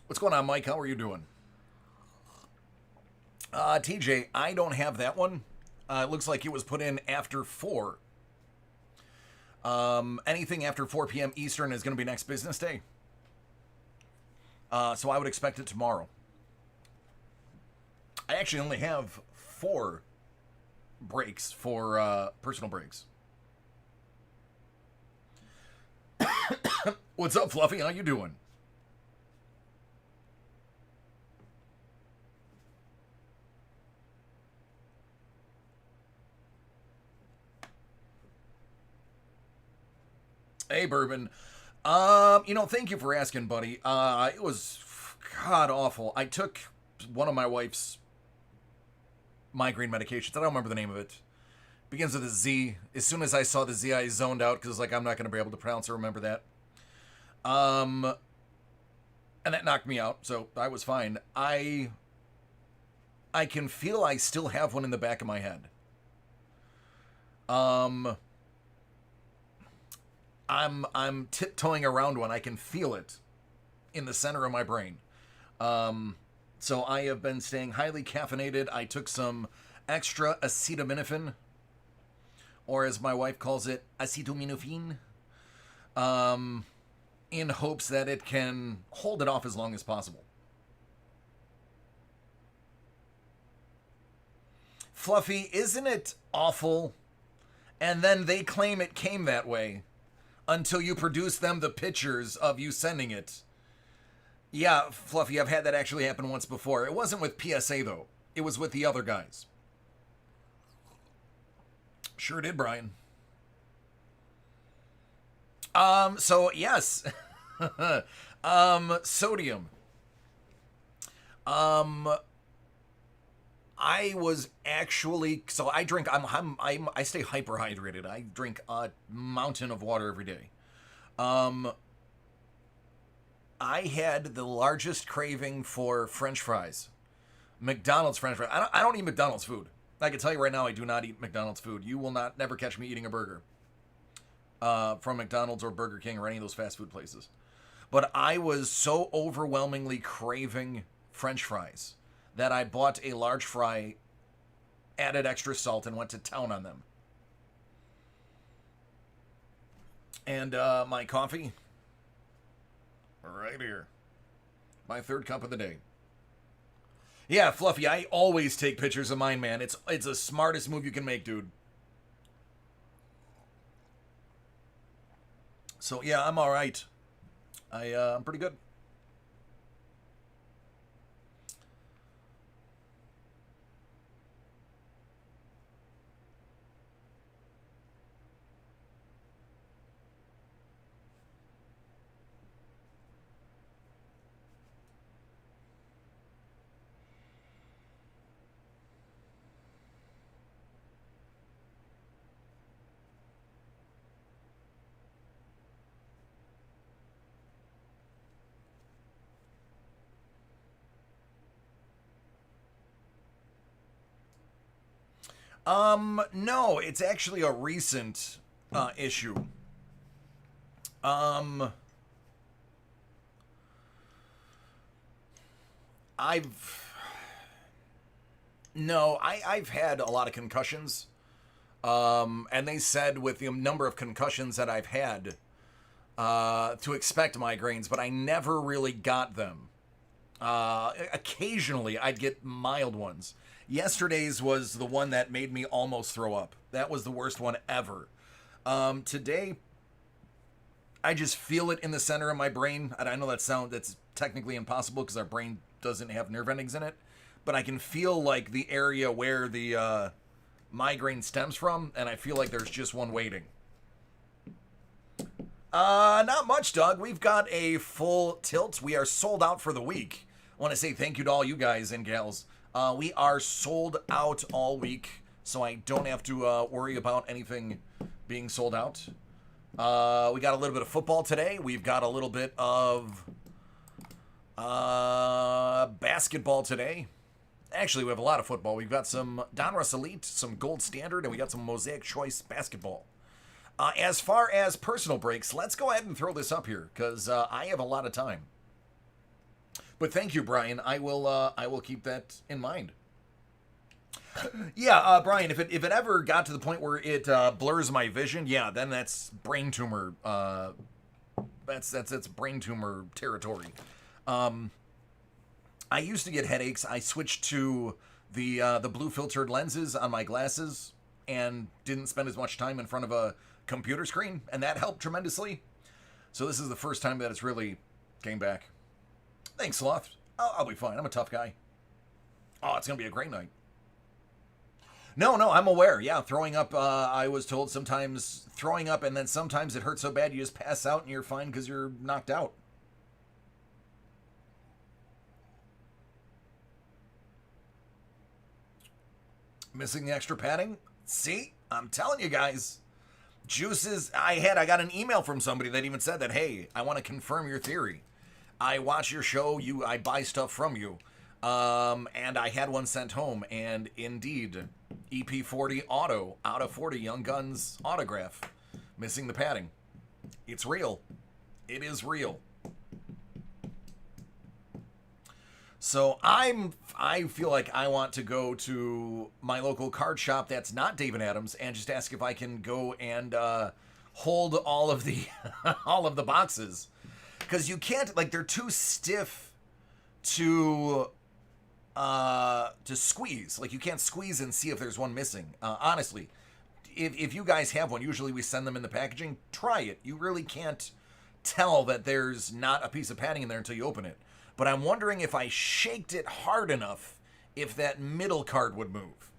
What's going on, Mike? How are you doing? TJ, I don't have that one. It looks like it was put in after 4. Anything after 4 p.m. Eastern is going to be next business day. So I would expect it tomorrow. I actually only have 4 breaks for personal breaks. What's up, Fluffy? How you doing? Hey, Bourbon. Thank you for asking, buddy. It was god awful. I took one of my wife's migraine medications. I don't remember the name of it. Begins with a Z. As soon as I saw the Z, I zoned out because like I'm not going to be able to pronounce or remember that. And that knocked me out. So I was fine. I can feel I still have one in the back of my head. I'm tiptoeing around one. I can feel it in the center of my brain. So I have been staying highly caffeinated. I took some extra acetaminophen, or as my wife calls it, acetaminophen, in hopes that it can hold it off as long as possible. Fluffy, isn't it awful? And then they claim it came that way until you produce them the pictures of you sending it. Yeah, Fluffy, I've had that actually happen once before. It wasn't with PSA, though. It was with the other guys. Sure did, Brian. So, yes. Sodium. I was actually so I drink. I stay hyperhydrated. I drink a mountain of water every day. Um, I had the largest craving for French fries, McDonald's French fries. I don't eat McDonald's food. I can tell you right now, I do not eat McDonald's food. You will not never catch me eating a burger from McDonald's or Burger King or any of those fast food places. But I was so overwhelmingly craving French fries that I bought a large fry, added extra salt, and went to town on them. And my coffee, right here. My third cup of the day. Yeah, Fluffy, I always take pictures of mine, man. It's the smartest move you can make, dude. So yeah, I'm all right. I'm pretty good. No, it's actually a recent issue. Um, I've no, I've had a lot of concussions. And they said with the number of concussions that I've had, to expect migraines, but I never really got them. Occasionally, I'd get mild ones. Yesterday's was the one that made me almost throw up. That was the worst one ever. Today, I just feel it in the center of my brain. And I know that's technically impossible because our brain doesn't have nerve endings in it, but I can feel like the area where the migraine stems from, and I feel like there's just one waiting. Not much, Doug. We've got a full tilt. We are sold out for the week. I want to say thank you to all you guys and gals. We are sold out all week, so I don't have to worry about anything being sold out. We got a little bit of football today. We've got a little bit of basketball today. Actually, we have a lot of football. We've got some Donruss Elite, some Gold Standard, and we got some Mosaic Choice basketball. As far as personal breaks, let's go ahead and throw this up here because I have a lot of time. But thank you, Brian. I will keep that in mind. Yeah, Brian, if it ever got to the point where it blurs my vision, yeah, then that's brain tumor. That's brain tumor territory. I used to get headaches. I switched to the blue filtered lenses on my glasses and didn't spend as much time in front of a computer screen, and that helped tremendously. So this is the first time that it's really came back. Thanks, Sloth. I'll be fine. I'm a tough guy. Oh, it's gonna be a great night. No, I'm aware. Yeah, throwing up, I was told sometimes throwing up, and then sometimes it hurts so bad you just pass out and you're fine because you're knocked out. Missing the extra padding? See? I'm telling you guys. Juices, I got an email from somebody that even said that, hey, I want to confirm your theory. I watch your show, I buy stuff from you. And I had one sent home, and indeed, EP40 Auto, out of 40 Young Guns autograph, missing the padding. It's real. It is real. So I feel like I want to go to my local card shop that's not Dave and Adams and just ask if I can go and hold all of the all of the boxes, because you can't, like, they're too stiff to squeeze. Like, you can't squeeze and see if there's one missing. Honestly, if you guys have one, usually we send them in the packaging. Try it. You really can't tell that there's not a piece of padding in there until you open it. But I'm wondering if I shaked it hard enough, if that middle card would move.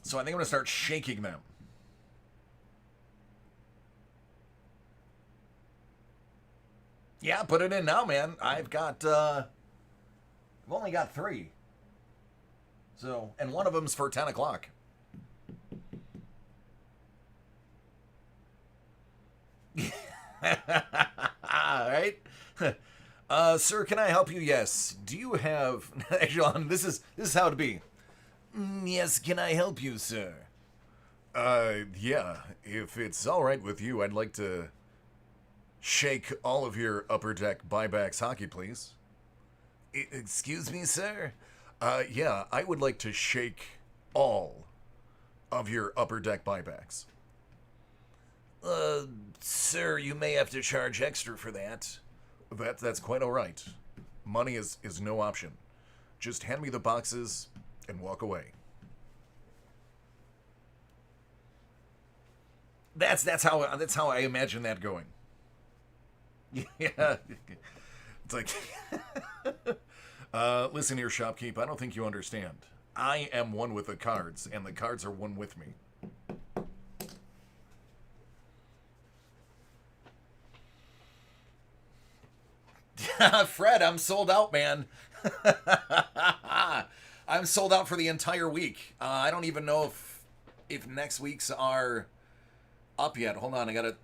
So I think I'm going to start shaking them. Yeah, put it in now, man. I've only got 3. So, and one of them's for 10 o'clock. Right? Sir, can I help you? Yes. Do you have... Actually, this is how it be. Yes, can I help you, sir? Yeah. If it's all right with you, I'd like to shake all of your Upper Deck buybacks hockey, please. Excuse me, sir? Yeah, I would like to shake all of your Upper Deck buybacks. Sir, you may have to charge extra for that. That's quite all right. Money is no option. Just hand me the boxes and walk away. That's how I imagine that going. Yeah. It's like, listen here, shopkeep, I don't think you understand. I am one with the cards, and the cards are one with me. Fred, I'm sold out, man. I'm sold out for the entire week. I don't even know if next week's are up yet. Hold on, I gotta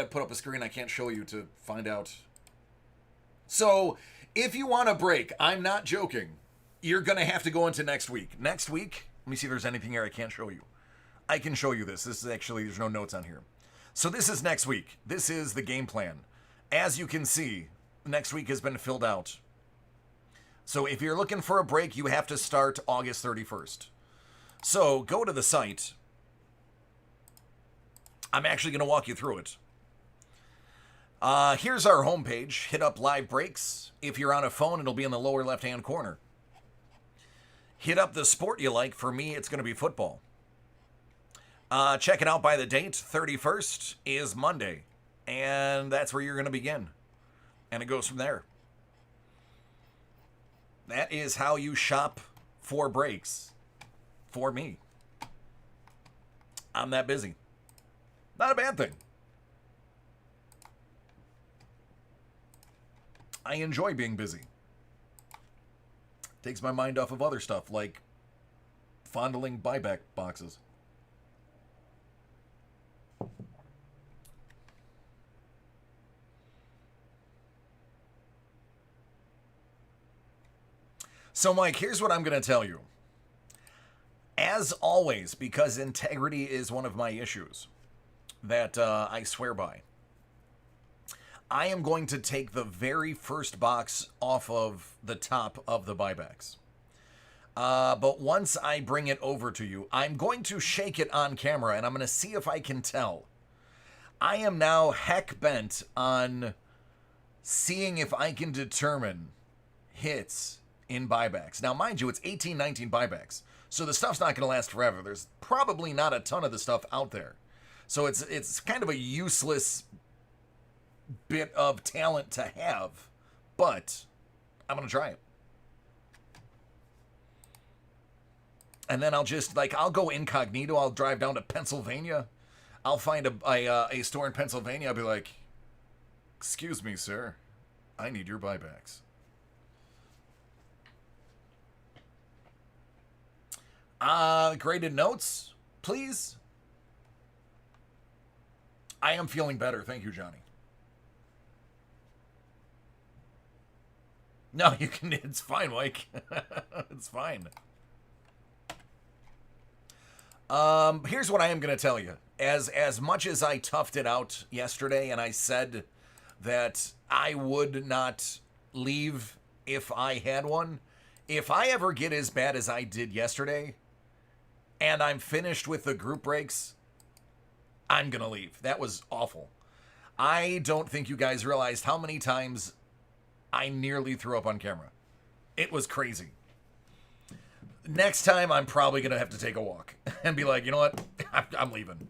put up a screen I can't show you to find out. So, if you want a break, I'm not joking, you're gonna have to go into next week. Next week, let me see if there's anything here I can't show you. I can show you this. This is actually, there's no notes on here. So this is next week. This is the game plan. As you can see, next week has been filled out. So if you're looking for a break, you have to start August 31st. So go to the site. I'm actually going to walk you through it. Here's our homepage. Hit up live breaks. If you're on a phone, it'll be in the lower left-hand corner. Hit up the sport you like. For me, it's going to be football. Check it out by the date. 31st is Monday. And that's where you're going to begin. And it goes from there. That is how you shop for breaks. For me. I'm that busy. Not a bad thing. I enjoy being busy. Takes my mind off of other stuff, like fondling buyback boxes. So, Mike, here's what I'm going to tell you. As always, because integrity is one of my issues, that I swear by. I am going to take the very first box off of the top of the buybacks. But once I bring it over to you, I'm going to shake it on camera, and I'm going to see if I can tell. I am now heck bent on seeing if I can determine hits in buybacks. Now, mind you, it's 18, 19 buybacks, so the stuff's not going to last forever. There's probably not a ton of the stuff out there. So it's kind of a useless bit of talent to have, but I'm going to try it. And then I'll just, I'll go incognito. I'll drive down to Pennsylvania. I'll find a store in Pennsylvania. I'll be like, excuse me, sir. I need your buybacks. Graded notes, please. I am feeling better. Thank you, Johnny. No, you can. It's fine, Mike. It's fine. Here's what I am going to tell you. As much as I toughed it out yesterday and I said that I would not leave if I had one, if I ever get as bad as I did yesterday and I'm finished with the group breaks, I'm going to leave. That was awful. I don't think you guys realized how many times I nearly threw up on camera. It was crazy. Next time, I'm probably going to have to take a walk and be like, you know what? I'm leaving.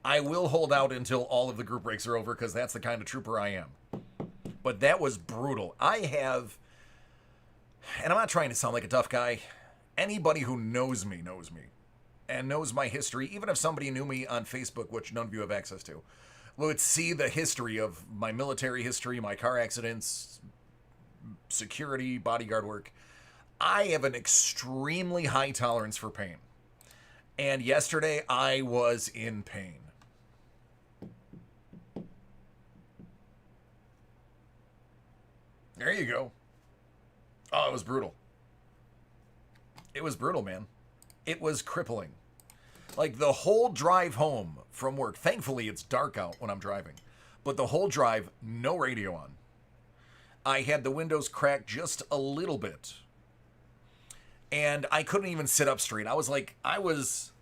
I will hold out until all of the group breaks are over because that's the kind of trooper I am. But that was brutal. I have, and I'm not trying to sound like a tough guy. Anybody who knows me and knows my history, even if somebody knew me on Facebook, which none of you have access to, would see the history of my military history, my car accidents, security, bodyguard work. I have an extremely high tolerance for pain. And yesterday, I was in pain. There you go. Oh, it was brutal. It was brutal, man. It was crippling. Like, the whole drive home from work, thankfully it's dark out when I'm driving, but the whole drive, no radio on. I had the windows cracked just a little bit. And I couldn't even sit up straight. I was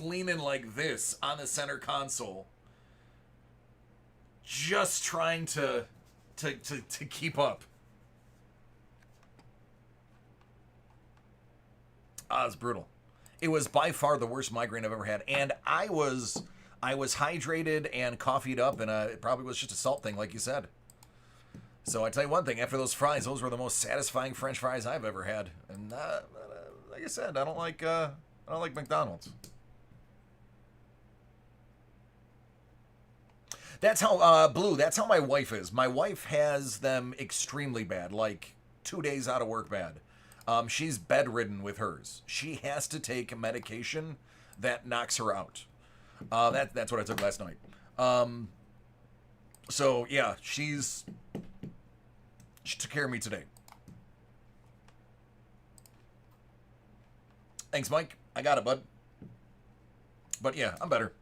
leaning like this on the center console, just trying to keep up. It was brutal. It was by far the worst migraine I've ever had, and I was hydrated and coffeeed up, and it probably was just a salt thing, like you said. So I tell you one thing: after those fries, those were the most satisfying French fries I've ever had. And like I said, I don't like McDonald's. That's how Blue. That's how my wife is. My wife has them extremely bad, like 2 days out of work bad. She's bedridden with hers. She has to take medication that knocks her out. That's what I took last night. So yeah, she took care of me today. Thanks, Mike. I got it, bud. But yeah, I'm better.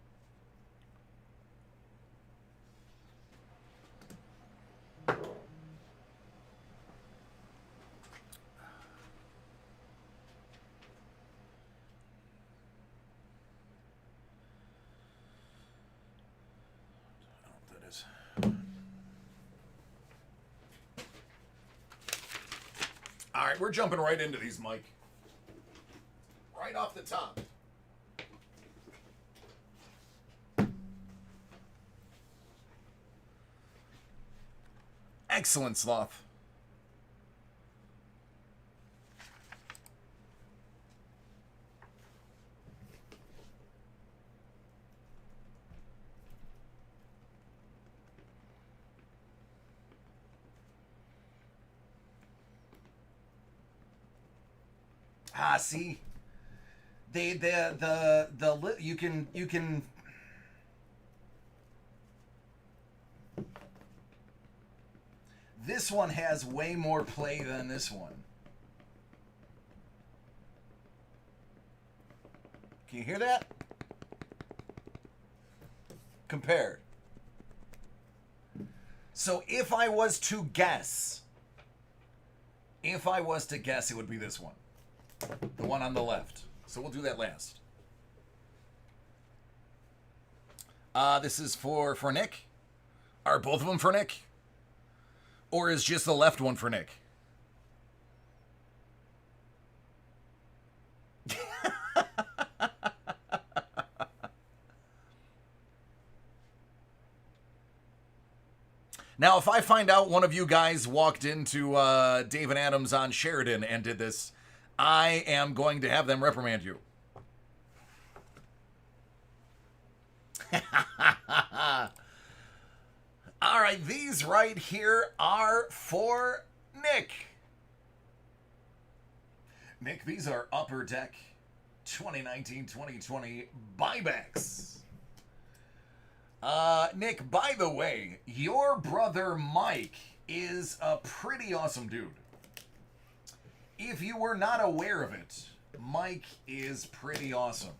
All right, we're jumping right into these, Mike. Right off the top. Excellent, Sloth. Ah, see, you can. This one has way more play than this one. Can you hear that? compare. So if I was to guess, it would be this one. The one on the left. So we'll do that last. This is for Nick. Are both of them for Nick? Or is just the left one for Nick? Now, if I find out one of you guys walked into David Adams on Sheridan and did this, I am going to have them reprimand you. All right, these right here are for Nick. Nick, these are Upper Deck 2019-2020 buybacks. Nick, by the way, your brother Mike is a pretty awesome dude. If you were not aware of it, Mike is pretty awesome.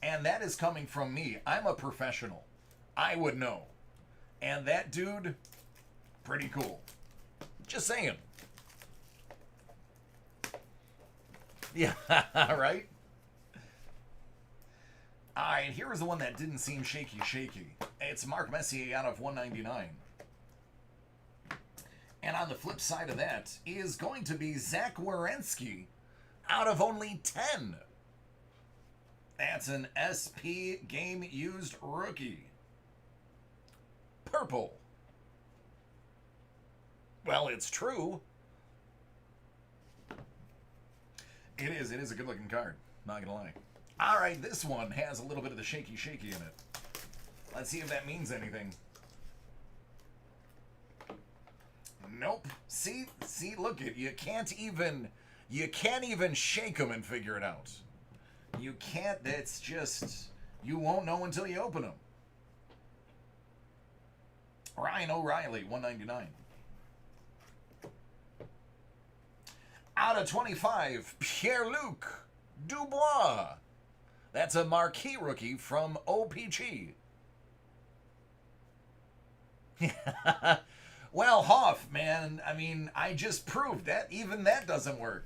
And that is coming from me. I'm a professional. I would know. And that dude, pretty cool. Just saying. Yeah, right? Alright, here is the one that didn't seem shaky. It's Mark Messier out of 199. And on the flip side of that is going to be Zach Werenski out of only 10. That's an SP game used rookie. Purple. Well, it's true. It is a good looking card. Not gonna lie. Alright, this one has a little bit of the shaky in it. Let's see if that means anything. Nope. See, look it. You can't even shake them and figure it out. You can't, that's just, you won't know until you open them. Ryan O'Reilly, 199. Out of 25, Pierre-Luc Dubois. That's a marquee rookie from OPG. Well, Hoff, man, I mean, I just proved that even that doesn't work.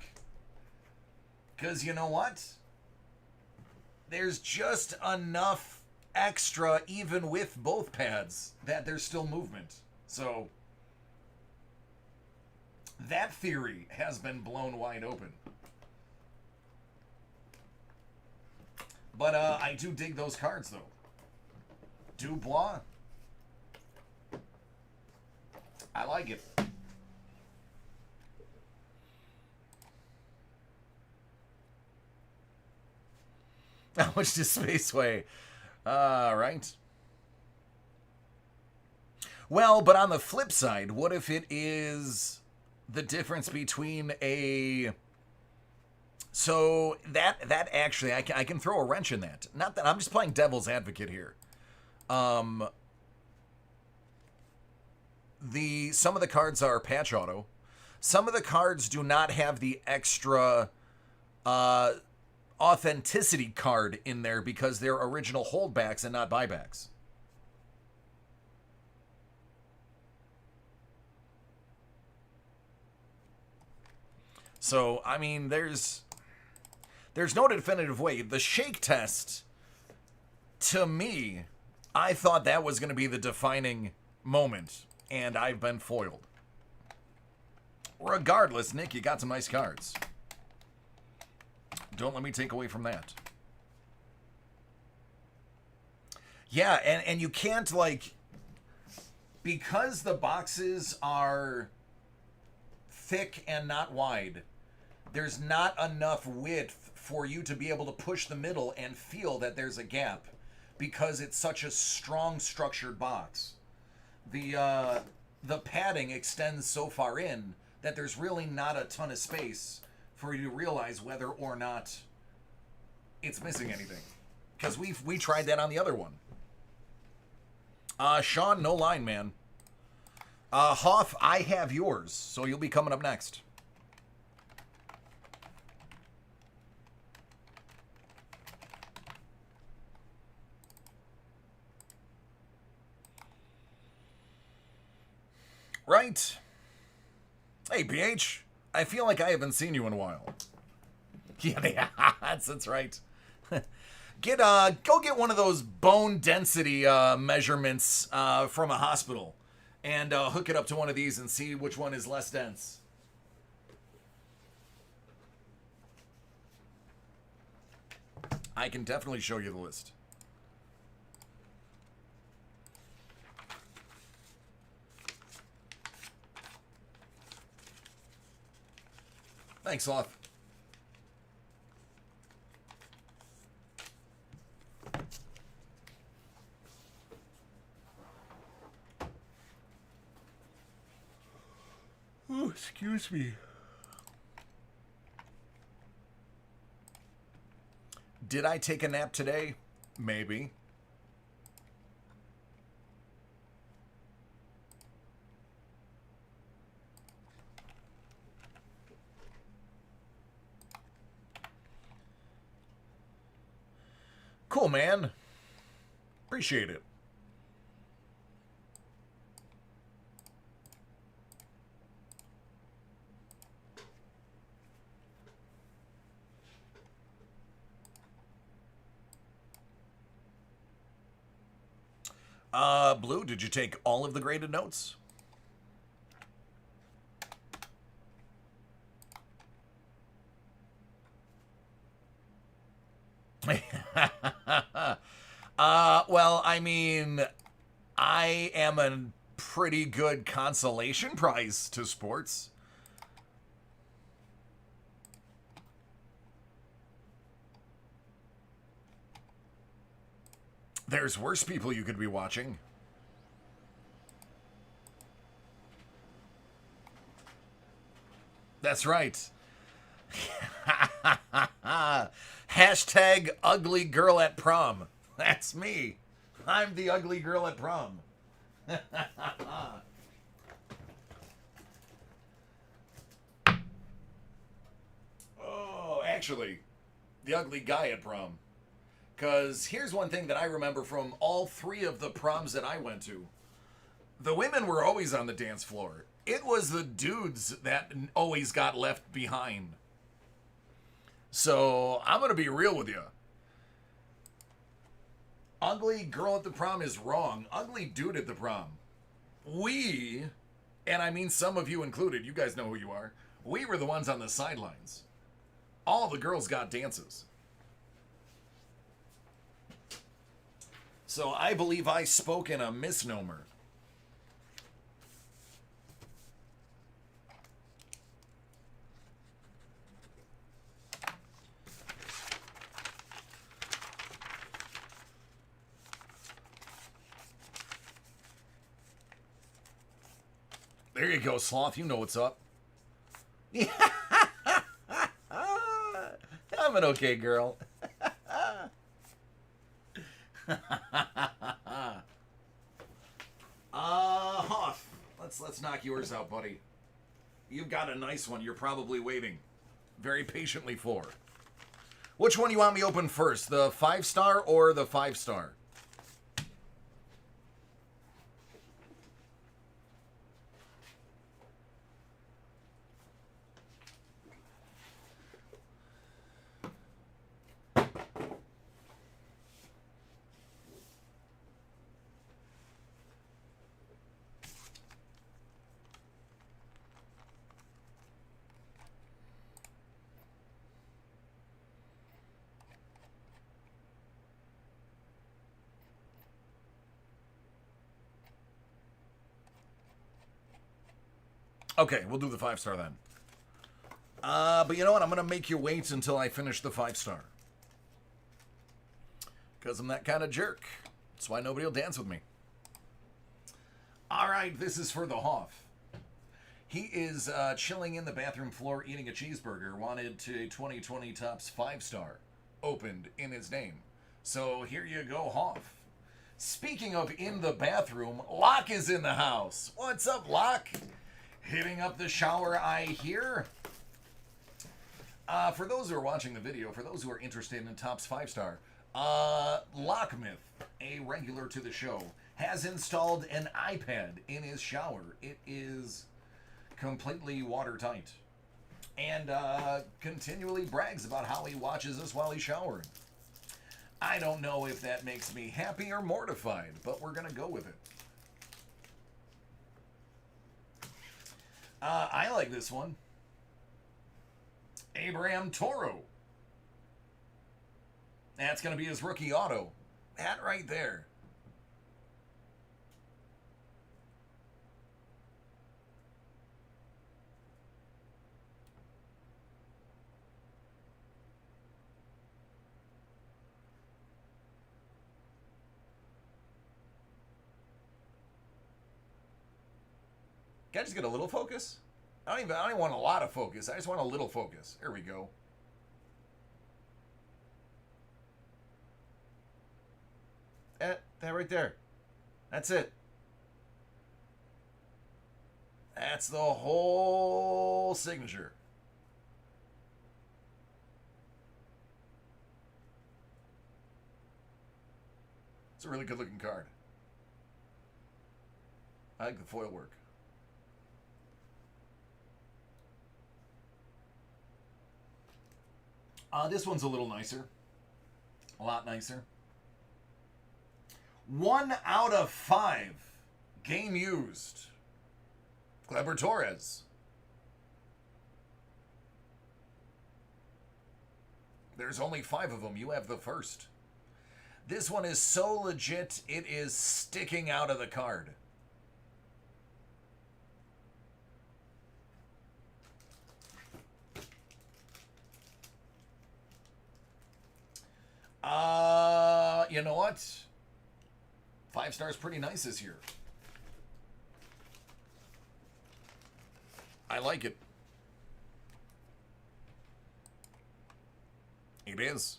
Because you know what? There's just enough extra, even with both pads, that there's still movement. So, that theory has been blown wide open. But I do dig those cards, though. Dubois. I like it. How much does space weigh? Right. Well, but on the flip side, what if it is the difference between a... So that actually, I can throw a wrench in that. Not that I'm just playing devil's advocate here. Some of the cards are patch auto. Some of the cards do not have the extra authenticity card in there because they're original holdbacks and not buybacks. So, I mean, there's no definitive way. The shake test, to me, I thought that was going to be the defining moment, and I've been foiled. Regardless, Nick, you got some nice cards. Don't let me take away from that. Yeah, and you can't, like, because the boxes are thick and not wide, there's not enough width for you to be able to push the middle and feel that there's a gap because it's such a strong structured box. The padding extends so far in that there's really not a ton of space for you to realize whether or not it's missing anything. Because we tried that on the other one. Sean, no line, man. Hoff, I have yours, so you'll be coming up next. Right? Hey, BH, I feel like I haven't seen you in a while. Yeah, that's right. Go get one of those bone density measurements from a hospital, and hook it up to one of these and see which one is less dense. I can definitely show you the list. Thanks, Sloth. Oh, excuse me. Did I take a nap today? Maybe. Cool, man. Appreciate it. Blue, did you take all of the graded notes? Well, I mean, I am a pretty good consolation prize to sports. There's worse people you could be watching. That's right. Hashtag ugly girl at prom. That's me. I'm the ugly girl at prom. Oh, actually, the ugly guy at prom. Because here's one thing that I remember from all three of the proms that I went to. The women were always on the dance floor. It was the dudes that always got left behind. So I'm going to be real with you. Ugly girl at the prom is wrong. Ugly dude at the prom. We, and I mean some of you included, you guys know who you are, we were the ones on the sidelines. All the girls got dances. So I believe I spoke in a misnomer. There you go, Sloth. You know what's up. I'm an okay girl. Hoff. Let's knock yours out, buddy. You've got a nice one you're probably waiting very patiently for. Which one do you want me to open first? The 5-star or the 5-star? Okay, we'll do the 5-star then. But you know what? I'm going to make you wait until I finish the 5-star. Because I'm that kind of jerk. That's why nobody will dance with me. All right, this is for the Hoff. He is chilling in the bathroom floor eating a cheeseburger. Wanted to 2020 Topps 5-star. Opened in his name. So here you go, Hoff. Speaking of in the bathroom, Locke is in the house. What's up, Locke? Hitting up the shower, I hear. For those who are watching the video, for those who are interested in Topps 5-star, Lockmyth, a regular to the show, has installed an iPad in his shower. It is completely watertight. And continually brags about how he watches us while he's showering. I don't know if that makes me happy or mortified, but we're going to go with it. I like this one. Abraham Toro. That's going to be his rookie auto. That right there. Can I just get a little focus? I don't even want a lot of focus. I just want a little focus. Here we go. That right there. That's it. That's the whole signature. It's a really good looking card. I like the foil work. This one's a little nicer. A lot nicer. 1 out of 5. Game used. Kleber Torres. There's only 5 of them. You have the first. This one is so legit, it is sticking out of the card. You know what? 5 stars pretty nice this year. I like it. It is.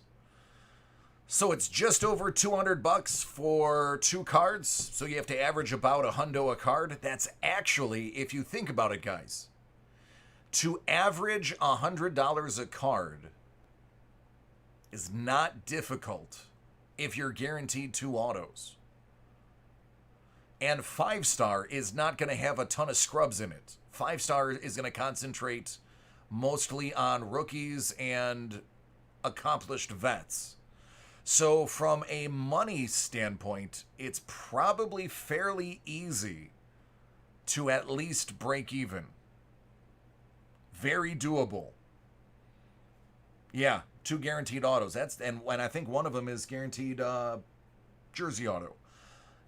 So it's just over $200 for 2 cards. So you have to average about $100 a card. That's actually, if you think about it, guys, to average $100 a card is not difficult if you're guaranteed 2 autos. And 5-star is not going to have a ton of scrubs in it. 5-star is going to concentrate mostly on rookies and accomplished vets. So from a money standpoint, it's probably fairly easy to at least break even. Very doable. Yeah, 2 guaranteed autos. And I think one of them is guaranteed jersey auto.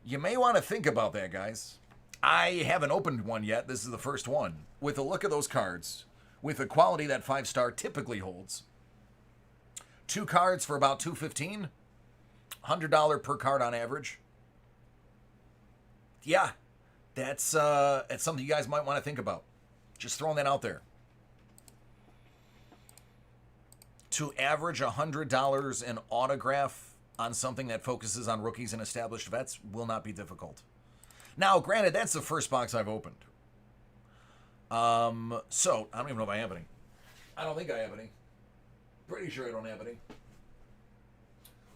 You may want to think about that, guys. I haven't opened one yet. This is the first one. With the look of those cards, with the quality that 5-star typically holds, 2 cards for about $215, $100 per card on average. Yeah, that's something you guys might want to think about. Just throwing that out there. To average $100 an autograph on something that focuses on rookies and established vets will not be difficult. Now, granted, that's the first box I've opened. So, I don't even know if I have any. I don't think I have any. Pretty sure I don't have any.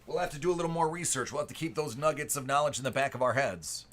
We'll have to do a little more research. We'll have to keep those nuggets of knowledge in the back of our heads.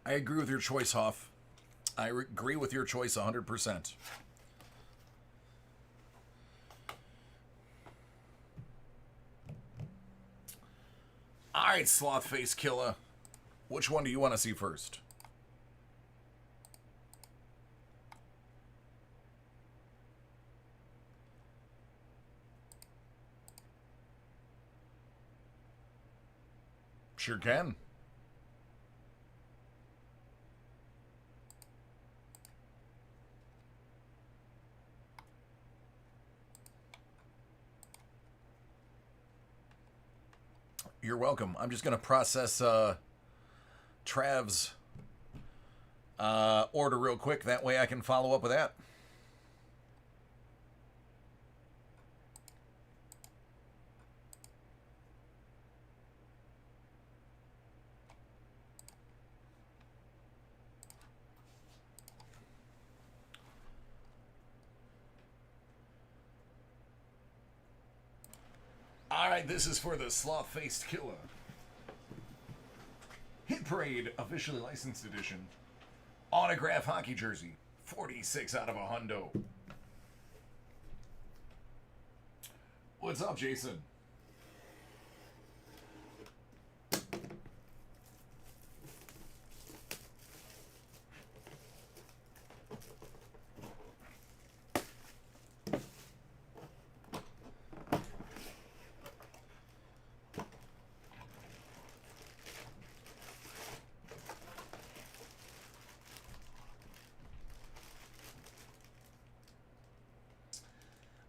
I agree with your choice, Hoff. I agree with your choice 100%. All right, Sloth Face Killer. Which one do you want to see first? Sure can. You're welcome. I'm just going to process Trav's order real quick. That way I can follow up with that. All right, this is for the Sloth-Faced Killer. Hit Parade, officially licensed edition. Autograph hockey jersey, 46 out of a hundo. What's up, Jason?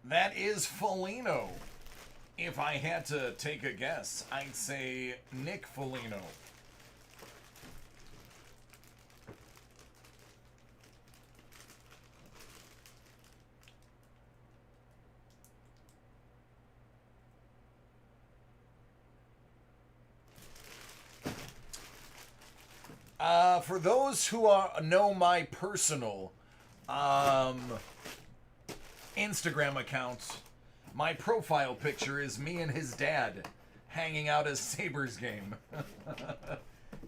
That is Foligno. If I had to take a guess, I'd say Nick Foligno. For those who know my personal Instagram account, my profile picture is me and his dad hanging out as Sabres game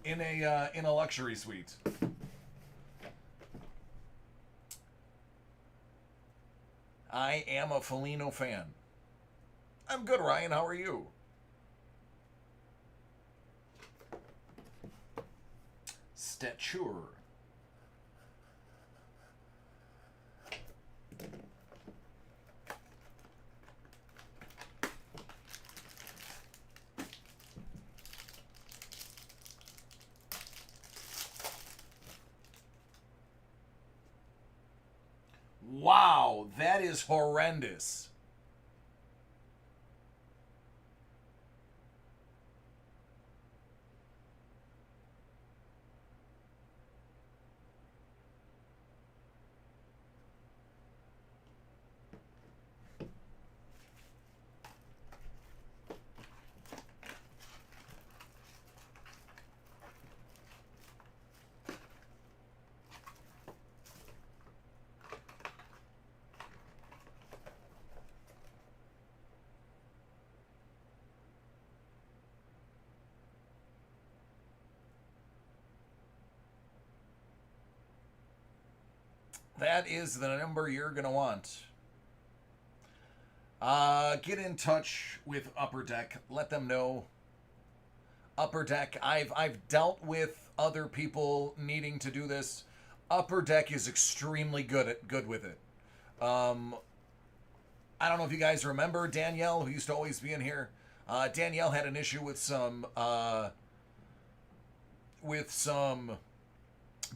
in a luxury suite. I am a Foligno fan. I'm good, Ryan. How are you? Stature. Wow, that is horrendous. That is the number you're going to want. Get in touch with Upper Deck. Let them know. Upper Deck, I've dealt with other people needing to do this. Upper Deck is extremely good with it. I don't know if you guys remember Danielle, who used to always be in here. Danielle had an issue with some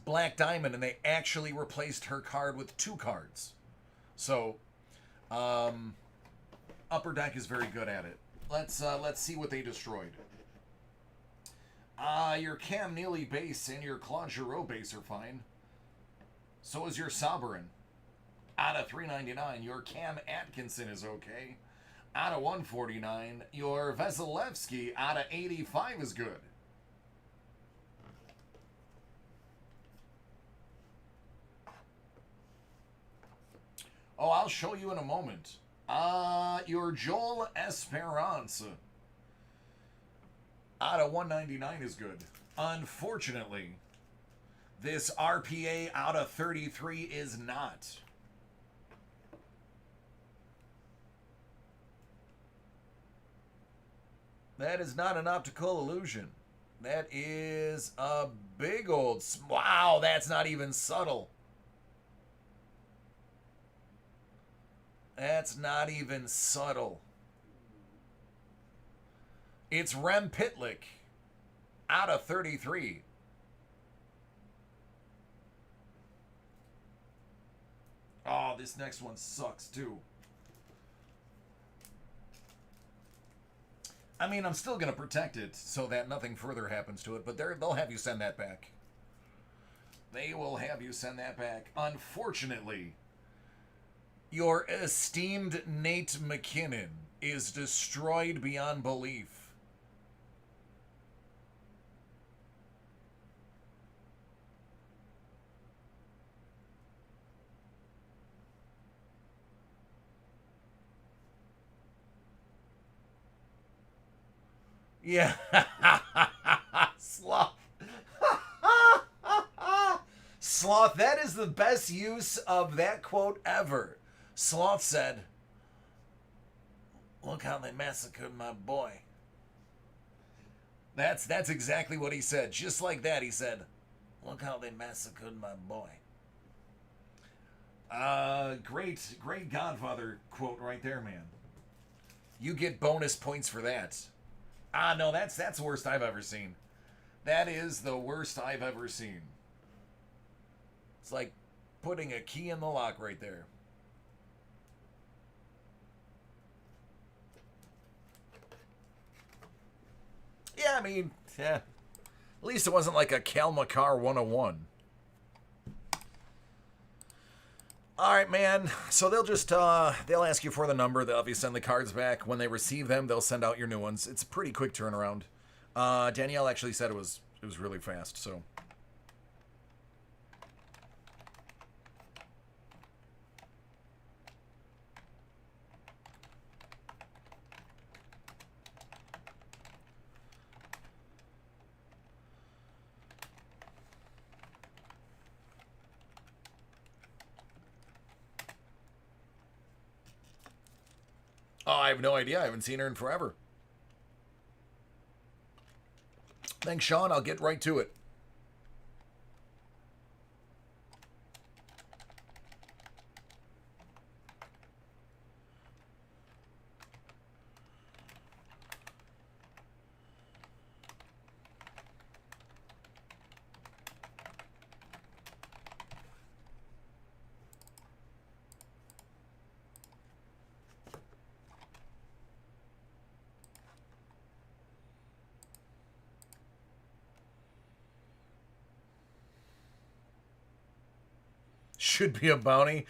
Black Diamond, and they actually replaced her card with 2 cards. So, Upper Deck is very good at it. Let's see what they destroyed. Your Cam Neely base and your Claude Giroux base are fine. So is your Sovereign. Out of 399, your Cam Atkinson is okay. Out of 149, your Vasilevsky out of 85 is good. Oh, I'll show you in a moment. Your Joel Esperance out of 199 is good. Unfortunately, This RPA out of 33 is not. That is not an optical illusion. That is a big old... Wow, that's not even subtle. That's not even subtle. It's Rem Pitlick out of 33. Oh, this next one sucks too. I mean, I'm still going to protect it so that nothing further happens to it, but they'll have you send that back. They will have you send that back. Unfortunately, your esteemed Nate McKinnon is destroyed beyond belief. Yeah. Sloth. Sloth, that is the best use of that quote ever. Sloth said, "Look how they massacred my boy." That's exactly what he said. Just like that, he said, "Look how they massacred my boy." Great Godfather quote right there, man. You get bonus points for that. No, that's the worst I've ever seen. That is the worst I've ever seen. It's like putting a key in the lock right there. Yeah, I mean, yeah. At least it wasn't like a Cal McCarr 101. All right, man. So they'll just they'll ask you for the number. They'll have you send the cards back. When they receive them, they'll send out your new ones. It's a pretty quick turnaround. Danielle actually said it was really fast. So. Oh, I have no idea. I haven't seen her in forever. Thanks, Sean. I'll get right to it. Should be a bounty.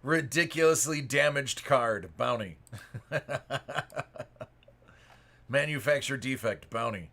Ridiculously damaged card. Bounty. Manufacturer defect. Bounty.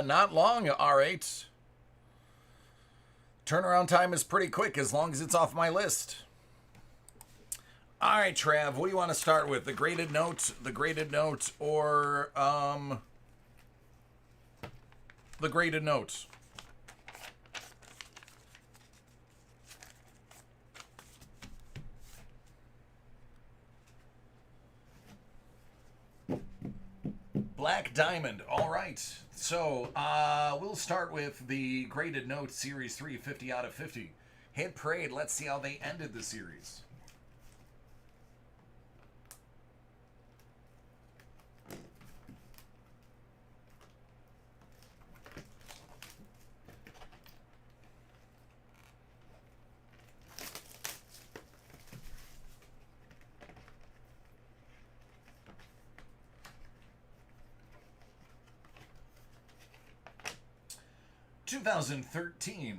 Not long, R8. Turnaround time is pretty quick as long as it's off my list. All right, Trav, what do you want to start with? The graded note, or the graded note? Black Diamond. All right. So, we'll start with the graded note, Series 3, 50 out of 50. Hit Parade, let's see how they ended the series. $2013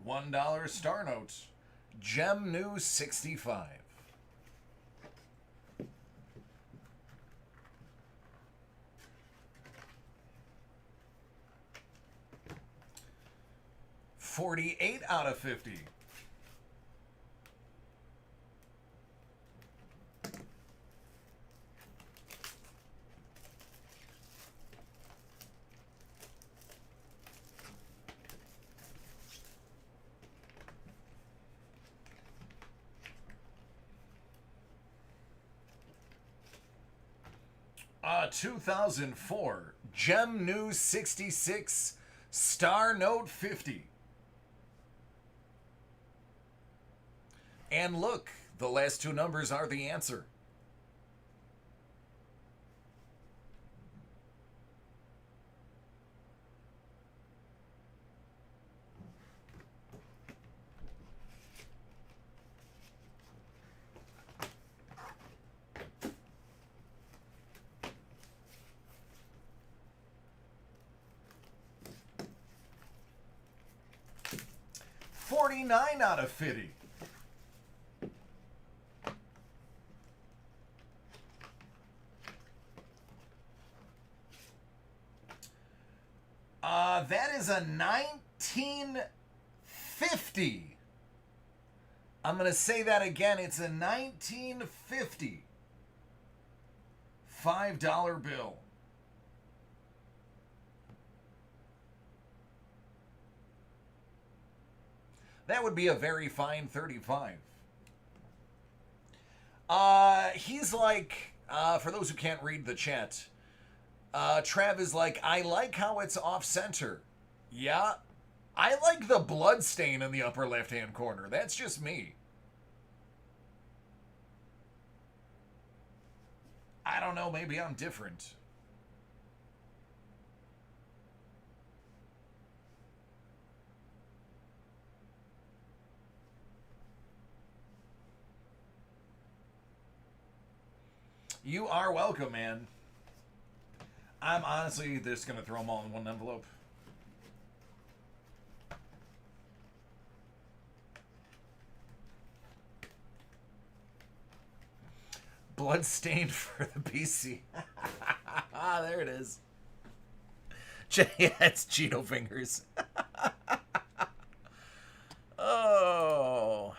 $1 star note, Gem New 65. $48 out of 50. $2004 Gem New 66 Star Note 50. And look, the last two numbers are the answer. $49 out of 50. That is a 1950. I'm going to say that again. It's a 1950 $5 bill. That would be a very fine 35. He's like, for those who can't read the chat, Trav is like, I like how it's off-center. Yeah, I like the blood stain in the upper left-hand corner. That's just me. I don't know, maybe I'm different. You are welcome, man. I'm honestly just going to throw them all in one envelope. Bloodstained for the PC. There it is. Yeah, it's Cheeto fingers. Oh.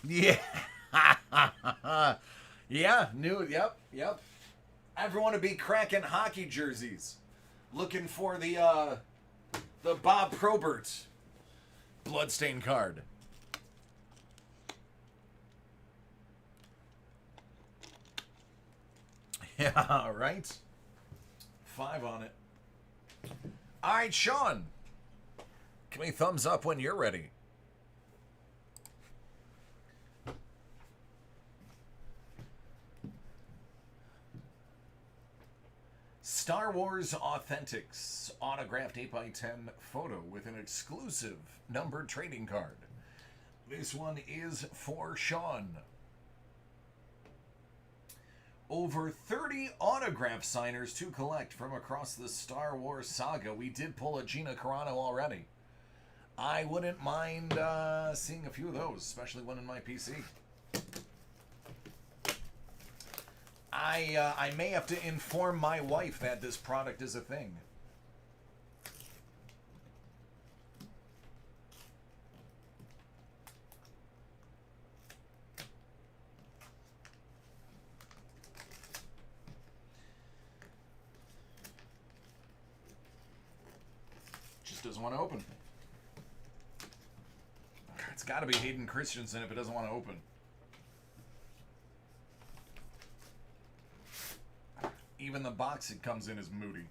Yeah. Yeah, new, yep. Everyone would be cracking hockey jerseys. Looking for the Bob Probert bloodstained card. Yeah, right? 5 on it. All right, Sean. Give me a thumbs up when you're ready. Star Wars Authentics autographed 8x10 photo with an exclusive numbered trading card. This one is for Sean. Over 30 autograph signers to collect from across the Star Wars saga. We did pull a Gina Carano already. I wouldn't mind seeing a few of those, especially one in my PC. I may have to inform my wife that this product is a thing. Just doesn't want to open. It's got to be Hayden Christensen if it doesn't want to open. Even the box it comes in is moody.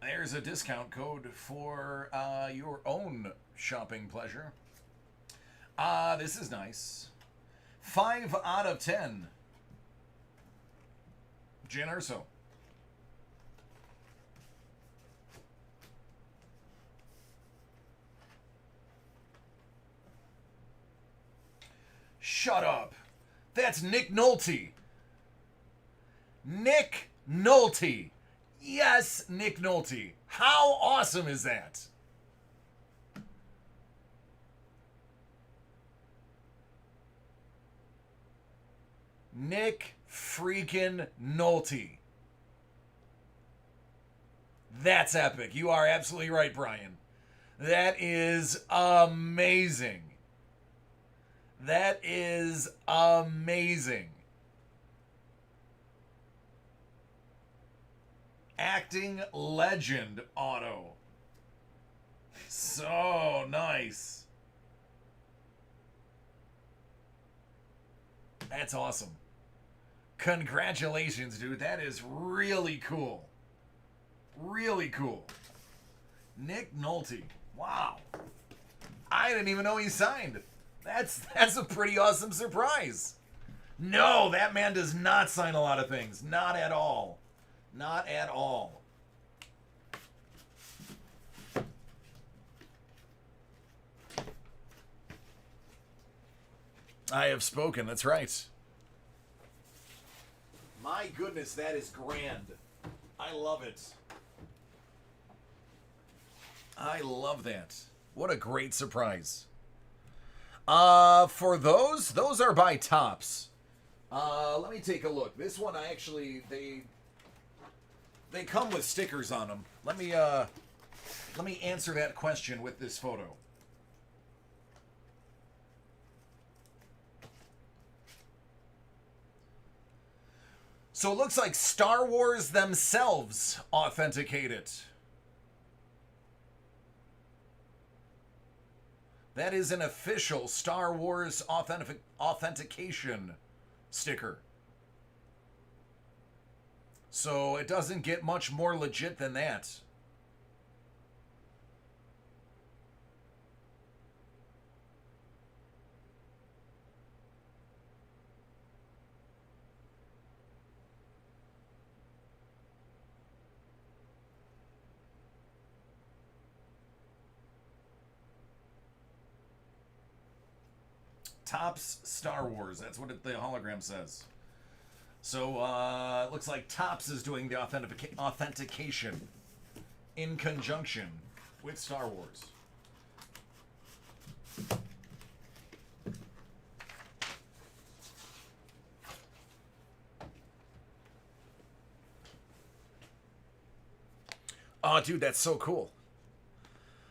There's a discount code for your own shopping pleasure. This is nice. 5 out of 10. Jan Urso. Shut up. That's Nick Nolte. Nick Nolte. Yes, Nick Nolte. How awesome is that? Nick freaking Nolte. That's epic. You are absolutely right, Brian. That is amazing. That is amazing. Acting legend auto. So nice. That's awesome. Congratulations, dude. That is really cool. Really cool. Nick Nolte. Wow. I didn't even know he signed. That's a pretty awesome surprise. No, that man does not sign a lot of things. Not at all. Not at all. I have spoken. That's right. My goodness, that is grand. I love it. I love that. What a great surprise. For those are by Topps. Let me take a look. This one I actually they come with stickers on them. Let me answer that question with this photo. So it looks like Star Wars themselves authenticate it. That is an official Star Wars authentication sticker. So it doesn't get much more legit than that. Topps Star Wars. That's what the hologram says. So it looks like Topps is doing the authentication in conjunction with Star Wars. Oh, dude, that's so cool.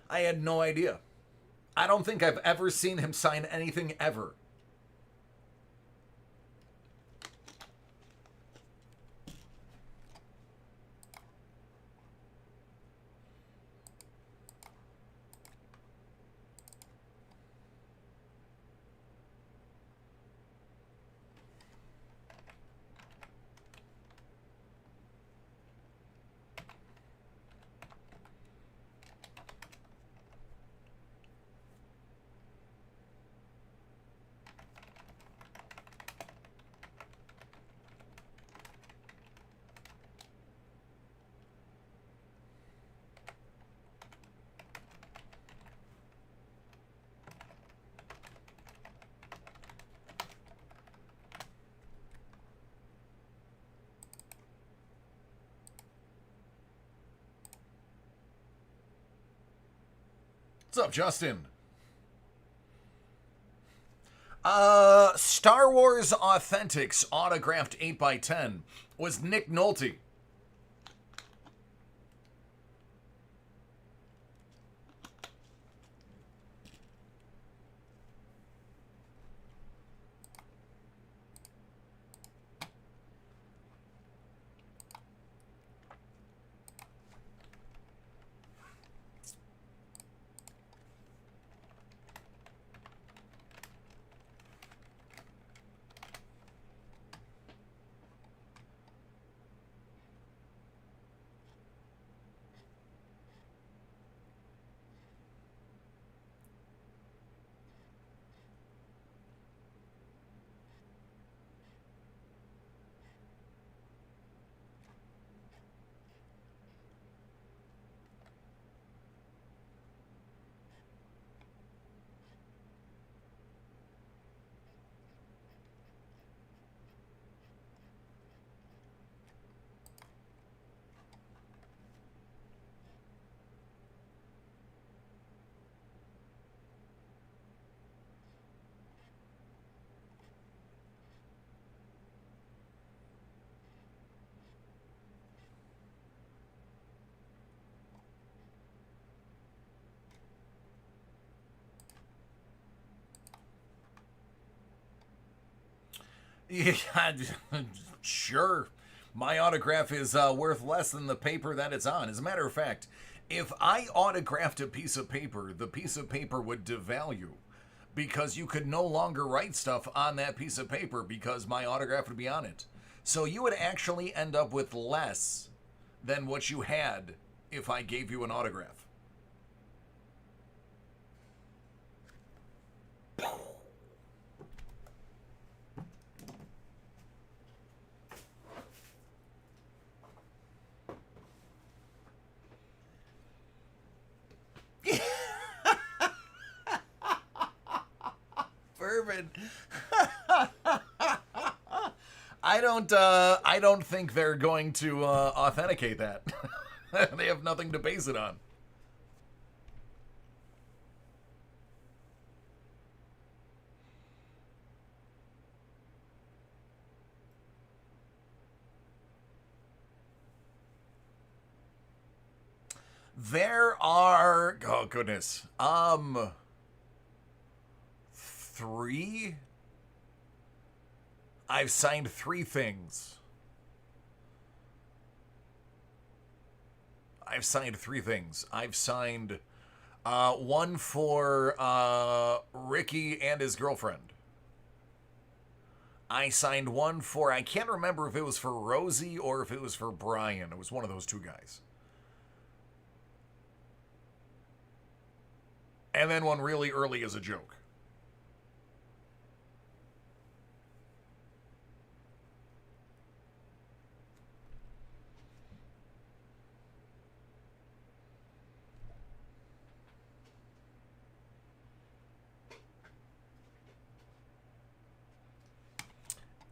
I had no idea. I don't think I've ever seen him sign anything ever. What's up, Justin? Star Wars Authentics autographed 8x10 was Nick Nolte. Yeah, sure. My autograph is worth less than the paper that it's on. As a matter of fact, if I autographed a piece of paper, the piece of paper would devalue because you could no longer write stuff on that piece of paper because my autograph would be on it. So you would actually end up with less than what you had if I gave you an autograph. Bourbon. I don't think they're going to authenticate that. They have nothing to base it on. There are, oh goodness, 3. I've signed 3 things. I've signed one for Ricky and his girlfriend. I signed one for, I can't remember if it was for Rosie or if it was for Brian. It was one of those 2 guys. And then one really early as a joke.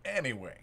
Anyway.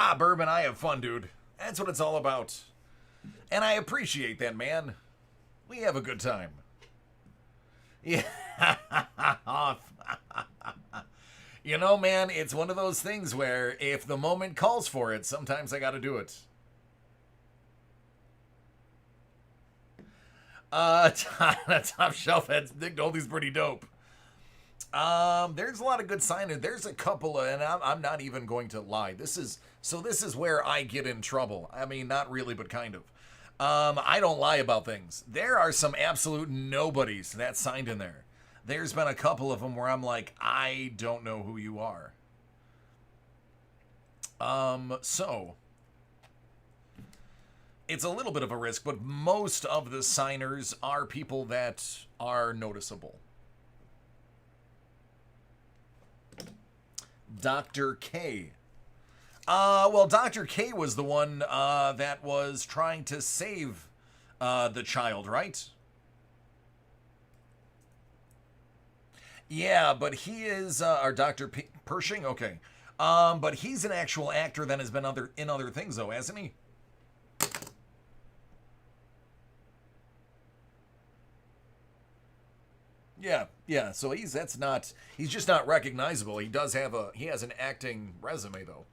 Ah, Bourbon, I have fun, dude. That's what it's all about. And I appreciate that, man. We have a good time. Yeah. You know, man, it's one of those things where if the moment calls for it, sometimes I gotta do it. Top shelf heads. Nick Nolte's pretty dope. There's a lot of good signage. There's a couple, and I'm not even going to lie. This is where I get in trouble. I mean, not really, but kind of. I don't lie about things. There are some absolute nobodies that signed in there. There's been a couple of them where I'm like, I don't know who you are. So it's a little bit of a risk, but most of the signers are people that are noticeable. Dr. K. Well, Dr. K was the one that was trying to save the child, right? Yeah, but he is our Dr. Pershing. Okay, but he's an actual actor that has been in other things, though, hasn't he? Yeah, yeah. So he's just not recognizable. He has an acting resume though.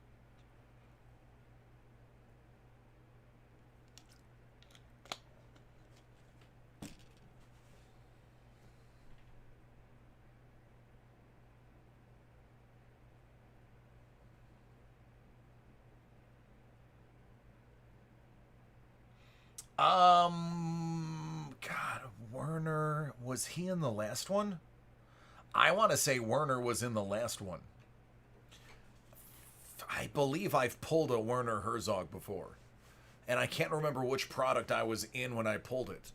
God, Werner, was he in the last one? I want to say Werner was in the last one. I believe I've pulled a Werner Herzog before, and I can't remember which product I was in when I pulled it.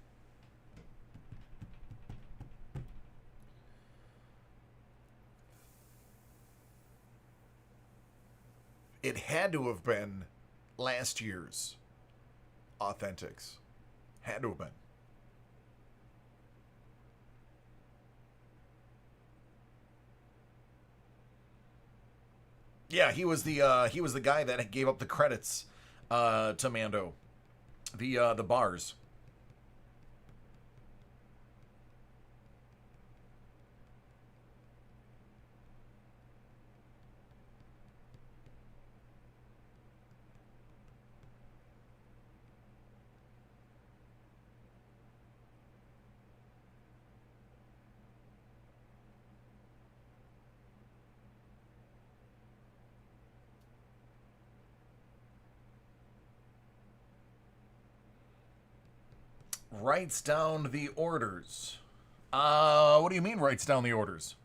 It had to have been last year's Authentics. Had to have been. Yeah, he was the guy that gave up the credits to Mando, the bars. Writes down the orders. What do you mean writes down the orders?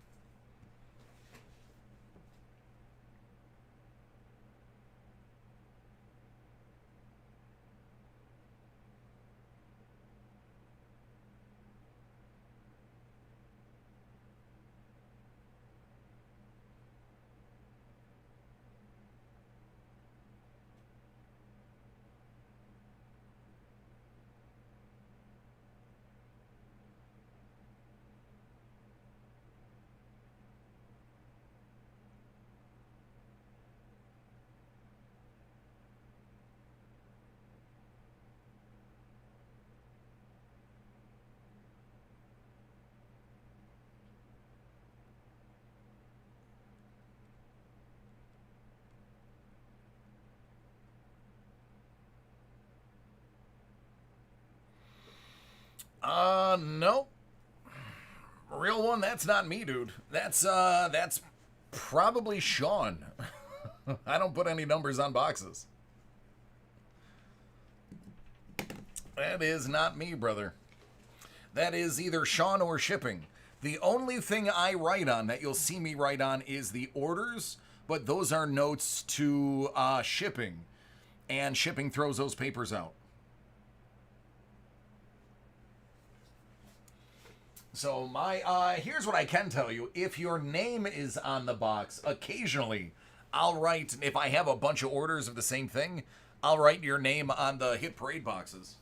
No. Real one, that's not me, dude. That's probably Sean. I don't put any numbers on boxes. That is not me, brother. That is either Sean or shipping. The only thing I write on that you'll see me write on is the orders, but those are notes to shipping, and shipping throws those papers out. So my here's what I can tell you: if your name is on the box, occasionally I'll write. If I have a bunch of orders of the same thing, I'll write your name on the Hit Parade boxes.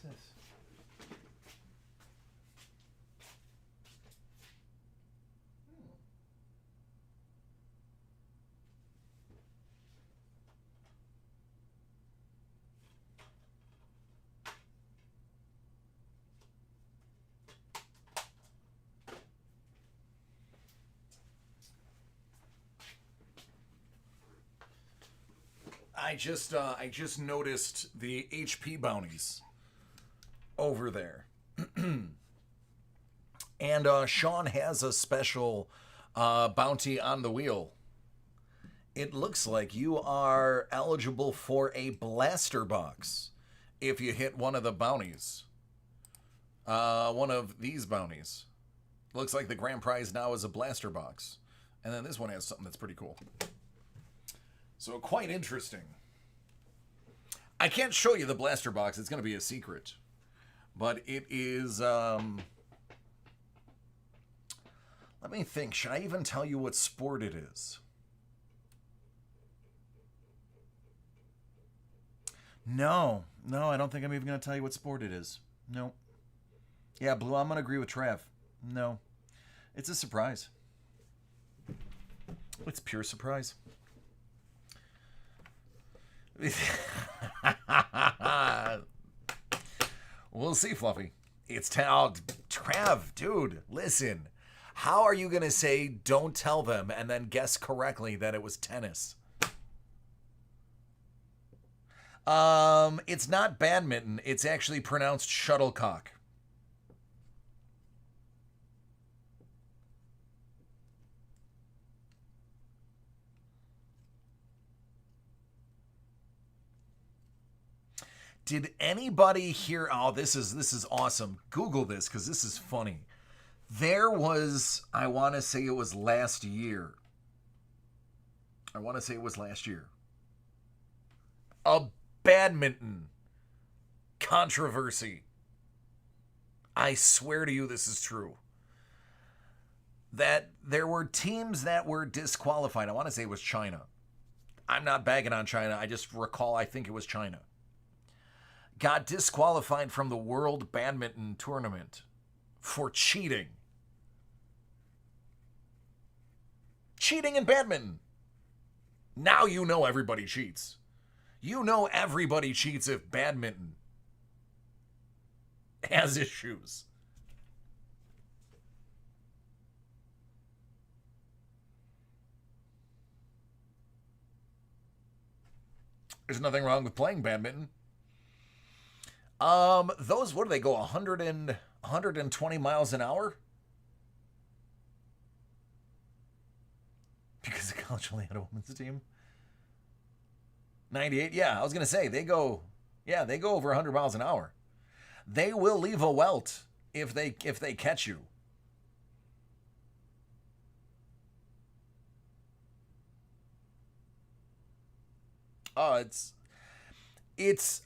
this? I just noticed the HP bounties over there. And Sean has a special bounty on the wheel. It looks like you are eligible for a blaster box if you hit one of the bounties. One of these bounties. Looks like the grand prize now is a blaster box. And then this one has something that's pretty cool. So quite interesting. I can't show you the blaster box. It's going to be a secret. But it is... let me think. Should I even tell you what sport it is? No, I don't think I'm even going to tell you what sport it is. No. Yeah, Blue, I'm going to agree with Trav. No. It's a surprise. It's pure surprise. We'll see, Fluffy. It's Trav, dude, listen. How are you going to say don't tell them and then guess correctly that it was tennis? It's not badminton. It's actually pronounced shuttlecock. Did anybody hear? Oh, this is awesome. Google this because this is funny. There was, I want to say it was last year. A badminton controversy. I swear to you this is true. That there were teams that were disqualified. I want to say it was China. I'm not bagging on China. I just recall I think it was China. Got disqualified from the World Badminton Tournament for cheating. Cheating in badminton. Now you know everybody cheats. You know everybody cheats if badminton has issues. There's nothing wrong with playing badminton. Those, what do they go, 120 miles an hour? Because the college only had a women's team. 98, yeah, I was going to say, they go over 100 miles an hour. They will leave a welt if they catch you. Oh,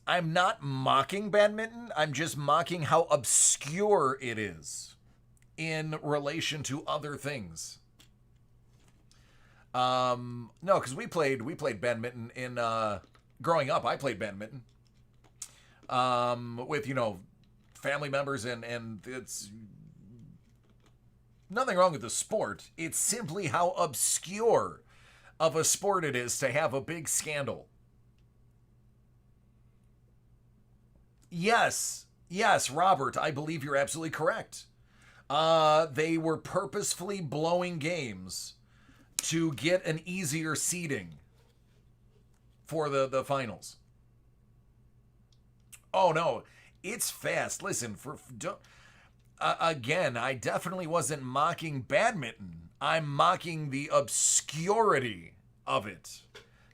I'm not mocking badminton. I'm just mocking how obscure it is in relation to other things. No, because we played badminton in growing up. I played badminton with family members, and it's nothing wrong with the sport. It's simply how obscure of a sport it is to have a big scandal. Yes, Robert, I believe you're absolutely correct. They were purposefully blowing games to get an easier seeding for the finals. Oh, no, it's fast. Listen, again, I definitely wasn't mocking badminton. I'm mocking the obscurity of it.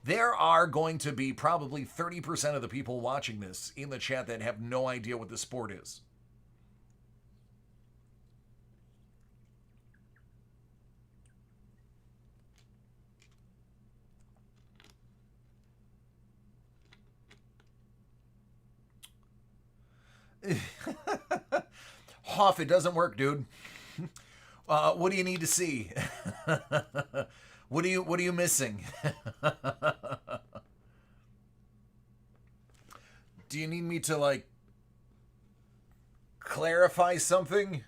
There are going to be probably 30% of the people watching this in the chat that have no idea what the sport is. Hoff, it doesn't work, dude. What do you need to see? What are you missing? Do you need me to clarify something.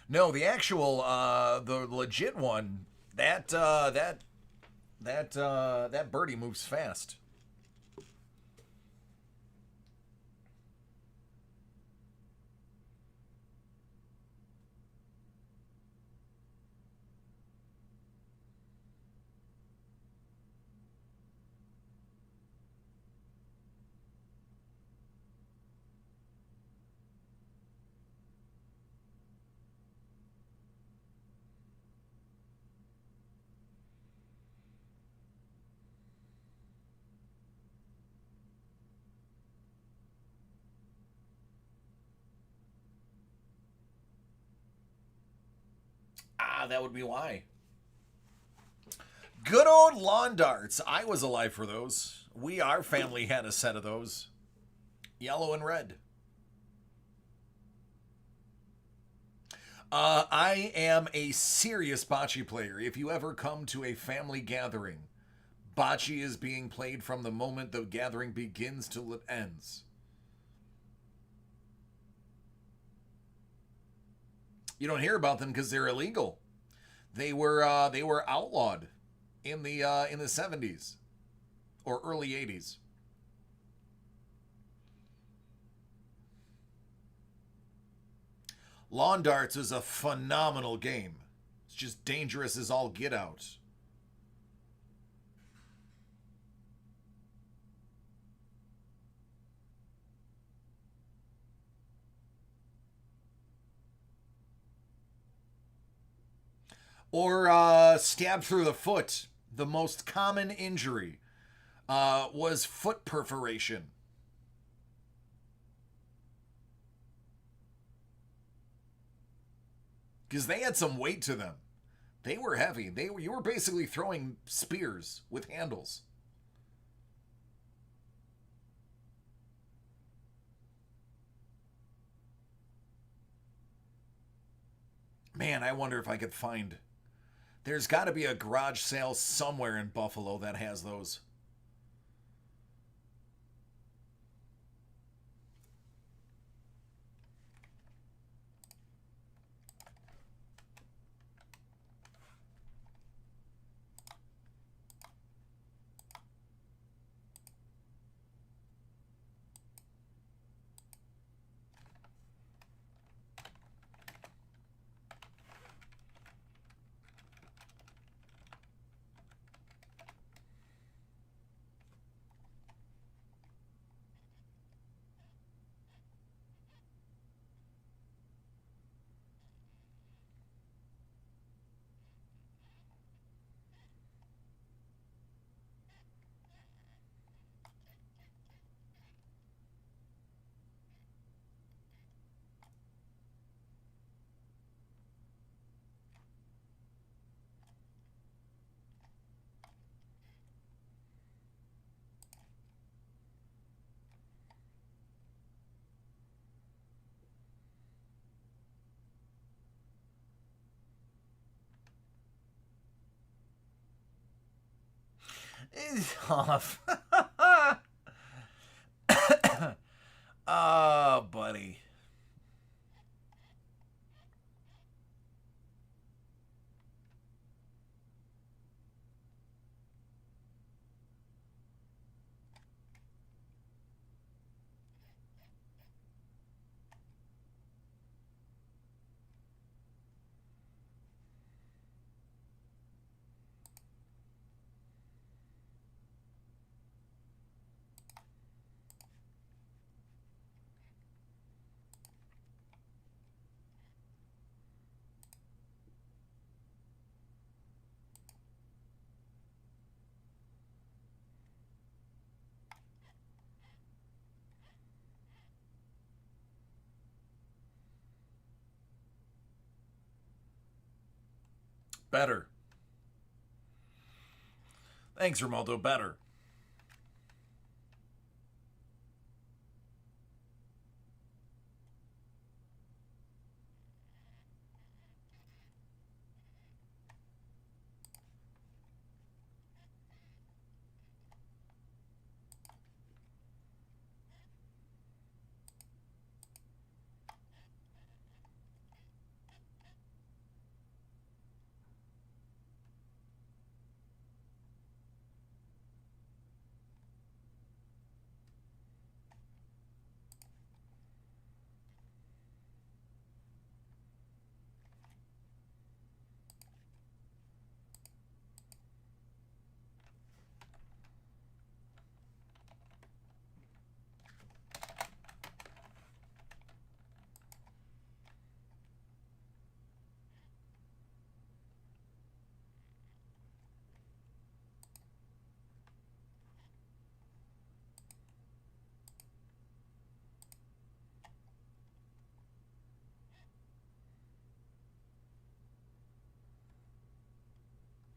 No, the actual, the legit one. That birdie moves fast. Ah, that would be why. Good old lawn darts. I was alive for those. Our family had a set of those. Yellow and red. I am a serious bocce player. If you ever come to a family gathering, bocce is being played from the moment the gathering begins till it ends. You don't hear about them because they're illegal. They were outlawed in the 70s or early 80s. Lawn darts is a phenomenal game. It's just dangerous as all get out. Or stabbed through the foot. The most common injury was foot perforation. Because they had some weight to them. They were heavy. You were basically throwing spears with handles. Man, I wonder if I could find. There's got to be a garage sale somewhere in Buffalo that has those. It's off. Oh, buddy. Better. Thanks, Romaldo. Better.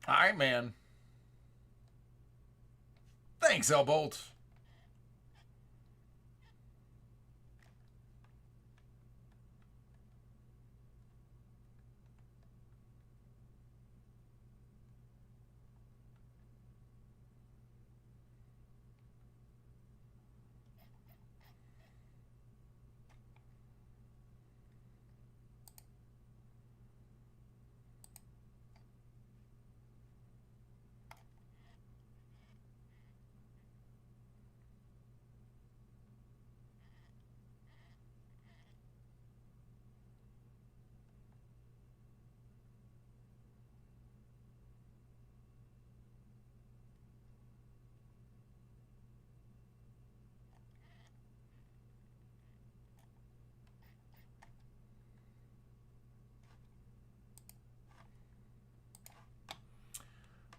All right, man. Thanks, Elbolt.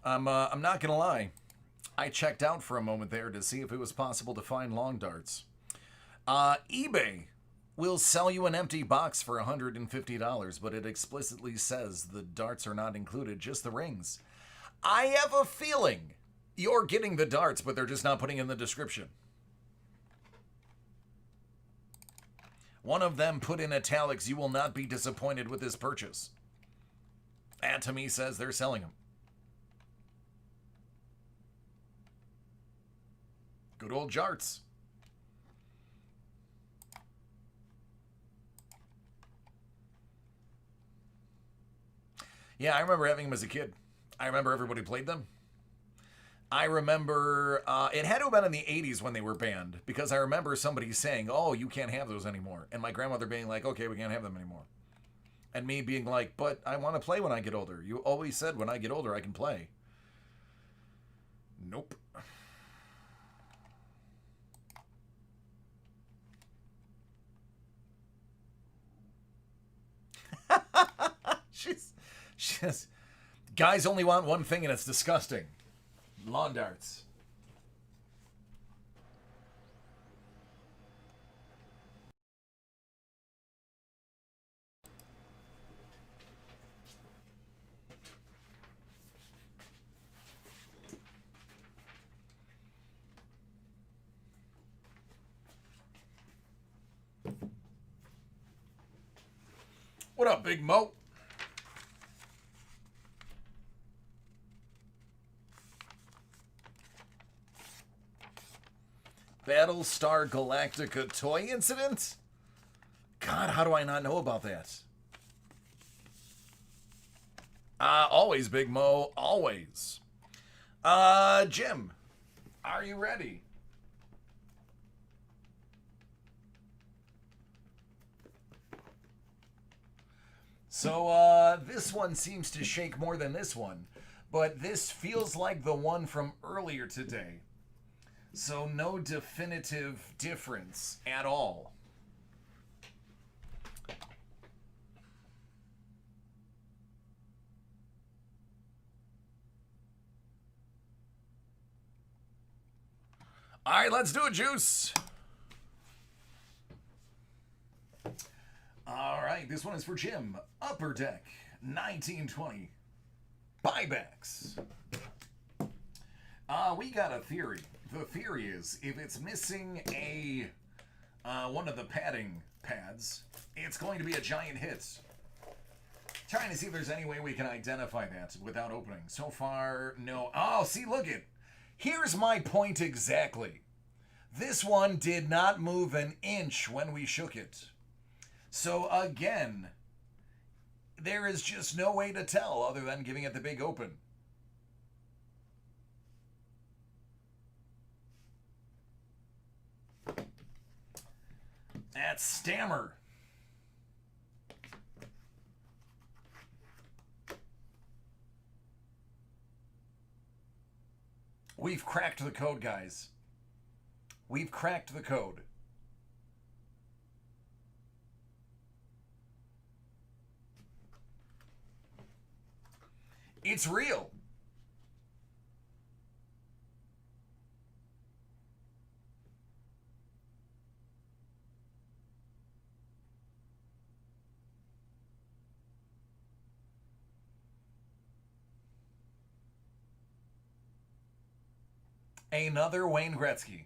I'm not gonna lie. I checked out for a moment there to see if it was possible to find long darts. eBay will sell you an empty box for $150, but it explicitly says the darts are not included, just the rings. I have a feeling you're getting the darts, but they're just not putting in the description. One of them put in italics, "You will not be disappointed with this purchase." That to me says they're selling them. Good old jarts. Yeah, I remember having them as a kid. I remember everybody played them. I remember it had to have been in the 80s when they were banned, because I remember somebody saying, "Oh, you can't have those anymore." And my grandmother being like, "Okay, we can't have them anymore." And me being like, "But I want to play when I get older. You always said when I get older I can play." Nope. she's guys only want one thing, and it's disgusting. Lawn darts. What up, Big Mo? Battlestar Galactica toy incident? God, how do I not know about that? Always, Big Mo. Always. Jim, are you ready? So, this one seems to shake more than this one, but this feels like the one from earlier today. So, no definitive difference at all. All right, let's do it, Juice. All right, this one is for Jim. Upper Deck, 1920. Buybacks. We got a theory. The theory is if it's missing a one of the padding pads, it's going to be a giant hit. Trying to see if there's any way we can identify that without opening. So far, no. Oh, see, look it. Here's my point exactly. This one did not move an inch when we shook it. So again, there is just no way to tell other than giving it the big open. That's Stammer. We've cracked the code, guys. We've cracked the code. It's real. Another Wayne Gretzky.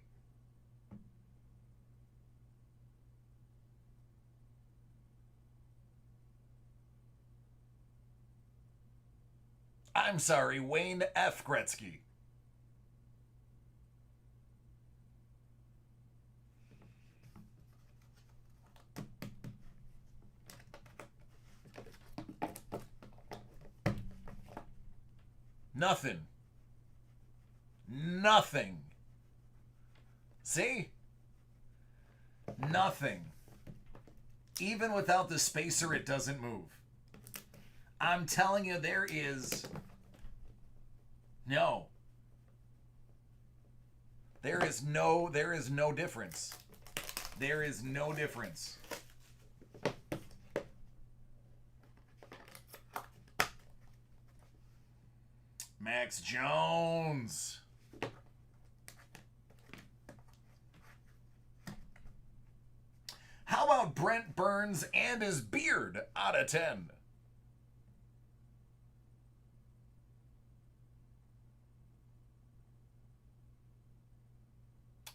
I'm sorry, Wayne F. Gretzky. Nothing. Nothing. See? Nothing. Even without the spacer, it doesn't move. I'm telling you, there is no. There is no difference. There is no difference. Max Jones. How about Brent Burns and his beard out of 10?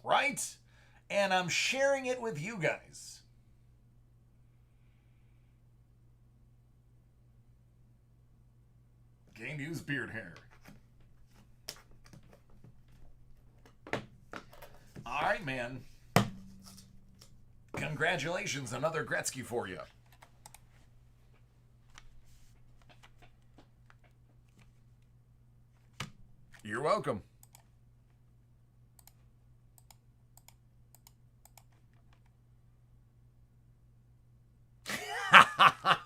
Right? And I'm sharing it with you guys. Game use beard hair. All right, man. Congratulations, another Gretzky for you. You're welcome.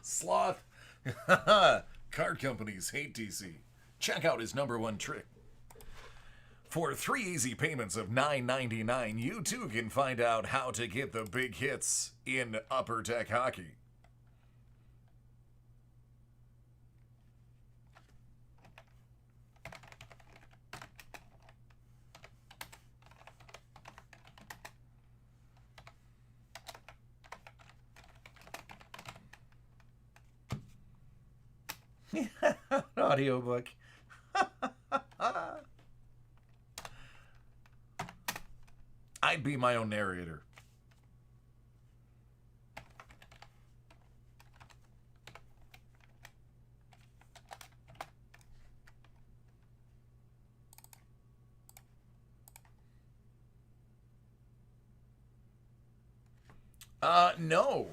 Sloth. Card companies hate DC. Check out his #1 trick. For 3 easy payments of $9.99, you too can find out how to get the big hits in Upper Deck Hockey. Audiobook. I'd be my own narrator. No.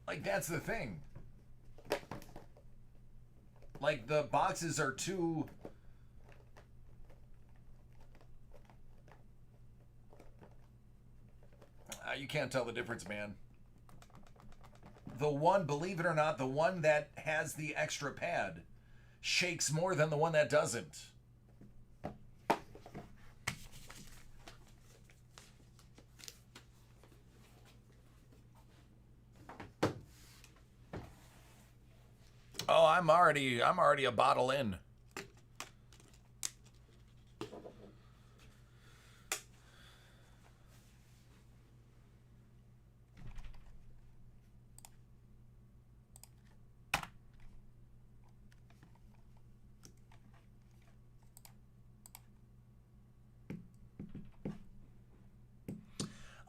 Like, that's the thing. Like, the boxes are too... you can't tell the difference, man. The one, believe it or not, the one that has the extra pad shakes more than the one that doesn't. Oh, I'm already a bottle in.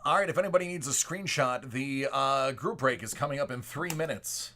All right, if anybody needs a screenshot, the group break is coming up in 3 minutes.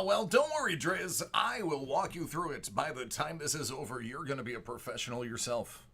Well, don't worry, Driz. I will walk you through it. By the time this is over, you're going to be a professional yourself.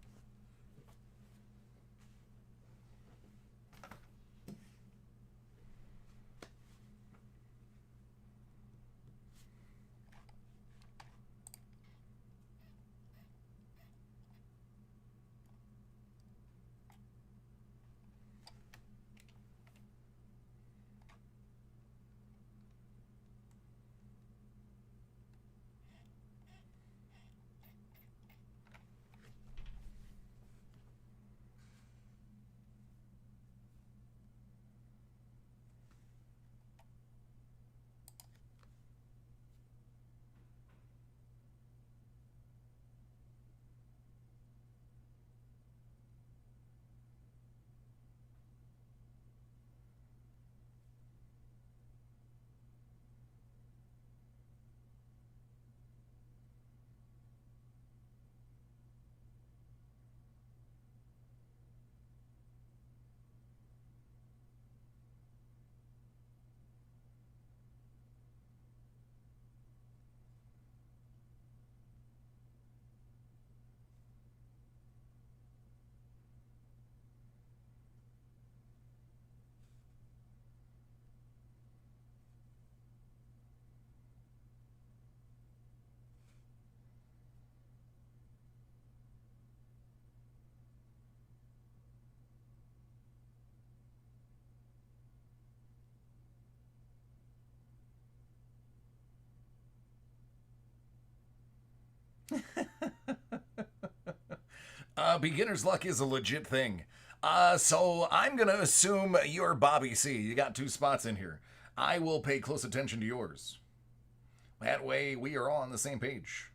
Beginner's luck is a legit thing. So I'm going to assume you're Bobby C. You got 2 spots in here. I will pay close attention to yours. That way we are all on the same page.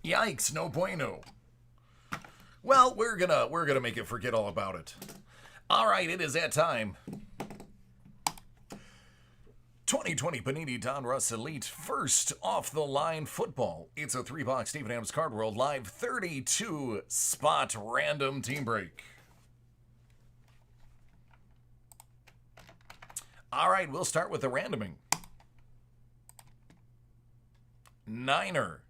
Yikes, no bueno. Well, we're gonna make it forget all about it. All right, it is that time. 2020 Panini Donruss Elite first off the line football. It's a 3-box Stephen Adams Card World Live 32 spot random team break. All right, we'll start with the randoming. Niner.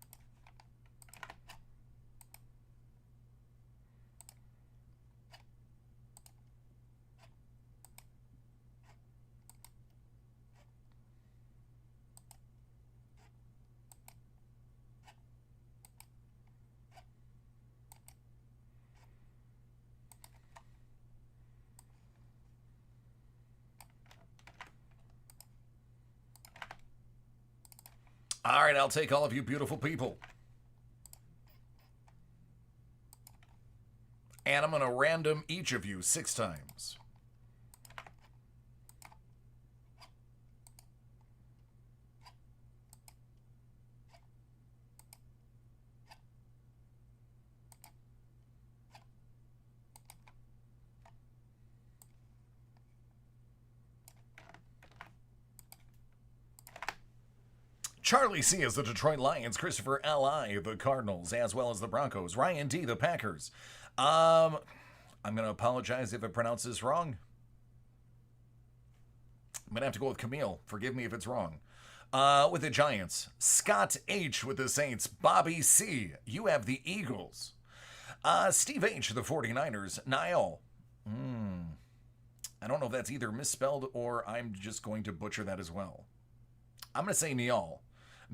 All right, I'll take all of you beautiful people. And I'm going to random each of you 6 times. Charlie C is the Detroit Lions, Christopher L.I. the Cardinals, as well as the Broncos, Ryan D. the Packers. I'm going to apologize if I pronounce this wrong. I'm going to have to go with Camille. Forgive me if it's wrong. With the Giants, Scott H. with the Saints, Bobby C. You have the Eagles. Steve H. the 49ers, Niall. I don't know if that's either misspelled or I'm just going to butcher that as well. I'm going to say Niall.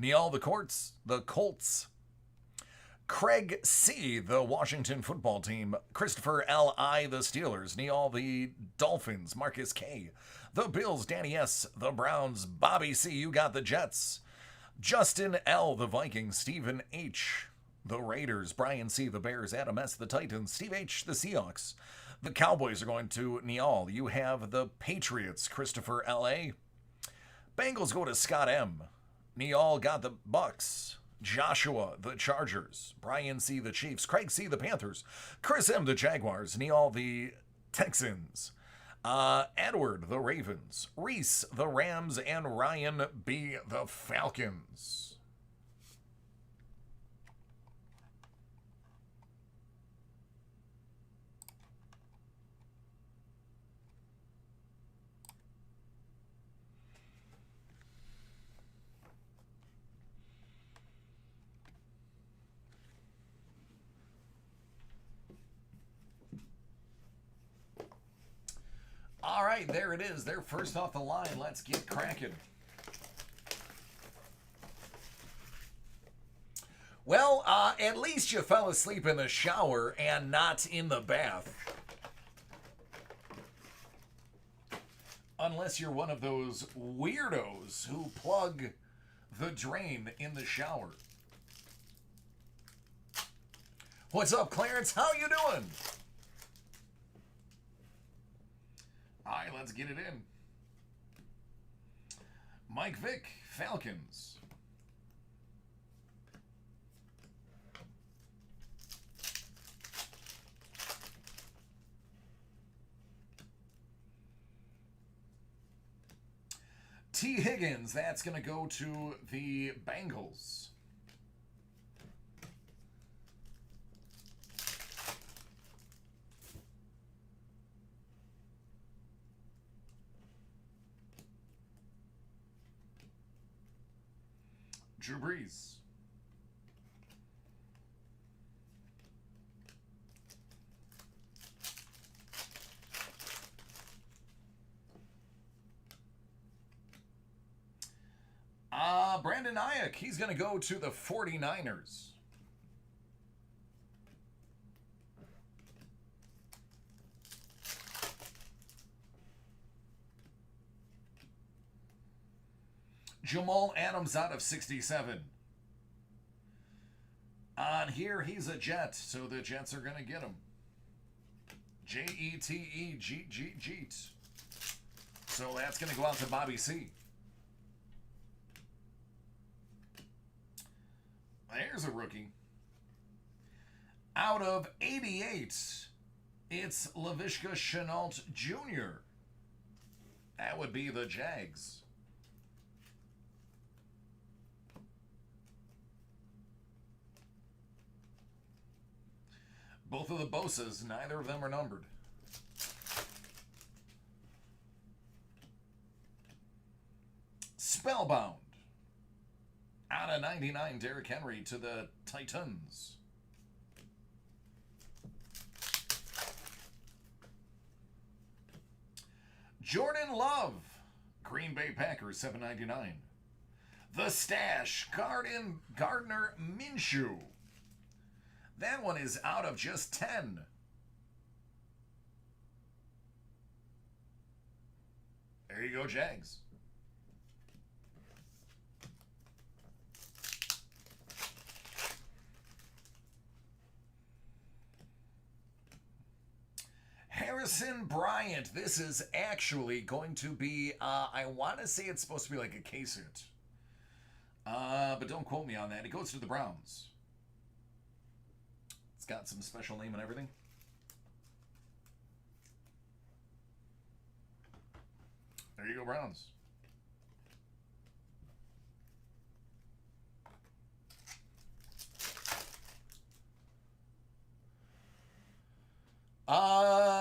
Niall the Colts. Craig C, the Washington football team. Christopher L.I, the Steelers. Niall the Dolphins. Marcus K, the Bills. Danny S, the Browns. Bobby C, you got the Jets. Justin L, the Vikings. Stephen H, the Raiders. Brian C, the Bears. Adam S, the Titans. Steve H, the Seahawks. The Cowboys are going to Niall. You have the Patriots. Christopher L.A. Bengals go to Scott M. Niall got the Bucks. Joshua, the Chargers. Brian C, the Chiefs. Craig C, the Panthers. Chris M, the Jaguars. Niall, the Texans. Edward, the Ravens. Reese, the Rams. And Ryan B, the Falcons. All right, there it is. They're first off the line. Let's get cracking. Well, at least you fell asleep in the shower and not in the bath. Unless you're one of those weirdos who plug the drain in the shower. What's up, Clarence? How you doing? All right, let's get it in. Mike Vick, Falcons. T. Higgins, that's going to go to the Bengals. Drew Brees. Brandon Ayuk, he's going to go to the 49ers. Jamal Adams out of 67. On here, he's a Jet, so the Jets are going to get him. Jeet. So that's going to go out to Bobby C. There's a rookie. Out of 88, it's Laviska Shenault Jr. That would be the Jags. Both of the Bosas, neither of them are numbered. Spellbound. Out of 99, Derrick Henry to the Titans. Jordan Love, Green Bay Packers, $7.99. The Stash, Gardner Minshew. That one is out of just 10. There you go, Jags. Harrison Bryant. This is actually going to be, I want to say it's supposed to be like a case hit. But don't quote me on that. It goes to the Browns. It's got some special name and everything. There you go, Browns.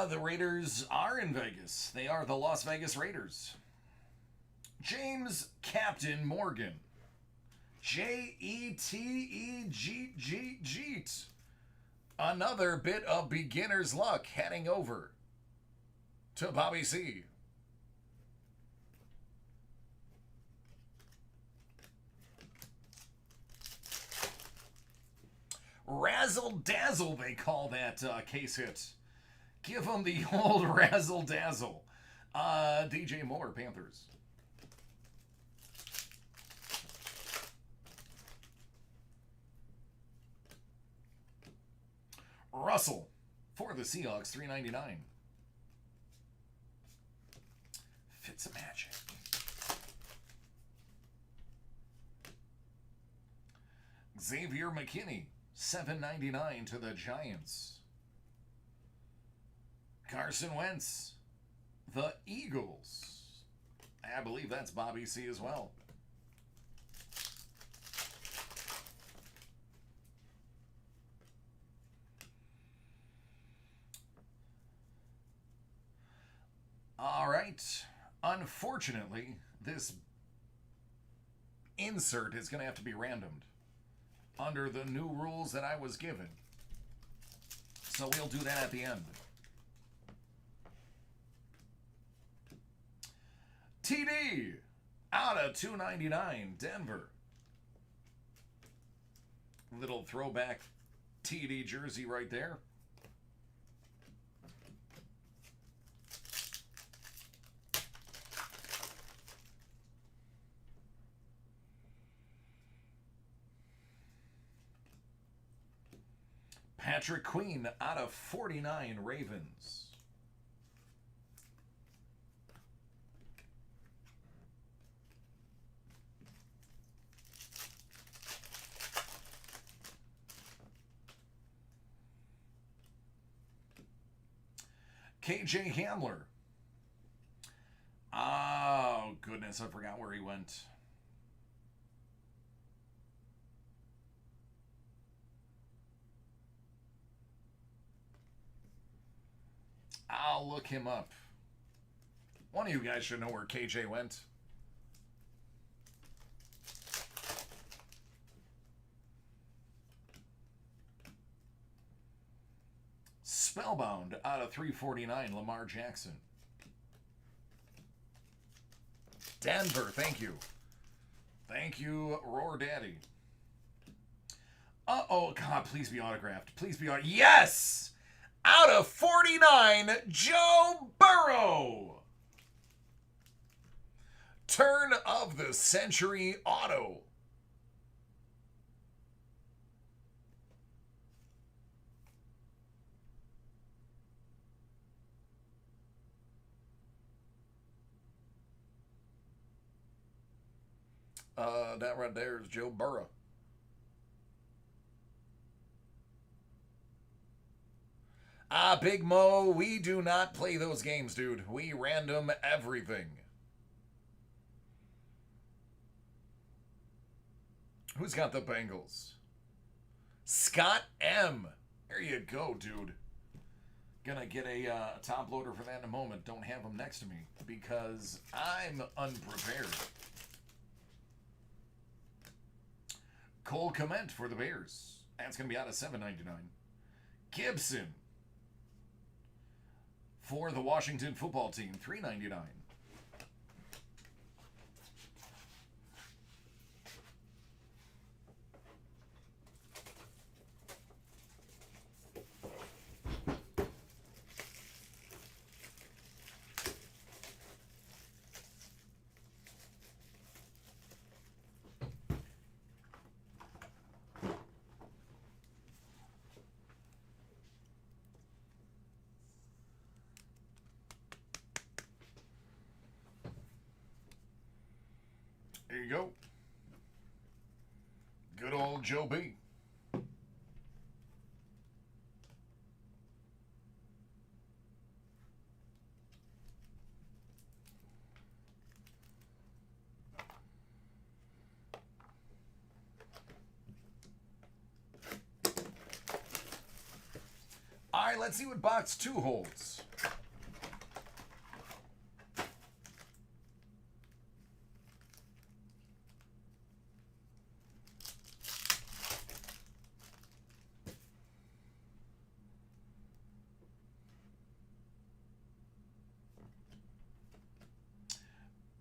The Raiders are in Vegas. They are the Las Vegas Raiders. James Captain Morgan. Jeet. Another bit of beginner's luck heading over to Bobby C. Razzle Dazzle, they call that case hit. Give them the old Razzle Dazzle. DJ Moore, Panthers. Russell for the Seahawks, $3.99. Fitzmagic. Xavier McKinney, $7.99 to the Giants. Carson Wentz, The Eagles. I believe that's Bobby C as well. All right. Unfortunately, this insert is going to have to be randomed under the new rules that I was given. So we'll do that at the end. TD out of 299, Denver. Little throwback TD jersey right there. Patrick Queen out of 49, Ravens. KJ Hamler. Oh, goodness, I forgot where he went. I'll look him up. One of you guys should know where KJ went. Spellbound out of 349, Lamar Jackson. Denver, thank you. Thank you, Roar Daddy. Uh-oh, God, please be autographed. Please be autographed. Yes! Out of 49, Joe Burrow. Turn of the century auto. That right there is Joe Burrow. Big Mo, we do not play those games, dude. We random everything. Who's got the Bengals? Scott M. There you go, dude. Gonna get a top loader for that in a moment. Don't have him next to me because I'm unprepared. Cole Kmet for the Bears. That's gonna be out of $7.99. Gibson for the Washington football team, $3.99. There you go. Good old Joe B. All right, let's see what box 2 holds.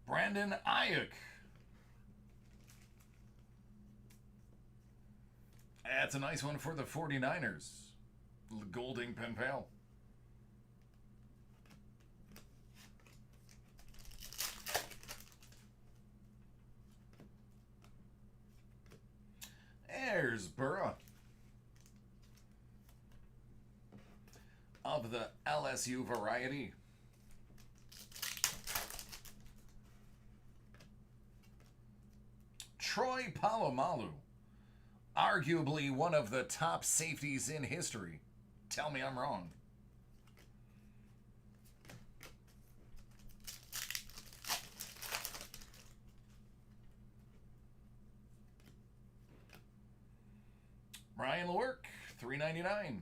Brandon Ayuk. That's a nice one for the 49ers. Golding pen pal. There's Burrow. Of the LSU variety. Troy Polamalu, arguably one of the top safeties in history. Tell me I'm wrong. Ryan Lewerk, $3.99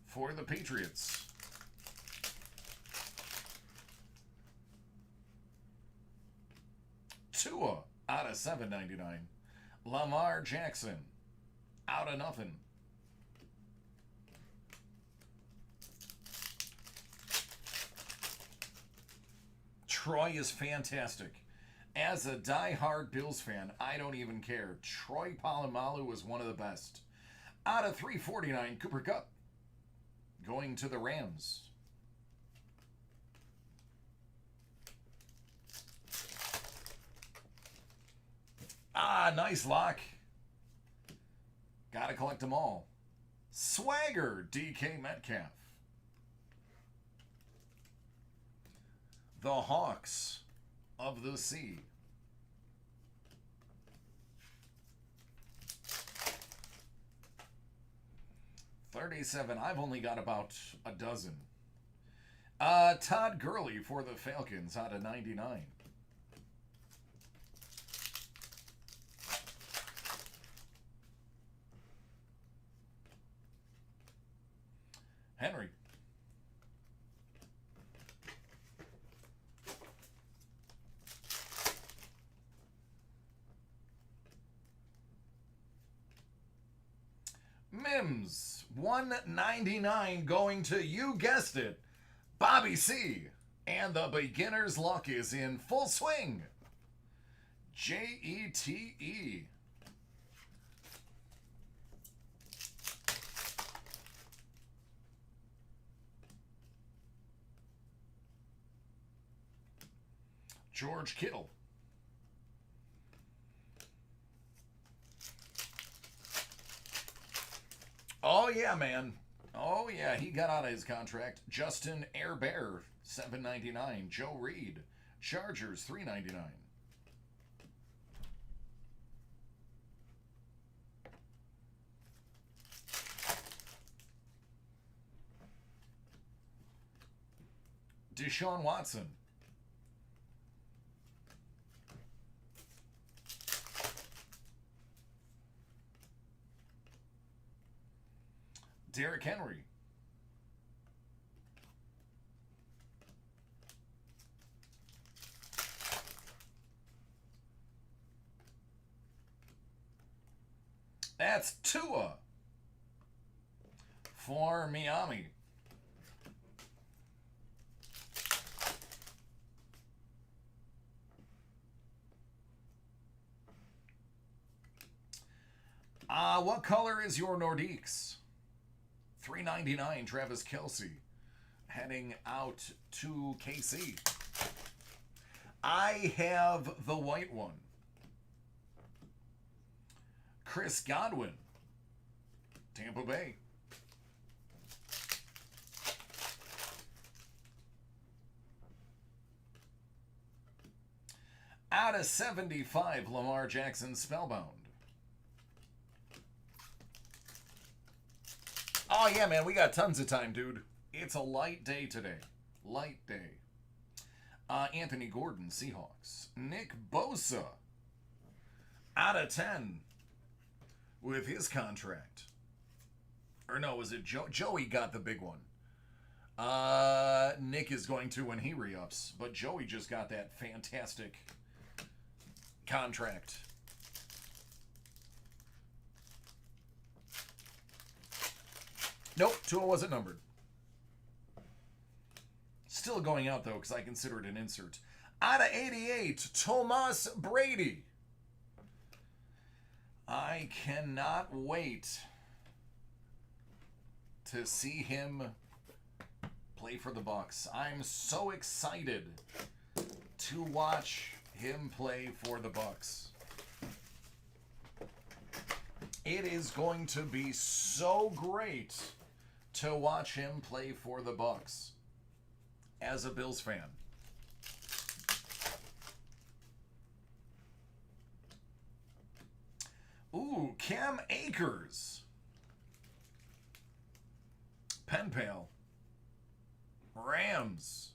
for the Patriots. Tua out of $7.99. Lamar Jackson out of nothing. Troy is fantastic. As a die-hard Bills fan, I don't even care. Troy Polamalu is one of the best. Out of $3.49, Cooper Kupp going to the Rams. Ah, nice lock. Gotta collect them all. Swagger, DK Metcalf. The Hawks of the Sea. $37. I've only got about a dozen. Todd Gurley for the Falcons out of $99. Henry. Mims, $1.99 going to, you guessed it, Bobby C. And the beginner's luck is in full swing. Jete. George Kittle. Oh, yeah, man. Oh, yeah, he got out of his contract. Justin Herbert, $7.99. Joe Reed, Chargers, $3.99. Deshaun Watson. Derrick Henry. That's Tua for Miami. What color is your Nordiques? $3.99, Travis Kelce, heading out to KC. I have the white one. Chris Godwin, Tampa Bay. Out of 75, Lamar Jackson, Spellbound. Oh, yeah, man, we got tons of time, dude. It's a light day today. Light day. Anthony Gordon, Seahawks. Nick Bosa, out of 10 with his contract. Or no, was it Joey got the big one. Nick is going to when he re-ups, but Joey just got that fantastic contract. Nope, Tua wasn't numbered. Still going out, though, because I consider it an insert. Out of 88, Tomas Brady. I cannot wait to see him play for the Bucs. I'm so excited to watch him play for the Bucs. It is going to be so great to watch him play for the Bucs as a Bills fan. Ooh, Cam Akers. Pen Pal. Rams.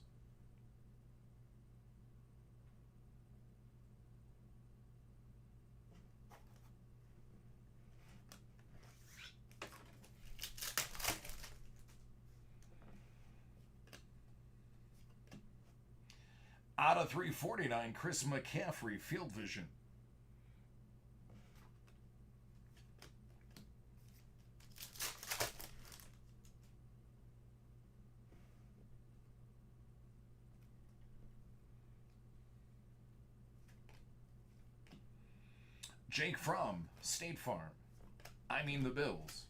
Out of 349, Chris McCaffrey, field vision. Jake Fromm, State Farm. I mean the Bills.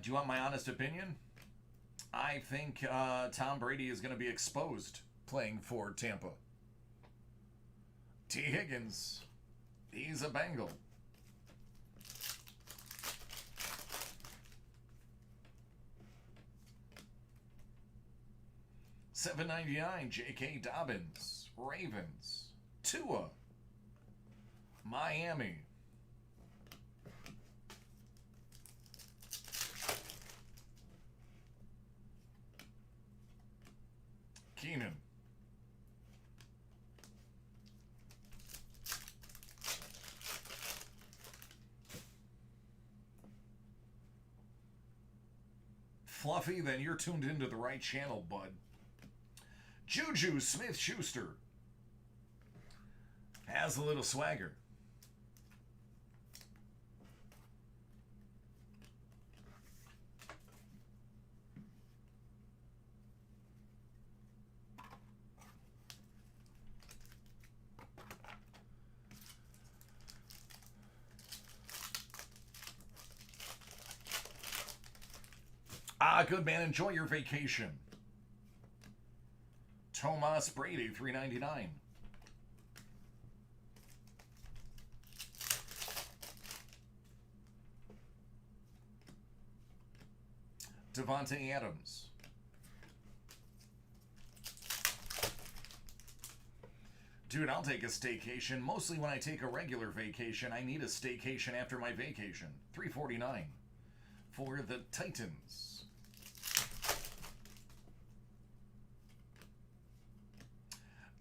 Do you want my honest opinion? I think Tom Brady is going to be exposed playing for Tampa. T. Higgins, he's a Bengal. $7.99, J.K. Dobbins, Ravens. Tua, Miami. Keenan. Fluffy, then you're tuned into the right channel, bud. Juju Smith-Schuster has a little swagger. Good man. Enjoy your vacation. Tomas Brady, $3.99. Devontae Adams. Dude, I'll take a staycation. Mostly when I take a regular vacation, I need a staycation after my vacation. $3.49 for the Titans.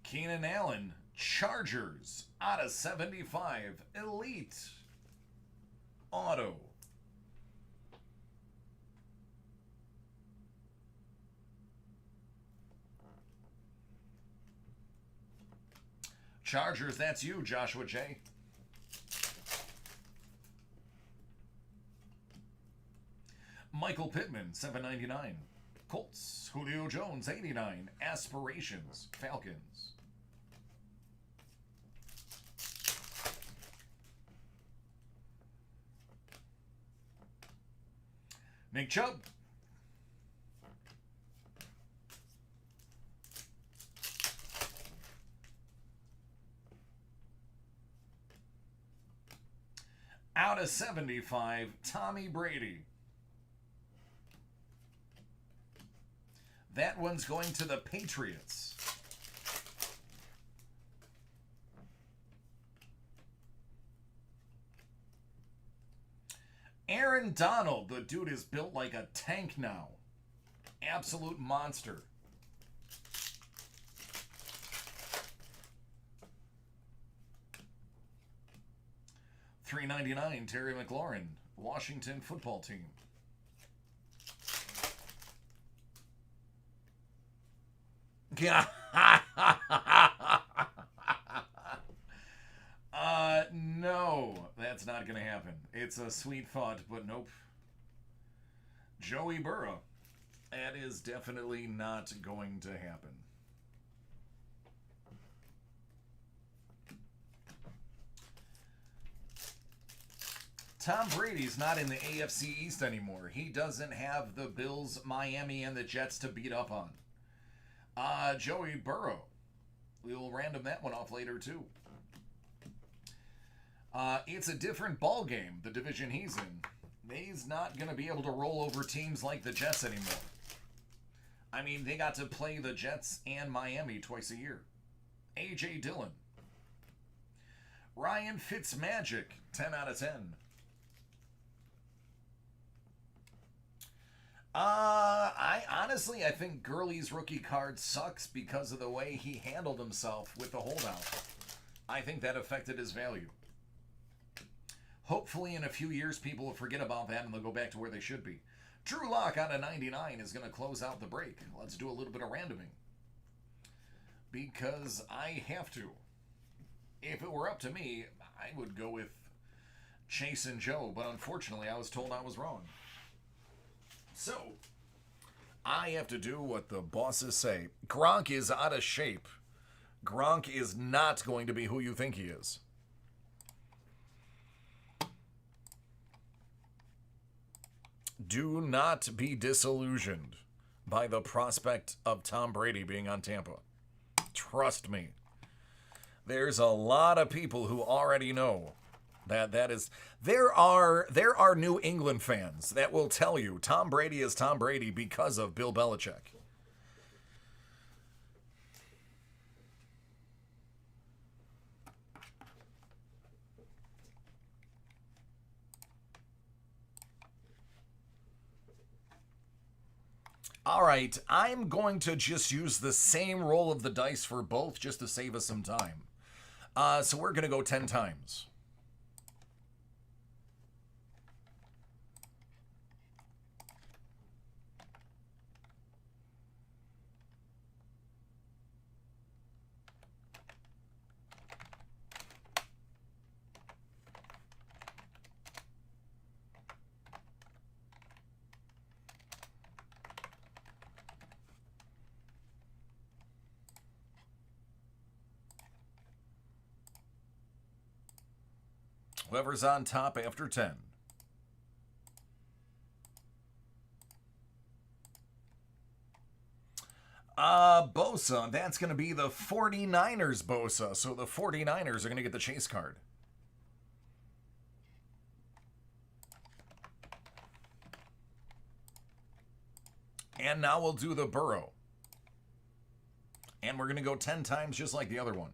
Keenan Allen, Chargers, out of 75, Elite Auto. Chargers, that's you, Joshua J. Michael Pittman, $7.99. Colts, Julio Jones, $89. Aspirations, Falcons. Nick Chubb. Out of 75, Tommy Brady. That one's going to the Patriots. Aaron Donald. The dude is built like a tank now. Absolute monster. $3.99, Terry McLaurin, Washington football team. Yeah. No, that's not going to happen. It's a sweet thought, but nope. Joey Burrow. That is definitely not going to happen. Tom Brady's not in the AFC East anymore. He doesn't have the Bills, Miami, and the Jets to beat up on. Joey Burrow. We'll random that one off later, too. It's a different ball game, the division he's in. He's not going to be able to roll over teams like the Jets anymore. I mean, they got to play the Jets and Miami twice a year. A.J. Dillon. Ryan Fitzmagic, 10 out of 10. I think Gurley's rookie card sucks because of the way he handled himself with the holdout. I think that affected his value. Hopefully, in a few years, people will forget about that and they'll go back to where they should be. Drew Lock on a 99 is going to close out the break. Let's do a little bit of randoming. Because I have to. If it were up to me, I would go with Chase and Joe, but unfortunately, I was told I was wrong. So, I have to do what the bosses say. Gronk is out of shape. Gronk is not going to be who you think he is. Do not be disillusioned by the prospect of Tom Brady being on Tampa. Trust me. There's a lot of people who already know that is. There are New England fans that will tell you Tom Brady is Tom Brady because of Bill Belichick. All right, I'm going to just use the same roll of the dice for both just to save us some time. So we're going to go 10 times. Whoever's on top after 10. Bosa, that's going to be the 49ers Bosa. So the 49ers are going to get the chase card. And now we'll do the Burrow. And we're going to go 10 times just like the other one.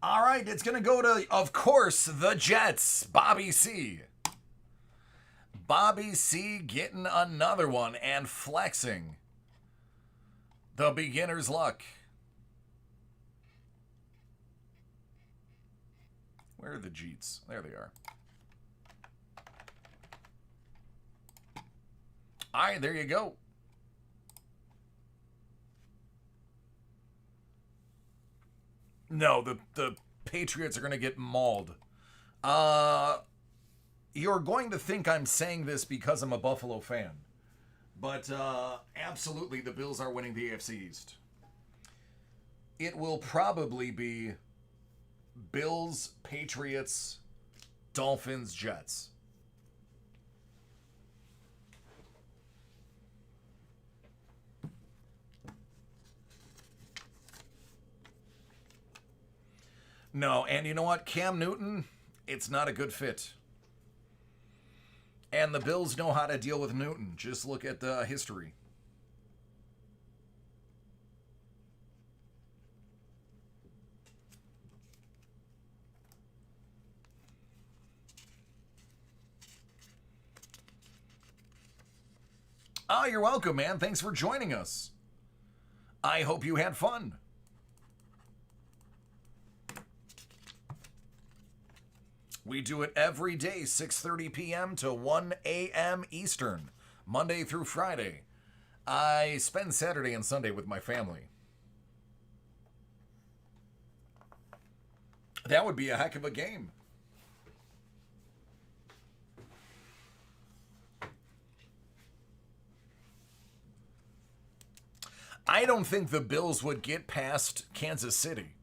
All right, it's going to go to, of course, the Jets. Bobby C. Bobby C getting another one and flexing the beginner's luck. Where are the Jeets? There they are. All right, there you go. No, the Patriots are going to get mauled. You're going to think I'm saying this because I'm a Buffalo fan. But absolutely, the Bills are winning the AFC East. It will probably be Bills, Patriots, Dolphins, Jets. No, and you know what? Cam Newton, it's not a good fit. And the Bills know how to deal with Newton. Just look at the history. Oh, you're welcome, man. Thanks for joining us. I hope you had fun. We do it every day, 6:30 p.m. to 1 a.m. Eastern, Monday through Friday. I spend Saturday and Sunday with my family. That would be a heck of a game. I don't think the Bills would get past Kansas City.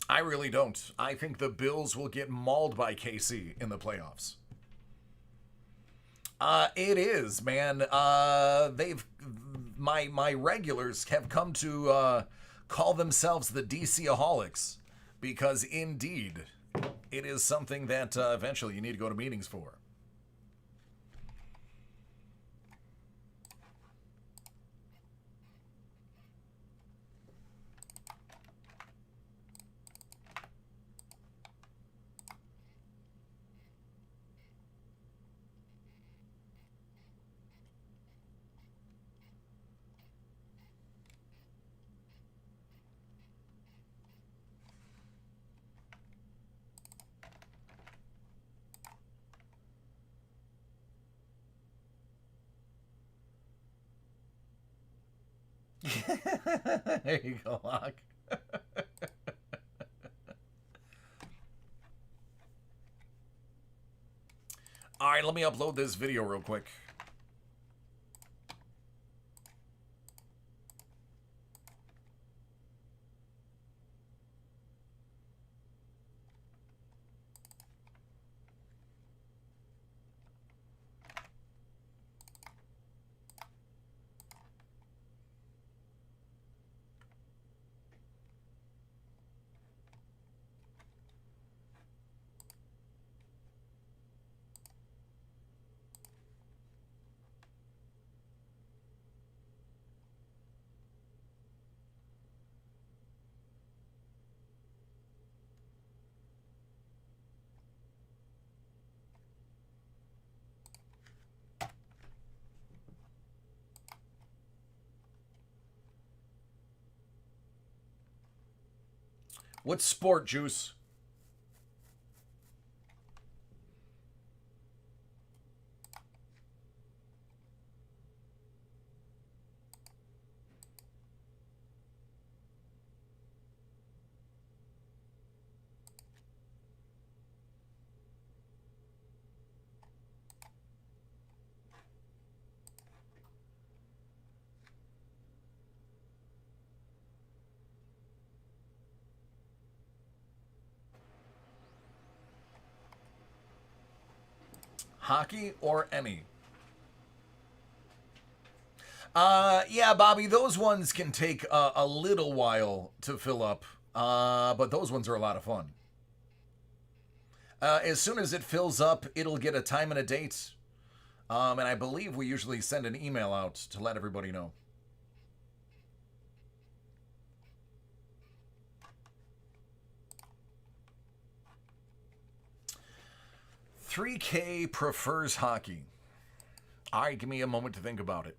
I really don't. I think the Bills will get mauled by KC in the playoffs. It is, man. My regulars have come to call themselves the DC-aholics because indeed it is something that eventually you need to go to meetings for. There you go, Hawk. All right, let me upload this video real quick. What sport, Juice? Hockey or any? Yeah, Bobby, those ones can take a little while to fill up, but those ones are a lot of fun. As soon as it fills up, it'll get a time and a date, and I believe we usually send an email out to let everybody know. $3K prefers hockey. All right, give me a moment to think about it.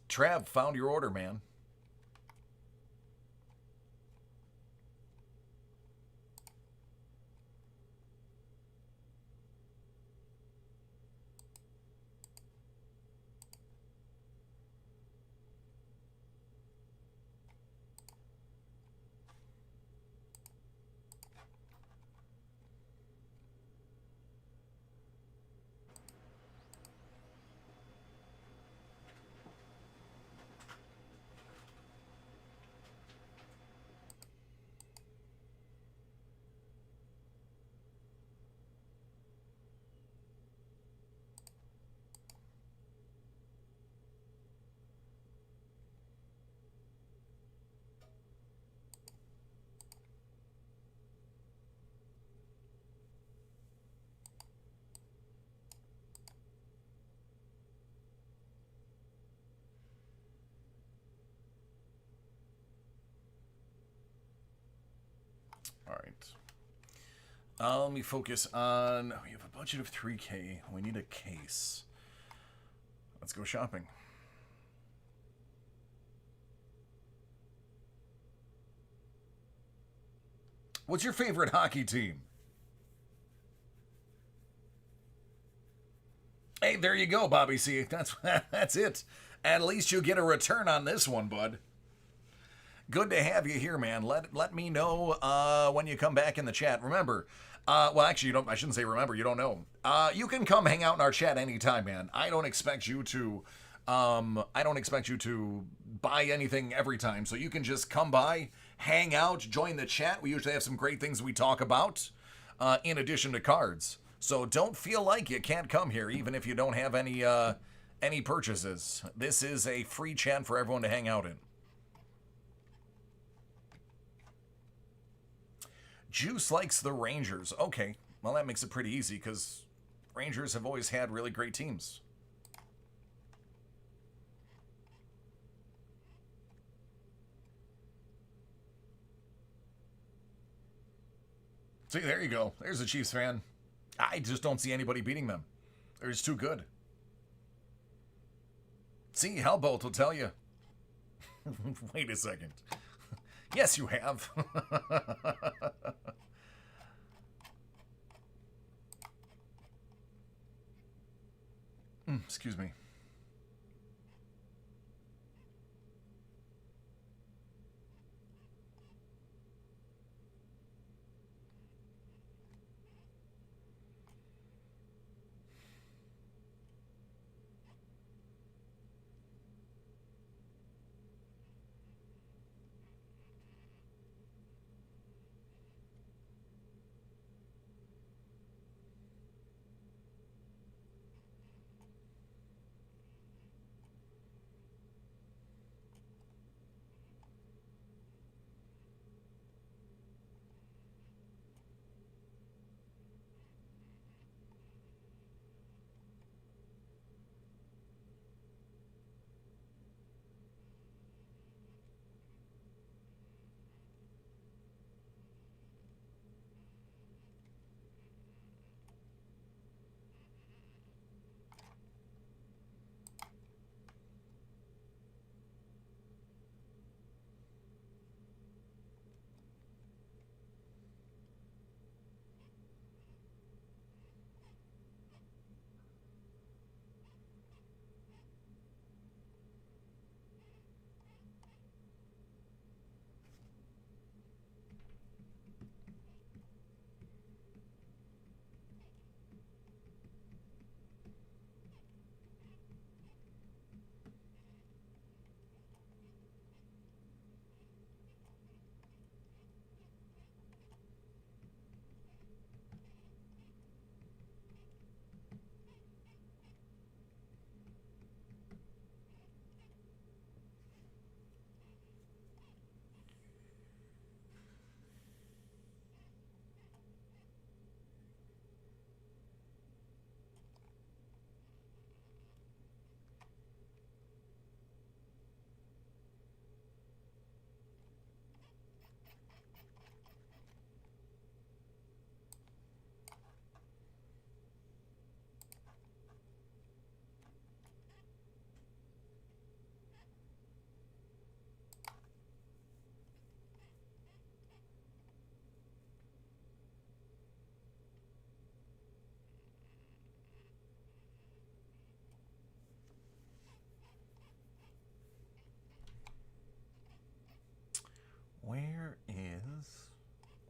Trav, found your order, man. All right. Let me focus on. We have a budget of 3K. We need a case. Let's go shopping. What's your favorite hockey team? Hey, there you go, Bobby C. That's it. At least you get a return on this one, bud. Good to have you here, man. Let me know when you come back in the chat. Remember, well, actually, you don't. I shouldn't say remember. You don't know. You can come hang out in our chat anytime, man. I don't expect you to. I don't expect you to buy anything every time. So you can just come by, hang out, join the chat. We usually have some great things we talk about, in addition to cards. So don't feel like you can't come here, even if you don't have any purchases. This is a free chat for everyone to hang out in. Juice likes the Rangers. Okay, well, that makes it pretty easy because Rangers have always had really great teams. See, there you go. There's a Chiefs fan. I just don't see anybody beating them. They're just too good. See, Hellbolt will tell you. Wait a second. Yes, you have. Excuse me. Where is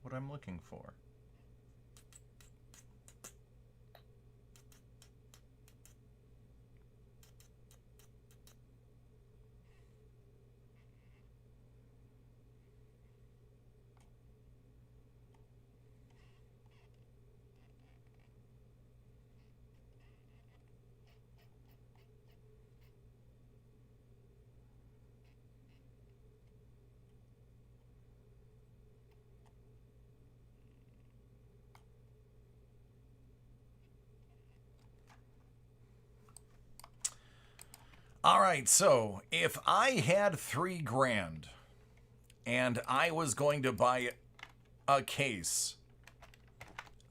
what I'm looking for? All right, so if I had $3,000 and I was going to buy a case,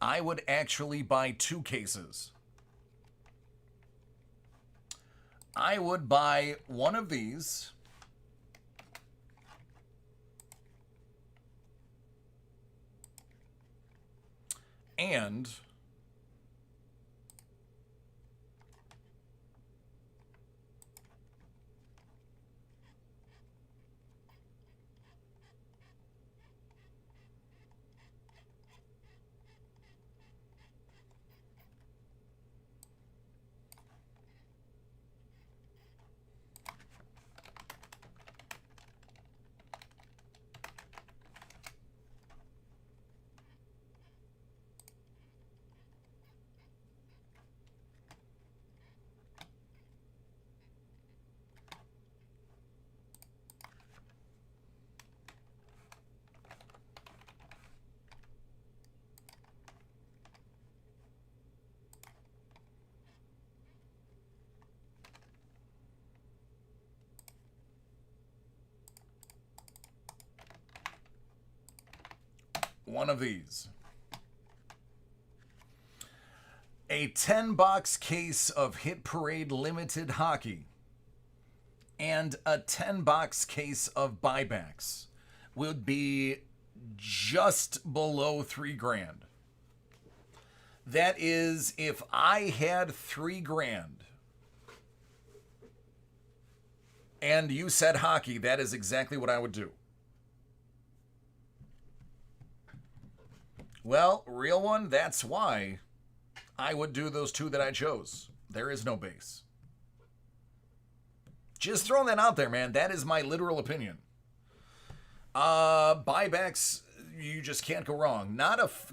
I would actually buy 2 cases. I would buy one of these and one of these. A 10-box case of Hit Parade Limited Hockey and a 10-box case of buybacks would be just below $3,000. That is, if I had $3,000 and you said hockey, that is exactly what I would do. Well, real one, that's why I would do those two that I chose. There is no base. Just throwing that out there, man. That is my literal opinion. Buybacks, you just can't go wrong.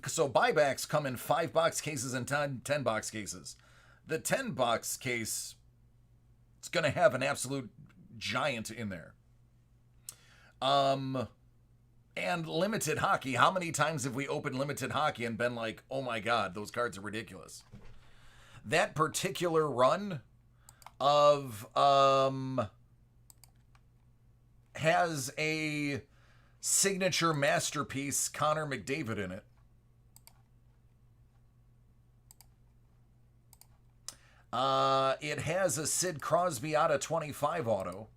So buybacks come in 5-box cases and 10-box cases. The 10-box case, it's going to have an absolute giant in there. And limited hockey. How many times have we opened limited hockey and been like, oh my God, those cards are ridiculous? That particular run of has a signature masterpiece Connor McDavid in it. It has a Sid Crosby out of 25 auto.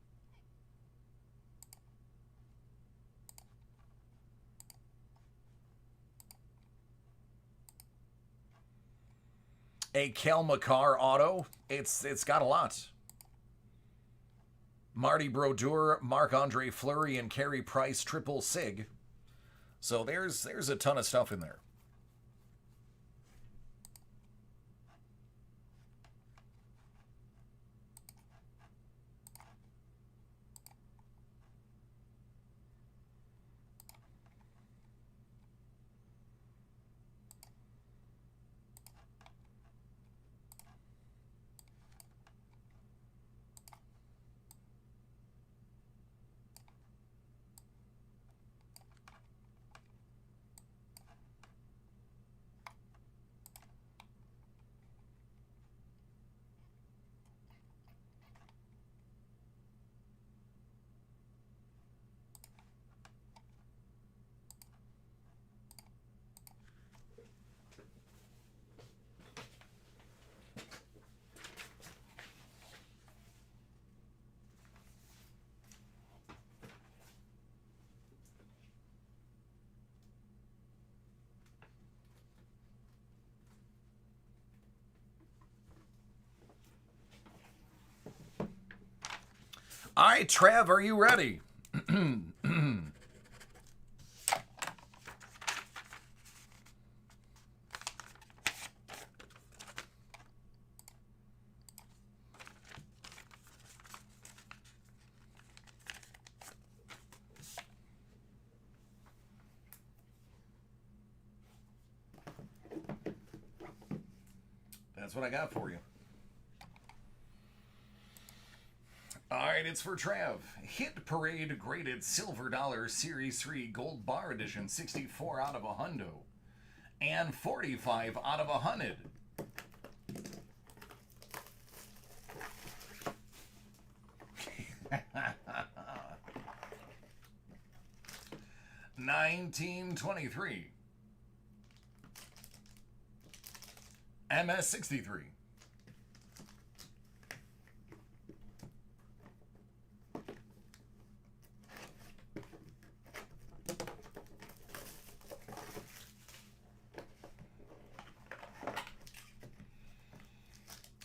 A Kel McCarr auto. It's got a lot. Marty Brodeur, Marc-Andre Fleury, and Carey Price triple sig. So there's a ton of stuff in there. All right, Trav, are you ready? That's what I got for you. All right, it's for Trav. Hit Parade Graded Silver Dollar Series 3 Gold Bar Edition, 64 out of a hundo. And 45 out of 100. $19.23. MS63.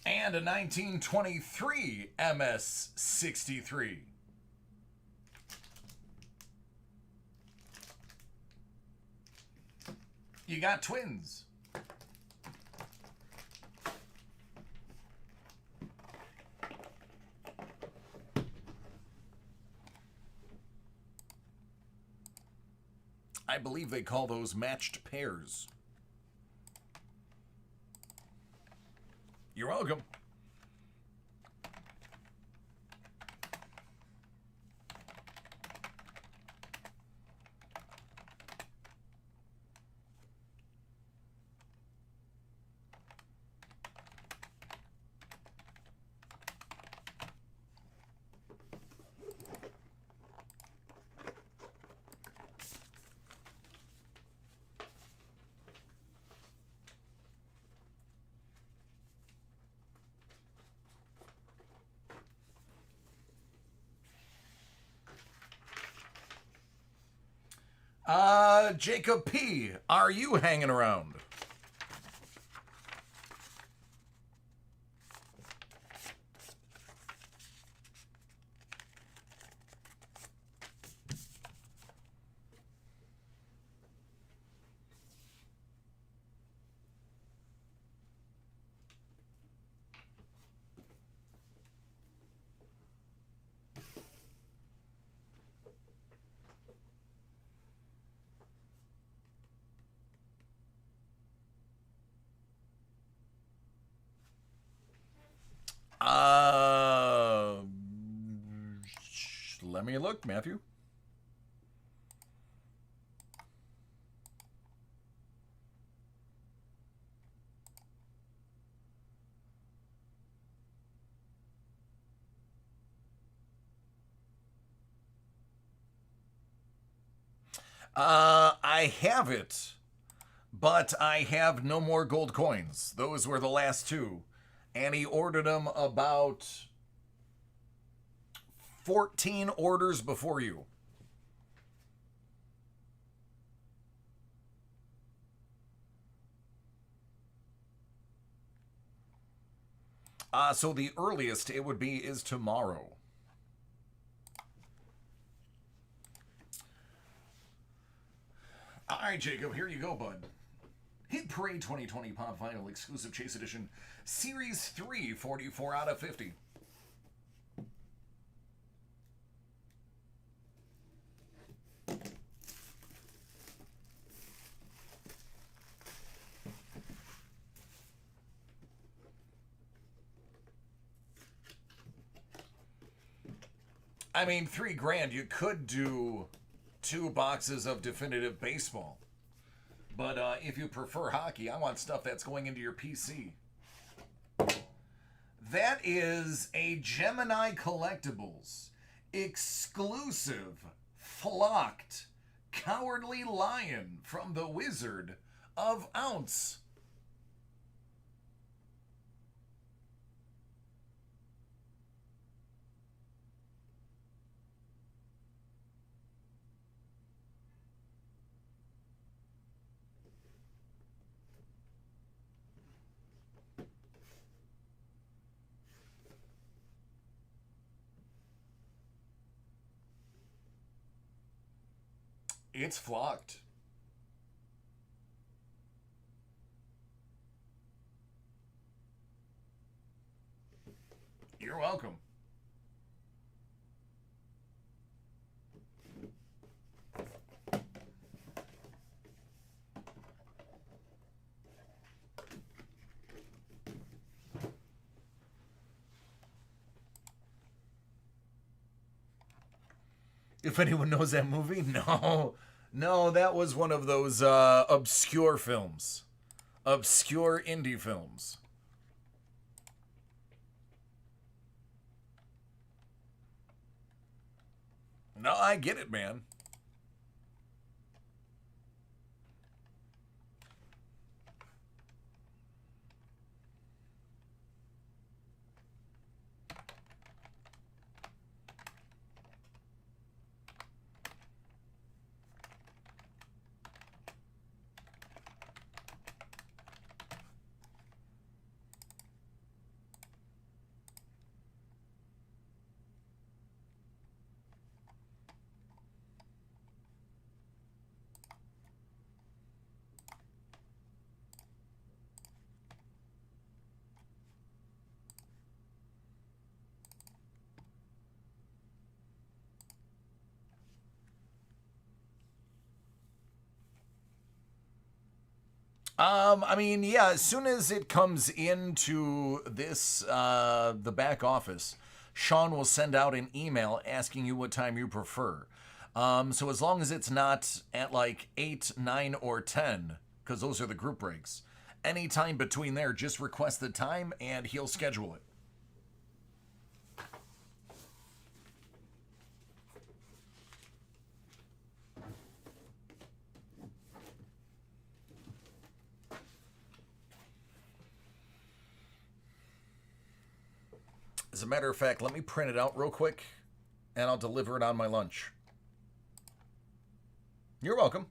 And a 1923 MS63. You got Twins. I believe they call those matched pairs. You're welcome. Jacob P., are you hanging around? Let me look, Matthew. I have it, but I have no more gold coins. Those were the last two. And he ordered them about 14 orders before you. So the earliest it would be is tomorrow. All right, Jacob, here you go, bud. Hit Parade 2020 Pop Vinyl Exclusive Chase Edition, Series 3, 44 out of 50. I mean, $3,000, you could do 2 boxes of definitive baseball. But if you prefer hockey, I want stuff that's going into your PC. That is a Gemini Collectibles exclusive flocked Cowardly Lion from the Wizard of Ounce. It's flocked. You're welcome. If anyone knows that movie, no. No, that was one of those obscure films. Obscure indie films. No, I get it, man. I mean, yeah, as soon as it comes into this, the back office, Sean will send out an email asking you what time you prefer. So as long as it's not at like 8, 9, or 10, because those are the group breaks, any time between there, just request the time and he'll schedule it. As a matter of fact, let me print it out real quick, and I'll deliver it on my lunch. You're welcome.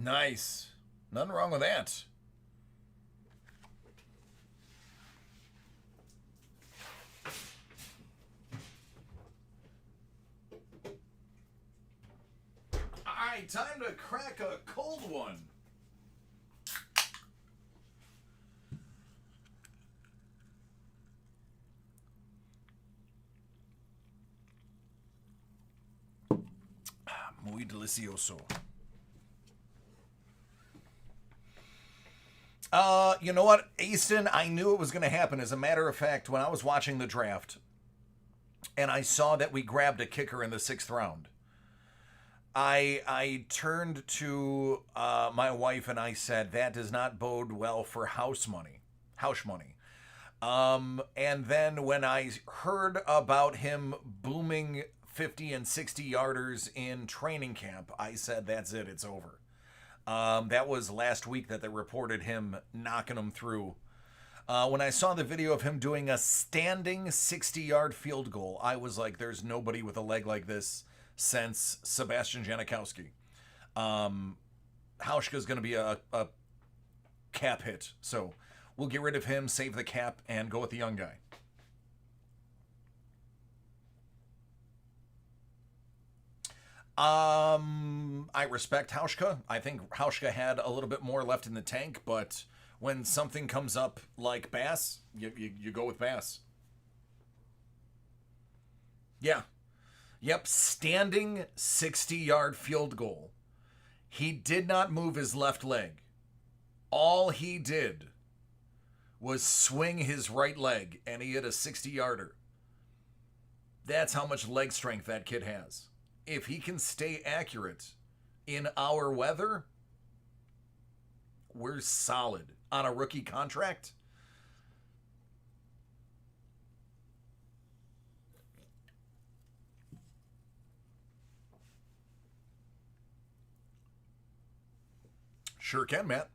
Nice. Nothing wrong with that. Alright, time to crack a cold one. Muy delicioso. You know what, Easton? I knew it was going to happen. As a matter of fact, when I was watching the draft and I saw that we grabbed a kicker in the 6th round, I turned to my wife and I said, that does not bode well for house money. And then when I heard about him booming 50 and 60 yarders in training camp, I said, that's it, it's over. That was last week that they reported him knocking them through. When I saw the video of him doing a standing 60-yard field goal, I was like, there's nobody with a leg like this since Sebastian Janikowski. Hauschka's going to be a cap hit. So we'll get rid of him, save the cap, and go with the young guy. I respect Hauschka. I think Hauschka had a little bit more left in the tank, but when something comes up like Bass, you go with Bass. Yeah. Yep, standing 60-yard field goal. He did not move his left leg. All he did was swing his right leg, and he hit a 60-yarder. That's how much leg strength that kid has. If he can stay accurate in our weather, we're solid on a rookie contract. Sure can, Matt.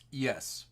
Yes.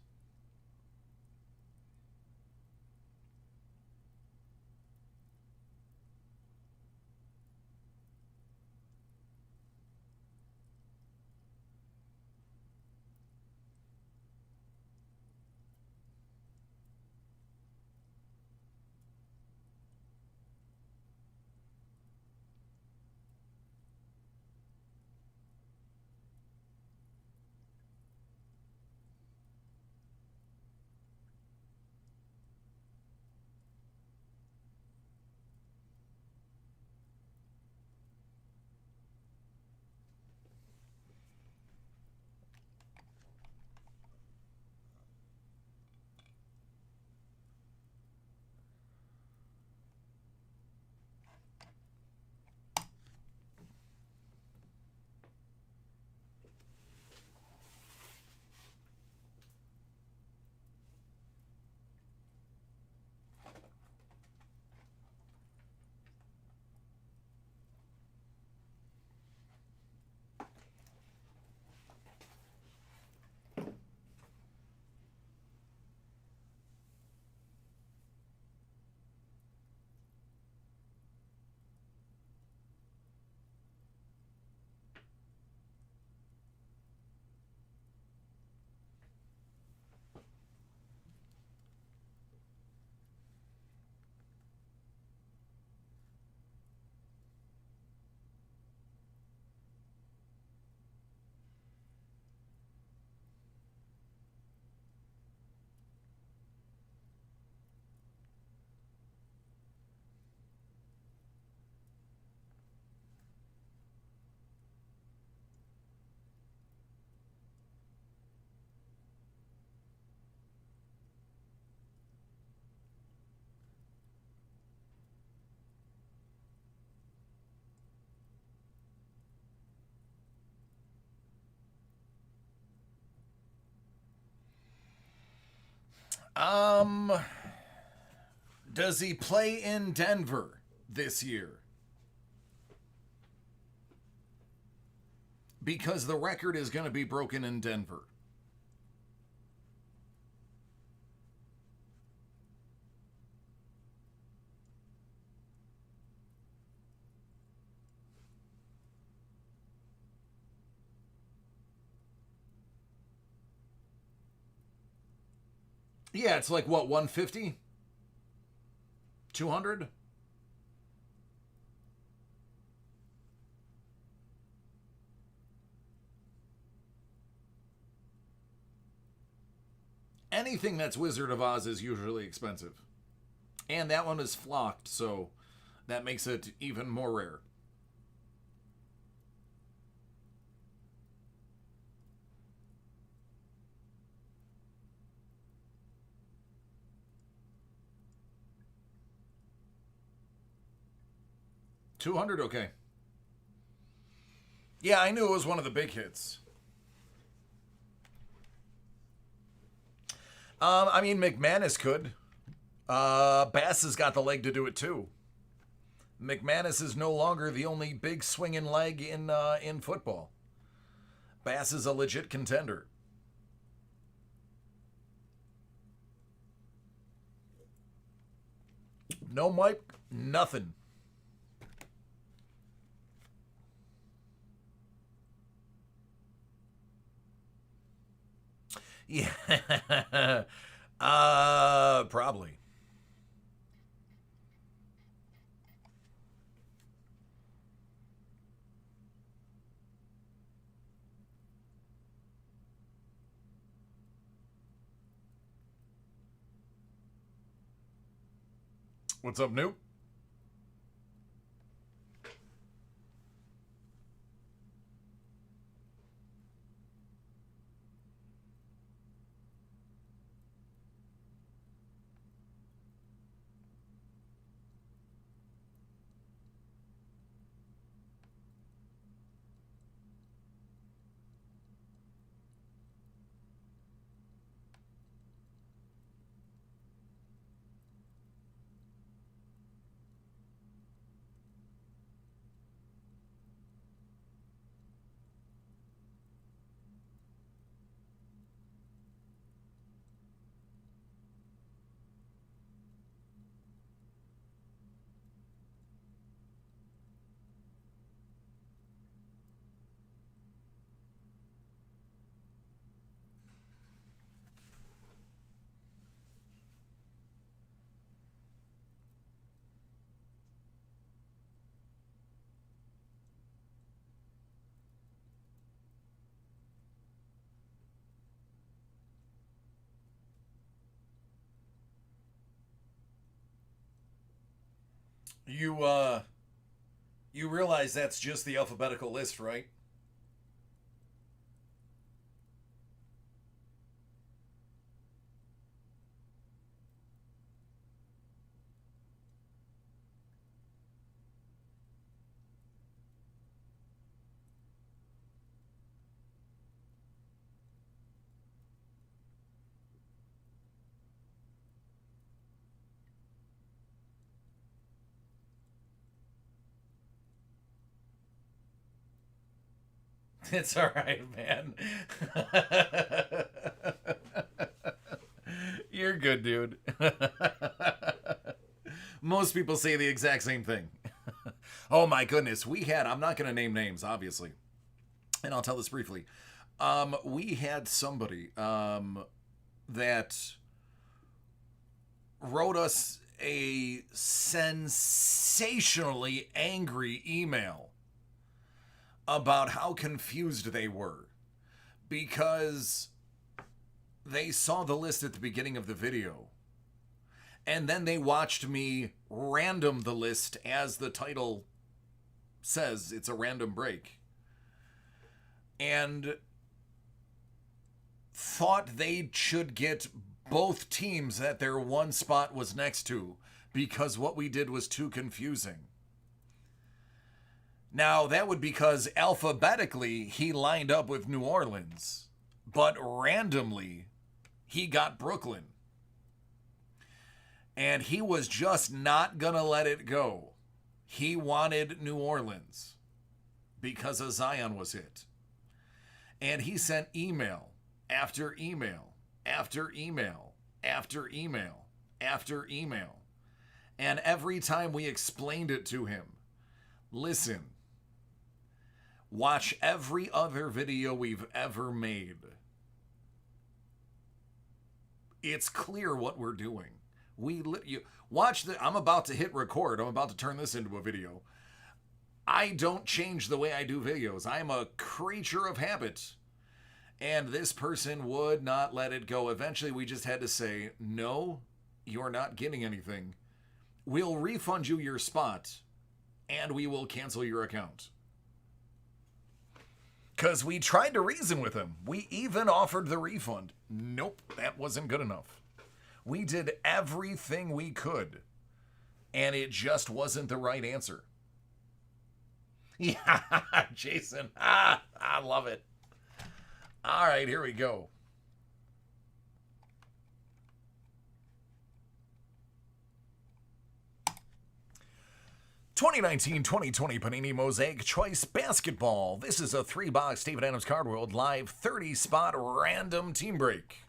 Um, does he play in Denver this year? Because the record is going to be broken in Denver. Yeah, it's like what, 150? 200? Anything that's Wizard of Oz is usually expensive. And that one is flocked, so that makes it even more rare. $200, okay. Yeah, I knew it was one of the big hits. I mean, McManus could. Bass has got the leg to do it too. McManus is no longer the only big swinging leg in football. Bass is a legit contender. No Mike, nothing. Yeah. Probably. What's up, Noop? You you realize that's just the alphabetical list, right? It's all right, man. You're good, dude. Most people say the exact same thing. Oh my goodness, we had, I'm not going to name names, obviously, and I'll tell this briefly. We had somebody that wrote us a sensationally angry email about how confused they were because they saw the list at the beginning of the video and then they watched me random the list as the title says. It's a random break, and thought they should get both teams that their one spot was next to because what we did was too confusing. Now, that would because alphabetically he lined up with New Orleans, but randomly he got Brooklyn. And he was just not going to let it go. He wanted New Orleans because of Zion was it. And he sent email after email after email after email after email. And every time we explained it to him, listen, watch every other video we've ever made. It's clear what we're doing. You watch I'm about to hit record. I'm about to turn this into a video. I don't change the way I do videos. I'm a creature of habit. And this person would not let it go. Eventually, we just had to say, no, you're not getting anything. We'll refund you your spot, and we will cancel your account. Because we tried to reason with him. We even offered the refund. Nope, that wasn't good enough. We did everything we could, and it just wasn't the right answer. Yeah, Jason. I love it. All right, here we go. "2019-2020 Panini Mosaic Choice Basketball. This is a 3-box David Adams Card World live 30-spot random team break.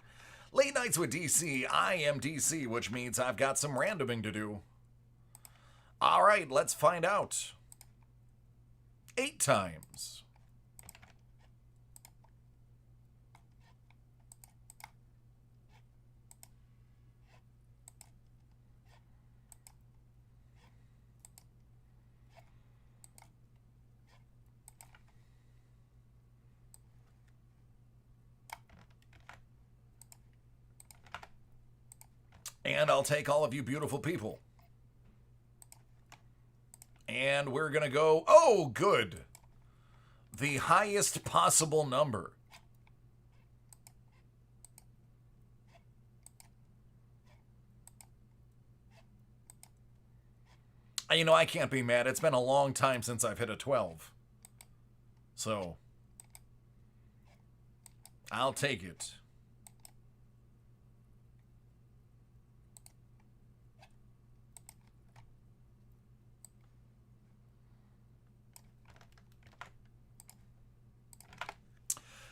Late nights with DC. I am DC, which means I've got some randoming to do. All right, let's find out. 8 times. And I'll take all of you beautiful people. And we're going to go, oh, good. The highest possible number. You know, I can't be mad. It's been a long time since I've hit a 12. So, I'll take it.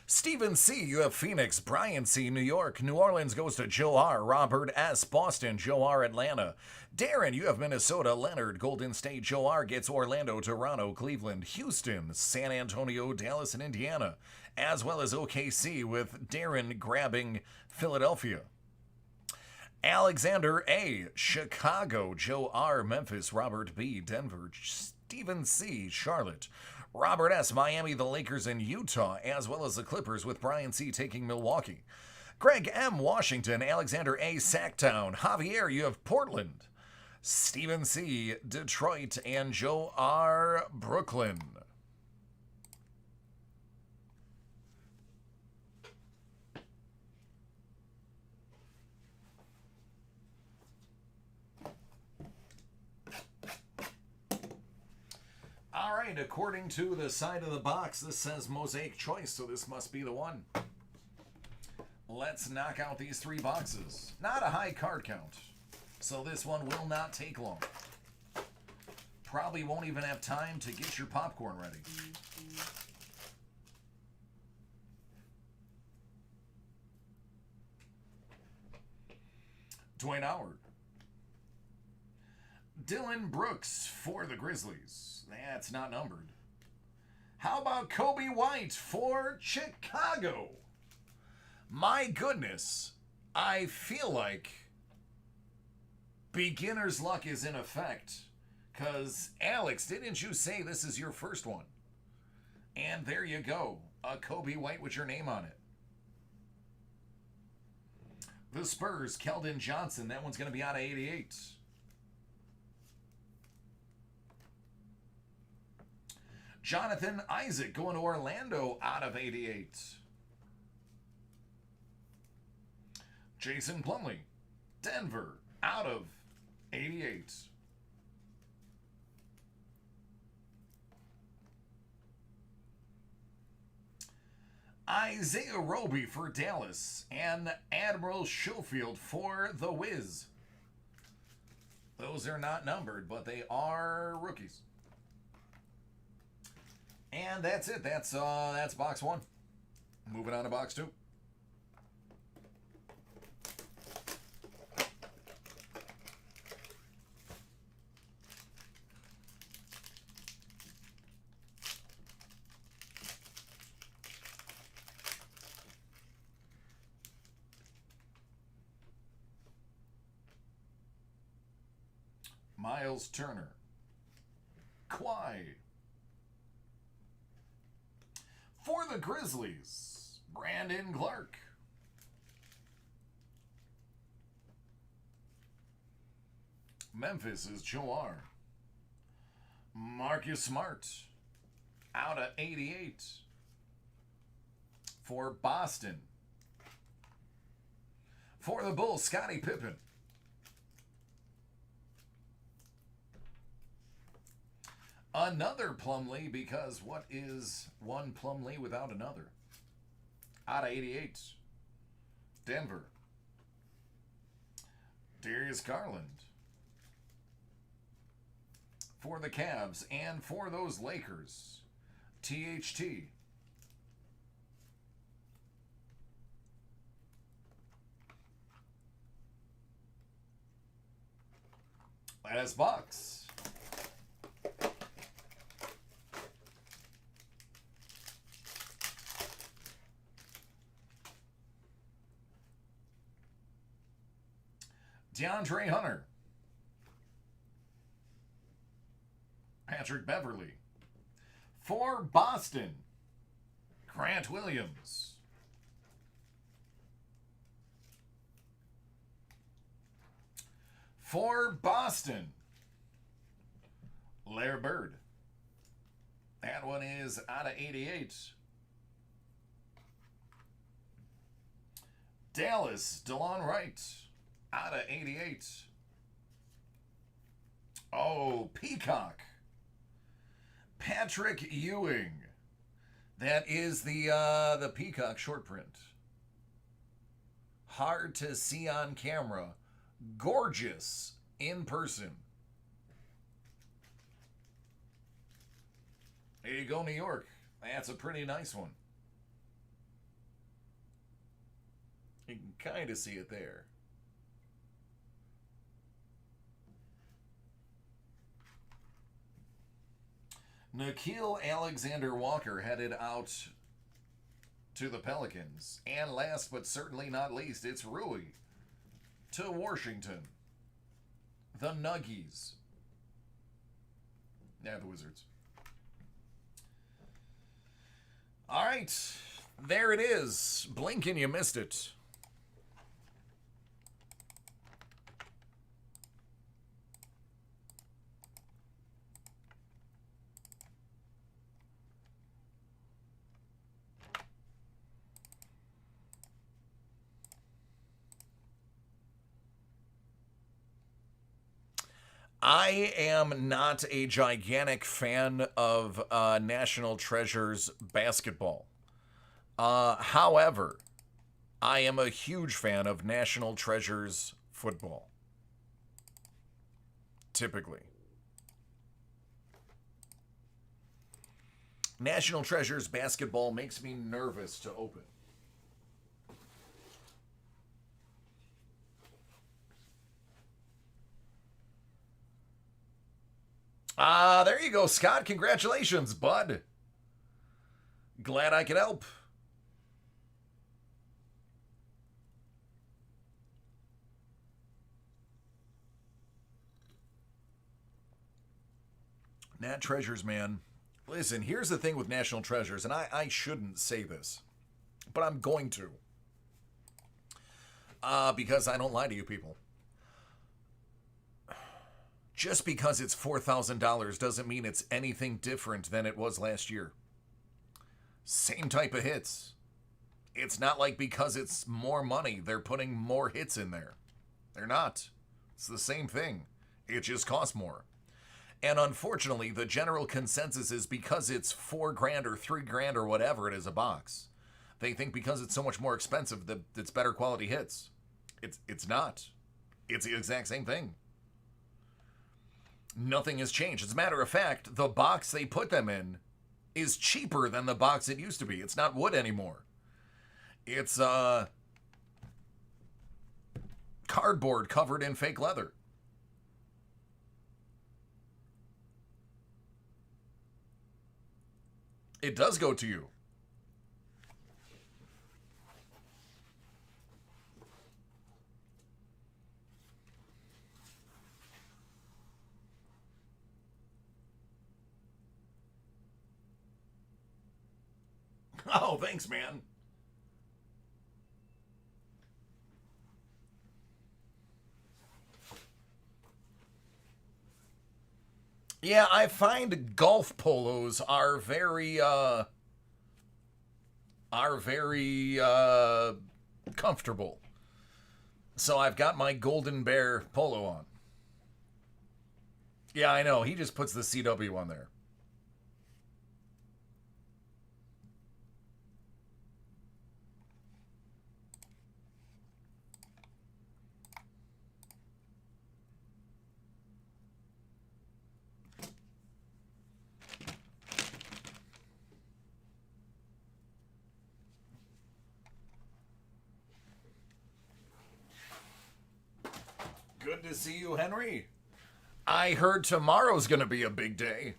Stephen C., you have Phoenix. Brian C., New York. New Orleans goes to Joe R. Robert S., Boston. Joe R., Atlanta. Darren, you have Minnesota. Leonard, Golden State. Joe R. gets Orlando, Toronto, Cleveland, Houston, San Antonio, Dallas, and Indiana, as well as OKC, with Darren grabbing Philadelphia. Alexander A., Chicago. Joe R., Memphis. Robert B., Denver. Stephen C., Charlotte. Robert S., Miami, the Lakers, and Utah, as well as the Clippers, with Brian C. taking Milwaukee. Greg M., Washington. Alexander A., Sacktown. Javier, you have Portland. Stephen C., Detroit, and Joe R., Brooklyn. All right, according to the side of the box, this says Mosaic Choice, so this must be the one. Let's knock out these 3 boxes. Not a high card count, so this one will not take long. Probably won't even have time to get your popcorn ready. Dwayne Howard. Dylan Brooks for the Grizzlies. That's not numbered. How about Kobe White for Chicago? My goodness, I feel like beginner's luck is in effect. Because, Alex, didn't you say this is your first one? And there you go. A Kobe White with your name on it. The Spurs, Keldon Johnson. That one's going to be out of 88. Jonathan Isaac going to Orlando out of 88. Jason Plumlee, Denver out of 88. Isaiah Roby for Dallas and Admiral Schofield for the Wiz. Those are not numbered, but they are rookies. And that's it. That's box one. Moving on to box two. Miles Turner. Kawhi. For the Grizzlies, Brandon Clark. Memphis is Joar. Marcus Smart. Out of 88. For Boston. For the Bulls, Scottie Pippen. Another Plumlee, because what is one Plumlee without another? Out of 88. Denver. Darius Garland. For the Cavs and for those Lakers, THT. Last box. DeAndre Hunter. Patrick Beverly. For Boston, Grant Williams. For Boston, Larry Bird. That one is out of 88. Dallas, DeLon Wright. Out of 88. Oh, Peacock. Patrick Ewing. That is the Peacock short print. Hard to see on camera. Gorgeous in person. There you go, New York. That's a pretty nice one. You can kind of see it there. Nickeil Alexander-Walker headed out to the Pelicans. And last but certainly not least, it's Rui to Washington. The Nuggies. Yeah, the Wizards. All right. There it is. Blink and you missed it. I am not a gigantic fan of National Treasures basketball. However, I am a huge fan of National Treasures football. Typically. National Treasures basketball makes me nervous to open. There you go, Scott. Congratulations, bud. Glad I could help. Nat Treasures, man. Listen, here's the thing with National Treasures, and I shouldn't say this, but I'm going to. Because I don't lie to you people. Just because it's $4,000 doesn't mean it's anything different than it was last year. Same type of hits. It's not like because it's more money, they're putting more hits in there. They're not. It's the same thing. It just costs more. And unfortunately, the general consensus is because it's $4,000 or $3,000 or whatever it is a box, they think because it's so much more expensive that it's better quality hits. It's not. It's the exact same thing. Nothing has changed. As a matter of fact, the box they put them in is cheaper than the box it used to be. It's not wood anymore. It's cardboard covered in fake leather. It does go to you. Oh, thanks, man. Yeah, I find golf polos are very comfortable. So I've got my Golden Bear polo on. Yeah, I know. He just puts the CW on there. Good to see you, Henry. I heard tomorrow's going to be a big day.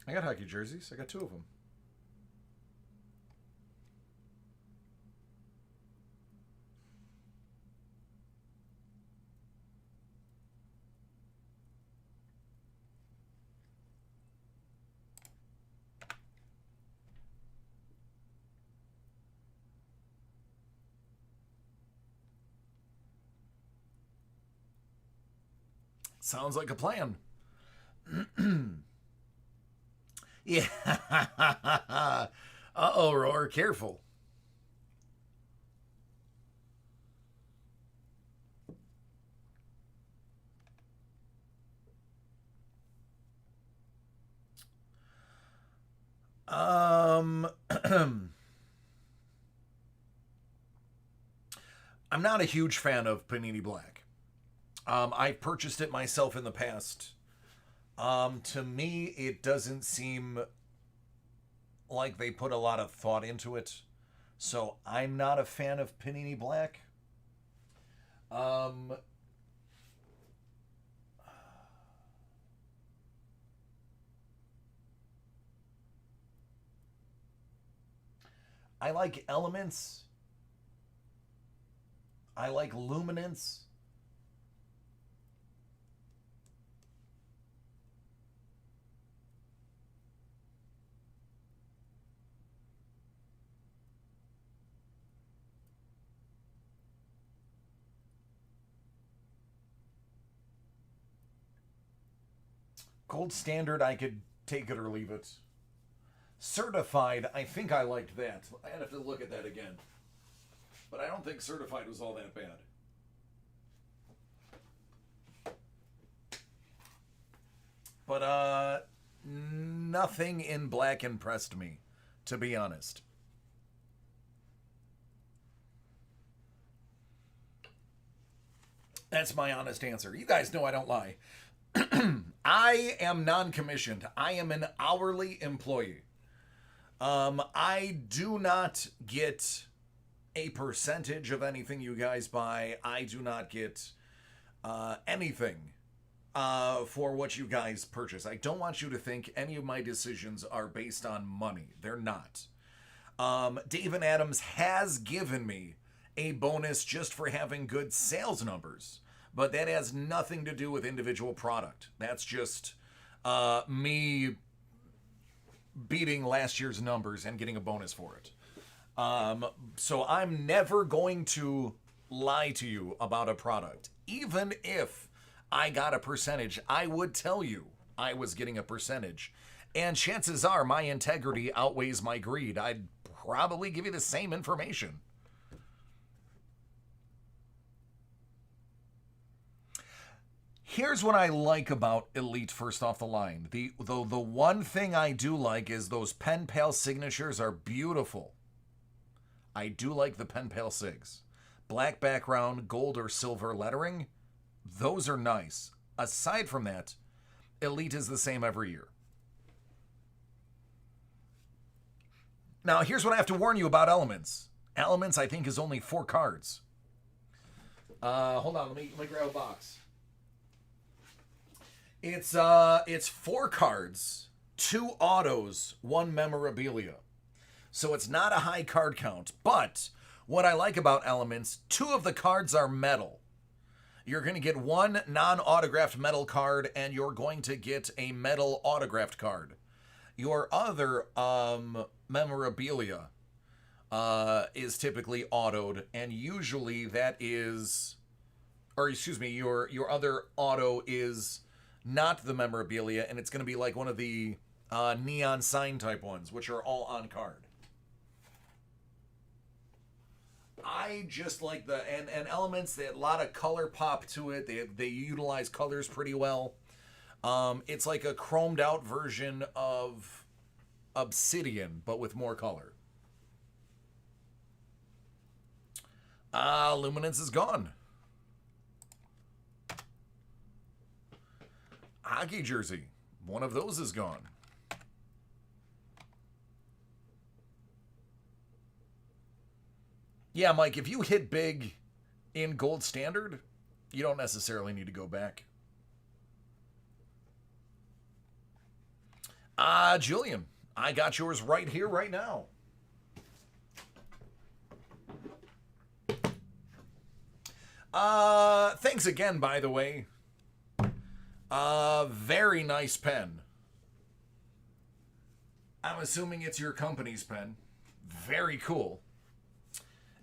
I got hockey jerseys. I got two of them. Sounds like a plan. Yeah. Uh-oh, Roar, careful. Um I'm not a huge fan of Panini Black. I've purchased it myself in the past. To me, it doesn't seem like they put a lot of thought into it. So I'm not a fan of Panini Black. Um, I like Elements. I like Luminance. Gold Standard, I could take it or leave it. Certified, I think I liked that. I'd have to look at that again. But I don't think Certified was all that bad. But nothing in Black impressed me, to be honest. That's my honest answer. You guys know I don't lie. I am non-commissioned. I am an hourly employee. I do not get a percentage of anything you guys buy. I do not get anything for what you guys purchase. I don't want you to think any of my decisions are based on money. They're not. Dave and Adams has given me a bonus just for having good sales numbers, but that has nothing to do with individual product. That's just me beating last year's numbers and getting a bonus for it. So I'm never going to lie to you about a product. Even if I got a percentage, I would tell you I was getting a percentage. And chances are my integrity outweighs my greed. I'd probably give you the same information. Here's what I like about Elite first off the line. The one thing I do like is those pen pal signatures are beautiful. I do like the pen pal sigs. Black background, gold or silver lettering, those are nice. Aside from that, Elite is the same every year. Now, here's what I have to warn you about Elements. Elements, I think, is only 4 cards. Hold on, let me grab a box. It's 4 cards, 2 autos, 1 memorabilia. So it's not a high card count, but what I like about Elements, 2 of the cards are metal. You're going to get 1 non-autographed metal card, and you're going to get a metal autographed card. Your other memorabilia is typically autoed, and usually that is, or excuse me, your other auto is not the memorabilia, and it's going to be like one of the neon sign type ones, which are all on card. I just like and Elements, they had a lot of color pop to it. They utilize colors pretty well. It's like a chromed out version of Obsidian, but with more color. Luminance is gone. Hockey jersey. One of those is gone. Yeah, Mike, if you hit big in gold standard, you don't necessarily need to go back. Julian, I got yours right here, right now. Thanks again, by the way. Very nice pen. I'm assuming it's your company's pen. Very cool.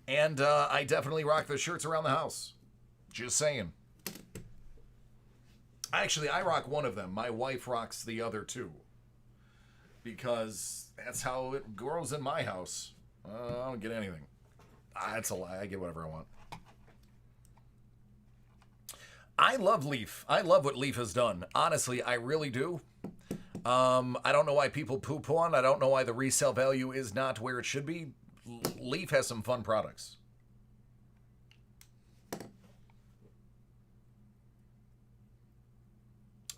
And I definitely rock the shirts around the house. Just saying. Actually, I rock one of them. My wife rocks the other 2. Because that's how it grows in my house. I don't get anything. That's a lie. I get whatever I want. I love Leaf. I love what Leaf has done. Honestly, I really do. I don't know why people poo-poo on it. I don't know why the resale value is not where it should be. Leaf has some fun products.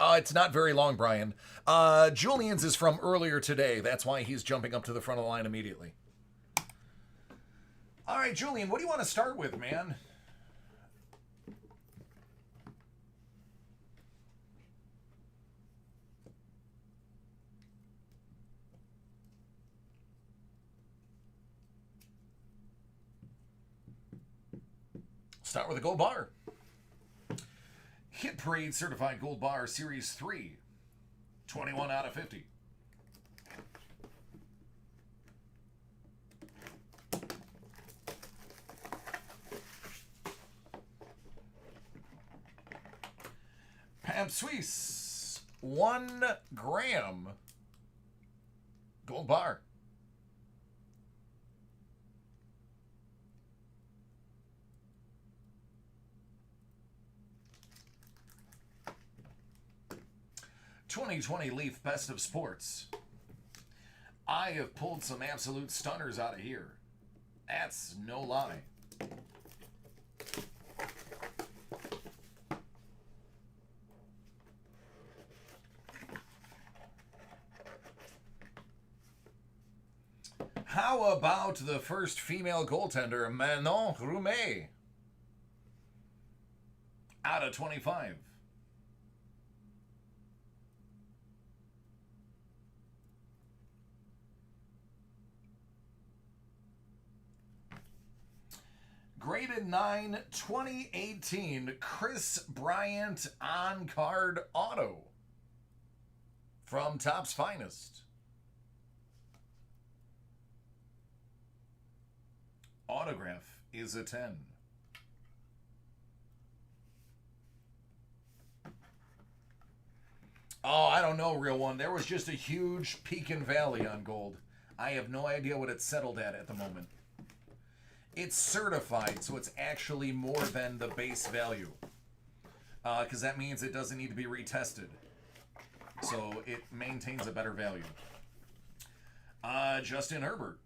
It's not very long, Brian. Julian's is from earlier today. That's why he's jumping up to the front of the line immediately. All right, Julian, what do you want to start with, man? Start with a gold bar. Hit Parade Certified Gold Bar Series 3. 21 out of 50. Pam Suisse. 1 gram. Gold bar. '20 Leaf Best of Sports. I have pulled some absolute stunners out of here. That's no lie. How about the first female goaltender, Manon Roumet? Out of 25. Graded 9, 2018, Chris Bryant on-card auto from Topps Finest. Autograph is a 10. Oh, I don't know, real one. There was just a huge peak and valley on gold. I have no idea what it's settled at the moment. It's certified, so it's actually more than the base value. Because that means it doesn't need to be retested. So it maintains a better value. Justin Herbert.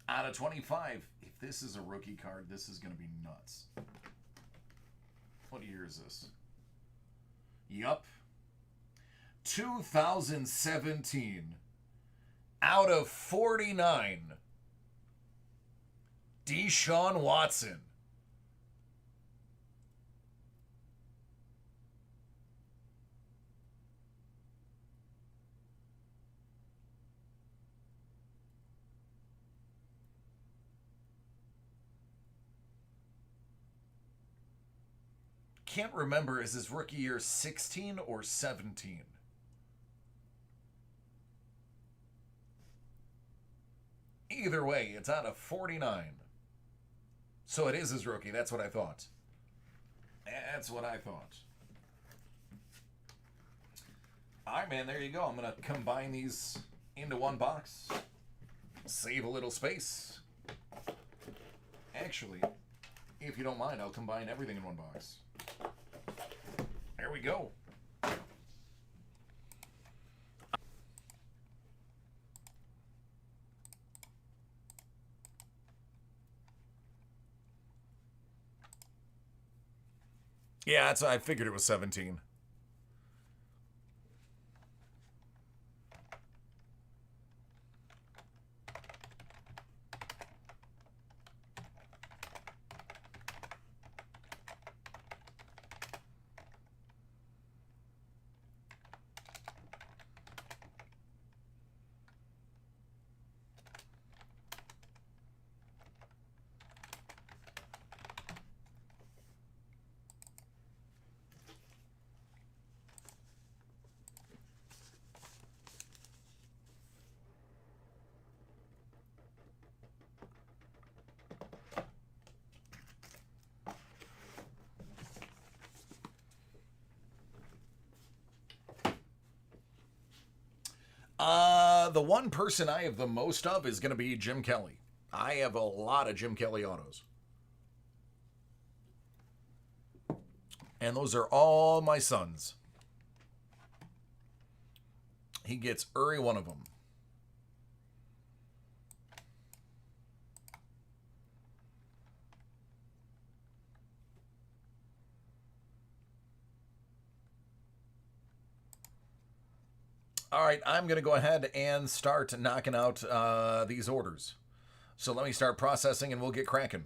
Out of 25. If this is a rookie card, this is going to be nuts. What year is this? Yup. 2017. Out of 49. Deshaun Watson. Can't remember, is his rookie year 16 or 17? Either way, it's out of 49. So it is his rookie. That's what I thought. That's what I thought. All right, man, there you go. I'm going to combine these into one box. Save a little space. Actually, if you don't mind, I'll combine everything in one box. There we go. Yeah, I figured it was 17. The one person I have the most of is going to be Jim Kelly. I have a lot of Jim Kelly autos. And those are all my sons. He gets every one of them. All right, I'm going to go ahead and start knocking out these orders. So let me start processing and we'll get cracking.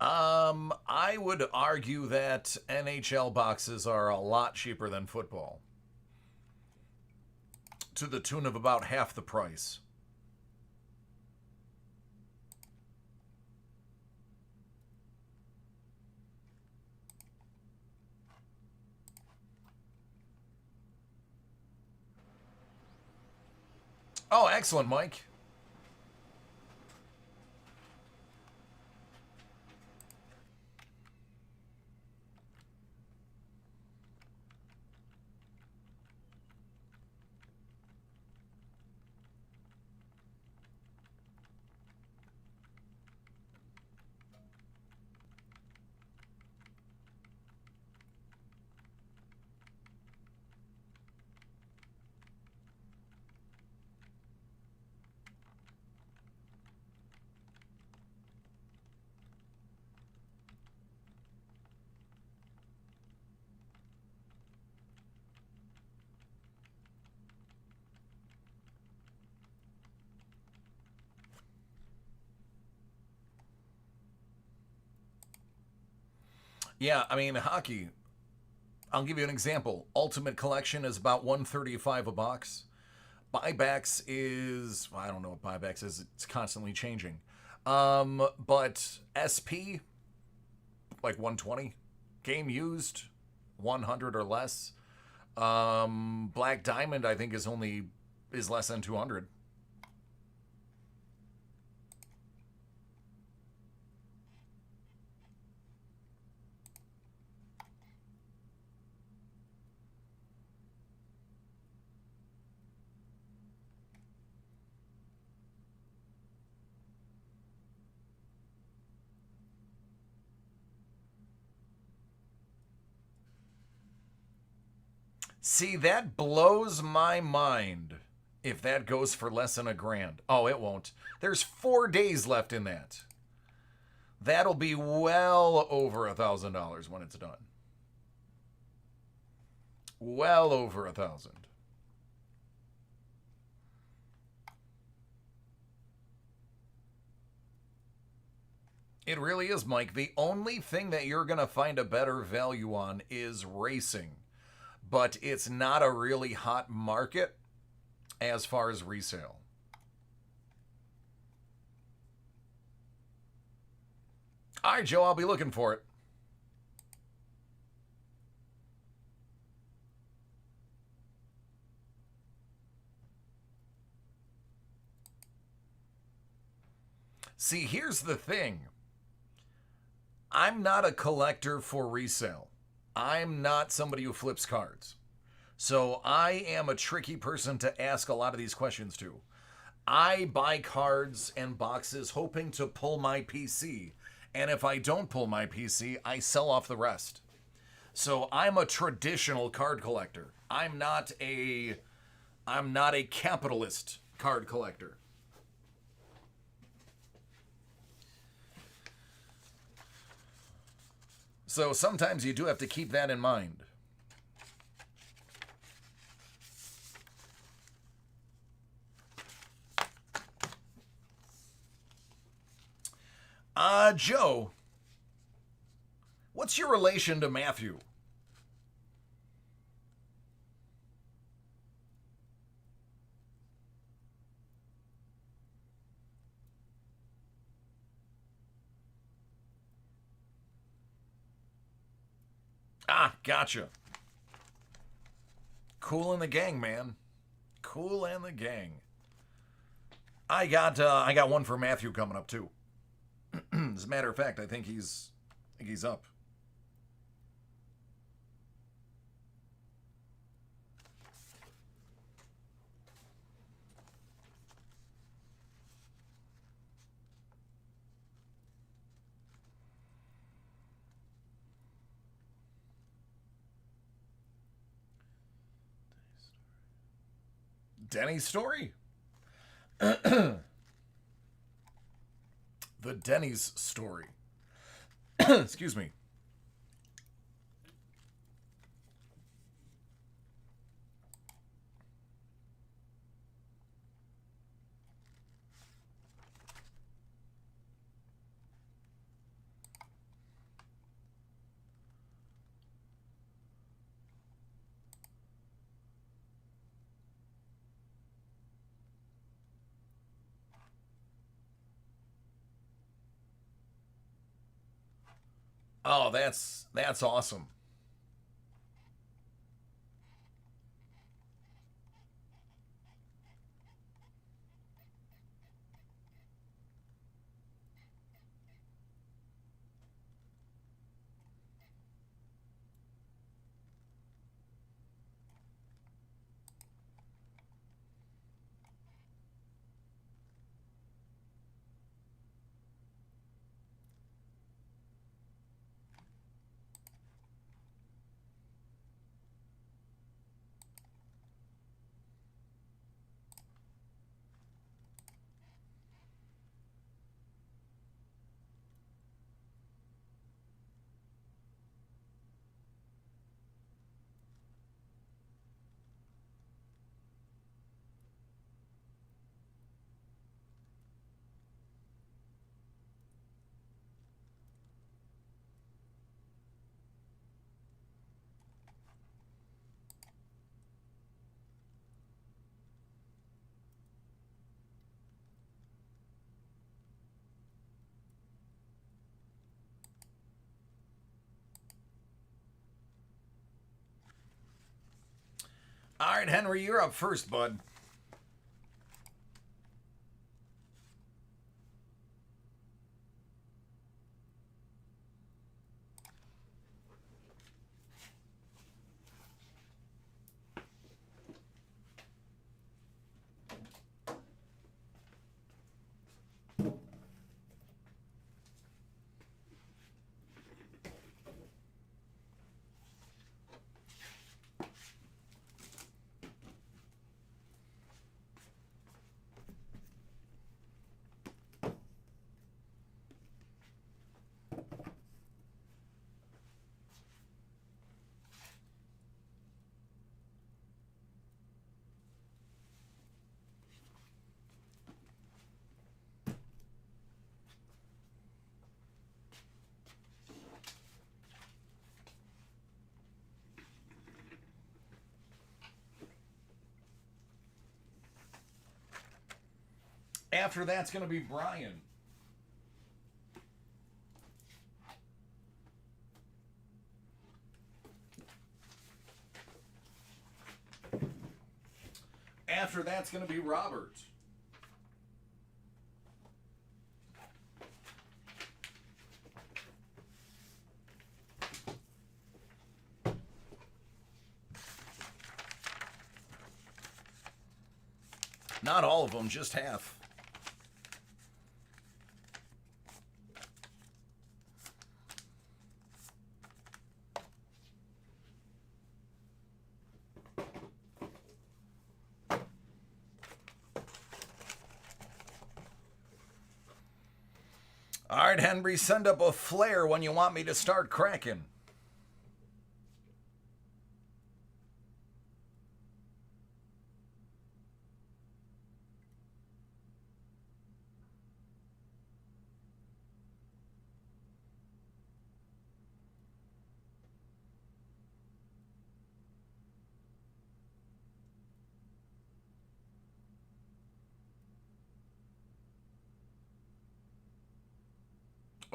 I would argue that NHL boxes are a lot cheaper than football, to the tune of about half the price. Oh, excellent, Mike. Yeah, I mean, hockey. I'll give you an example. Ultimate Collection is about 135 a box. Buybacks is, well, I don't know what buybacks is. It's constantly changing. But SP like 120. Game used 100 or less. Black Diamond I think is less than 200. See, that blows my mind if that goes for less than $1,000. Oh, it won't. There's 4 days left in that. That'll be well over $1,000 when it's done. Well over 1,000. It really is, Mike. The only thing that you're going to find a better value on is racing. But it's not a really hot market as far as resale. All right, Joe, I'll be looking for it. See, here's the thing. I'm not a collector for resale. I'm not somebody who flips cards. So I am a tricky person to ask a lot of these questions to. I buy cards and boxes hoping to pull my PC. And if I don't pull my PC, I sell off the rest. So I'm a traditional card collector. I'm not a capitalist card collector. So sometimes you do have to keep that in mind. Joe, what's your relation to Matthew? Ah, gotcha. Cool in the gang, man. Cool and the gang. I got one for Matthew coming up too. As a matter of fact, I think he's up. Denny's story. The Denny's story. Excuse me. Oh, that's awesome. All right, Henry, you're up first, bud. After that's going to be Brian. After that's going to be Robert. Not all of them, just half. All right, Henry, send up a flare when you want me to start cracking.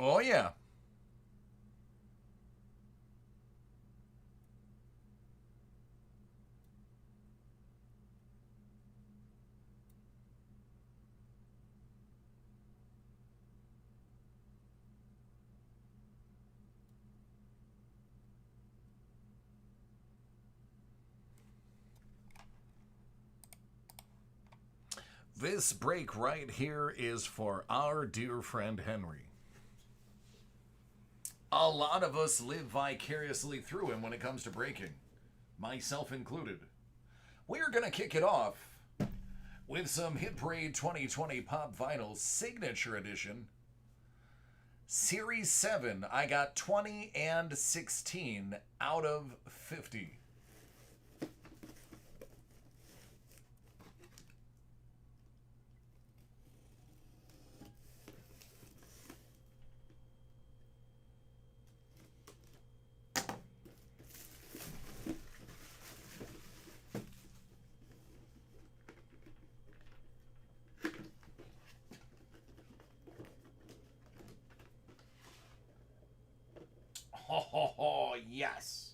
Oh, yeah. This break right here is for our dear friend Henry. A lot of us live vicariously through him when it comes to breaking, myself included. We're going to kick it off with some Hit Parade 2020 Pop Vinyl Signature Edition. Series 7, I got 20 and 16 out of 50. Yes.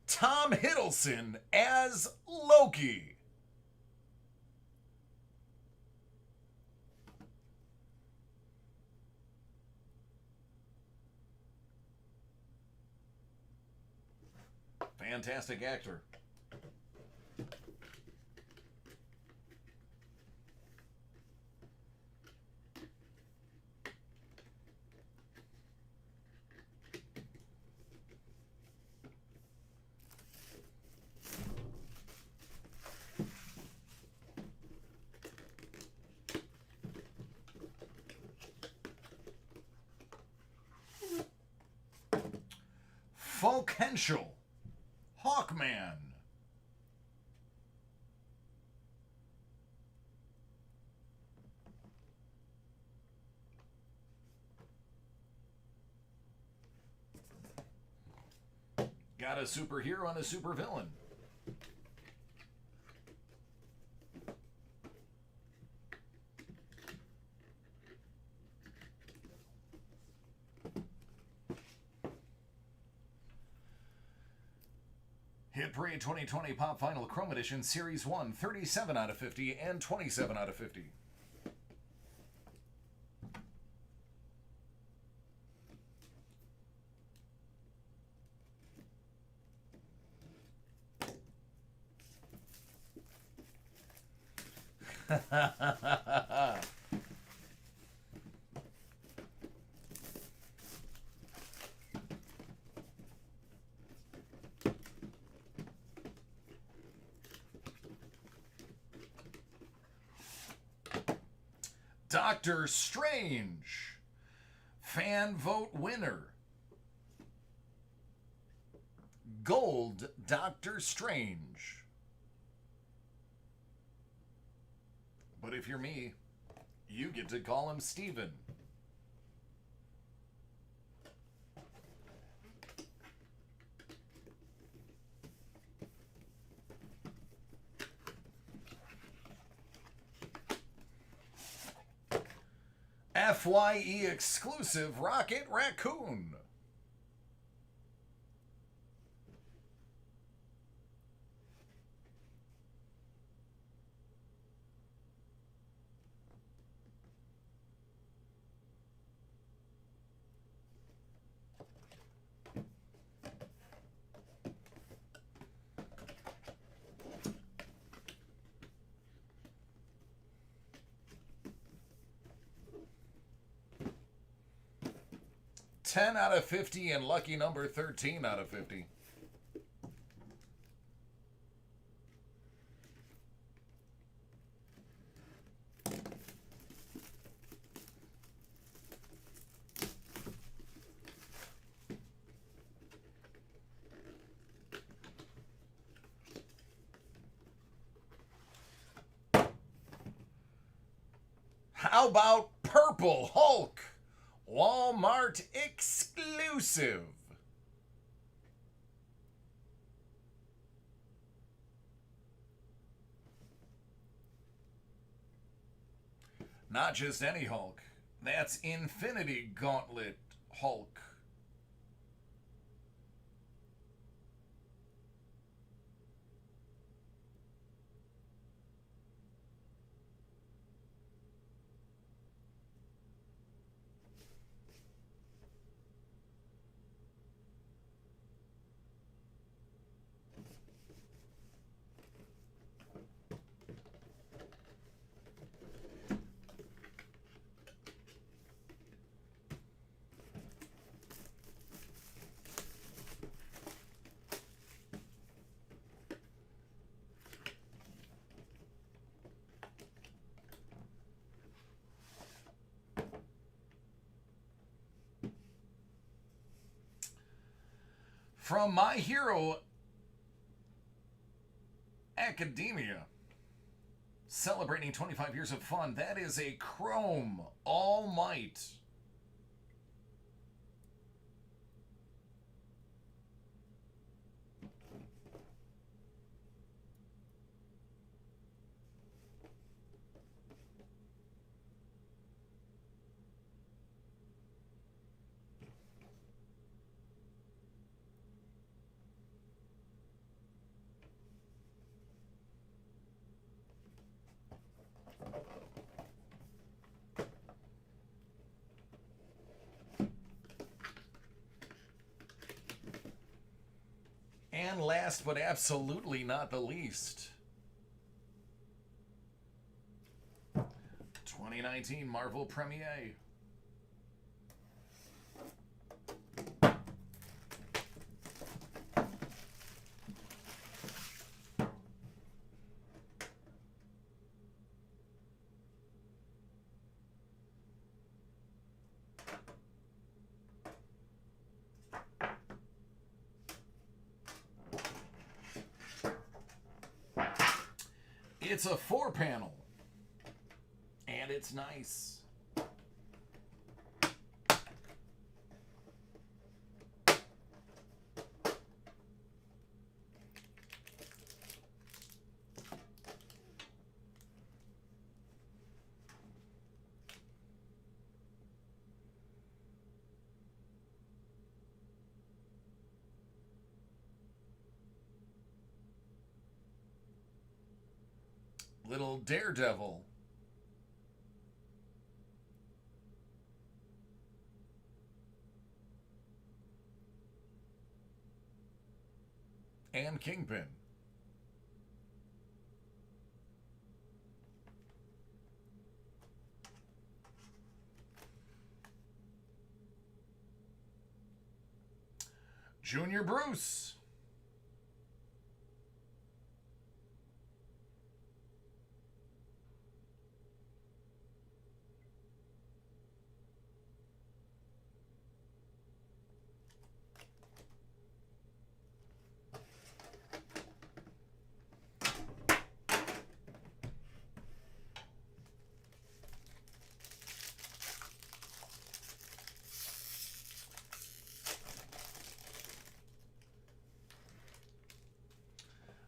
Tom Hiddleston as Loki. Fantastic actor. Folk Henschel, Hawkman. Got a superhero and a supervillain. Hit Parade 2020 Pop Final Chrome Edition Series 1, 37 out of 50 and 27 out of 50. Doctor Strange, fan vote winner. Gold Doctor Strange. But if you're me, you get to call him Steven. FYE exclusive Rocket Raccoon. $10 out of 50 and lucky number 13 out of 50. How about Purple Hulk? Walmart exclusive. Not just any Hulk. That's Infinity Gauntlet Hulk. From My Hero Academia, celebrating 25 years of fun, that is a Chrome All Might. And last but absolutely not the least, 2019 Marvel Premiere. It's a 4-panel, and it's nice. Little Daredevil. And Kingpin. Junior Bruce.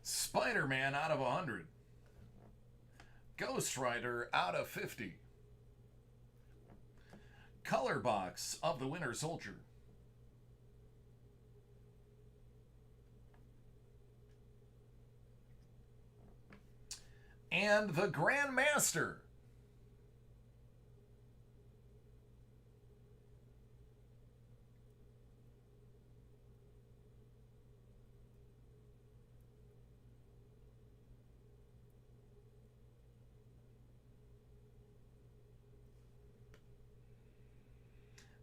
Spider-Man out of 100. Ghost Rider out of 50. Color box of the Winter Soldier. And the Grand Master.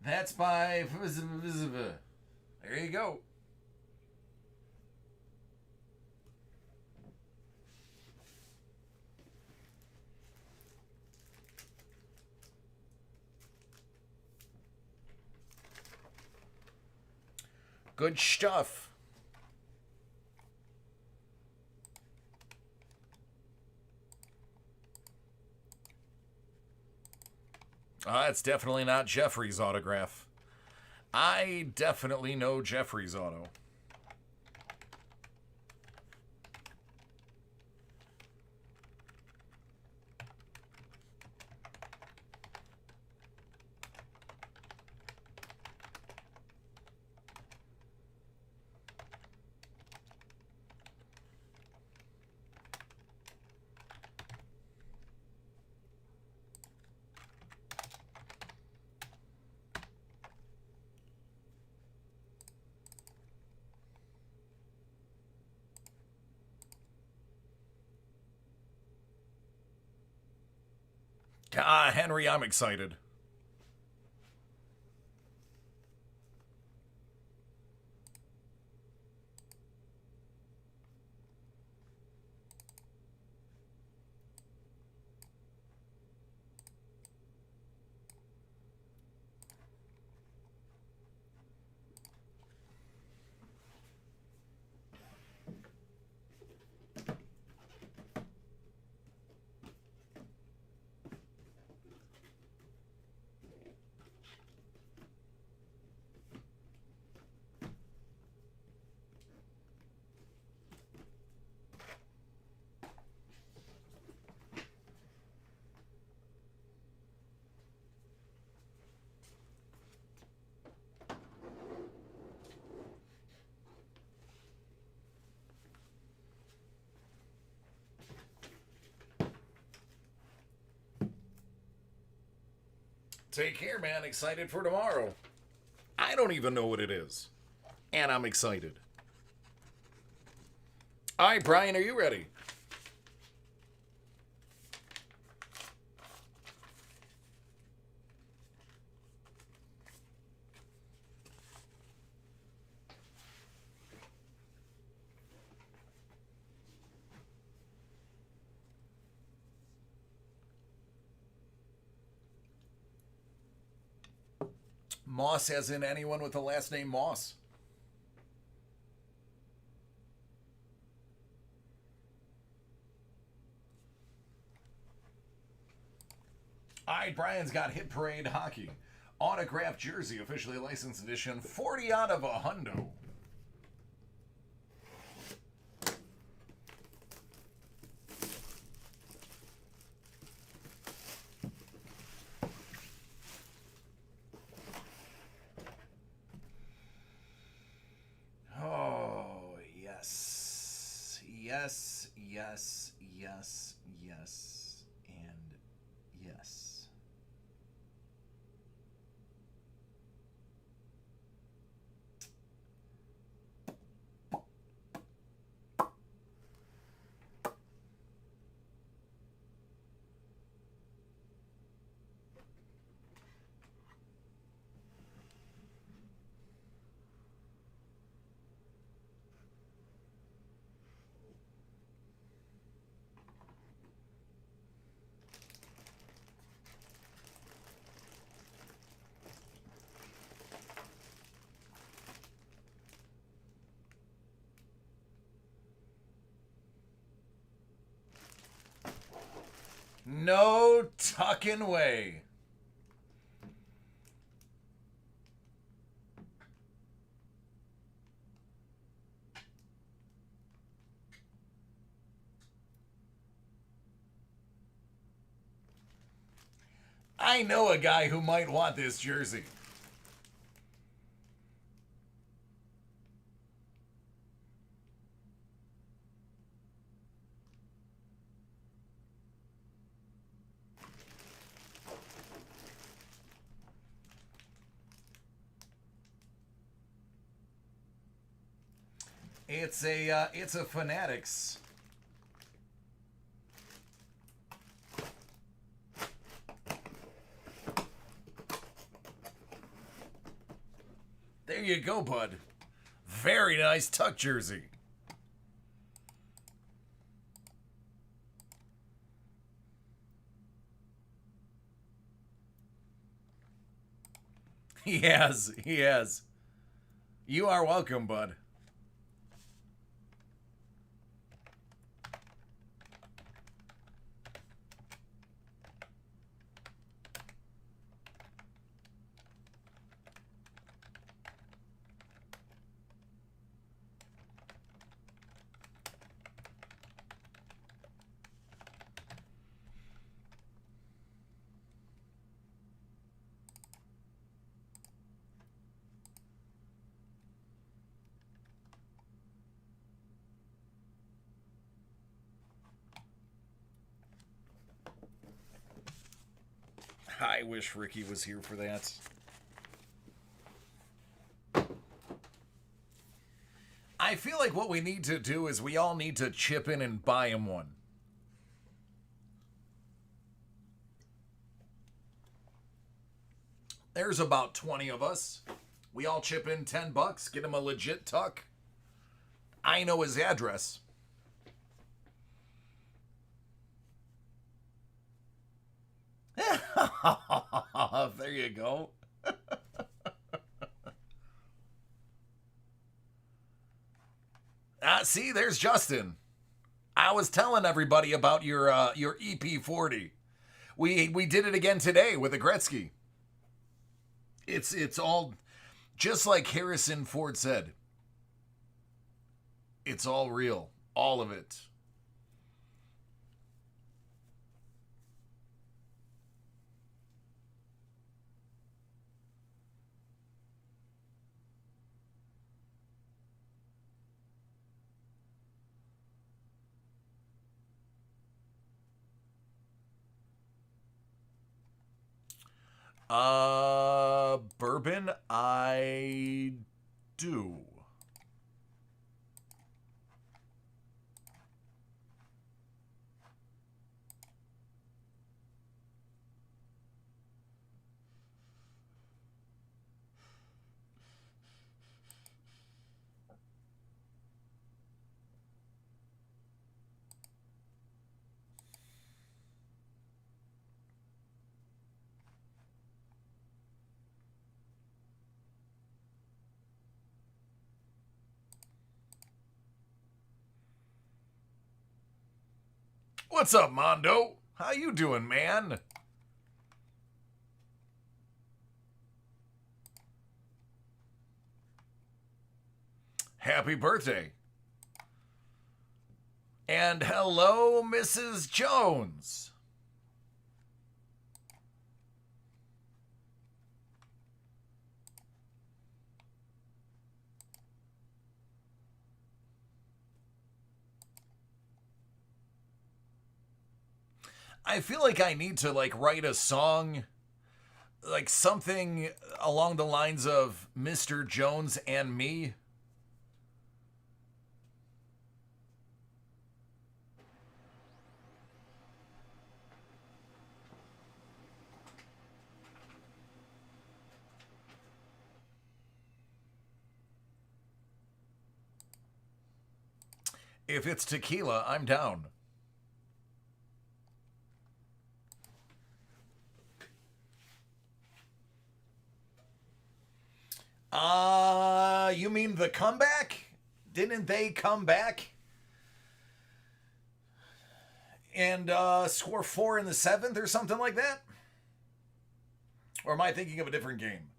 That's by... There you go. Good stuff. It's definitely not Jeffrey's autograph. I definitely know Jeffrey's auto. Henry, I'm excited. Take care, man. Excited for tomorrow. I don't even know what it is. And I'm excited. All right, Brian, are you ready? Moss as in anyone with the last name Moss. All right, Brian's got Hit Parade Hockey. Autographed jersey, officially licensed edition, 40 out of a hundo. Oh, yes. Yes, yes, yes, yes, and yes. No tucking way. I know a guy who might want this jersey. It's a Fanatics. There you go, bud. Very nice tuck jersey. He has. He has. You are welcome, bud. I wish Ricky was here for that. I feel like what we need to do is we all need to chip in and buy him one. There's about 20 of us. We all chip in $10, get him a legit tuck. I know his address. There you go. See, there's Justin. I was telling everybody about your EP40. We did it again today with a Gretzky. It's all just like Harrison Ford said. It's all real, all of it. Bourbon, I do. What's up, Mondo? How you doing, man? Happy birthday. And hello, Mrs. Jones. I feel like I need to write a song, like something along the lines of Mr. Jones and me. If it's tequila, I'm down. You mean the comeback? Didn't they come back and score 4 in the 7th or something like that? Or am I thinking of a different game?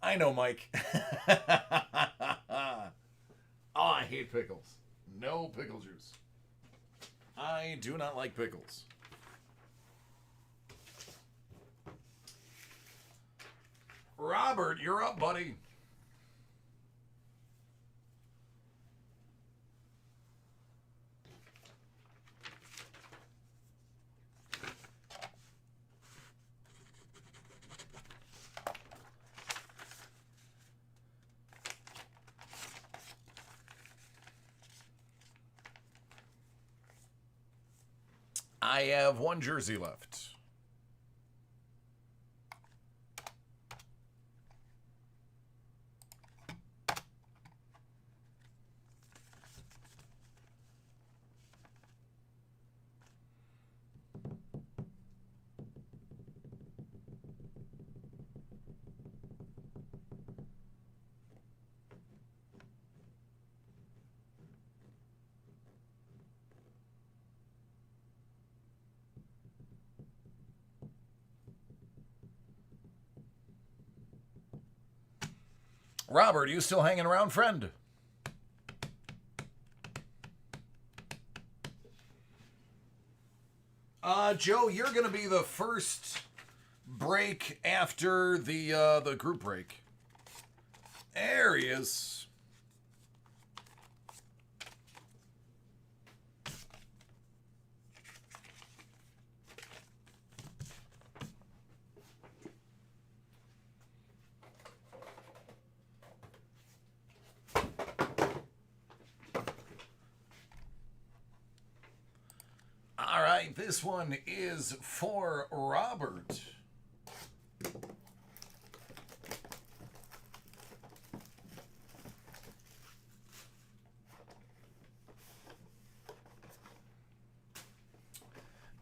I know, Mike. Oh, I hate pickles. No pickle juice. I do not like pickles. Robert, you're up, buddy. I have one jersey left. Robert, you still hanging around, friend? Joe, you're going to be the first break after the group break. There he is. All right, this one is for Robert.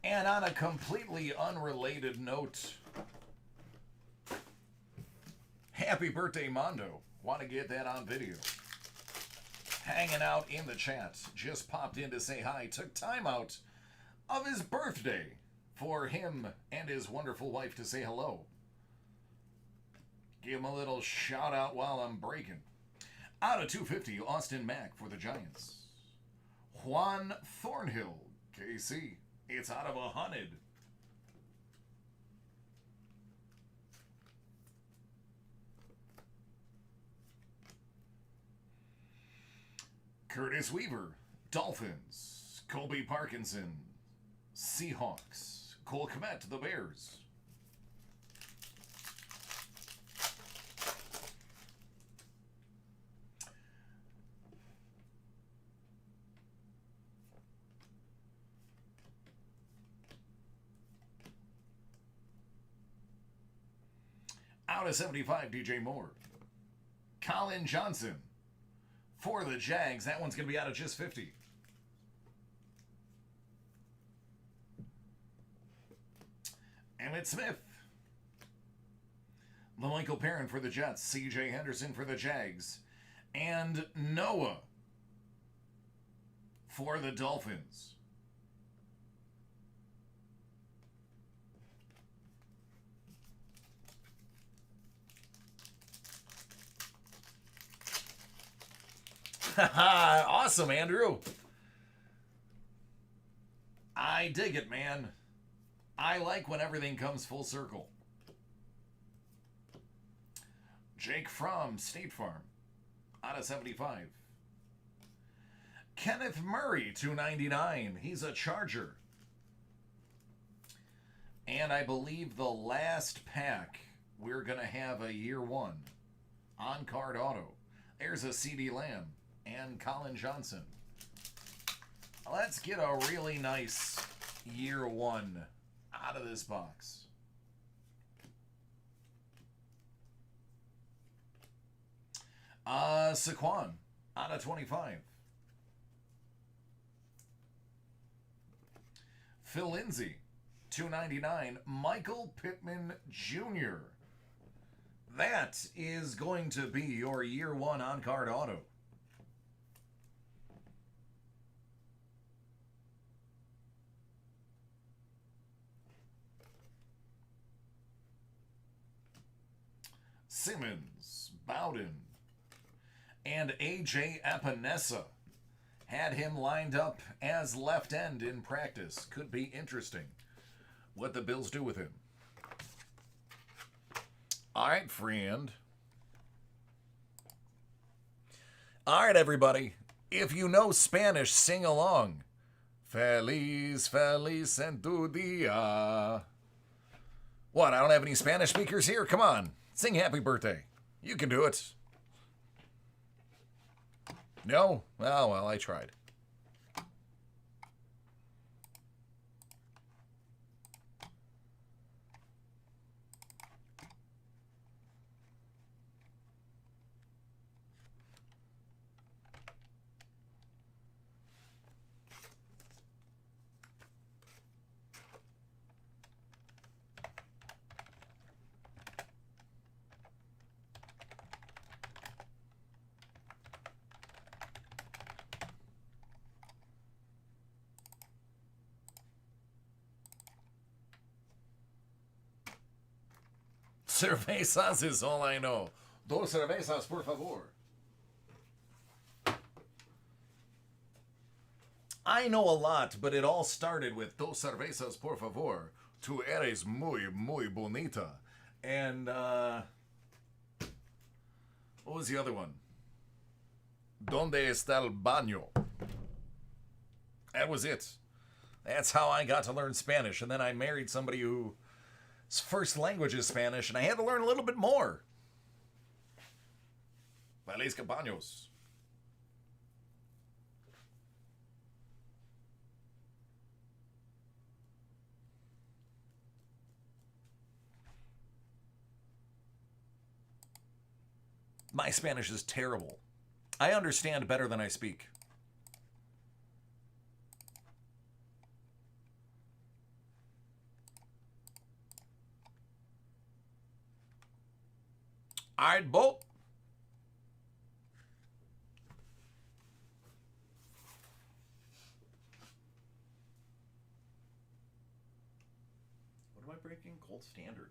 And on a completely unrelated note, happy birthday, Mondo. Want to get that on video. Hanging out in the chat. Just popped in to say hi. Took time out of his birthday for him and his wonderful wife to say hello. Give him a little shout out while I'm breaking. Out of 250, Austin Mack for the Giants. Juan Thornhill, KC. It's out of 100. Curtis Weaver, Dolphins. Colby Parkinson, Seahawks. Cole Kmet, the Bears. Out of 75, DJ Moore. Colin Johnson for the Jags. That one's going to be out of just 50. Emmitt Smith. LaMichael Perrin for the Jets. CJ Henderson for the Jags. And Noah for the Dolphins. Awesome, Andrew. I dig it, man. I like when everything comes full circle. Jake from State Farm, out of 75. Kenneth Murray, 299. He's a Charger. And I believe the last pack, we're going to have a year one on-card auto. There's a CD Lamb and Colin Johnson. Let's get a really nice year one out of this box. Saquon, out of 25. Phil Lindsay, 299. Michael Pittman Jr. That is going to be your year one on-card auto. Simmons, Bowden, and A.J. Epinesa. Had him lined up as left end in practice. Could be interesting what the Bills do with him. All right, friend. All right, everybody. If you know Spanish, sing along. Feliz, feliz en tu dia. What, I don't have any Spanish speakers here? Come on. Sing happy birthday. You can do it. No? Oh, well, I tried. Cervezas is all I know. Dos cervezas, por favor. I know a lot, but it all started with dos cervezas, por favor. Tu eres muy, muy bonita. And, what was the other one? Donde está el baño? That was it. That's how I got to learn Spanish. And then I married somebody whose first language is Spanish, and I had to learn a little bit more. Feliz Cabaños. My Spanish is terrible. I understand better than I speak. All right, Bo. What am I breaking? Cold Standard.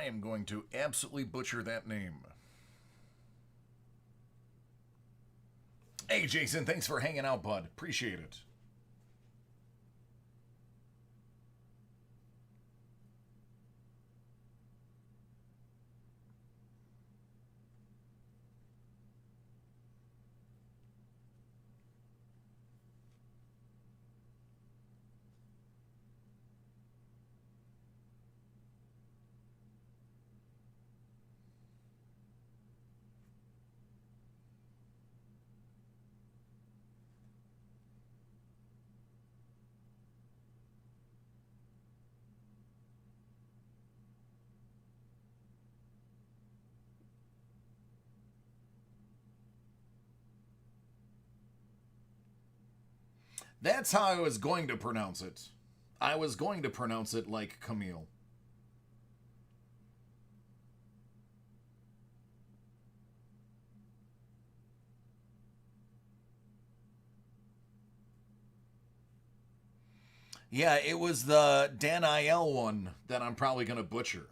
I am going to absolutely butcher that name. Hey, Jason, thanks for hanging out, bud. Appreciate it. That's how I was going to pronounce it. I was going to pronounce it like Camille. Yeah, it was the Daniel one that I'm probably going to butcher.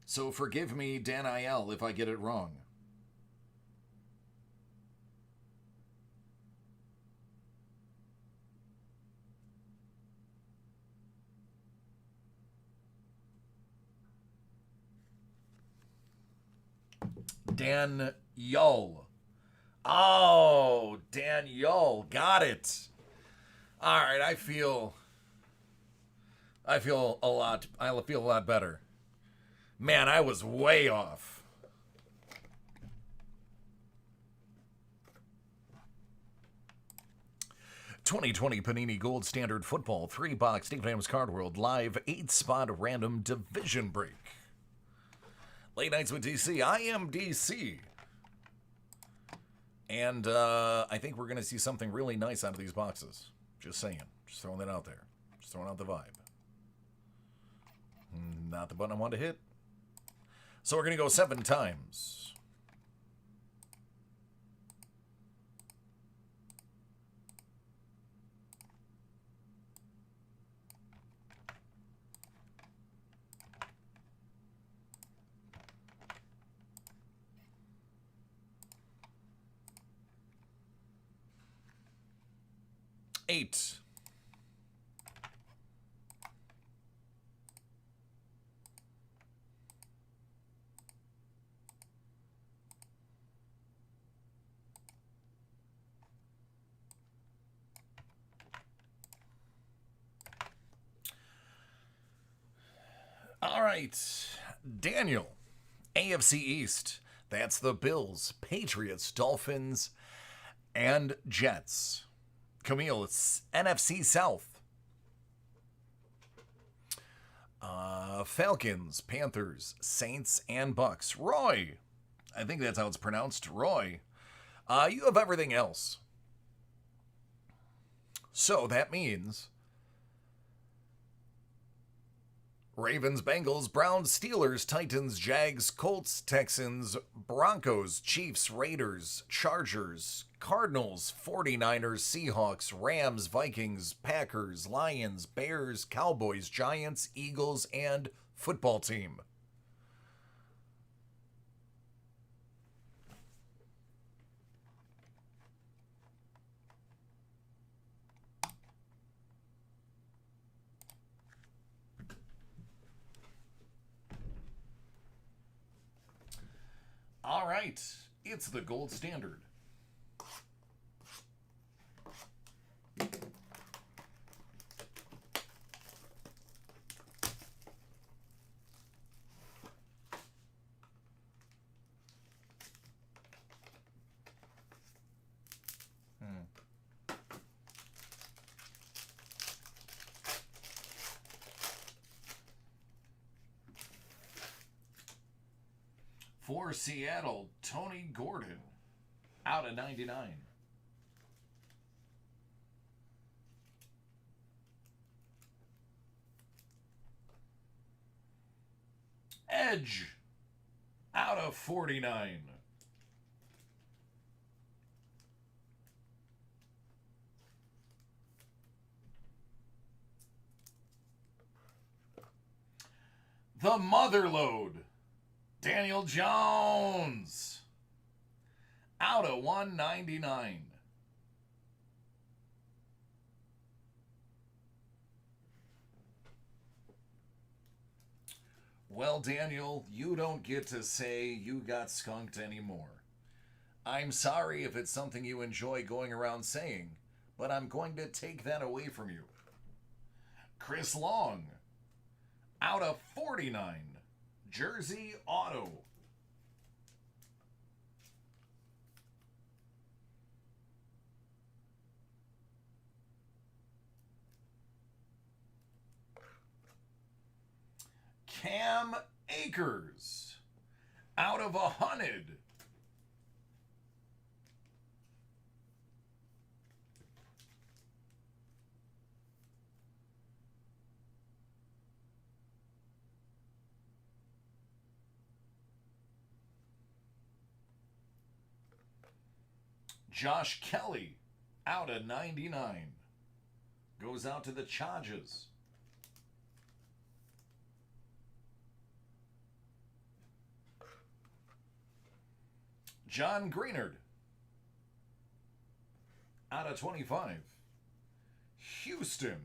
So forgive me, Daniel, if I get it wrong. Daniel. Oh, Daniel. Got it. All right, I feel a lot better. Man, I was way off. "2020 Panini Gold Standard Football 3-box Steve Adams Card World Live 8-spot random division break. Late nights with DC. I am DC. And I think we're going to see something really nice out of these boxes. Just saying. Just throwing that out there. Just throwing out the vibe. Not the button I wanted to hit. So we're going to go 7 times. Eight. All right. Daniel, AFC East. That's the Bills, Patriots, Dolphins, and Jets. Camille, it's NFC South. Falcons, Panthers, Saints, and Bucks. Roy, I think that's how it's pronounced. Roy, you have everything else. So that means Ravens, Bengals, Browns, Steelers, Titans, Jags, Colts, Texans, Broncos, Chiefs, Raiders, Chargers, Cardinals, 49ers, Seahawks, Rams, Vikings, Packers, Lions, Bears, Cowboys, Giants, Eagles, and football team. All right, it's the gold standard. For Seattle, Tony Gordon, out of 99. Edge, out of 49. The Motherlode, Daniel Jones, out of 199. Well, Daniel, you don't get to say you got skunked anymore. I'm sorry if it's something you enjoy going around saying, but I'm going to take that away from you. Chris Long, out of 49, Jersey Auto. Cam Akers, out of 100. Josh Kelly, out of 99. Goes out to the Chargers. John Greenard, out of 25. Houston.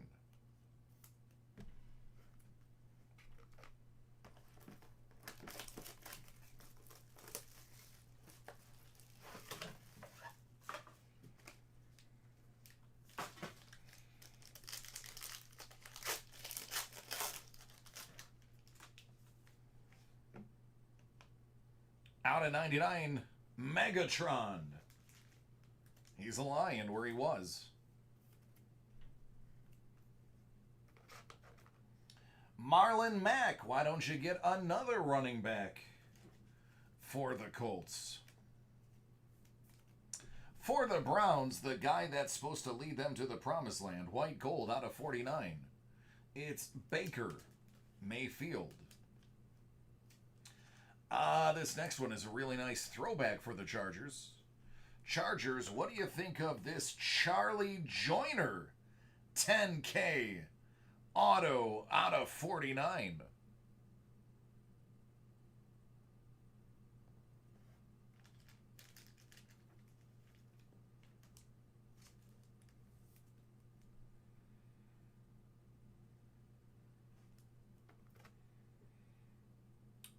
Out of 99, Megatron. He's a Lion where he was. Marlon Mack, why don't you get another running back for the Colts? For the Browns, the guy that's supposed to lead them to the promised land, white gold out of 49. It's Baker Mayfield. This next one is a really nice throwback for the Chargers. Chargers, what do you think of this Charlie Joyner 10K auto out of 49?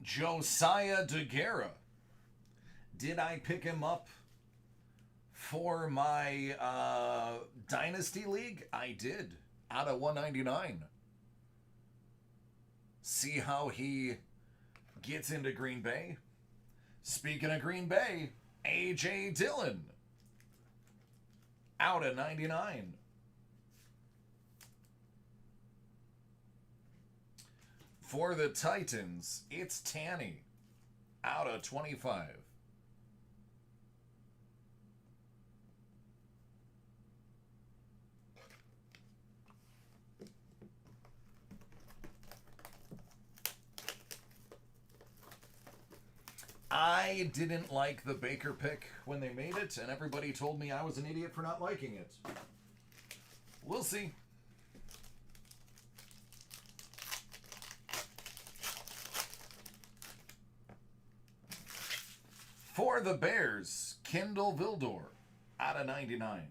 Josiah DeGuara. Did I pick him up for my Dynasty League? I did. Out of 199. See how he gets into Green Bay? Speaking of Green Bay, A.J. Dillon. Out of 99. For the Titans, it's Tanny. Out of 25. I didn't like the Baker pick when they made it, and everybody told me I was an idiot for not liking it. We'll see. For the Bears, Kendall Vildor, out of 99.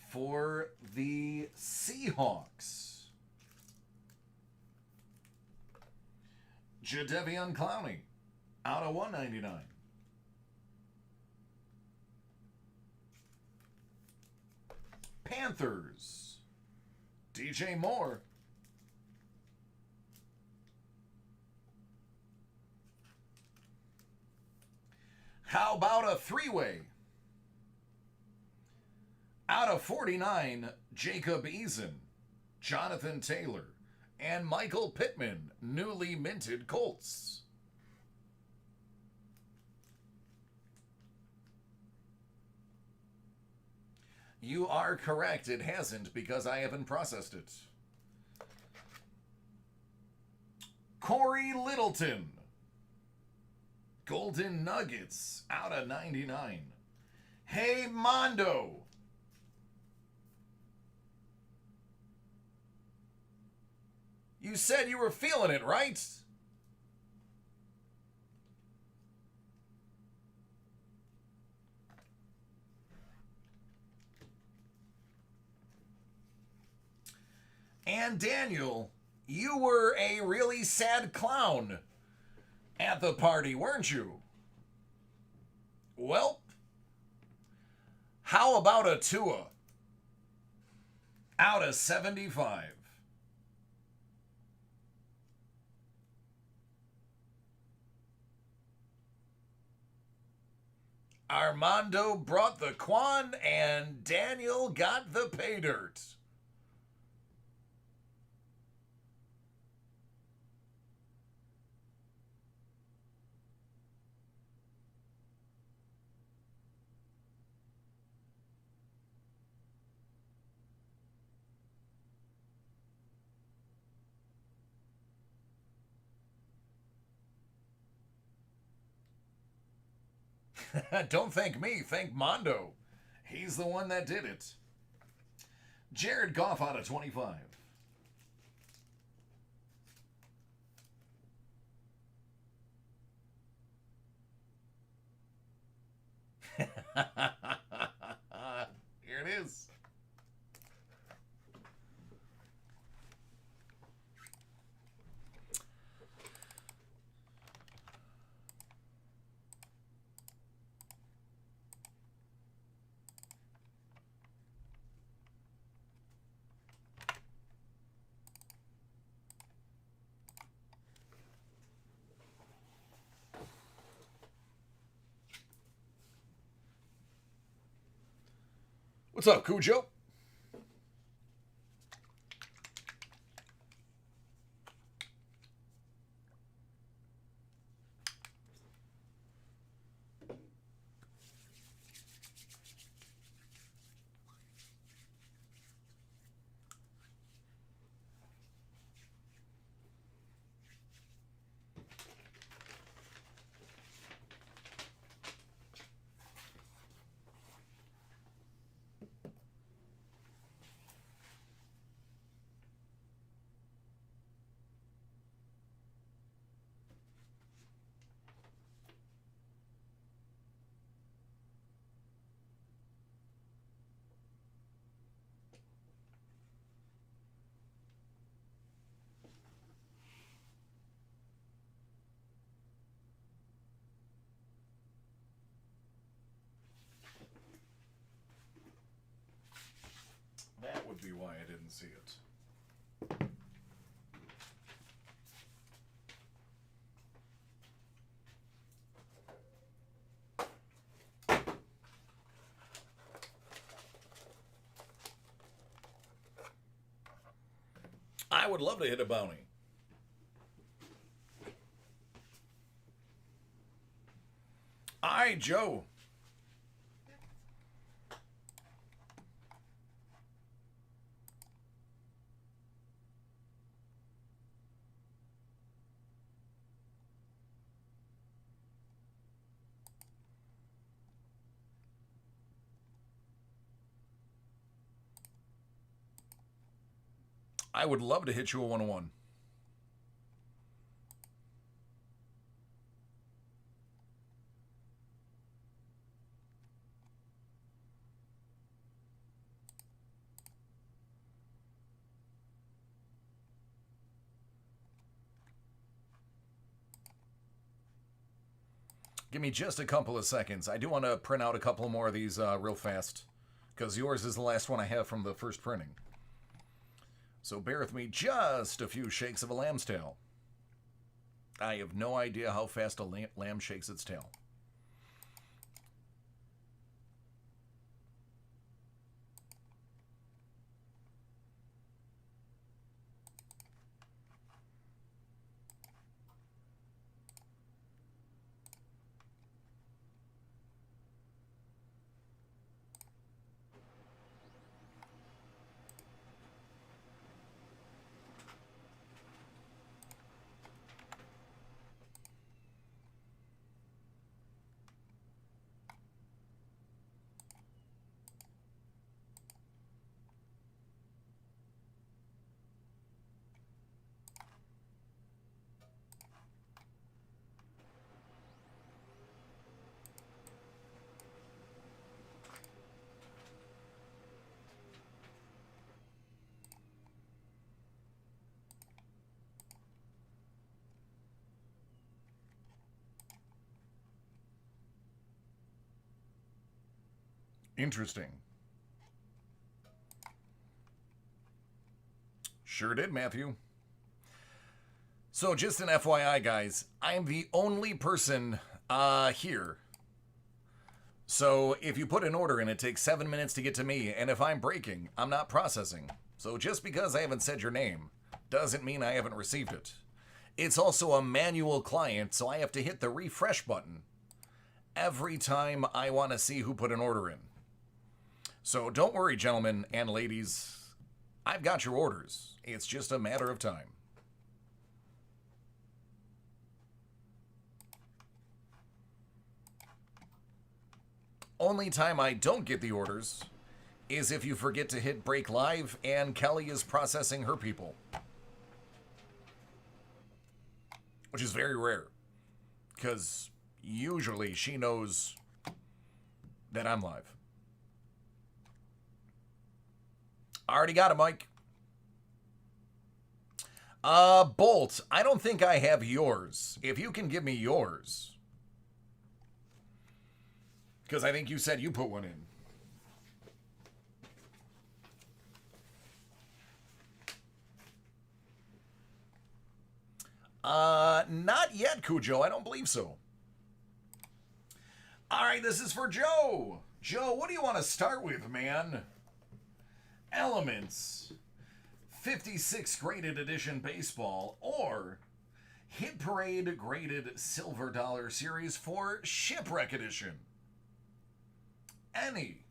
For the Seahawks, Jadeveon Clowney, out of 199. Panthers, DJ Moore. How about a three-way? Out of 49, Jacob Eason, Jonathan Taylor, and Michael Pittman, newly minted Colts. You are correct, it hasn't, because I haven't processed it. Corey Littleton, Golden Nuggets, out of 99. Hey, Mondo. You said you were feeling it, right? And Daniel, you were a really sad clown at the party, weren't you? Well, how about a 2 out of 75? Armando brought the Quan and Daniel got the pay dirt. Don't thank me, thank Mondo. He's the one that did it. Jared Goff out of 25. Here it is. What's up, Cujo? That would be why I didn't see it. I would love to hit a bounty. Aye, Joe. I would love to hit you a 101. Give me just a couple of seconds. I do want to print out a couple more of these real fast, because yours is the last one I have from the first printing. So bear with me just a few shakes of a lamb's tail. I have no idea how fast a lamb shakes its tail. Interesting. Sure did, Matthew. So just an FYI, guys, I'm the only person here. So if you put an order in, it takes 7 minutes to get to me, and if I'm breaking, I'm not processing. So just because I haven't said your name doesn't mean I haven't received it. It's also a manual client, so I have to hit the refresh button every time I want to see who put an order in. So don't worry, gentlemen and ladies. I've got your orders. It's just a matter of time. Only time I don't get the orders is if you forget to hit break live and Kelly is processing her people. Which is very rare. Because usually she knows that I'm live. I already got it, Mike. Bolt, I don't think I have yours. If you can give me yours. Because I think you said you put one in. Not yet, Cujo. I don't believe so. All right, this is for Joe. Joe, what do you want to start with, man? Elements, 56 graded edition baseball, or Hit Parade graded silver dollar series for Shipwreck edition. Any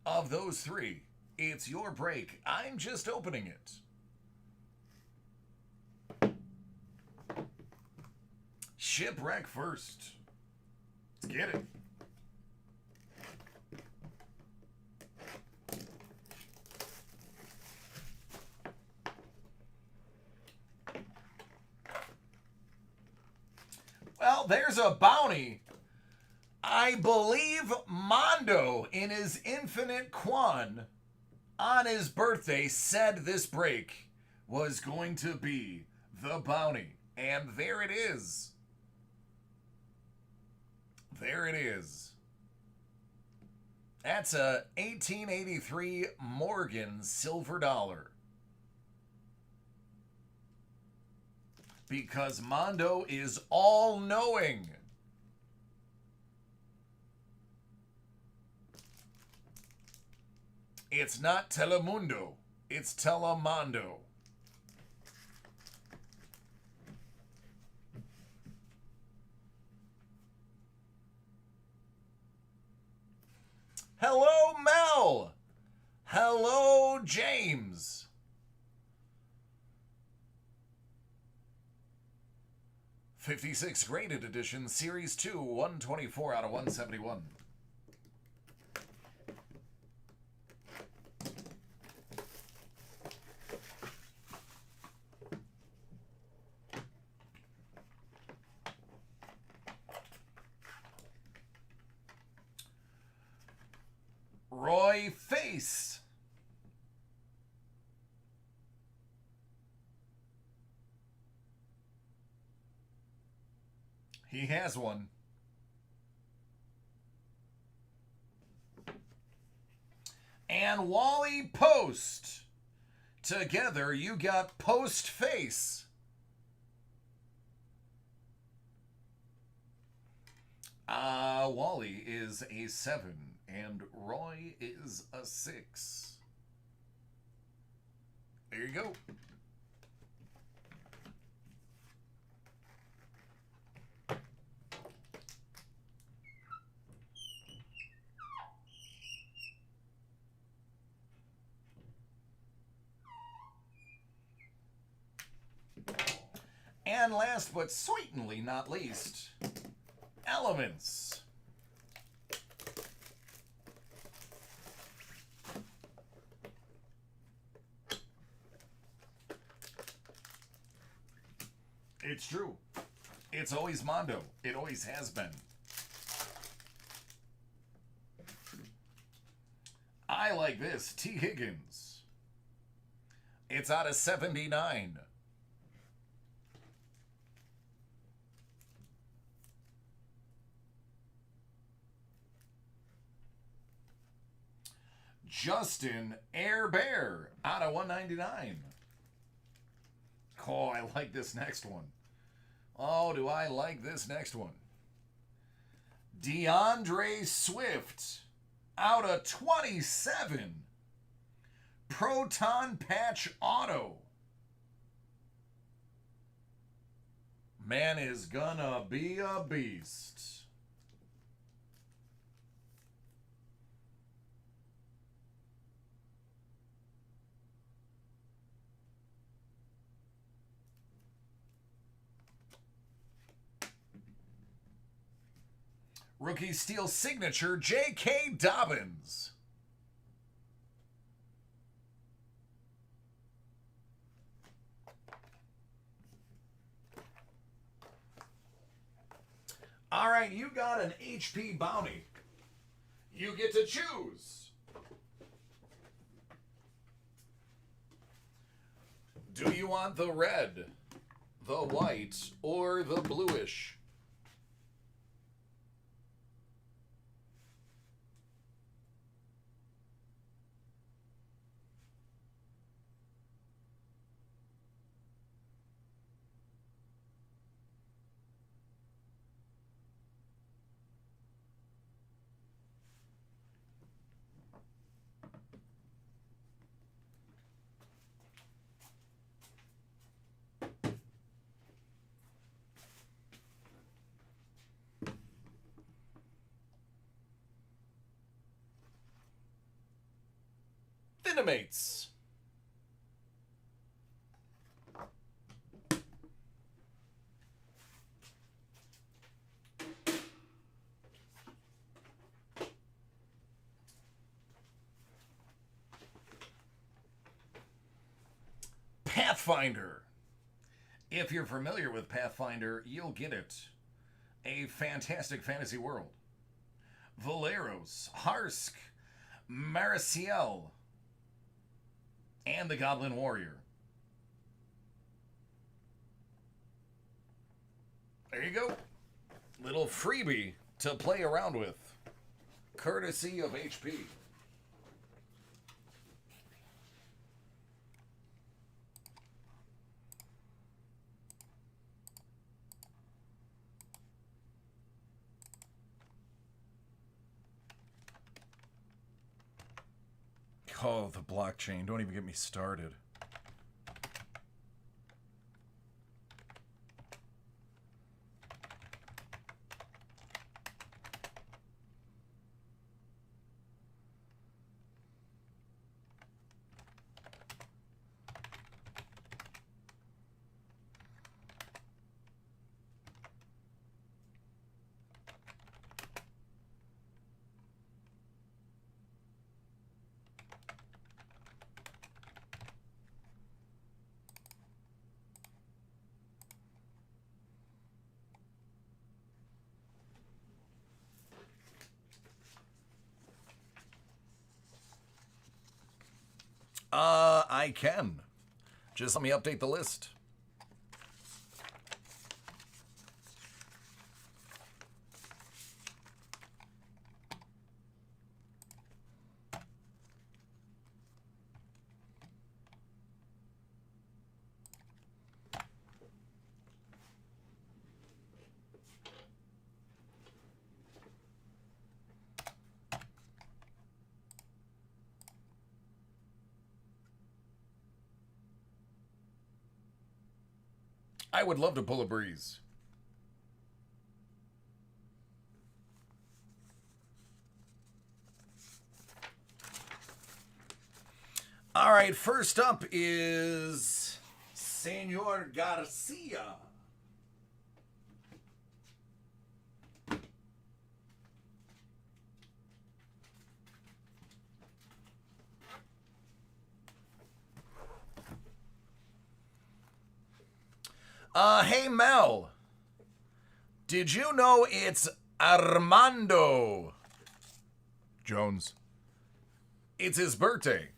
of those three. It's your break. I'm just opening it. Shipwreck first. Let's get it. Well, there's a bounty. I believe Mondo, in his infinite Quan, on his birthday, said this break was going to be the bounty. And there it is. There it is. That's a 1883 Morgan silver dollar. Because Mondo is all-knowing. It's not Telemundo. It's Telemondo. Hello, Mel. Hello, James. '56 graded edition, Series 2, 124 out of 171. Roy Face. He has one. And Wally Post. Together, you got Post Face. Wally is a 7, and Roy is a 6. There you go. And last but certainly not least, Elements. It's true. It's always Mondo. It always has been. I like this. T. Higgins. It's out of 79. Justin Air Bear out of 199. Oh, I like this next one. Oh, do I like this next one. DeAndre Swift out of 27. Proton Patch Auto. Man is gonna be a beast. Rookie Steel Signature, J.K. Dobbins. All right, you got an HP bounty. You get to choose. Do you want the red, the white, or the bluish? Intimates. Pathfinder. If you're familiar with Pathfinder, you'll get it. A fantastic fantasy world. Valeros, Harsk, Mariciel, and the Goblin Warrior. There you go. Little freebie to play around with. Courtesy of HP. Oh, the blockchain. Don't even get me started. I can. Just let me update the list. I would love to pull a breeze. All right, first up is Senor Garcia. Hey Mel, did you know it's Armando Jones? It's his birthday.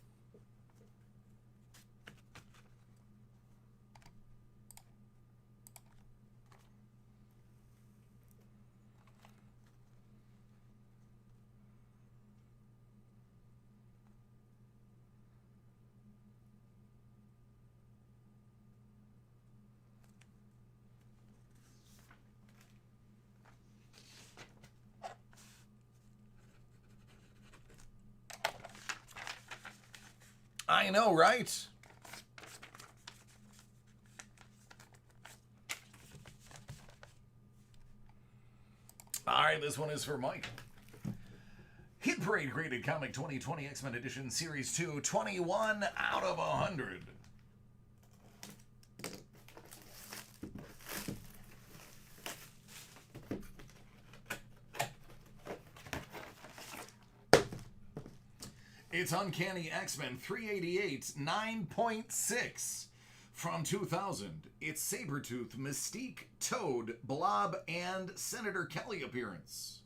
I know, right? All right, this one is for Mike. Hit Parade graded comic 2020 X-Men Edition Series 2, 21 out of 100. It's Uncanny X-Men 388, 9.6 from 2000. It's Sabretooth, Mystique, Toad, Blob, and Senator Kelly appearance.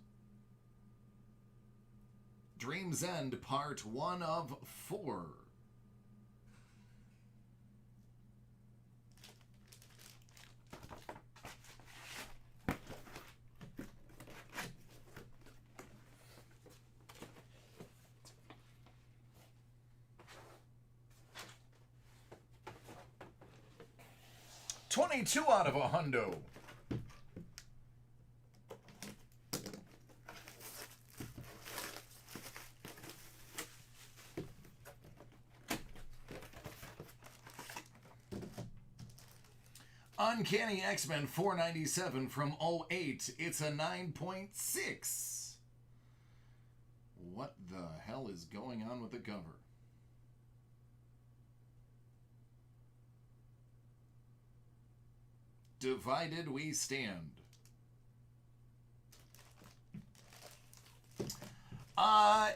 Dream's End, part 1 of 4. $22 out of $100. Uncanny X-Men 497 from 08. It's a 9.6. What the hell is going on with the cover? Divided we stand.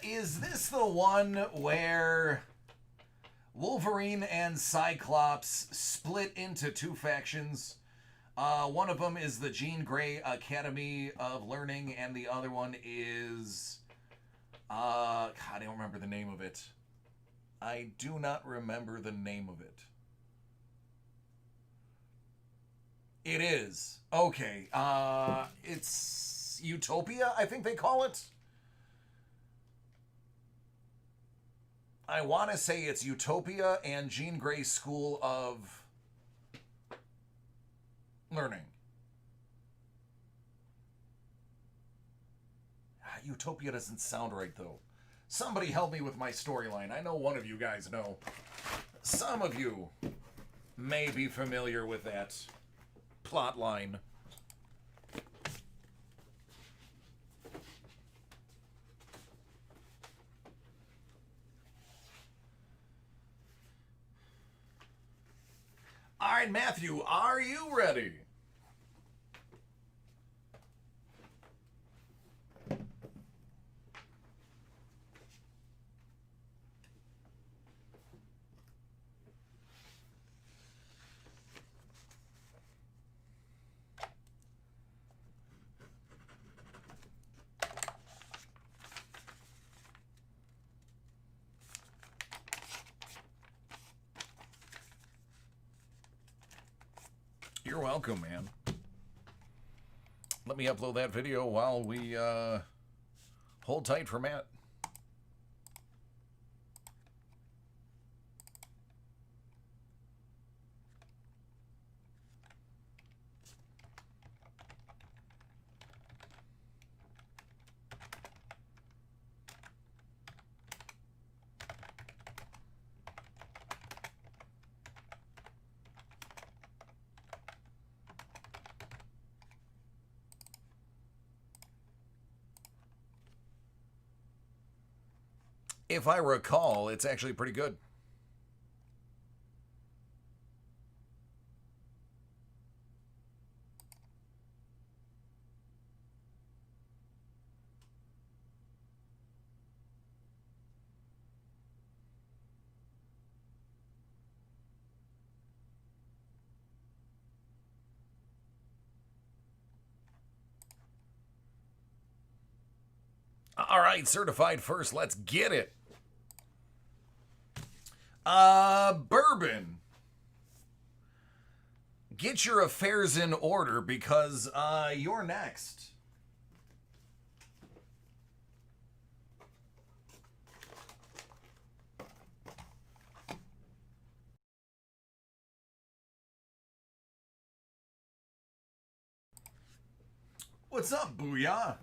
Is this the one where Wolverine and Cyclops split into two factions? One of them is the Jean Grey Academy of Learning, and the other one is... God, I don't remember the name of it. I do not remember the name of it. It is. Okay. It's Utopia, I think they call it. I want to say it's Utopia and Jean Grey's School of Learning. Utopia doesn't sound right, though. Somebody help me with my storyline. I know one of you guys know. Some of you may be familiar with that plot line. All right, Matthew, are you ready? You're welcome, man. Let me upload that video while we hold tight for Matt. If I recall, it's actually pretty good. All right, certified first. Let's get it. Bourbon. Get your affairs in order because you're next. What's up, Booyah?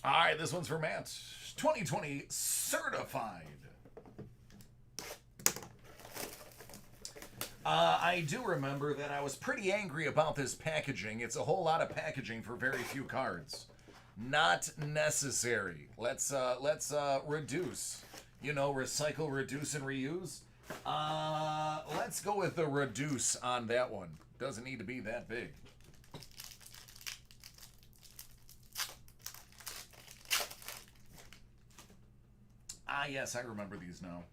All right, this one's for Matt. 2020 certified. I do remember that I was pretty angry about this packaging. It's a whole lot of packaging for very few cards. Not necessary. Let's reduce. You know, recycle, reduce, and reuse. Let's go with the reduce on that one. Doesn't need to be that big. Ah, yes, I remember these now.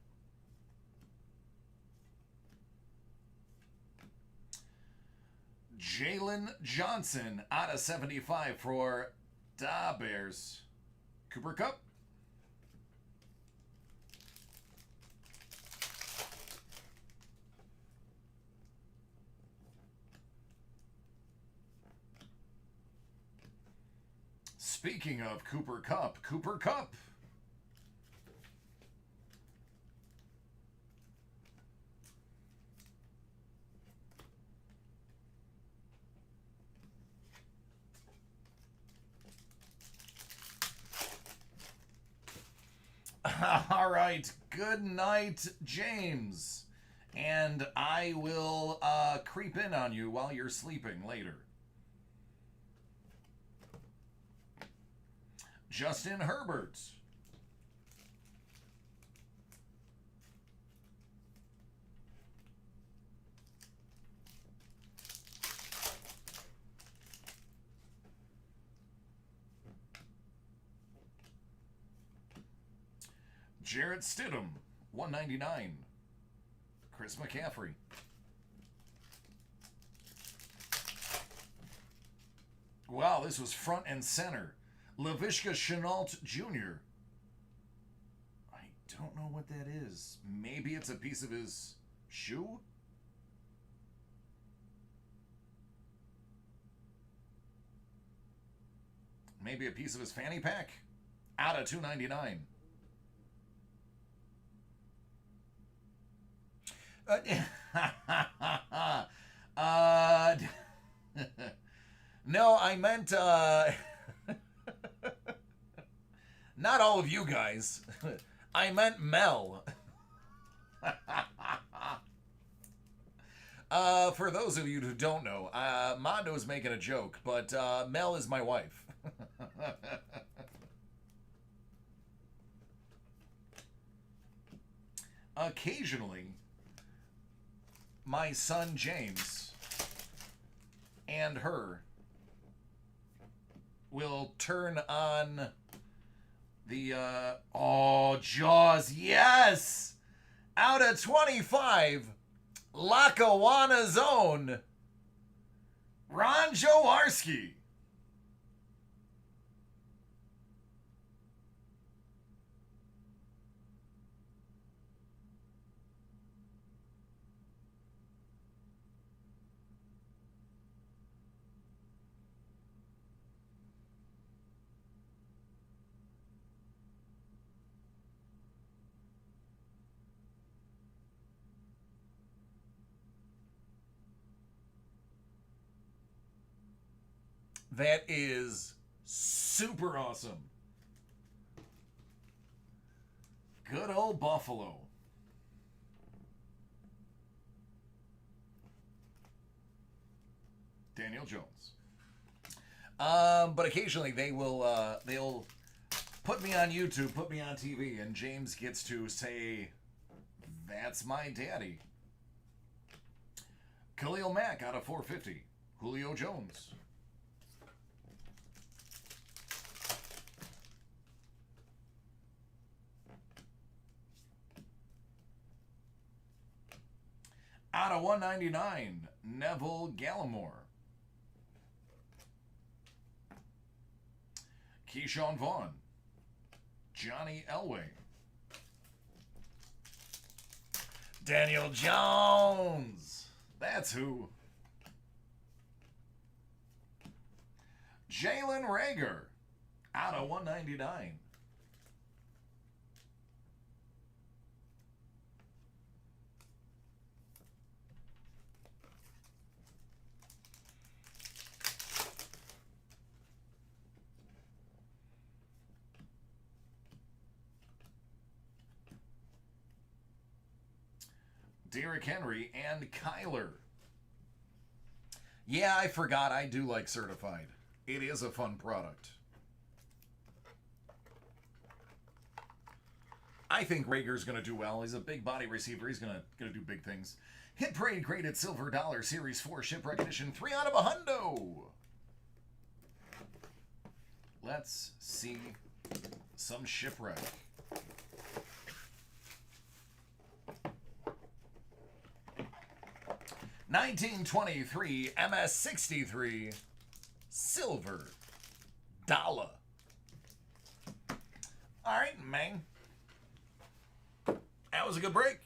Jalen Johnson out of 75 for Da Bears. Cooper Cup. Speaking of Cooper Cup, Cooper Cup. All right. Good night, James. And I will creep in on you while you're sleeping later. Justin Herbert. Jarrett Stidham, 199. Chris McCaffrey. Wow, this was front and center. Laviska Shenault Jr. I don't know what that is. Maybe it's a piece of his shoe? Maybe a piece of his fanny pack? Out of 299. No, I meant, not all of you guys. I meant Mel. For those of you who don't know, Mondo's making a joke, but Mel is my wife. Occasionally, my son James and her will turn on the oh, Jaws, yes, out of 25, Lackawanna's own Ron Jaworski. That is super awesome. Good old Buffalo. Daniel Jones. But occasionally they'll put me on YouTube, put me on TV, and James gets to say, "That's my daddy." Khalil Mack out of 450. Julio Jones. Out of 199, Neville Gallimore. Keyshawn Vaughn. Johnny Elway. Daniel Jones. That's who. Jalen Reagor. Out of 199. Derrick Henry, and Kyler. Yeah, I forgot. I do like Certified. It is a fun product. I think Rager's going to do well. He's a big body receiver. He's going to do big things. Hit Parade graded silver dollar Series 4 shipwreck edition. 3 out of a hundo. Let's see some shipwreck. $19.23 MS63 silver dollar. All right, man. That was a good break.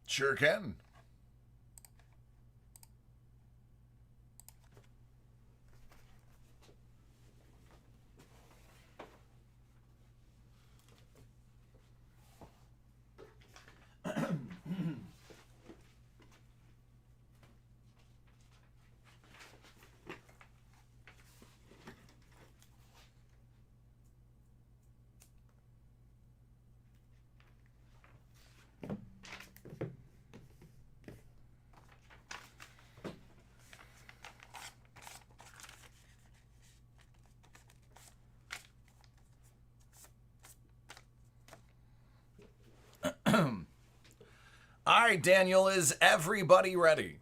Sure can. All right, Daniel, is everybody ready?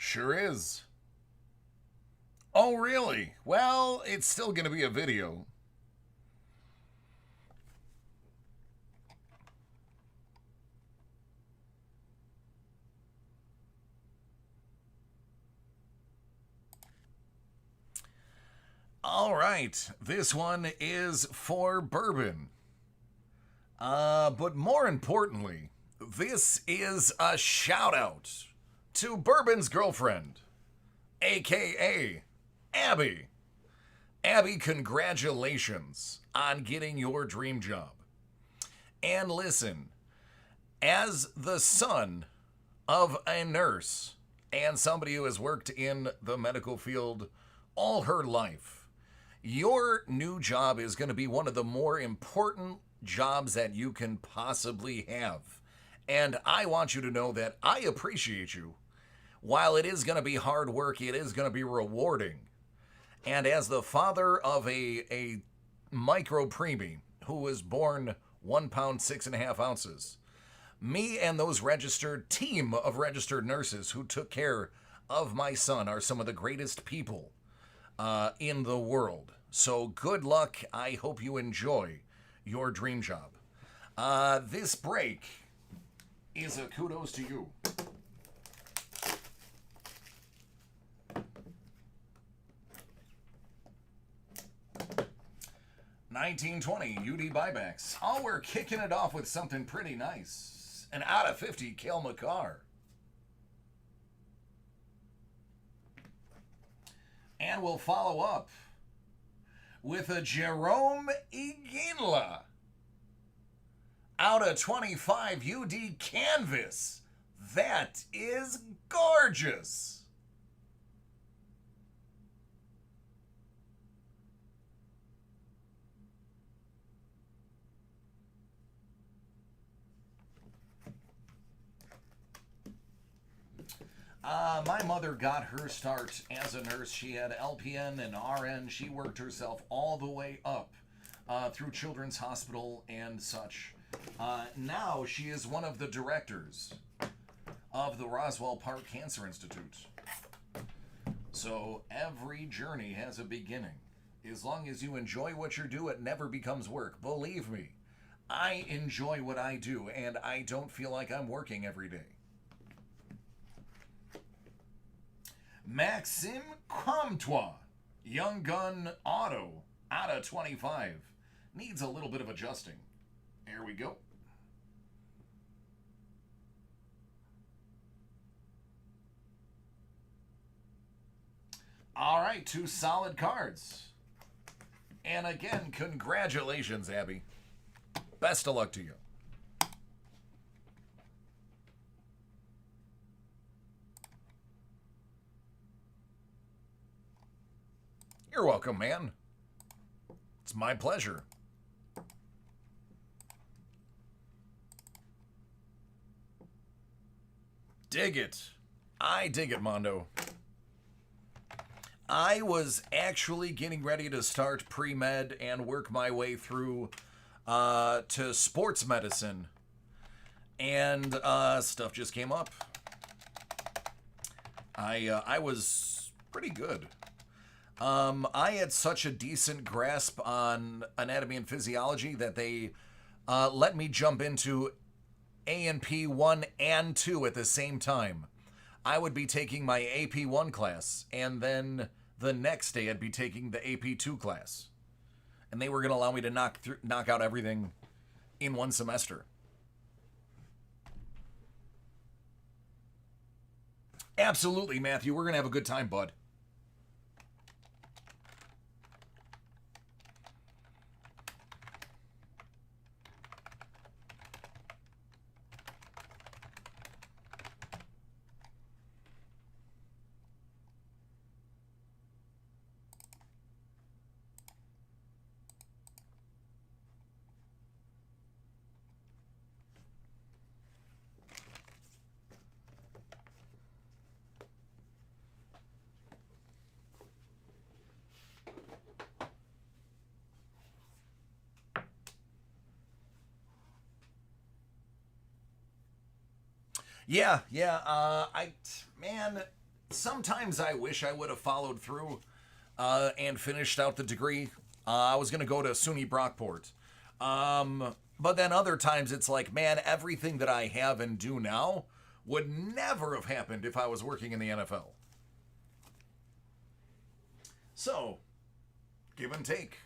Sure is. Oh, really? Well, it's still going to be a video. All right, this one is for bourbon. But more importantly, this is a shout out to Bourbon's girlfriend, aka Abby. Abby, congratulations on getting your dream job. And listen, as the son of a nurse and somebody who has worked in the medical field all her life, your new job is going to be one of the more important jobs that you can possibly have. And I want you to know that I appreciate you. While it is going to be hard work, it is going to be rewarding. And as the father of a micro preemie who was born 1 pound 6.5 ounces, me and those registered team of registered nurses who took care of my son are some of the greatest people in the world. So good luck. I hope you enjoy your dream job. This break is a kudos to you. $19.20 UD buybacks. Oh, we're kicking it off with something pretty nice. An out of 50 Cale Makar. And we'll follow up with a Jerome Iginla. Out of 25 UD canvas. That is gorgeous. My mother got her start as a nurse. She had LPN and RN. She worked herself all the way up through Children's Hospital and such. Now she is one of the directors of the Roswell Park Cancer Institute. So every journey has a beginning. As long as you enjoy what you do, it never becomes work. Believe me, I enjoy what I do, and I don't feel like I'm working every day. Maxime Comtois, Young Gun Auto, out of 25. Needs a little bit of adjusting. There we go. All right, 2 solid cards. And again, congratulations, Abby. Best of luck to you. You're welcome, man. It's my pleasure. Dig it. I dig it, Mondo. I was actually getting ready to start pre-med and work my way through to sports medicine. And stuff just came up. I was pretty good. I had such a decent grasp on anatomy and physiology that they let me jump into A&P 1 and 2 at the same time. I would be taking my AP 1 class, and then the next day I'd be taking the AP 2 class. And they were going to allow me to knock out everything in one semester. Absolutely, Matthew. We're going to have a good time, bud. Yeah. Man, sometimes I wish I would have followed through and finished out the degree. I was going to go to SUNY Brockport. But then other times it's like, man, everything that I have and do now would never have happened if I was working in the NFL. So, give and take.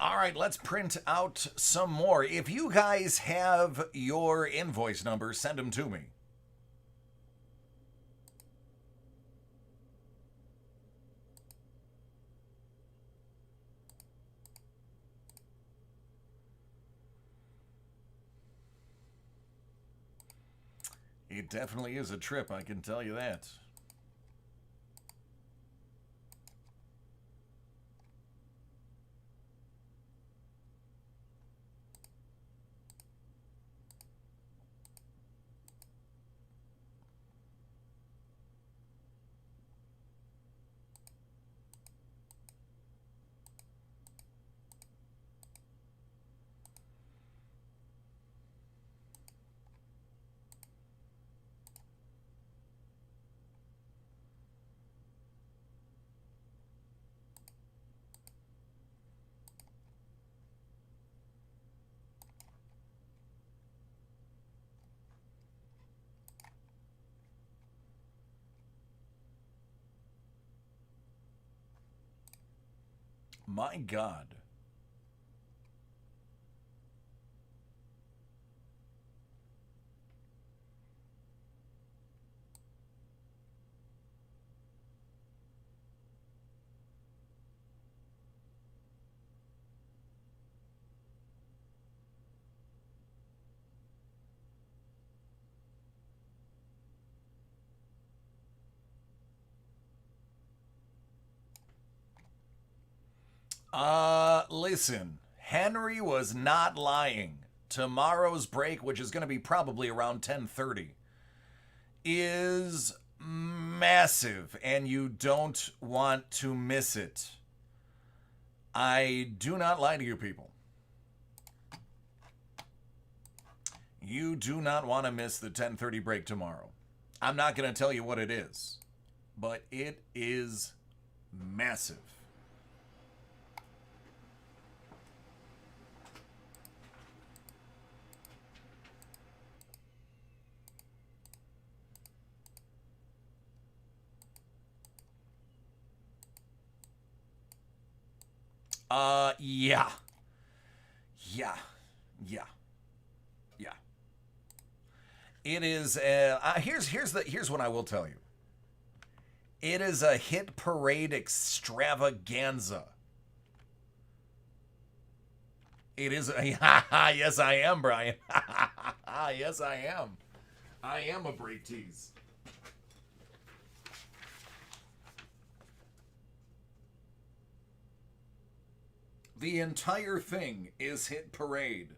All right, let's print out some more. If you guys have your invoice number, send them to me. It definitely is a trip, I can tell you that. My God. Listen, Henry was not lying. Tomorrow's break, which is going to be probably around 10:30, is massive, and you don't want to miss it. I do not lie to you people. You do not want to miss the 10:30 break tomorrow. I'm not going to tell you what it is, but it is massive. Yeah. Yeah. Yeah. Yeah. It is here's what I will tell you. It is a hit parade extravaganza. It is a yes I am, Brian. Yes I am. I am a break tease. The entire thing is hit parade.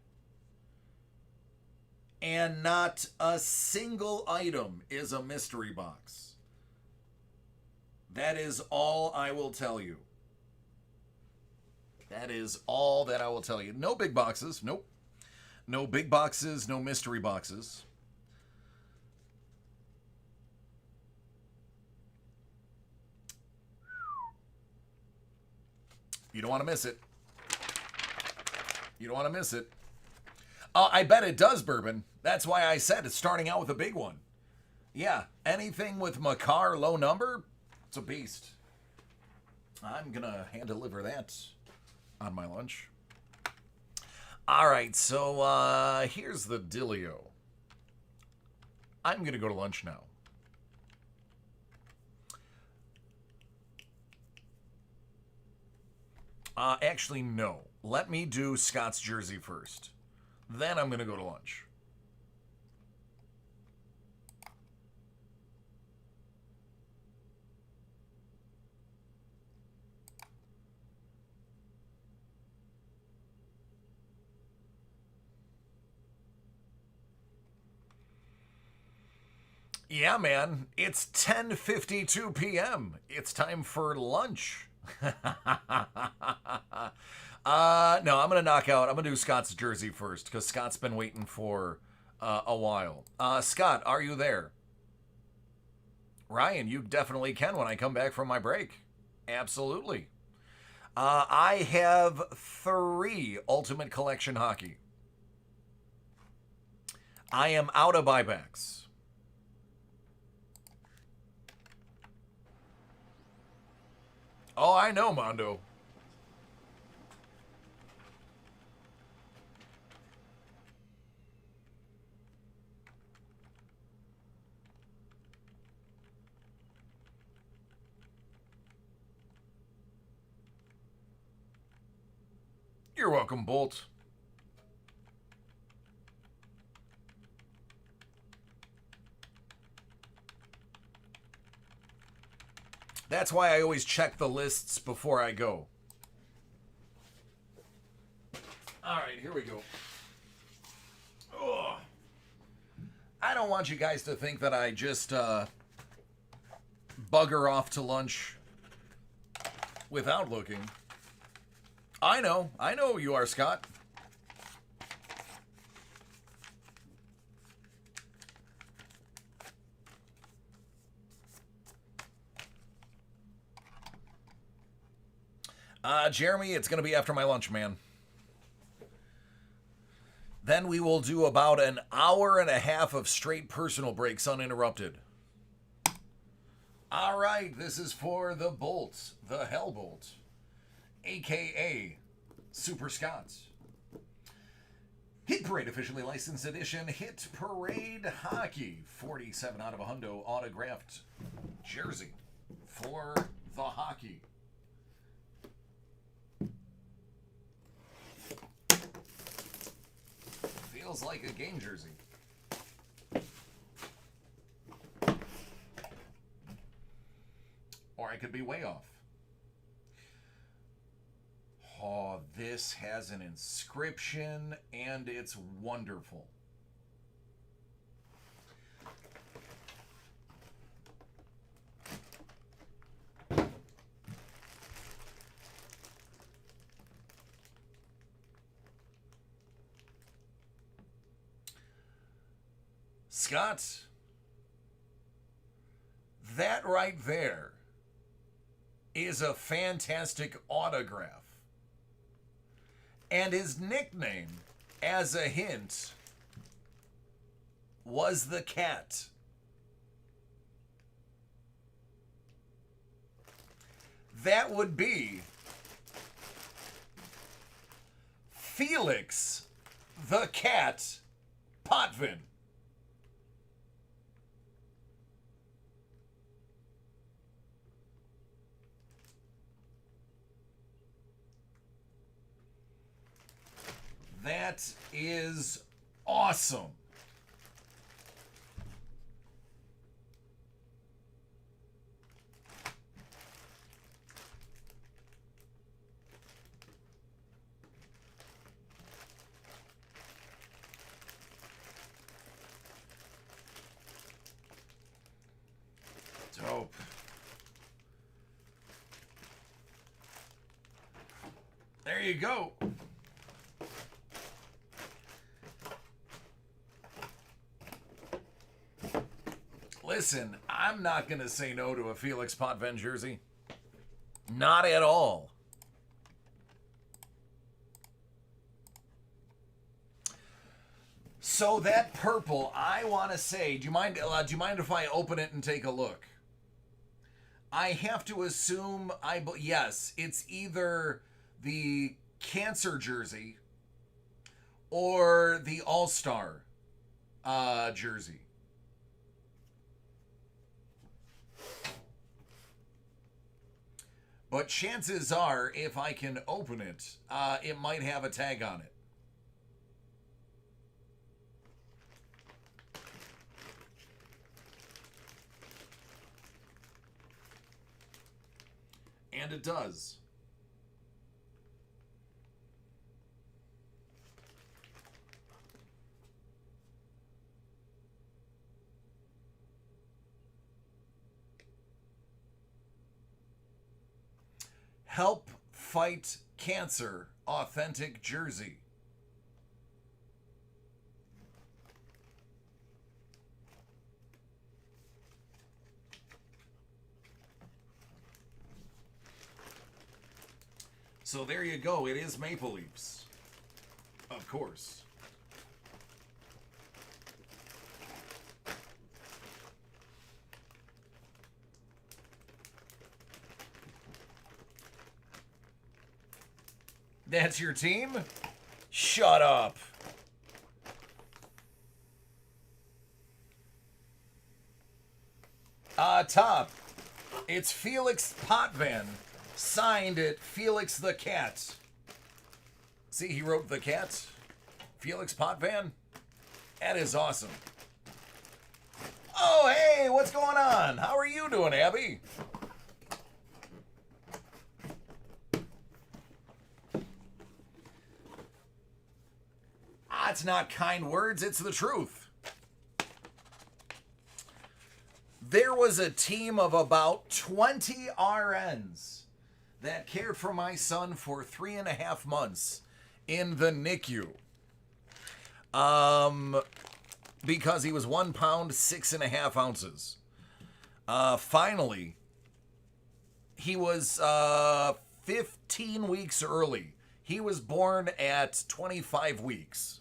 And not a single item is a mystery box. That is all I will tell you. That is all that I will tell you. No big boxes. Nope. No big boxes, no mystery boxes. You don't want to miss it. You don't want to miss it. I bet it does, Bourbon. That's why I said it's starting out with a big one. Yeah, anything with Makar low number, it's a beast. I'm going to hand deliver that on my lunch. All right, so here's the dealio. I'm going to go to lunch now. Actually, no. Let me do Scott's jersey first. Then I'm going to go to lunch. Yeah, man. It's 10:52 p.m. It's time for lunch. No, I'm going to knock out. I'm going to do Scott's jersey first because Scott's been waiting for a while. Scott, are you there? Ryan, you definitely can when I come back from my break. Absolutely. I have 3 Ultimate Collection hockey. I am out of buybacks. Oh, I know, Mondo. You're welcome, Bolt. That's why I always check the lists before I go. All right, here we go. Ugh. I don't want you guys to think that I just bugger off to lunch without looking. I know who you are, Scott. Jeremy, it's going to be after my lunch, man. Then we will do about an hour and a half of straight personal breaks uninterrupted. All right, this is for the Bolt, the Hellbolt, a.k.a. Super Scots. Hit Parade officially licensed edition Hit Parade Hockey. 47 out of a hundo autographed jersey for the hockey. Feels like a game jersey. Or I could be way off. Oh, this has an inscription, and it's wonderful. Scott, that right there is a fantastic autograph. And his nickname, as a hint, was the cat. That would be Felix the Cat Potvin. That is awesome. Dope. There you go. Listen, I'm not going to say no to a Felix Potvin jersey. Not at all. So that purple, I want to say, do you mind if I open it and take a look? I have to assume, yes, it's either the Cancer jersey or the All-Star jersey. But chances are, if I can open it, it might have a tag on it. And it does. Help Fight Cancer, authentic jersey. So there you go. It is Maple Leafs. Of course. That's your team? Shut up. Top. It's Felix Potvin. Signed it, Felix the Cat. See, he wrote the cat. Felix Potvin. That is awesome. Oh, hey, what's going on? How are you doing, Abby? It's not kind words, it's the truth. There was a team of about 20 RNs that cared for my son for 3.5 months in the NICU. Because he was 1 pound, 6.5 ounces. Finally, he was 15 weeks early. He was born at 25 weeks.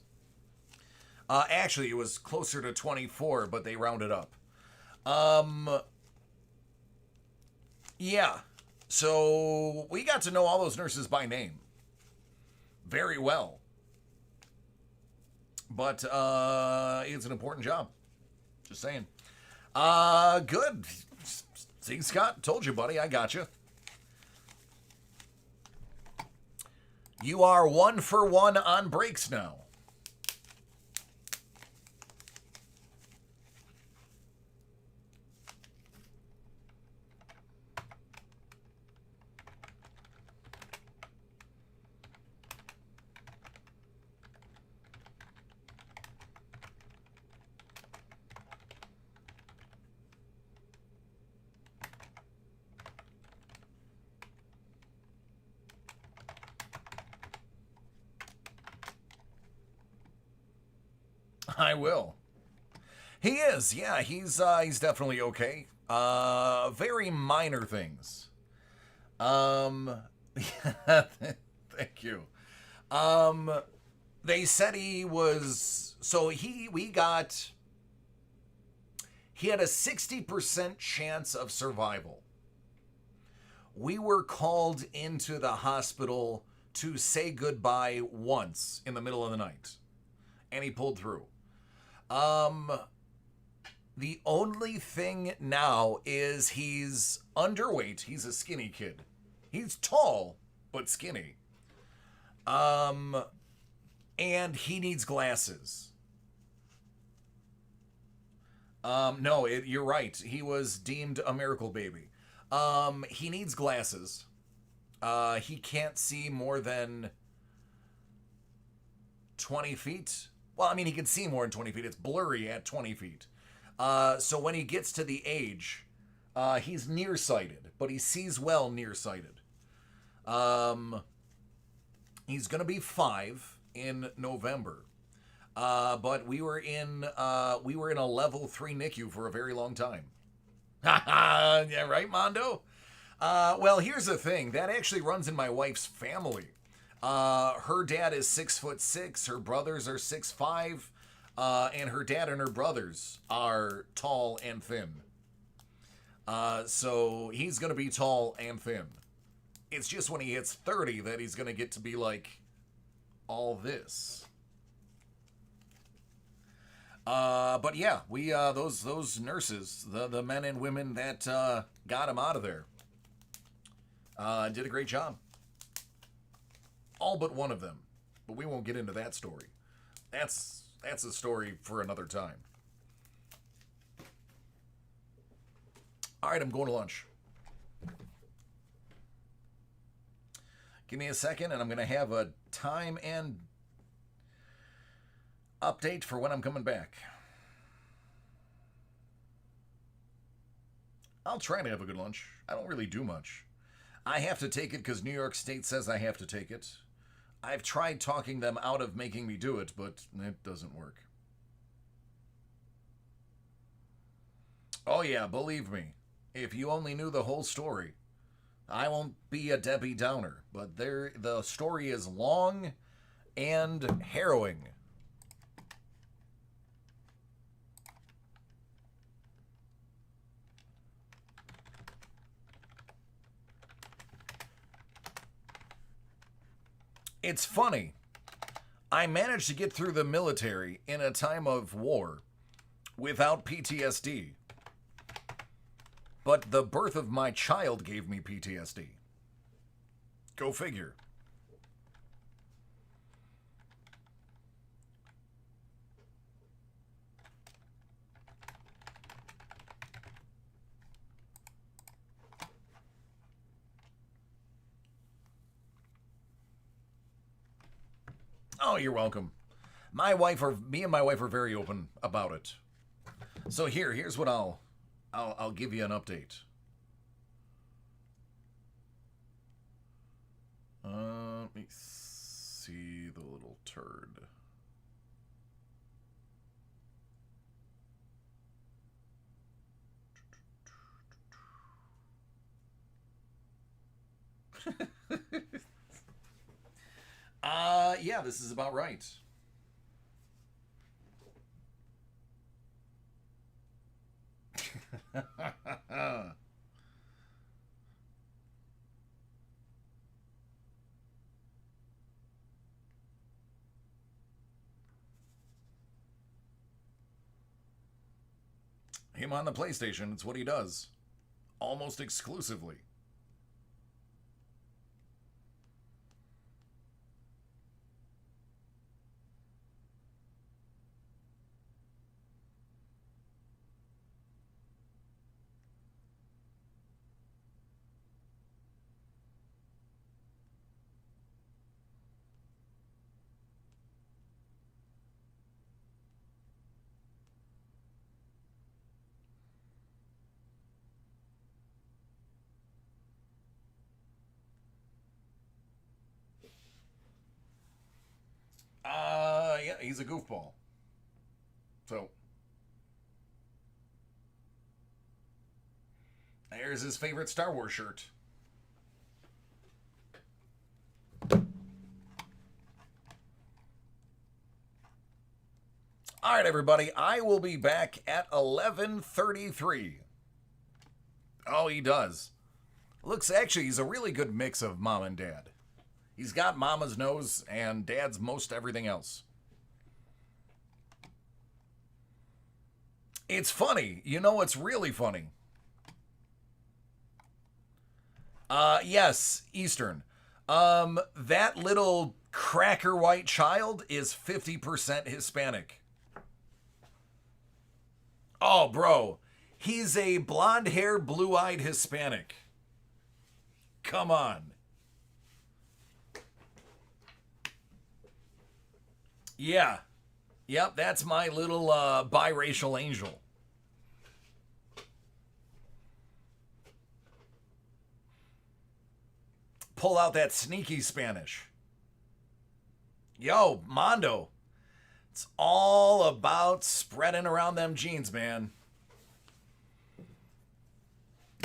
Actually, it was closer to 24, but they rounded up. Yeah. So we got to know all those nurses by name very well. But it's an important job. Just saying. Good. See, Scott, told you, buddy. I got you. You are 1 for 1 on breaks now. I will. He is, yeah. He's definitely okay. Very minor things. Um, thank you. Um, they said he was so he had a 60% chance of survival. We were called into the hospital to say goodbye once in the middle of the night, and he pulled through. Um, the only thing now is he's underweight. He's a skinny kid. He's tall but skinny. Um, and he needs glasses. No, you're right. He was deemed a miracle baby. He needs glasses. He can't see more than 20 feet. Well, I mean, he can see more than 20 feet. It's blurry at 20 feet. So when he gets to the age, he's nearsighted, but he sees well nearsighted. He's going to be 5 in November. But we were in a level 3 NICU for a very long time. Yeah, right, Mondo? Well, here's the thing. That actually runs in my wife's family. Her dad is 6'6", her brothers are 6'5", and her dad and her brothers are tall and thin. So he's gonna be tall and thin. It's just when he hits 30 that he's gonna get to be like all this. But yeah, we those nurses, the men and women that got him out of there, did a great job. All but one of them, but we won't get into that story. That's a story for another time. All right, I'm going to lunch. Give me a second, and I'm going to have a time and update for when I'm coming back. I'll try to have a good lunch. I don't really do much. I have to take it because New York State says I have to take it. I've tried talking them out of making me do it, but it doesn't work. Oh yeah, believe me. If you only knew the whole story. I won't be a Debbie Downer, but the story is long and harrowing. It's funny. I managed to get through the military in a time of war without PTSD. But the birth of my child gave me PTSD. Go figure. Oh, you're welcome. Me and my wife are very open about it. So here's what I'll give you an update. Let me see the little turd. Yeah, this is about right. Him on the PlayStation, it's what he does. Almost exclusively. Yeah, he's a goofball. So there's his favorite Star Wars shirt. All right, everybody. I will be back at 11:33. Oh, he does. Looks actually, he's a really good mix of mom and dad. He's got mama's nose and dad's most everything else. It's funny. You know what's really funny? Yes, Eastern. That little cracker white child is 50% Hispanic. Oh, bro. He's a blonde hair, blue eyed Hispanic. Come on. Yeah. Yep, that's my little biracial angel. Pull out that sneaky Spanish. Yo, Mondo. It's all about spreading around them jeans, man.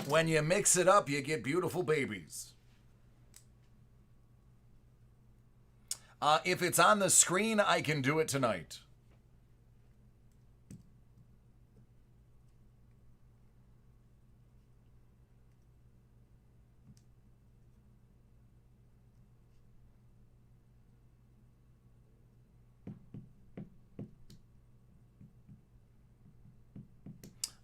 When you mix it up, you get beautiful babies. If it's on the screen, I can do it tonight.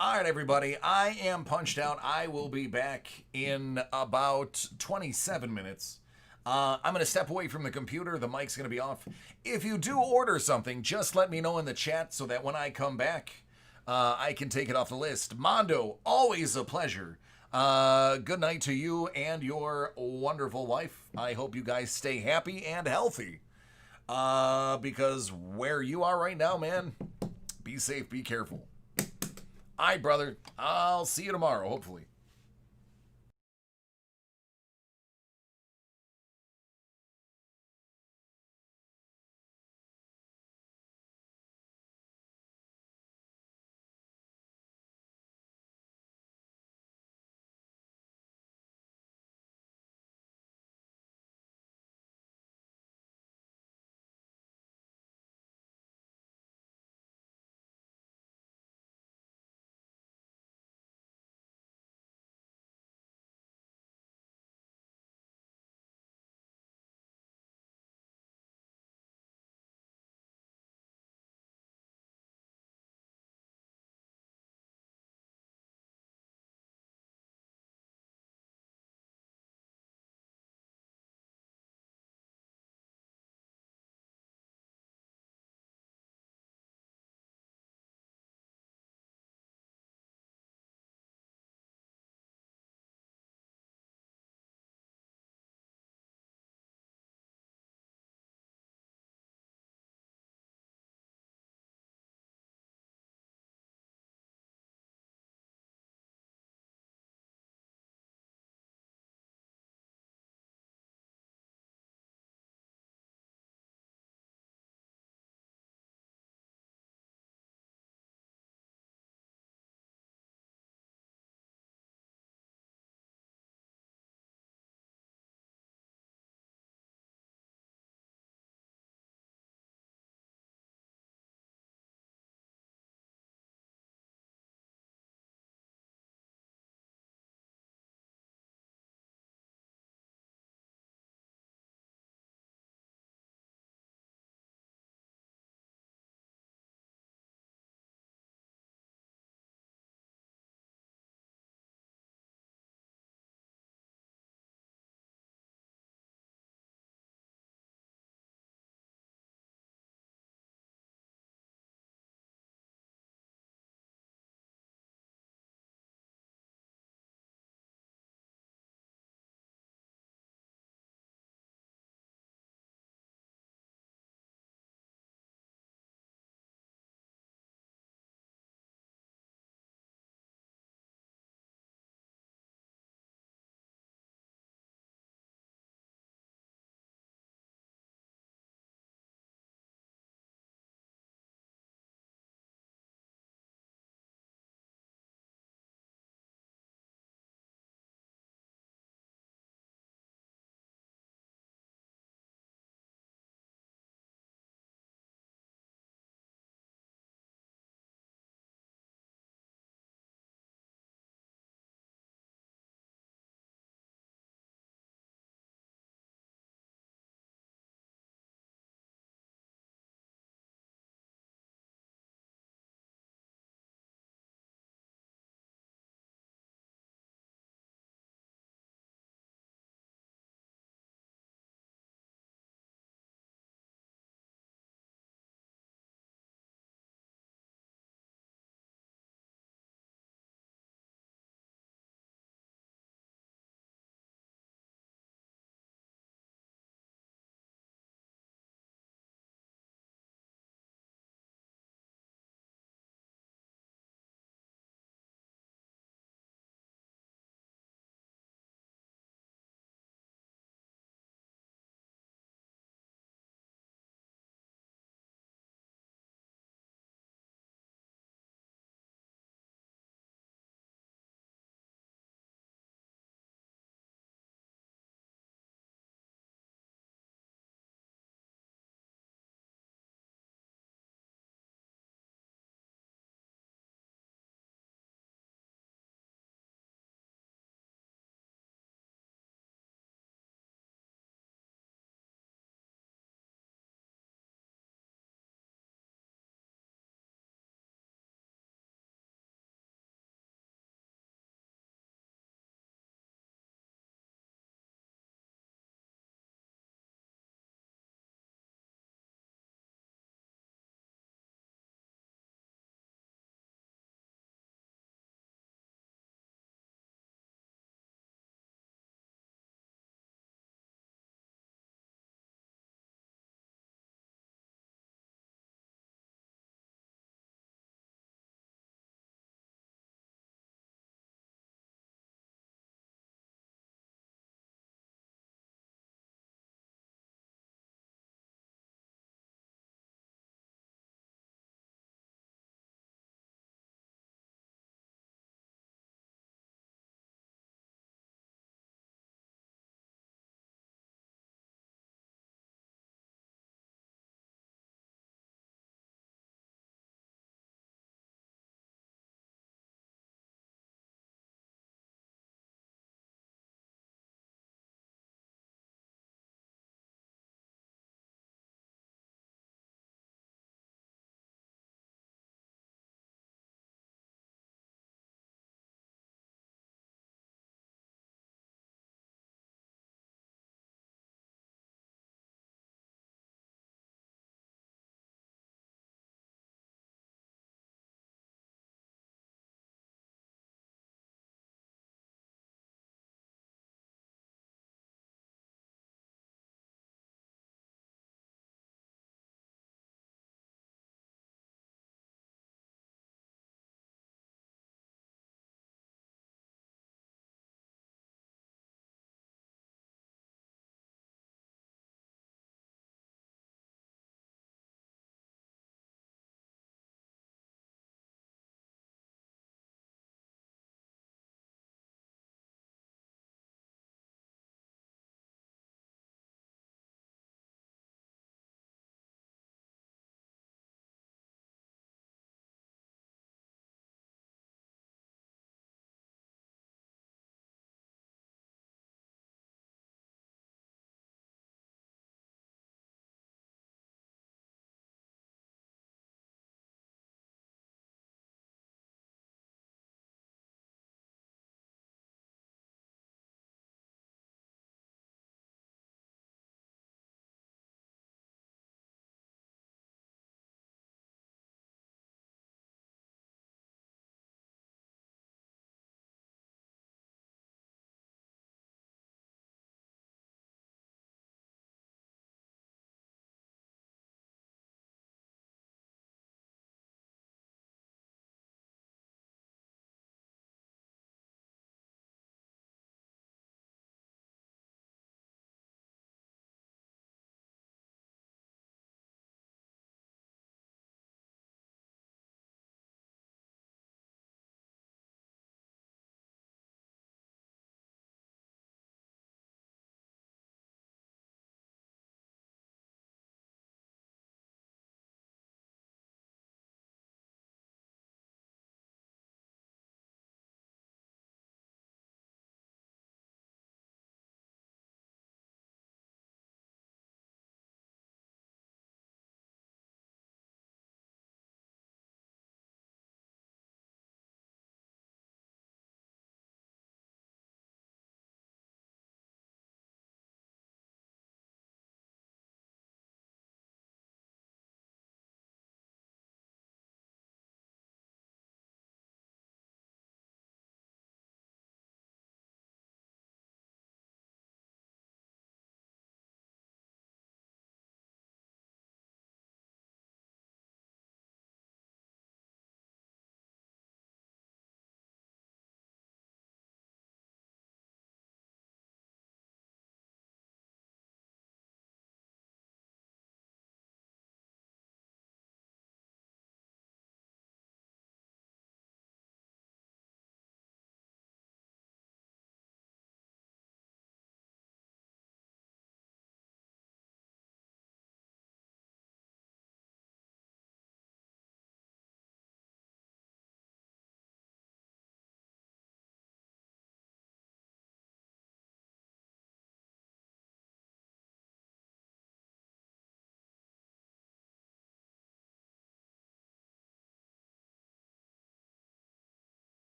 All right, everybody. I am punched out. I will be back in about 27 minutes. I'm going to step away from the computer. The mic's going to be off. If you do order something, just let me know in the chat so that when I come back, I can take it off the list. Mondo, always a pleasure. Good night to you and your wonderful wife. I hope you guys stay happy and healthy. Because where you are right now, man, be safe, be careful. All right, brother. I'll see you tomorrow, hopefully.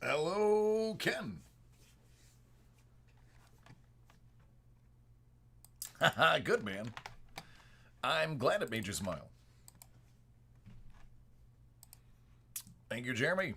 Hello, Ken. Haha, good man. I'm glad it made you smile. Thank you, Jeremy.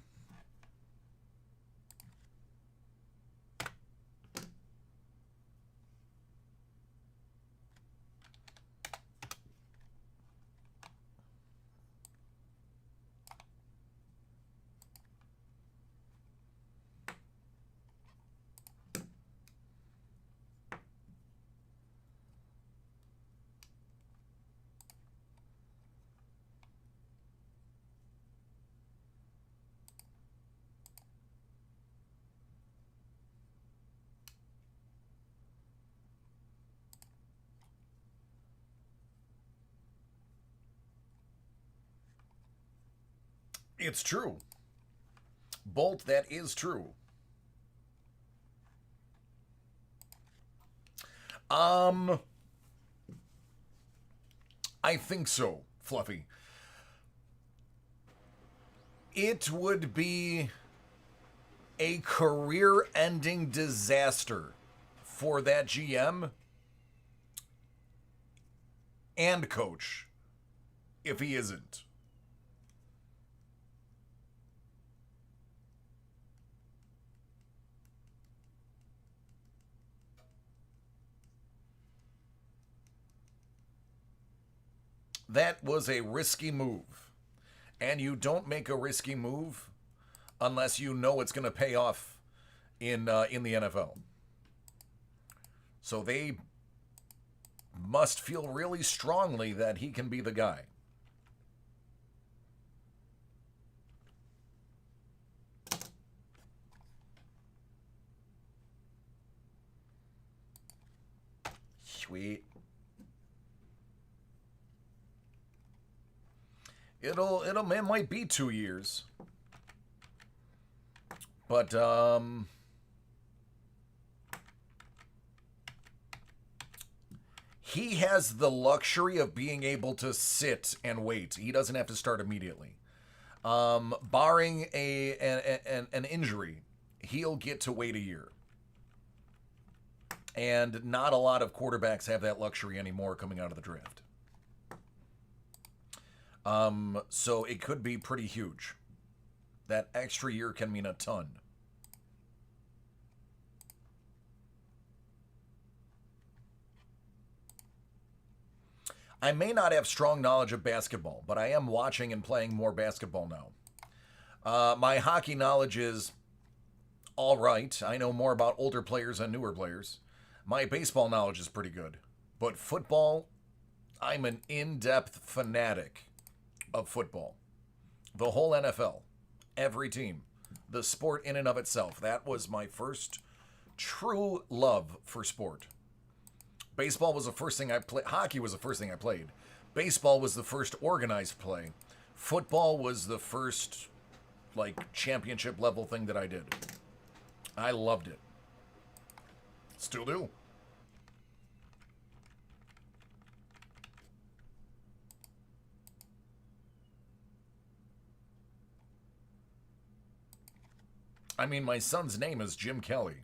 It's true. Bolt, that is true. Um, I think so, Fluffy. It would be a career ending disaster for that GM and coach if he isn't. That was a risky move. And you don't make a risky move unless you know it's going to pay off in the NFL. So they must feel really strongly that he can be the guy. Sweet. It might be 2 years. But he has the luxury of being able to sit and wait. He doesn't have to start immediately. Barring an injury, he'll get to wait a year. And not a lot of quarterbacks have that luxury anymore coming out of the draft. So it could be pretty huge. That extra year can mean a ton. I may not have strong knowledge of basketball, but I am watching and playing more basketball now. My hockey knowledge is all right. I know more about older players and newer players. My baseball knowledge is pretty good. But football, I'm an in-depth fanatic of football. The whole NFL, every team, the sport in and of itself. That was my first true love for sport. Baseball was the first thing I played. Hockey was the first thing I played. Baseball was the first organized play. Football was the first, like, championship level thing that I did. I loved it. Still do. I mean, my son's name is Jim Kelly.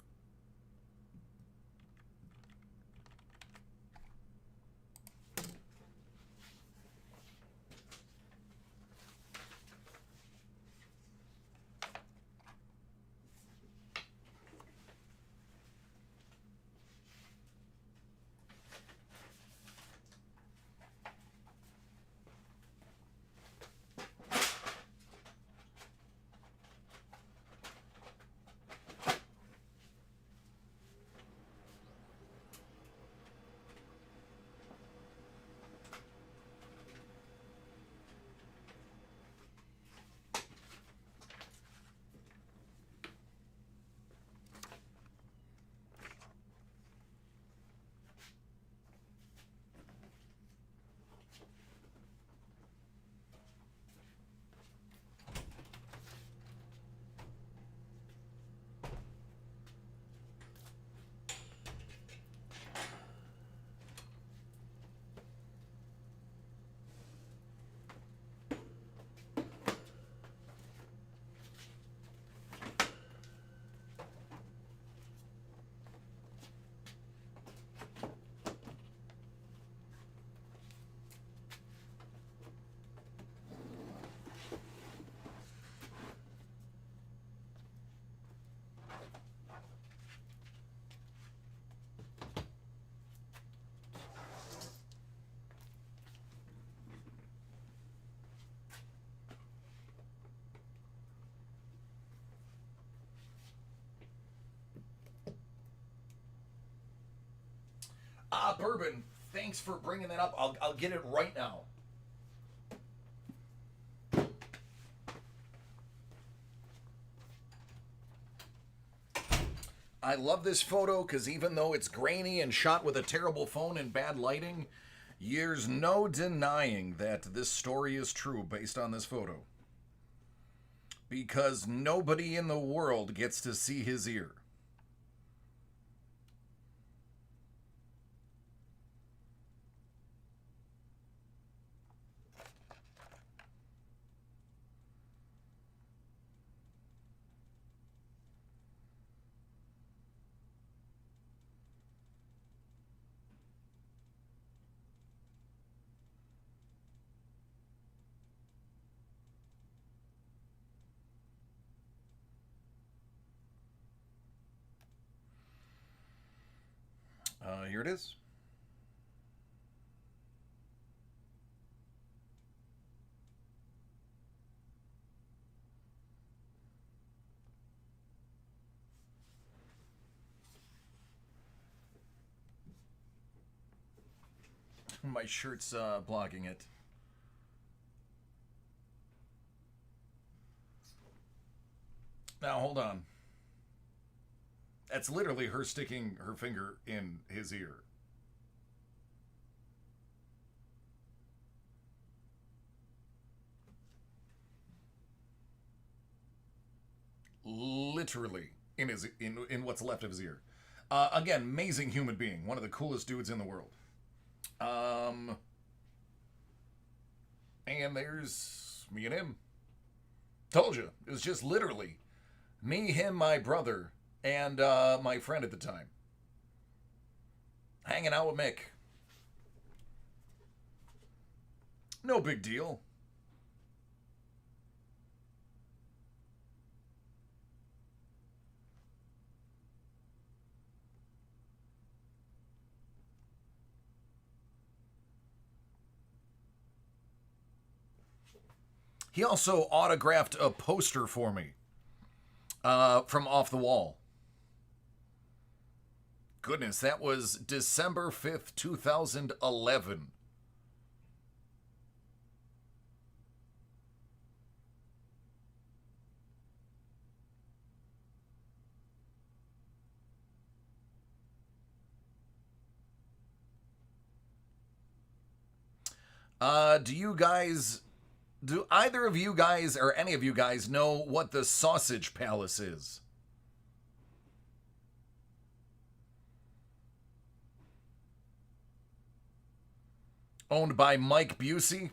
bourbon. Thanks for bringing that up. I'll get it right now. I love this photo because even though it's grainy and shot with a terrible phone and bad lighting, there's no denying that this story is true based on this photo. Because nobody in the world gets to see his ear. Here it is. My shirt's blocking it. Now, hold on. That's literally her sticking her finger in his ear. Literally in his in what's left of his ear. Again, amazing human being, one of the coolest dudes in the world. And there's me and him. Told you, it was just literally me, him, my brother, and my friend at the time, hanging out with Mick. No big deal. He also autographed a poster for me from Off the Wall. Goodness, that was December 5th, 2011. Do either of you guys or any of you guys know what the Sausage Palace is? Owned by Mike Busey,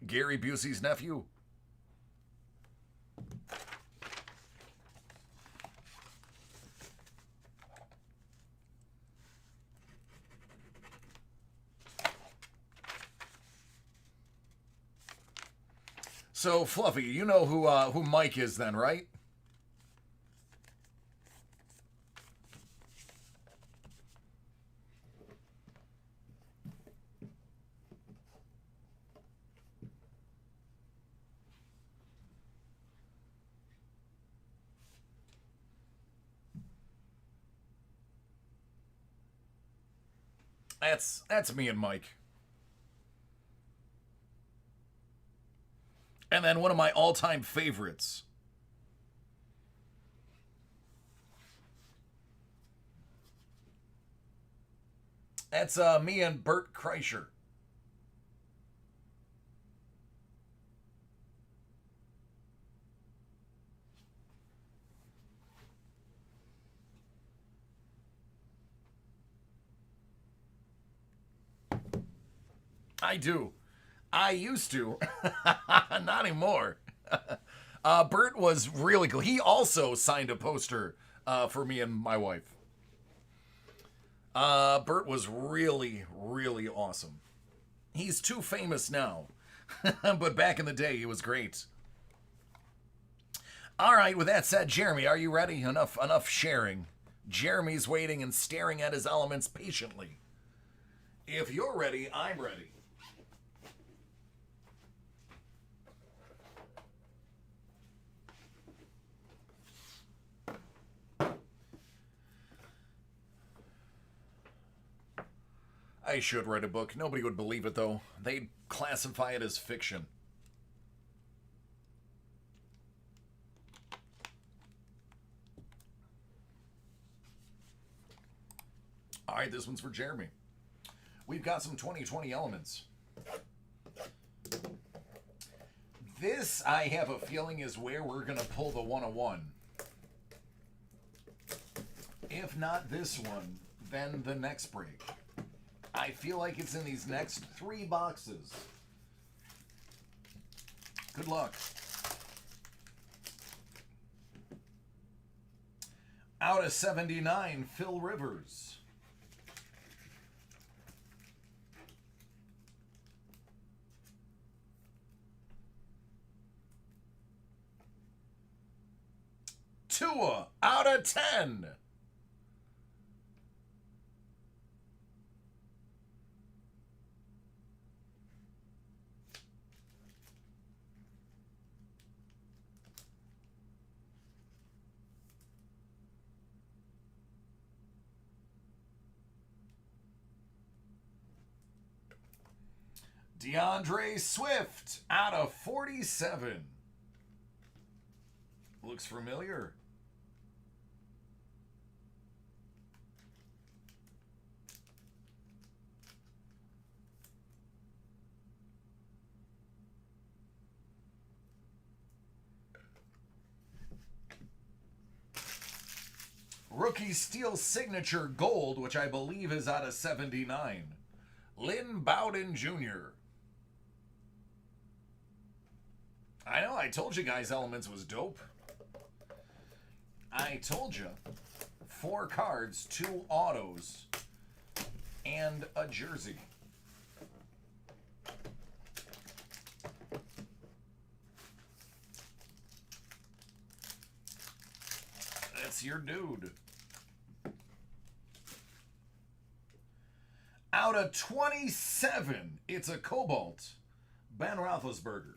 Gary Busey's nephew. So, Fluffy, you know who Mike is then, right? That's me and Mike. And then one of my all-time favorites. That's me and Bert Kreischer. I do. I used to. Not anymore. Bert was really cool. He also signed a poster for me and my wife. Bert was really, really awesome. He's too famous now. But back in the day, he was great. All right, with that said, Jeremy, are you ready? Enough sharing. Jeremy's waiting and staring at his elements patiently. If you're ready, I'm ready. I should write a book. Nobody would believe it, though. They'd classify it as fiction. All right, this one's for Jeremy. We've got some 2020 elements. This, I have a feeling, is where we're going to pull the 101. If not this one, then the next break. I feel like it's in these next 3 boxes. Good luck. Out of 79, Phil Rivers. Tua, out of 10. DeAndre Swift, out of 47. Looks familiar. Rookie Steel Signature Gold, which I believe is out of 79. Lynn Bowden Jr. I know, I told you guys Elements was dope. I told you. 4 cards, 2 autos, and a jersey. That's your dude. Out of 27, it's a Cobalt. Ben Roethlisberger.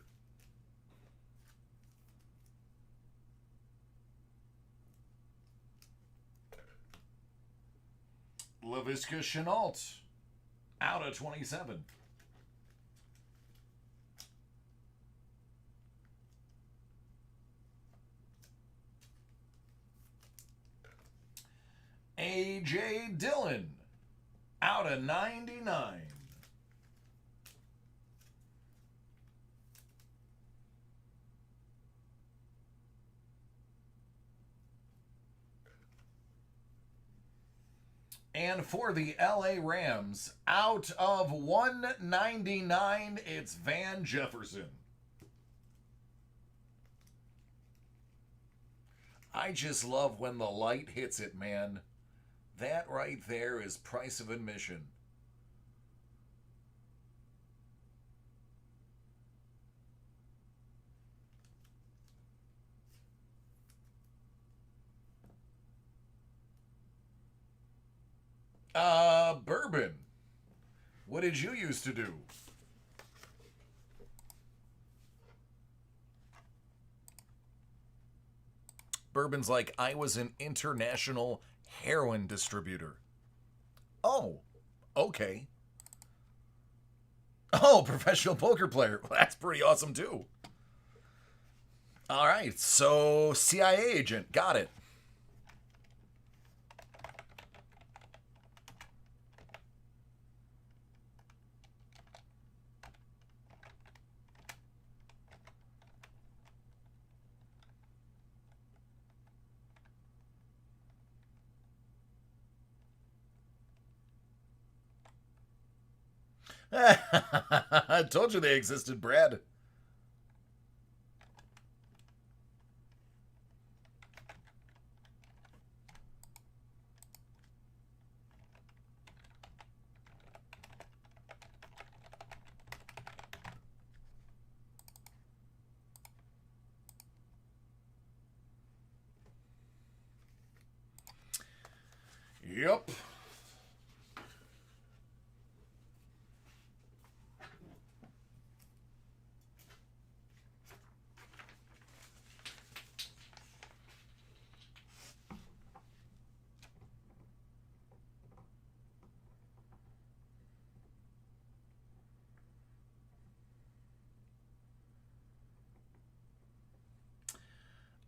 Laviska Shenault, out of 27. A.J. Dillon, out of 99. And for the LA Rams, out of 199, it's Van Jefferson. I just love when the light hits it, man. That right there is price of admission. Bourbon. What did you used to do? Bourbon's like, I was an international heroin distributor. Oh, okay. Oh, professional poker player. Well, that's pretty awesome, too. All right, so CIA agent. Got it. I told you they existed, Brad. Yep.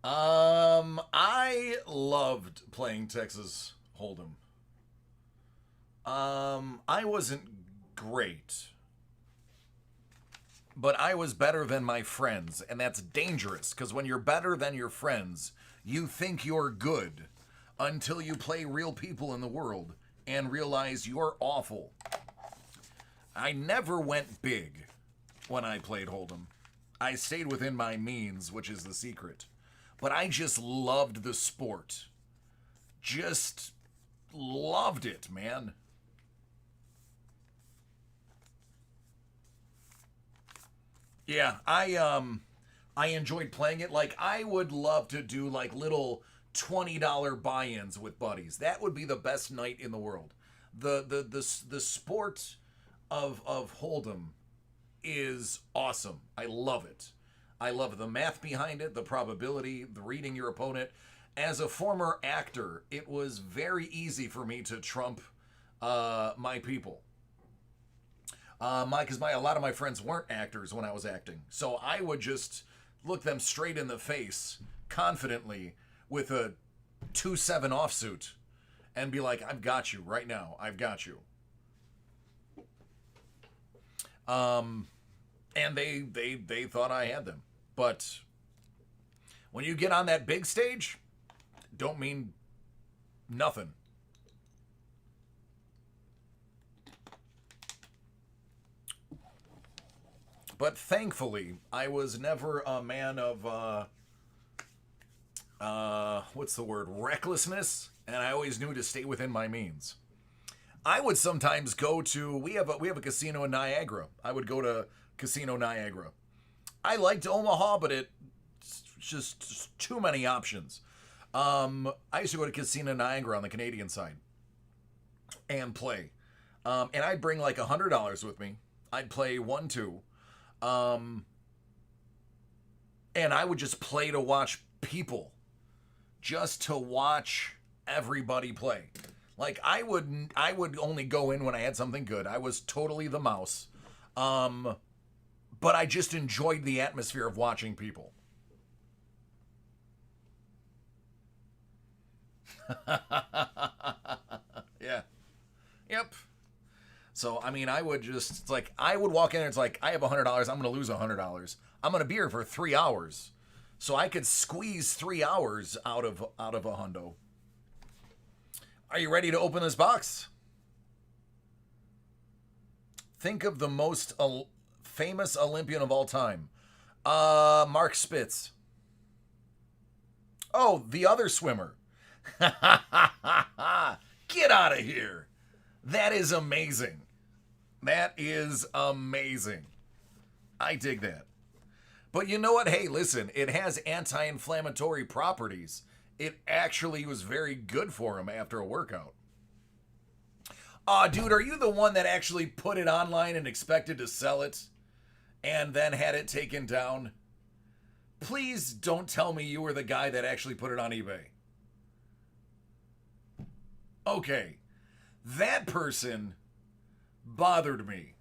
I loved playing Texas Hold'em. I wasn't great, but I was better than my friends, and that's dangerous because when you're better than your friends, you think you're good until you play real people in the world and realize you're awful. I never went big when I played Hold'em. I stayed within my means, which is the secret. But I just loved the sport. Just loved it, man. Yeah, I enjoyed playing it. Like I would love to do like little $20 buy-ins with buddies. That would be the best night in the world. The sport of Hold'em is awesome. I love it. I love the math behind it, the probability, the reading your opponent. As a former actor, it was very easy for me to trump my people. Because a lot of my friends weren't actors when I was acting, so I would just look them straight in the face confidently with a 2-7 offsuit and be like, "I've got you right now. I've got you." And they thought I had them, but when you get on that big stage, don't mean nothing. But thankfully, I was never a man of what's the word? Recklessness, and I always knew to stay within my means. I would sometimes go to we have a casino in Niagara. I would go to Casino Niagara. I liked Omaha, but it's just too many options. I used to go to Casino Niagara on the Canadian side and play. And I'd bring like $100 with me. I'd play 1-2. And I would just play to watch people, just to watch everybody play. Like I would only go in when I had something good. I was totally the mouse. But I just enjoyed the atmosphere of watching people. Yeah. Yep. So, I mean, I would just, it's like, I would walk in and it's like, I have $100, I'm going to lose $100. I'm going to be here for 3 hours. So I could squeeze 3 hours out of a hundo. Are you ready to open this box? Think of the most famous Olympian of all time. Mark Spitz. Oh, the other swimmer. Get out of here. That is amazing. That is amazing. I dig that. But you know what? Hey, listen, it has anti-inflammatory properties. It actually was very good for him after a workout. Aw, dude, are you the one that actually put it online and expected to sell it and then had it taken down? Please don't tell me you were the guy that actually put it on eBay. Okay. That person bothered me.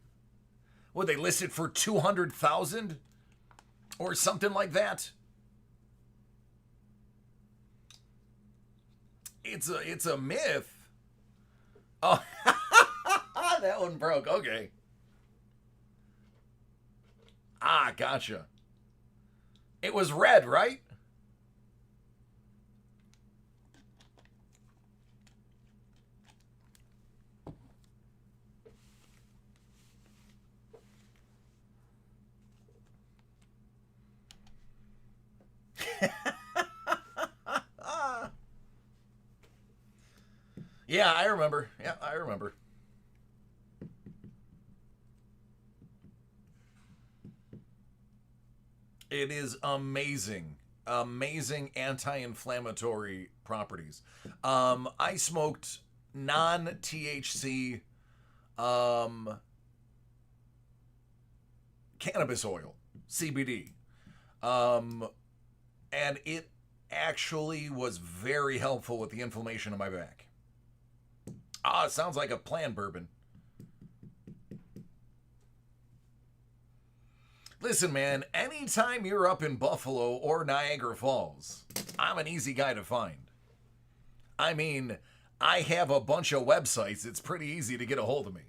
Would they list it for 200,000 or something like that? It's a myth. Oh, that one broke. Okay. Ah, gotcha. It was red, right? Yeah, I remember. Yeah, I remember. It is amazing. Amazing anti-inflammatory properties. I smoked non-THC cannabis oil, CBD. And it actually was very helpful with the inflammation in my back. Ah, it sounds like a plan bourbon. Listen, man, anytime you're up in Buffalo or Niagara Falls, I'm an easy guy to find. I mean, I have a bunch of websites. It's pretty easy to get a hold of me.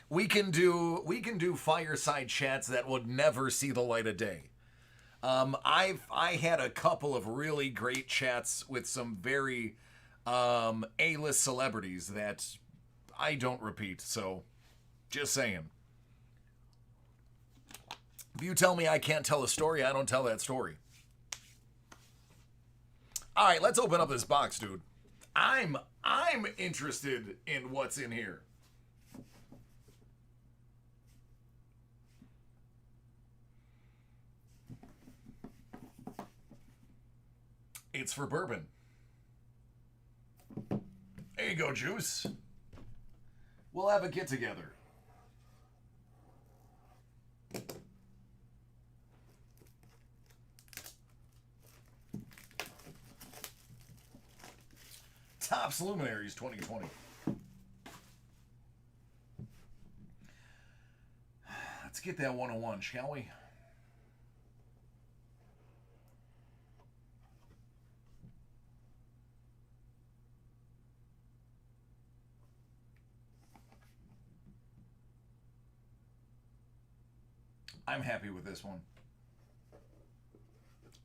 We can do fireside chats that would never see the light of day. I had a couple of really great chats with some very A-list celebrities that I don't repeat. So, just saying. If you tell me I can't tell a story, I don't tell that story. All right, let's open up this box, dude. I'm interested in what's in here. It's for bourbon. There you go, Juice. We'll have a get together. Topps Luminaries 2020. Let's get that 101, shall we? I'm happy with this one.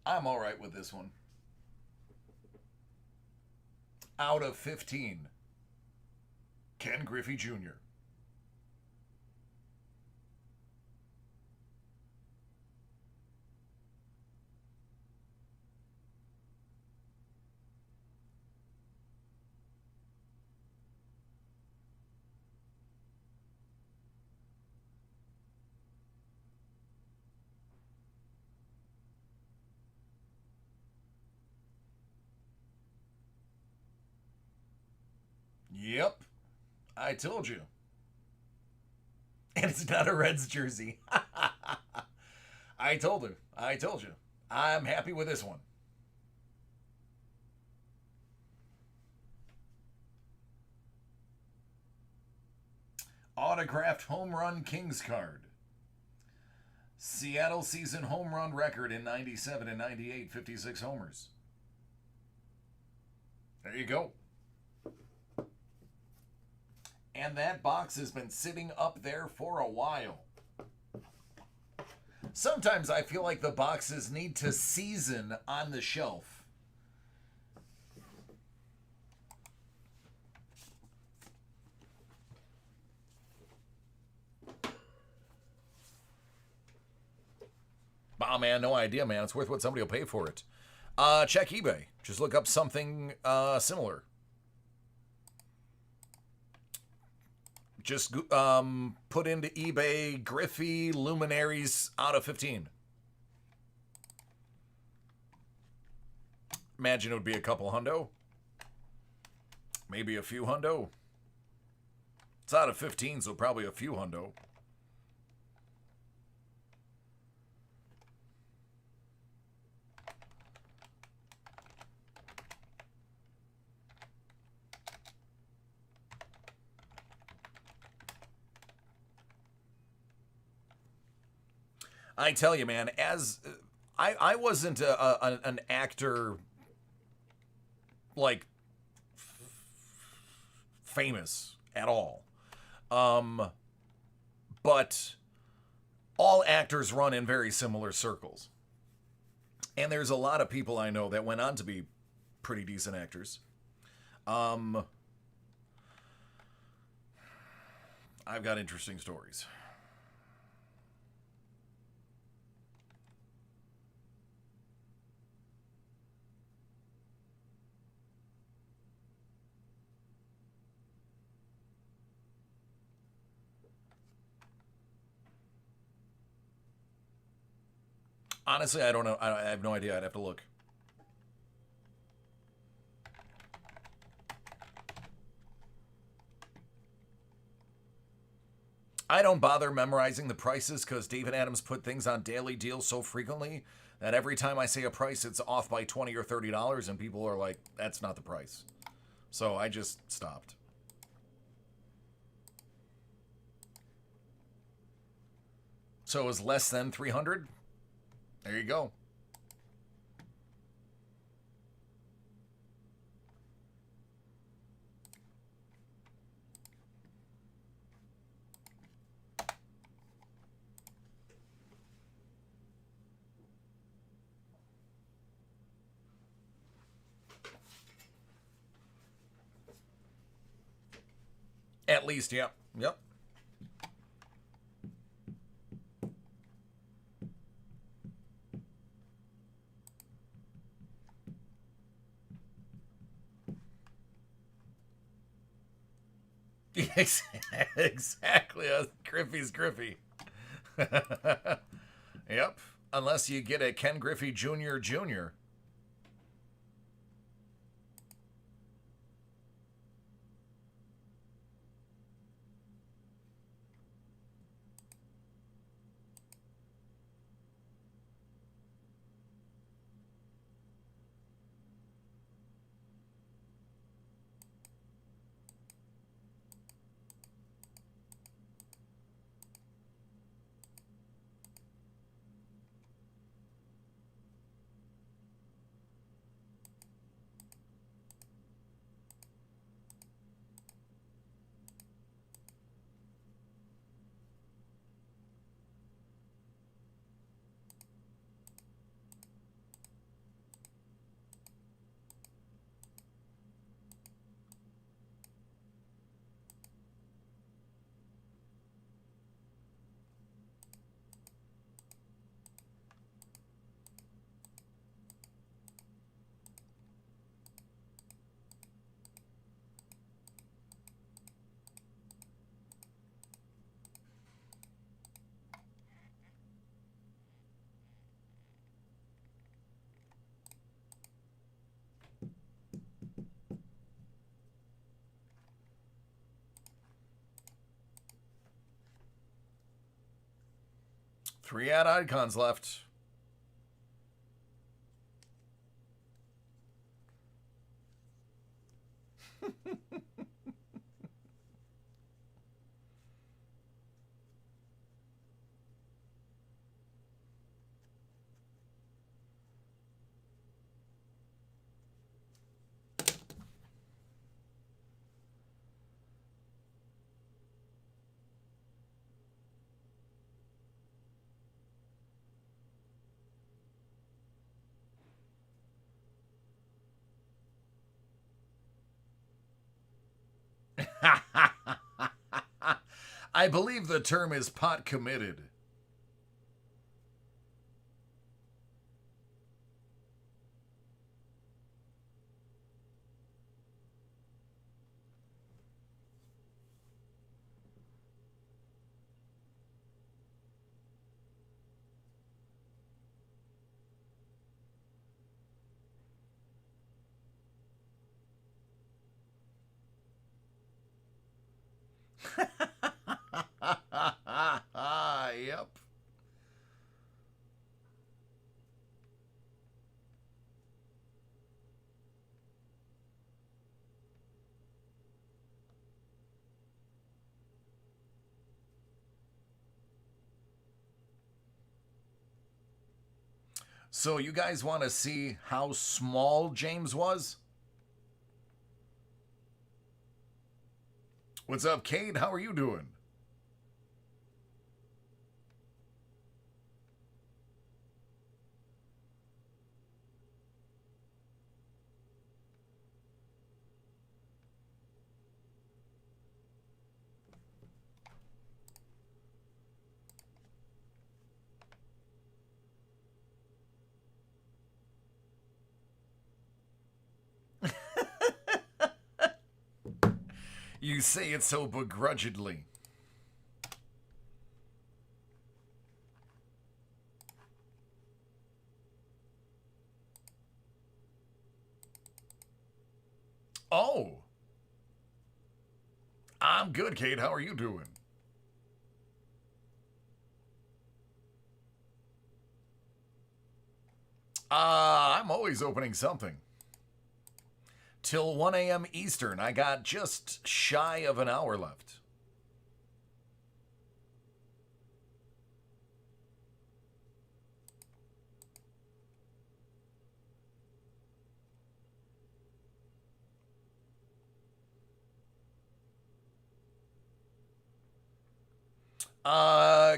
I'm all right with this one. Out of 15, Ken Griffey Jr. Yep, I told you. And it's not a Reds jersey. I told her. I told you. I'm happy with this one. Autographed home run Kings card. Seattle season home run record in 97 and 98, 56 homers. There you go. And that box has been sitting up there for a while. Sometimes I feel like the boxes need to season on the shelf. Bah, man, no idea, man. It's worth what somebody will pay for it. Check eBay. Just look up something similar. Just put into eBay Griffey Luminaries out of 15. Imagine it would be a couple hundo. Maybe a few hundo. It's out of 15, so probably a few hundo. I tell you, man, as I wasn't an actor like famous at all, but all actors run in very similar circles, and there's a lot of people I know that went on to be pretty decent actors. I've got interesting stories. Honestly, I don't know. I have no idea. I'd have to look. I don't bother memorizing the prices because David Adams put things on daily deals so frequently that every time I say a price, it's off by $20 or $30, and people are like, that's not the price. So I just stopped. So it was less than 300. There you go. At least, yep. Yep. Exactly. Griffey's Griffey. Yep. Unless you get a Ken Griffey Jr. Jr. Three ad icons left. I believe the term is pot committed. Yep. So you guys want to see how small James was? What's up, Cade? How are you doing? You say it so begrudgingly. Oh. I'm good, Kate. How are you doing? I'm always opening something. Till 1 a.m. Eastern. I got just shy of an hour left.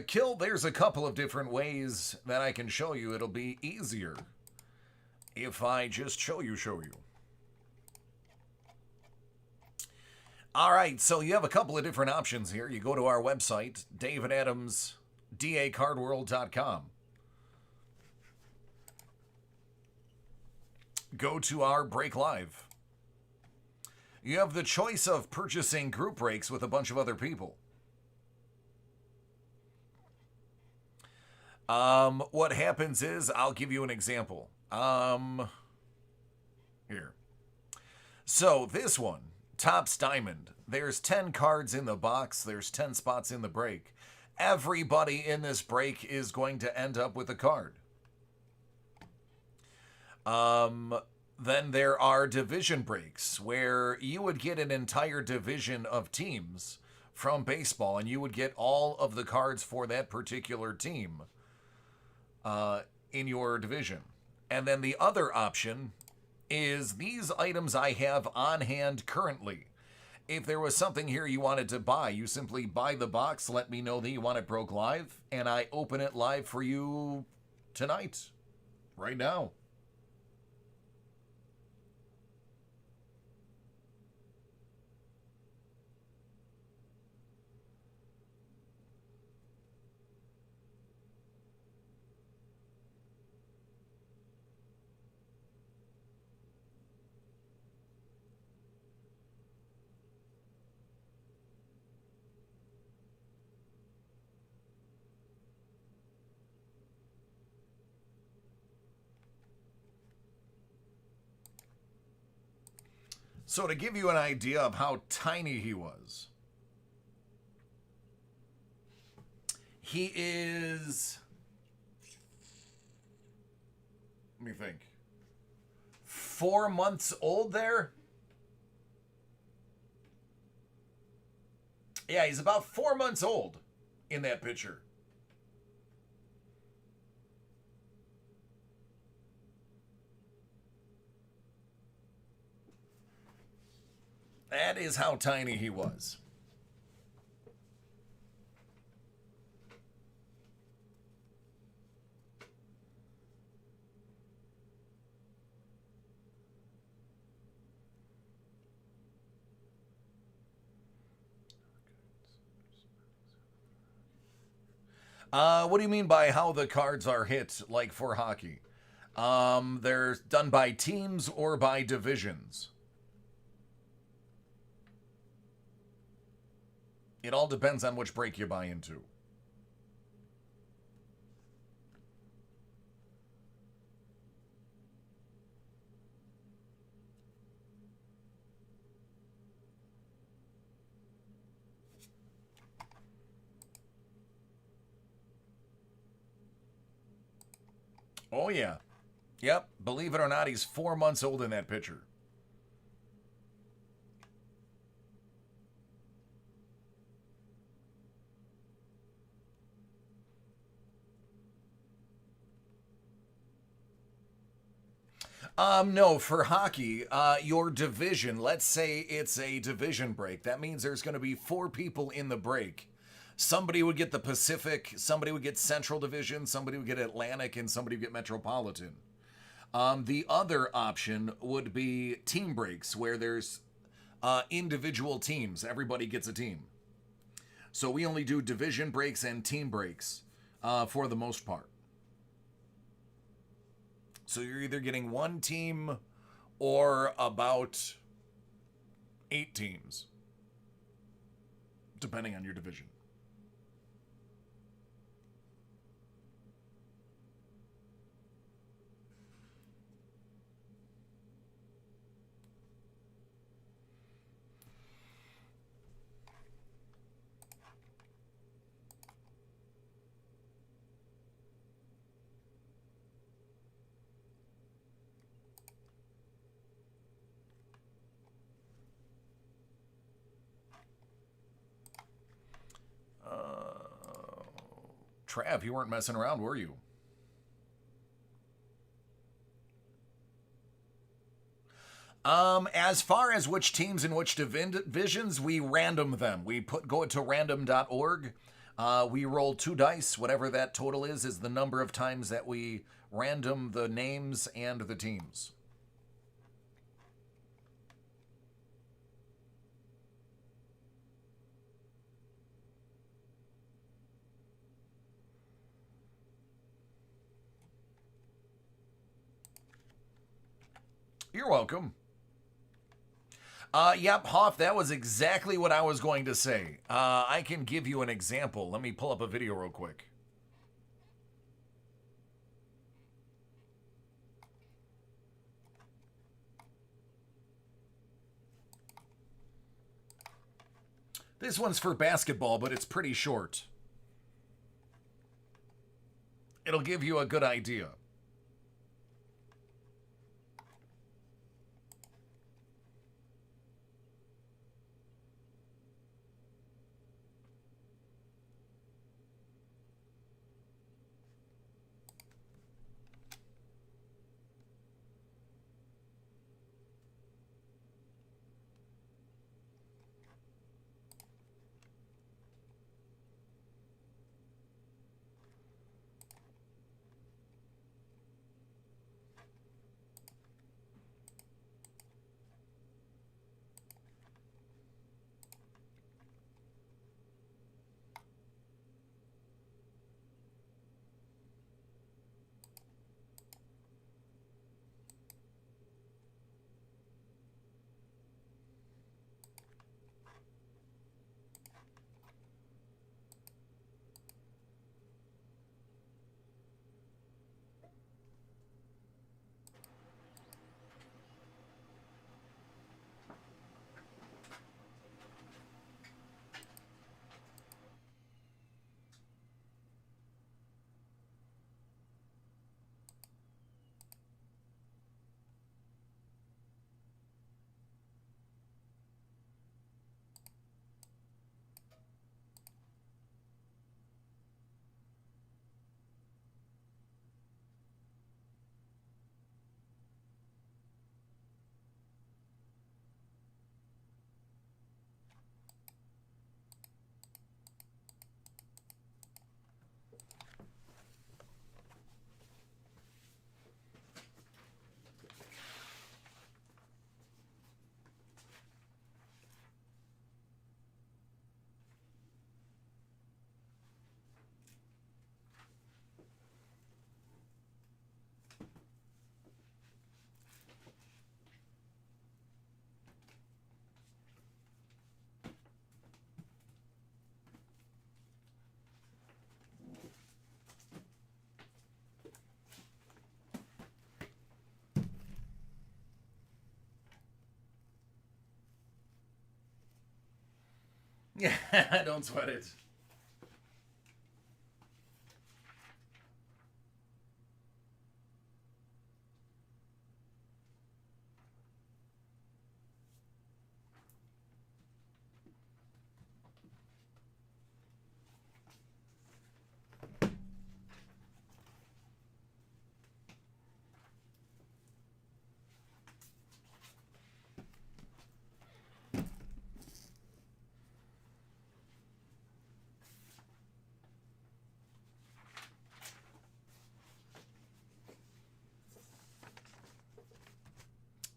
Kill, there's a couple of different ways that I can show you. It'll be easier if I just show you. All right, so you have a couple of different options here. You go to our website, davidadamsdacardworld.com. Go to our break live. You have the choice of purchasing group breaks with a bunch of other people. What happens is, I'll give you an example. Here. So this one, Topps Diamond. There's 10 cards in the box. There's 10 spots in the break. Everybody in this break is going to end up with a card. Then there are division breaks where you would get an entire division of teams from baseball and you would get all of the cards for that particular team in your division. And then the other option is these items I have on hand currently. If there was something here you wanted to buy, you simply buy the box, let me know that you want it broke live, and I open it live for you tonight, right now. So to give you an idea of how tiny he was, he is, let me think, 4 months old there? Yeah, he's about 4 months old in that picture. That is how tiny he was. What do you mean by how the cards are hit, like for hockey? They're done by teams or by divisions. It all depends on which break you buy into. Oh, yeah. Yep, believe it or not, he's 4 months old in that picture. No, for hockey, your division, let's say it's a division break. That means there's going to be 4 people in the break. Somebody would get the Pacific, somebody would get Central Division, somebody would get Atlantic, and somebody would get Metropolitan. The other option would be team breaks, where there's individual teams. Everybody gets a team. So we only do division breaks and team breaks for the most part. So you're either getting one team or about 8 teams, depending on your division. Trav, you weren't messing around, were you? As far as which teams and which divisions, we random them. We go to random.org. We roll 2 dice. Whatever that total is the number of times that we random the names and the teams. You're welcome. Yep, Hoff, that was exactly what I was going to say. I can give you an example. Let me pull up a video real quick. This one's for basketball, but it's pretty short. It'll give you a good idea. Yeah, don't sweat it.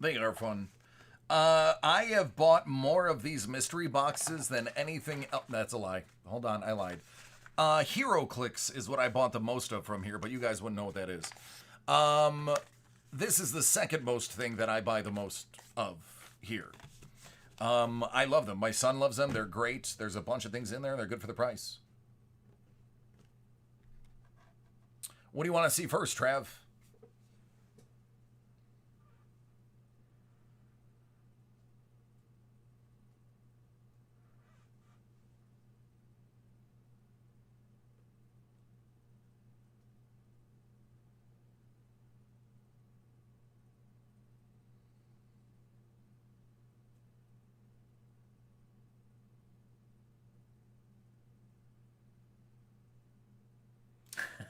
They are fun. I have bought more of these mystery boxes than anything else. That's a lie. Hold on, I lied. Hero Clicks is what I bought the most of from here, but you guys wouldn't know what that is. This is the second most thing that I buy the most of here. I love them. My son loves them. They're great. There's a bunch of things in there. They're good for the price. What do you want to see first, Trav?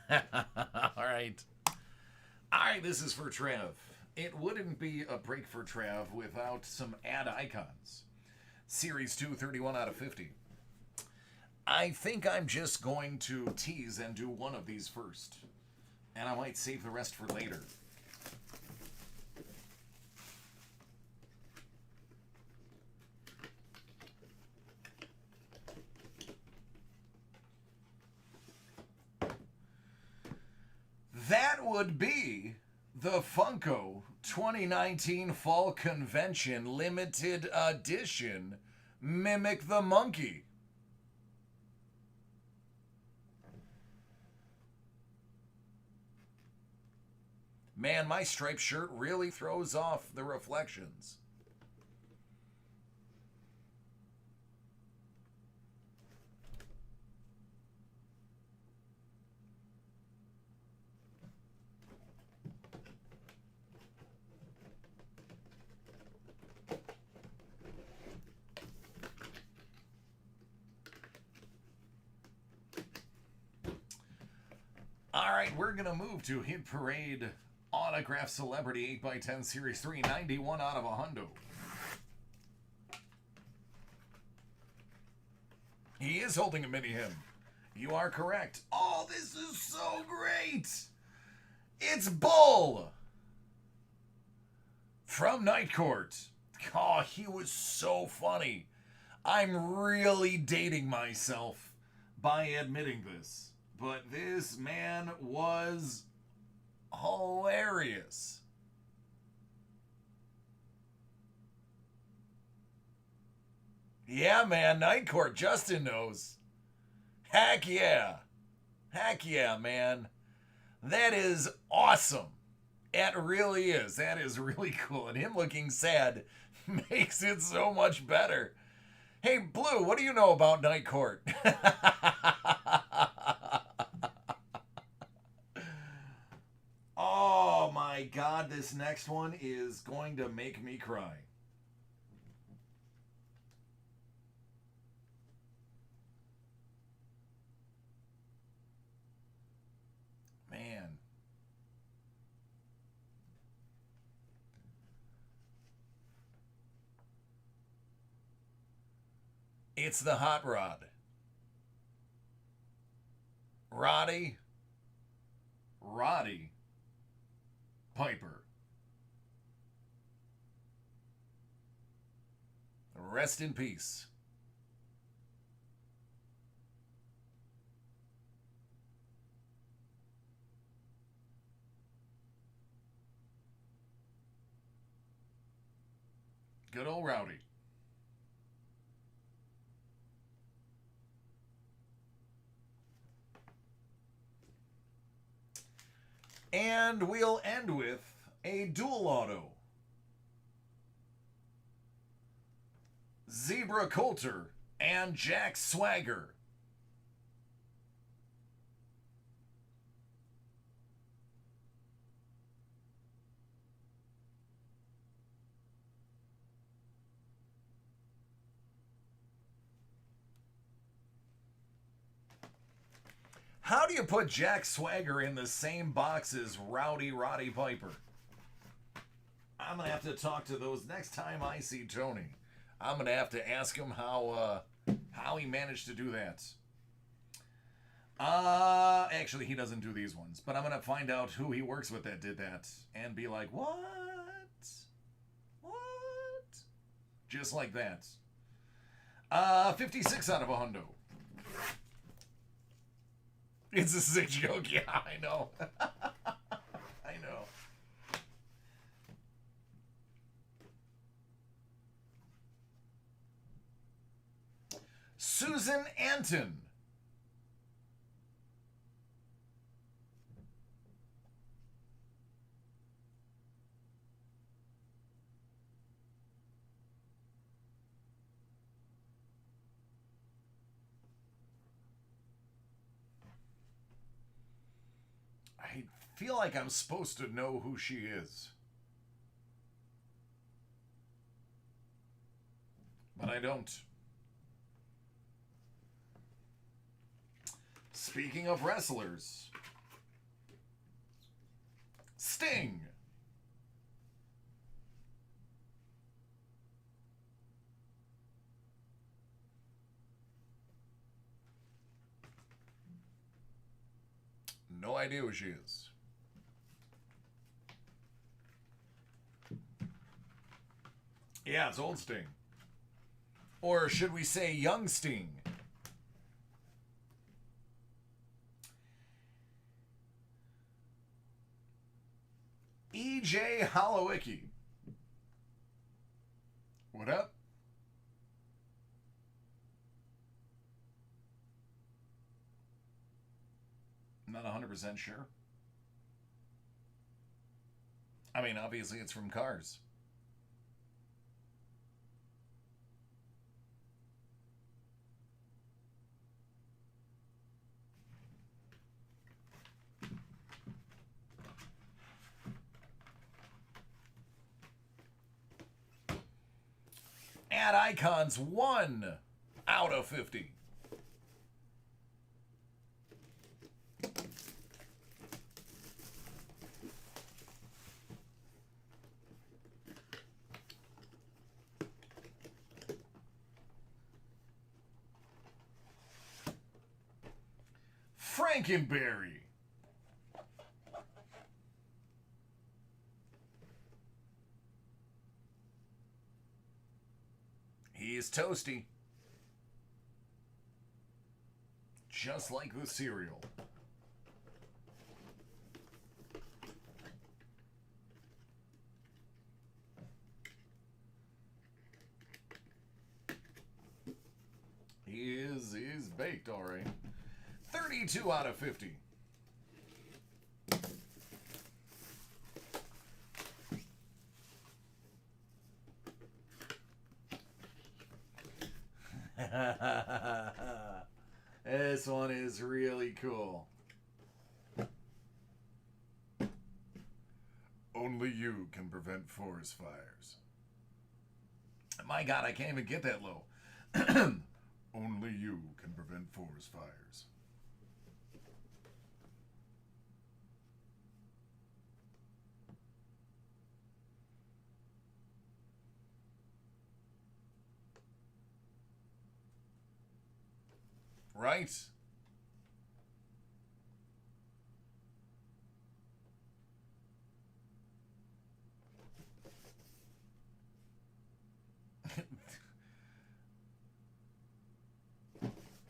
All right. All right, this is for Trav. It wouldn't be a break for Trav without some ad icons. Series 2, 31 out of 50. I think I'm just going to tease and do one of these first. And I might save the rest for later. That would be the Funko 2019 Fall Convention Limited Edition Mimic the Monkey. Man, my striped shirt really throws off the reflections. All right, we're going to move to Hit Parade Autograph Celebrity 8x10 Series 3, 91 out of 100. He is holding a mini him. You are correct. Oh, this is so great. It's Bull from Night Court. Oh, he was so funny. I'm really dating myself by admitting this. But this man was hilarious. Yeah, man, Night Court. Justin knows. Heck yeah. Heck yeah, man. That is awesome. It really is. That is really cool. And him looking sad makes it so much better. Hey, Blue, what do you know about Night Court? Oh my God, this next one is going to make me cry. Man. It's the Hot Rod. Roddy Piper. Rest in peace. Good old Rowdy. And we'll end with a dual auto. Zebra Coulter and Jack Swagger. How do you put Jack Swagger in the same box as Roddy Piper? I'm going to have to talk to those next time I see Tony. I'm going to have to ask him how he managed to do that. Actually, he doesn't do these ones, but I'm going to find out who he works with that did that and be like, what? Just like that. 56 out of 100. It's a sick joke. Yeah, I know. I know. Susan Anton. I feel like I'm supposed to know who she is. But I don't. Speaking of wrestlers, Sting. No idea who she is. Yeah, it's old Sting. Or should we say young Sting? E.J. Holowicki. What up? Not 100% sure. I mean, obviously it's from Cars. Add icons 1 out of 50. Frankenberry. He is toasty. Just like the cereal. He's baked, all right. 32 out of 50. This one is really cool. Only you can prevent forest fires. My God, I can't even get that low. Only you can prevent forest fires. Right?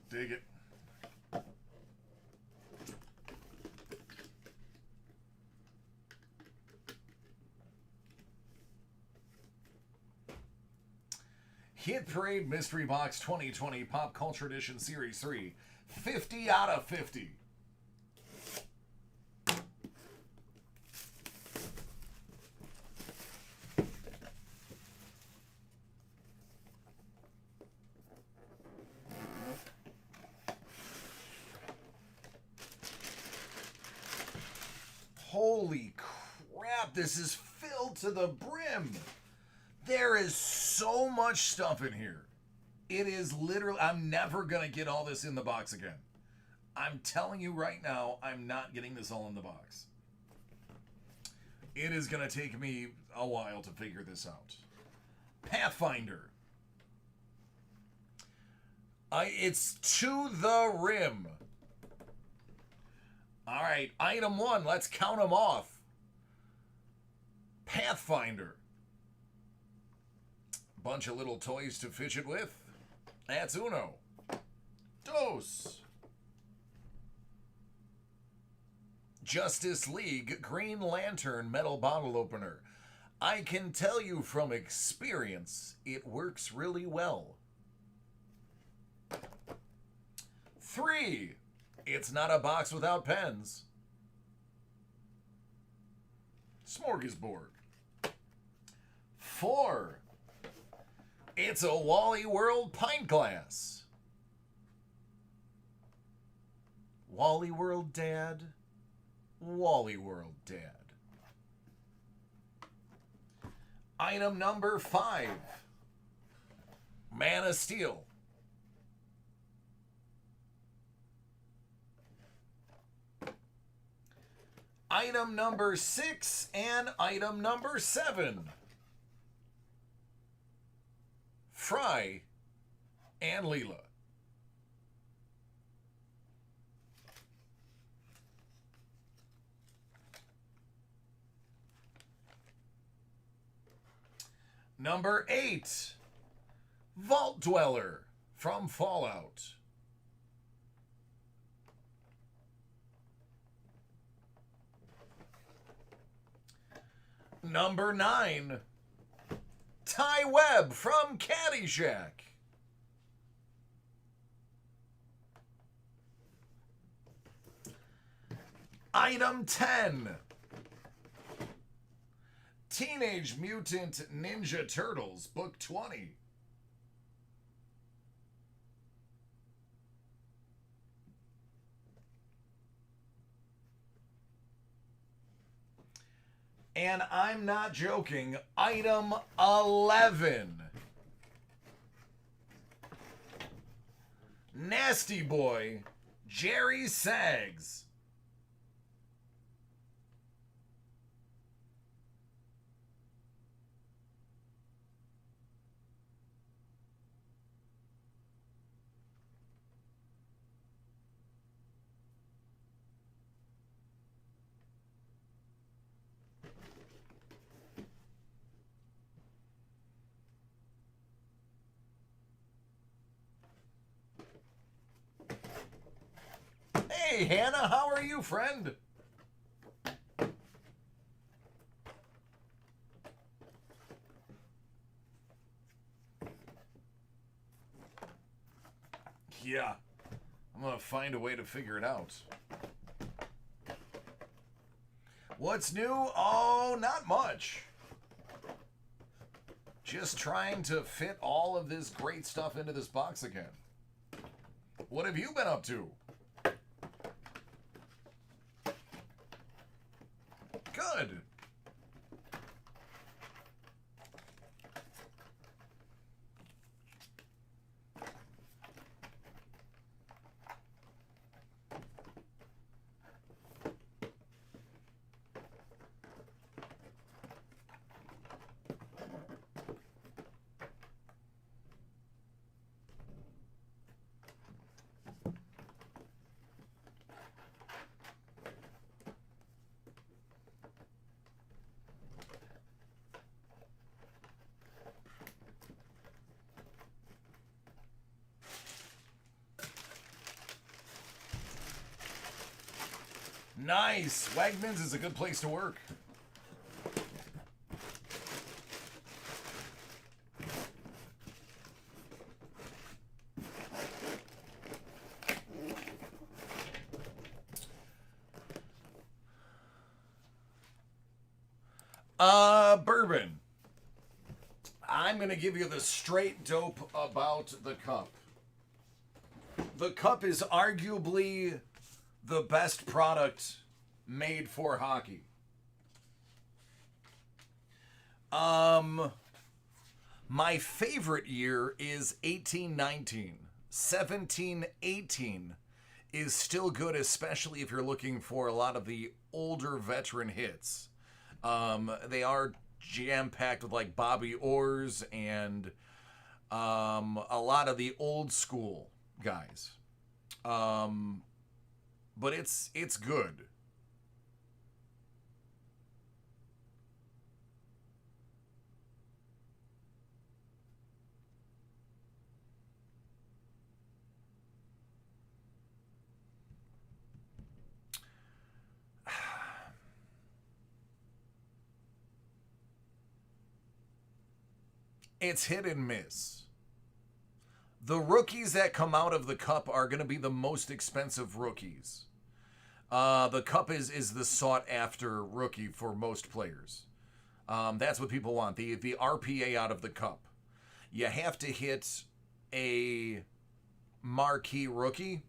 Dig it. Hit Parade Mystery Box 2020 Pop Culture Edition Series 3. 50 out of 50. Holy crap, this is filled to the brim. There is so much stuff in here. It is literally, I'm never going to get all this in the box again. I'm telling you right now, I'm not getting this all in the box. It is going to take me a while to figure this out. Pathfinder. It's to the rim. All right, item 1, let's count them off. Pathfinder. Bunch of little toys to fidget with. That's uno. Dos. Justice League Green Lantern metal bottle opener. I can tell you from experience, it works really well. 3. It's not a box without pens. Smorgasbord. 4. It's a Wally World pint glass. Wally World Dad. Wally World Dad. Item number 5. Man of Steel. Item number 6 and item number 7. Fry and Leela. Number 8, Vault Dweller from Fallout. Number 9, Ty Webb from Caddyshack. Item 10, Teenage Mutant Ninja Turtles, Book 20. And I'm not joking, item 11, Nasty Boy, Jerry Sags. Hey, Hannah, how are you, friend? Yeah, I'm gonna find a way to figure it out. What's new? Oh, not much. Just trying to fit all of this great stuff into this box again. What have you been up to? Good. Nice. Wegmans is a good place to work. Bourbon. I'm going to give you the straight dope about the cup. The cup is arguably the best product made for hockey. My favorite year is 18-19. 17-18 is still good, especially if you're looking for a lot of the older veteran hits. They are jam-packed with like Bobby Orr's and a lot of the old school guys. But it's good. It's hit and miss. The rookies that come out of the cup are going to be the most expensive rookies. The cup is the sought after rookie for most players. That's what people want. The RPA out of the cup. You have to hit a marquee rookie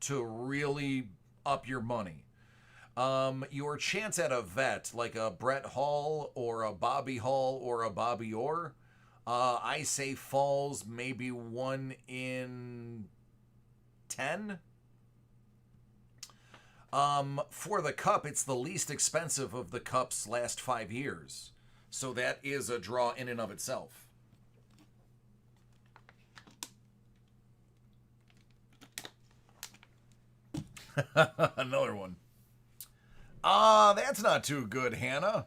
to really up your money. Your chance at a vet like a Brett Hall or a Bobby Hall or a Bobby Orr, I say falls maybe 1 in 10. For the cup, it's the least expensive of the cup's last 5 years. So that is a draw in and of itself. Another one. That's not too good, Hannah.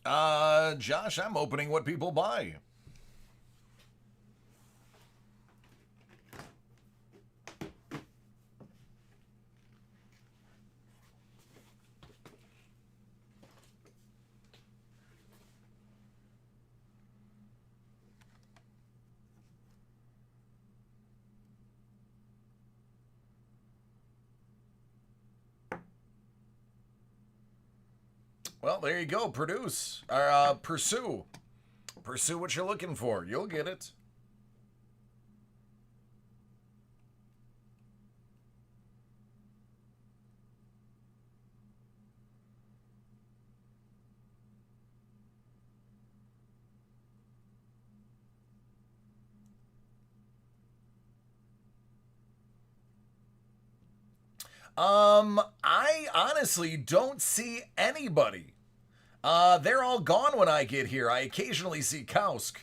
Josh, I'm opening what people buy. Well, there you go. Pursue. Pursue what you're looking for. You'll get it. I honestly don't see anybody. They're all gone when I get here. I occasionally see Kausk.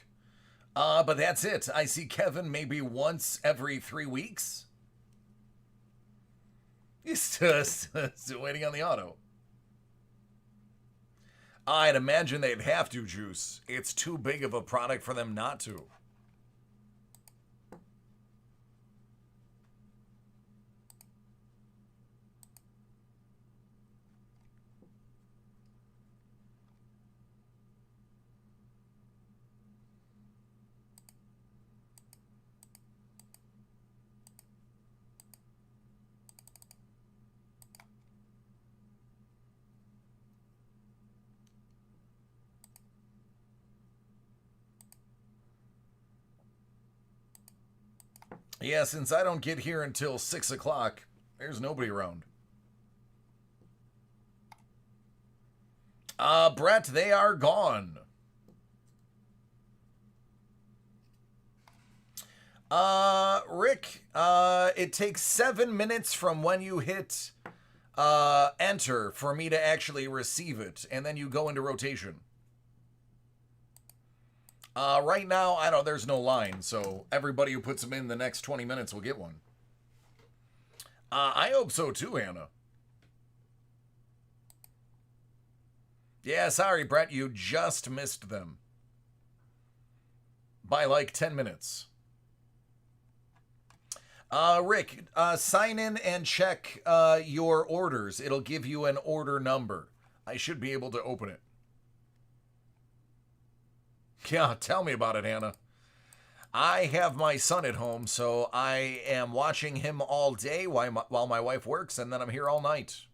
But that's it. I see Kevin maybe once every 3 weeks. He's just still waiting on the auto. I'd imagine they'd have to, Juice. It's too big of a product for them not to. Yeah, since I don't get here until 6 o'clock, there's nobody around. Brett, they are gone. Rick, it takes 7 minutes from when you hit enter for me to actually receive it, and then you go into rotation. Right now, I don't. There's no line, so everybody who puts them in the next 20 minutes will get one. I hope so too, Hannah. Yeah, sorry, Brett, you just missed them by like 10 minutes. Rick, sign in and check your orders. It'll give you an order number. I should be able to open it. Yeah, tell me about it, Hannah. I have my son at home, so I am watching him all day while my wife works, and then I'm here all night.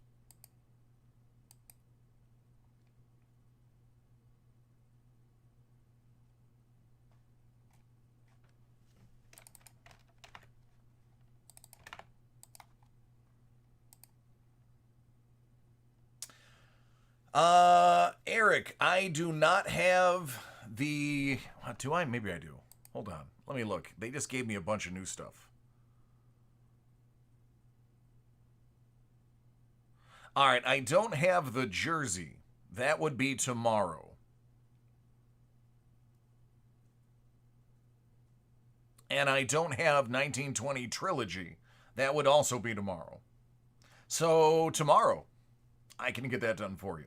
Eric, I do not have the... What, do I? Maybe I do. Hold on. Let me look. They just gave me a bunch of new stuff. All right, I don't have the jersey. That would be tomorrow. And I don't have 1920 Trilogy. That would also be tomorrow. So, tomorrow, I can get that done for you.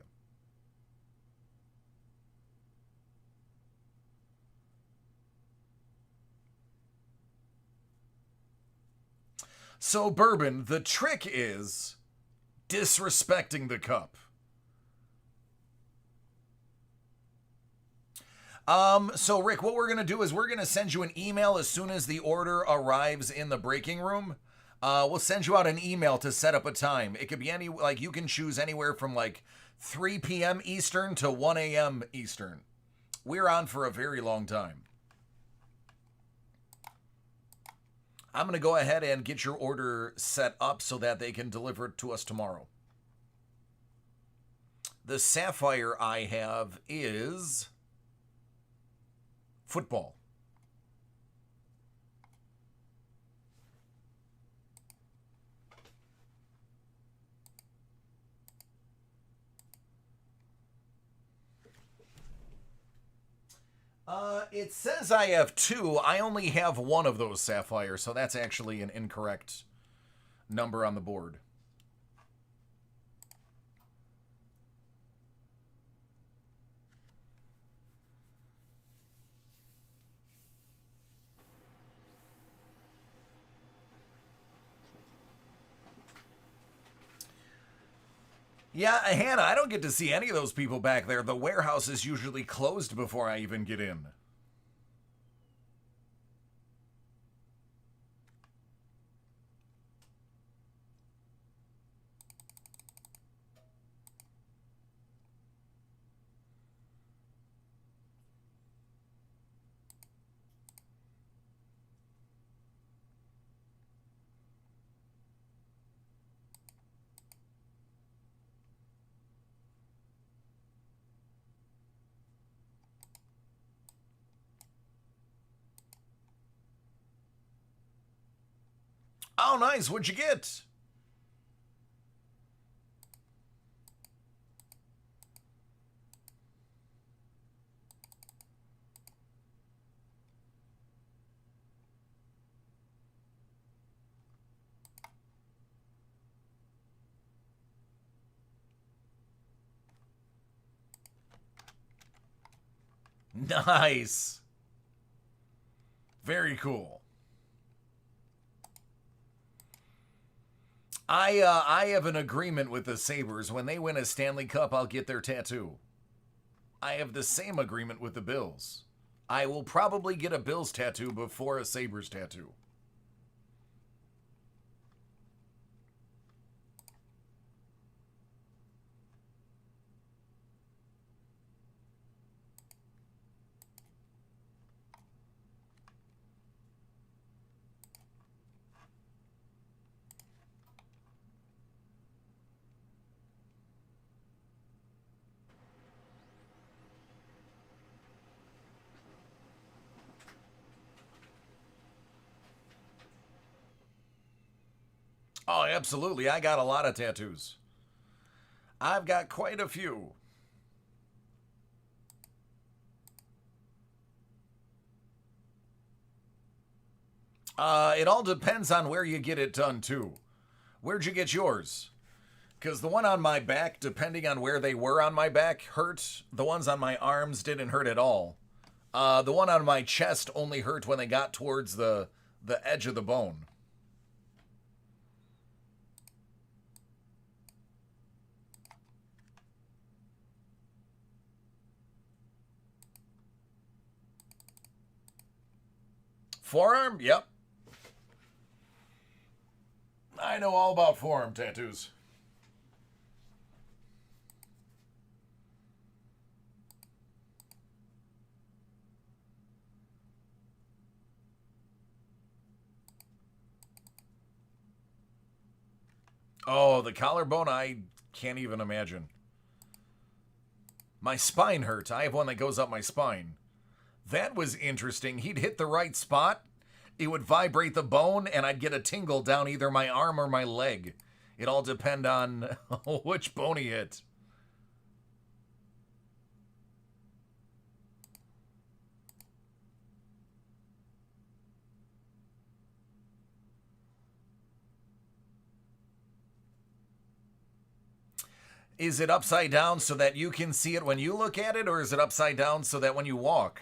So, Bourbon, the trick is disrespecting the cup. So Rick, what we're going to do is we're going to send you an email as soon as the order arrives in the breaking room. We'll send you out an email to set up a time. It could be like you can choose anywhere from like 3 p.m. Eastern to 1 a.m. Eastern. We're on for a very long time. I'm going to go ahead and get your order set up so that they can deliver it to us tomorrow. The sapphire I have is football. It says I have 2. I only have 1 of those sapphires, so that's actually an incorrect number on the board. Yeah, Hannah, I don't get to see any of those people back there. The warehouse is usually closed before I even get in. Oh, nice. What'd you get? Nice. Very cool. I have an agreement with the Sabres. When they win a Stanley Cup, I'll get their tattoo. I have the same agreement with the Bills. I will probably get a Bills tattoo before a Sabres tattoo. Oh, absolutely. I got a lot of tattoos. I've got quite a few. It all depends on where you get it done, too. Where'd you get yours? Because the one on my back, depending on where they were on my back, hurt. The ones on my arms didn't hurt at all. The one on my chest only hurt when they got towards the edge of the bone. Forearm? Yep. I know all about forearm tattoos. Oh, the collarbone, I can't even imagine. My spine hurts. I have one that goes up my spine. That was interesting. He'd hit the right spot, it would vibrate the bone, and I'd get a tingle down either my arm or my leg. It all depend on which bone he hit. Is it upside down so that you can see it when you look at it, or is it upside down so that when you walk,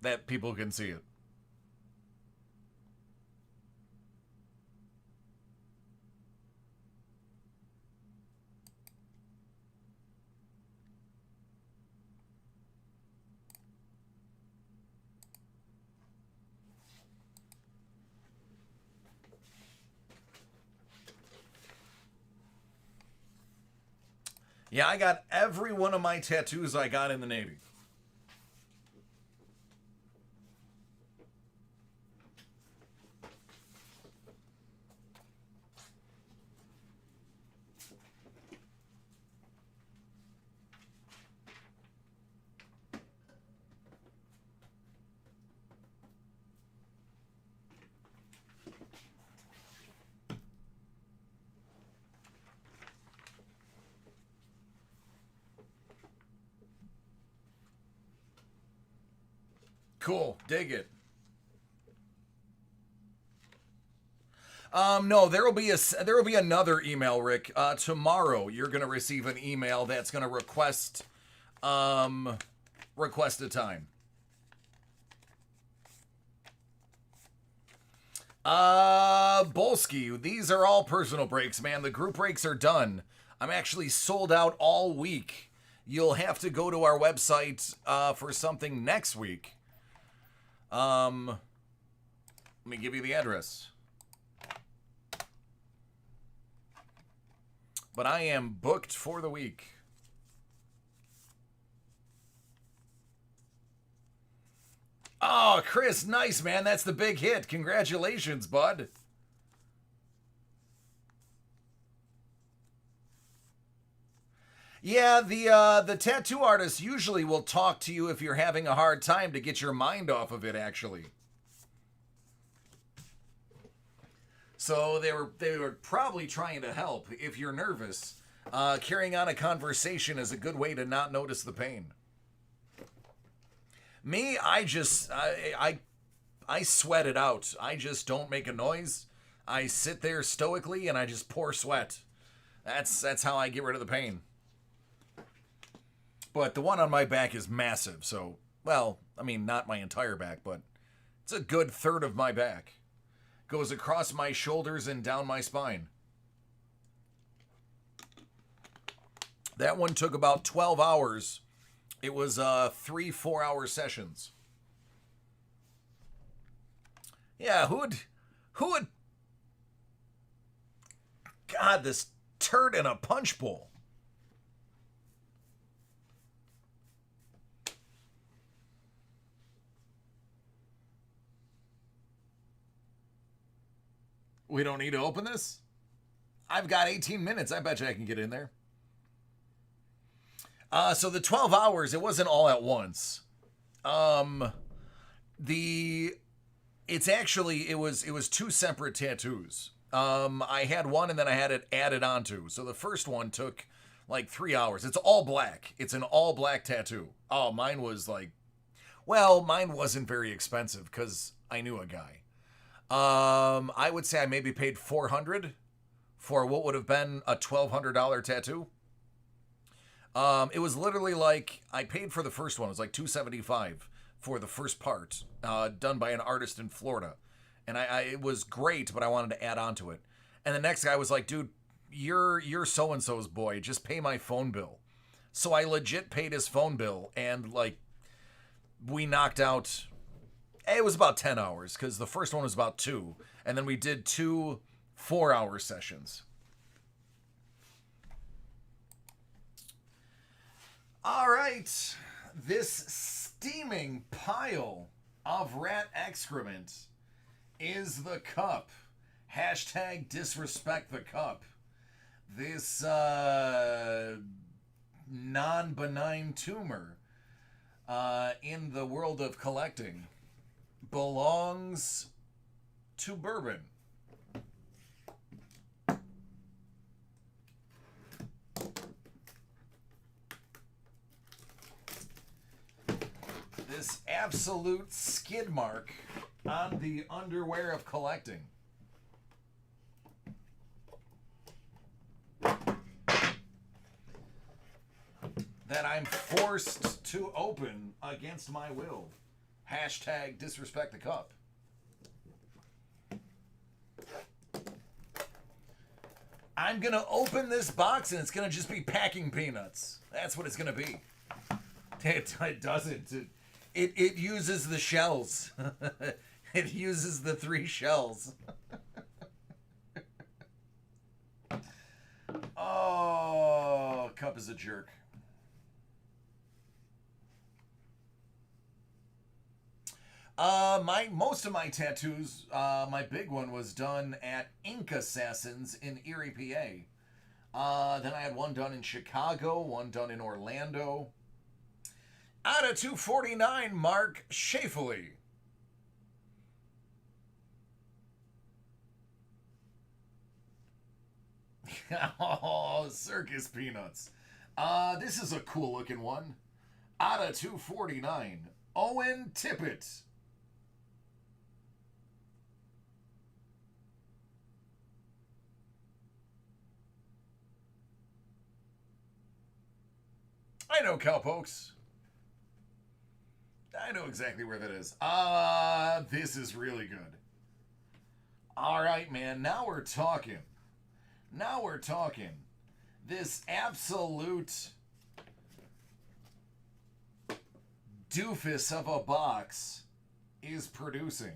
that people can see it? Yeah, I got every one of my tattoos I got in the Navy. Cool, dig it. No, there will be another email, Rick. Tomorrow, you're gonna receive an email that's gonna um, request a time. Bolski, these are all personal breaks, man. The group breaks are done. I'm actually sold out all week. You'll have to go to our website for something next week. Let me give you the address. But I am booked for the week. Oh, Chris, nice, man. That's the big hit. Congratulations, bud. Yeah, the tattoo artist usually will talk to you if you're having a hard time to get your mind off of it, actually. So they were probably trying to help. If you're nervous, carrying on a conversation is a good way to not notice the pain. Me, I sweat it out. I just don't make a noise. I sit there stoically and I just pour sweat. That's how I get rid of the pain. But the one on my back is massive, so, well, I mean, not my entire back, but it's a good third of my back. Goes across my shoulders and down my spine. That one took about 12 hours. It was 3-4 hour sessions. Yeah, who would, God, this turd in a punch bowl. We don't need to open this? I've got 18 minutes. I bet you I can get in there. So the 12 hours, it wasn't all at once. It was two separate tattoos. I had one and then I had it added onto. So the first one took like 3 hours. It's all black. It's an all black tattoo. Oh, mine was like, well, mine wasn't very expensive because I knew a guy. I would say I maybe paid $400 for what would have been a $1,200 tattoo. It was literally like I paid for the first one. It was like $275 for the first part, done by an artist in Florida, and it was great, but I wanted to add on to it. And the next guy was like, "Dude, you're so and so's boy. Just pay my phone bill." So I legit paid his phone bill, and like we knocked out. It was about 10 hours because the first one was about 2, and then we did 2 4-hour sessions. All right, this steaming pile of rat excrement is the cup. Hashtag disrespect the cup. This non-benign tumor in the world of collecting belongs to bourbon. This absolute skid mark on the underwear of collecting. That I'm forced to open against my will. Hashtag disrespect the cup. I'm going to open this box and it's going to just be packing peanuts. That's what it's going to be. It doesn't. It uses the shells. It uses the 3 shells. Oh, cup is a jerk. Most of my tattoos, my big one was done at Ink Assassins in Erie, PA. Then I had one done in Chicago, one done in Orlando. Out of 249, Mark Shafley. Oh, circus peanuts. This is a cool looking one. Out of 249, Owen Tippett. I know, cowpokes. I know exactly where that is. This is really good. All right, man. Now we're talking. Now we're talking. This absolute doofus of a box is producing.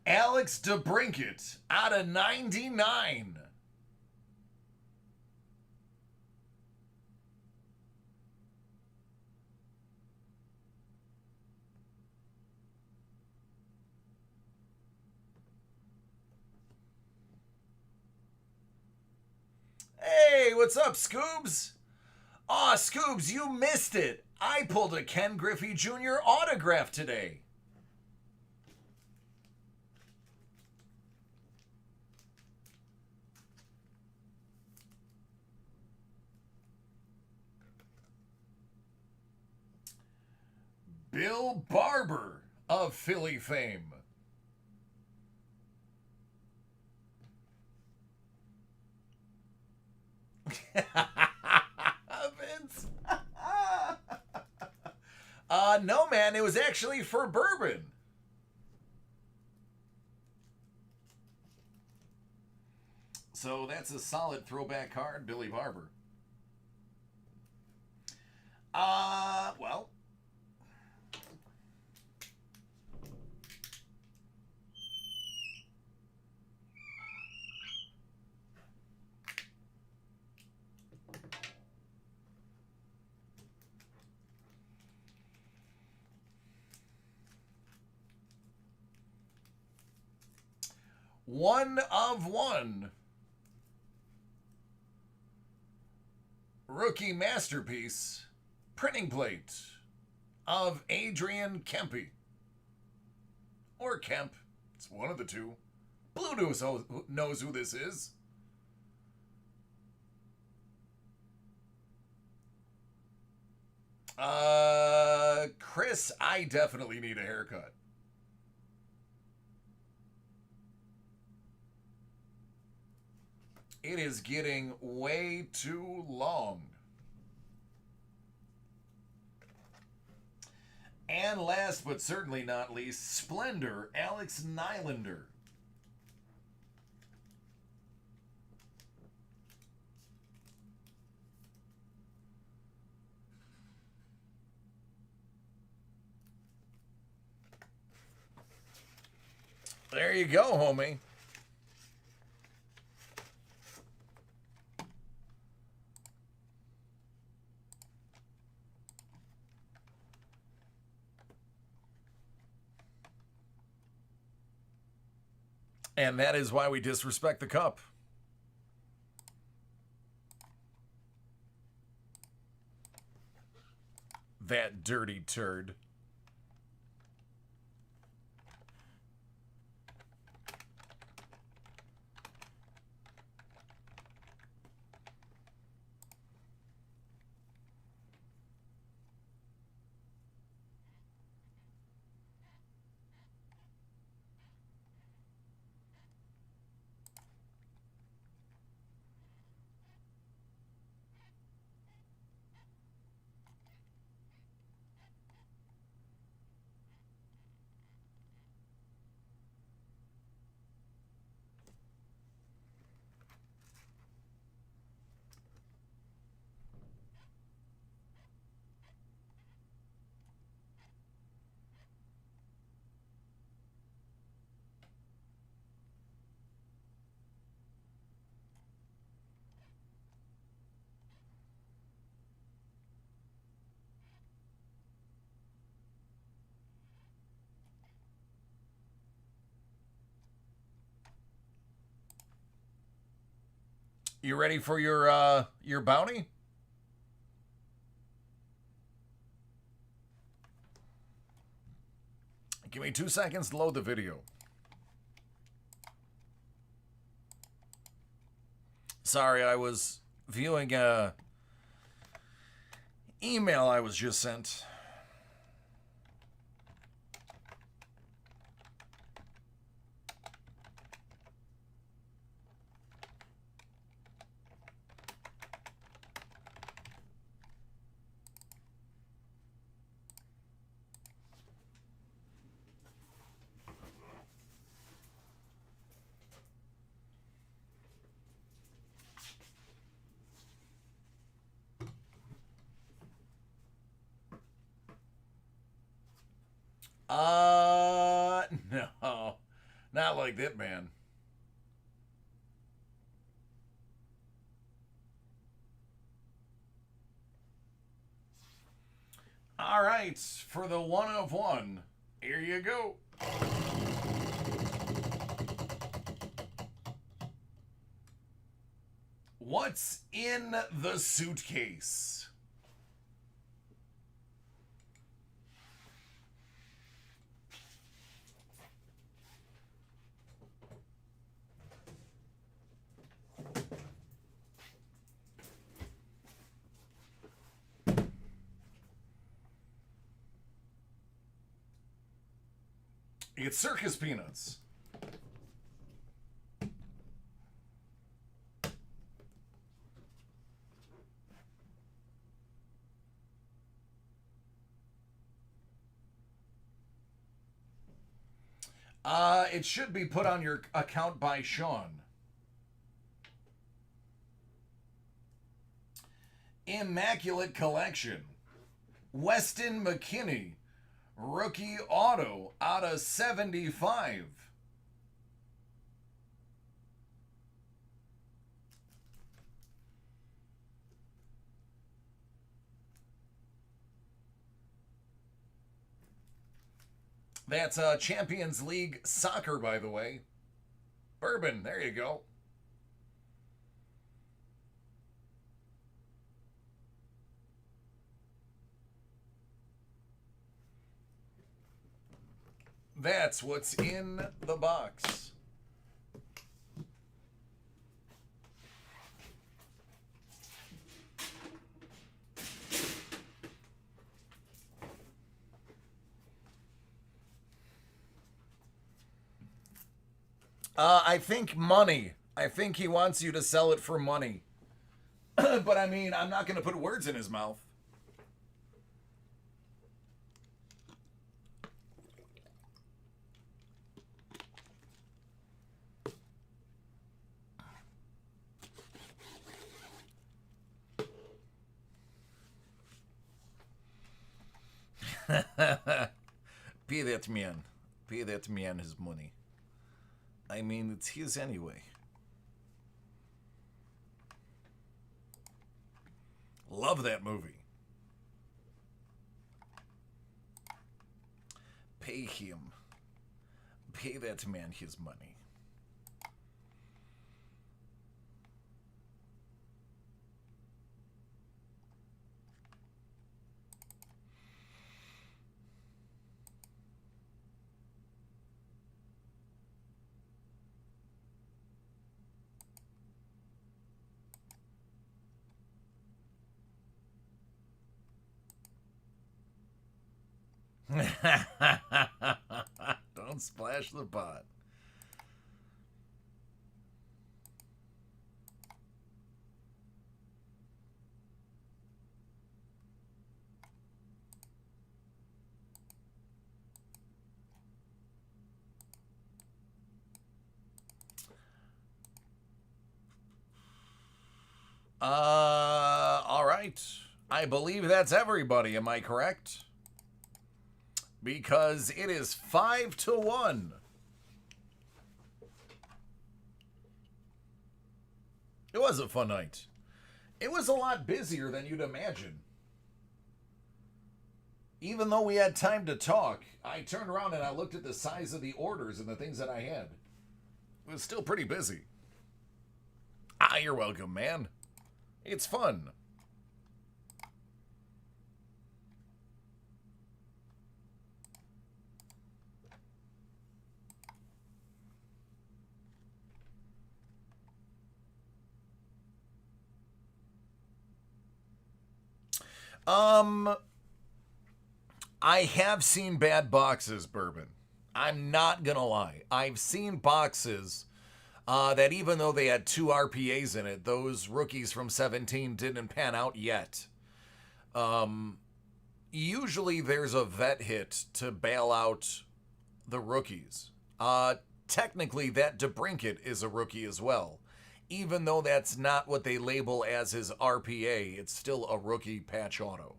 Alex DeBrincat out of 99. Hey, what's up, Scoobs? Aw, Scoobs, you missed it. I pulled a Ken Griffey Jr. autograph today. Bill Barber of Philly fame. Vince. No, man, it was actually for bourbon. So that's a solid throwback card, Billy Barber. Well. One of one. Rookie masterpiece. Printing plate of Adrian Kempe. Or Kemp. It's one of the two. Blue knows who this is. Chris, I definitely need a haircut. It is getting way too long. And last but certainly not least, Splendor, Alex Nylander. There you go, homie. And that is why we disrespect the cup. That dirty turd. You ready for your bounty? Give me 2 seconds to load the video. Sorry, I was viewing a email I was just sent. No. Not like that, man. All right, for the one of one, here you go. What's in the suitcase? It's circus peanuts. It should be put on your account by Sean. Immaculate Collection. Weston McKinney. Rookie auto out of 75. That's Champions League soccer, by the way. Bourbon, there you go. That's what's in the box. I think money. I think he wants you to sell it for money. But I mean, I'm not going to put words in his mouth. Pay that man. Pay that man his money. I mean, it's his anyway. Love that movie. Pay him. Pay that man his money. Don't splash the pot. All right. I believe that's everybody. Am I correct? Because it is 5-1. It was a fun night. It was a lot busier than you'd imagine. Even though we had time to talk, I turned around and I looked at the size of the orders and the things that I had. It was still pretty busy. Ah, you're welcome, man. It's fun. I have seen bad boxes, Bourbon. I'm not gonna lie. I've seen boxes that even though they had 2 RPAs in it, those rookies from 17 didn't pan out yet. Usually there's a vet hit to bail out the rookies. Technically, that DeBrincat is a rookie as well. Even though that's not what they label as his RPA, it's still a rookie patch auto.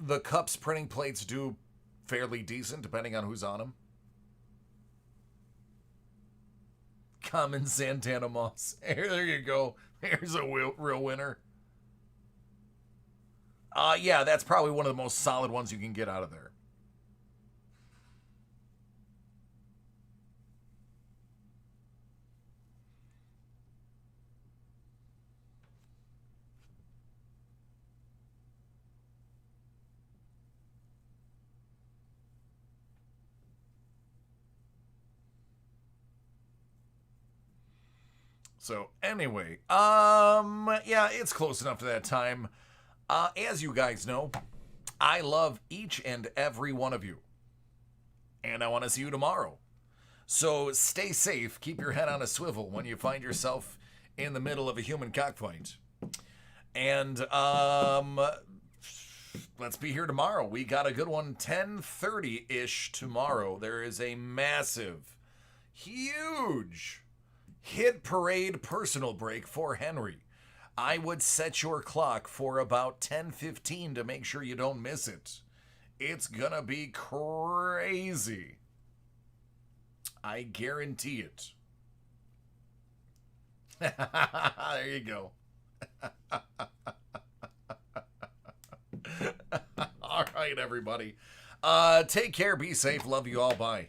The cups printing plates do fairly decent, depending on who's on them. Common Santana Moss. There you go. There's a real winner. Yeah, that's probably one of the most solid ones you can get out of there. So anyway, yeah, it's close enough to that time. As you guys know, I love each and every one of you, and I want to see you tomorrow. So stay safe, keep your head on a swivel when you find yourself in the middle of a human cockfight. And let's be here tomorrow. We got a good one, 10:30-ish tomorrow. There is a massive, huge hit parade personal break for Henry. I would set your clock for about 10:15 to make sure you don't miss it. It's gonna be crazy. I guarantee it. There you go. All right, everybody. Take care. Be safe. Love you all. Bye.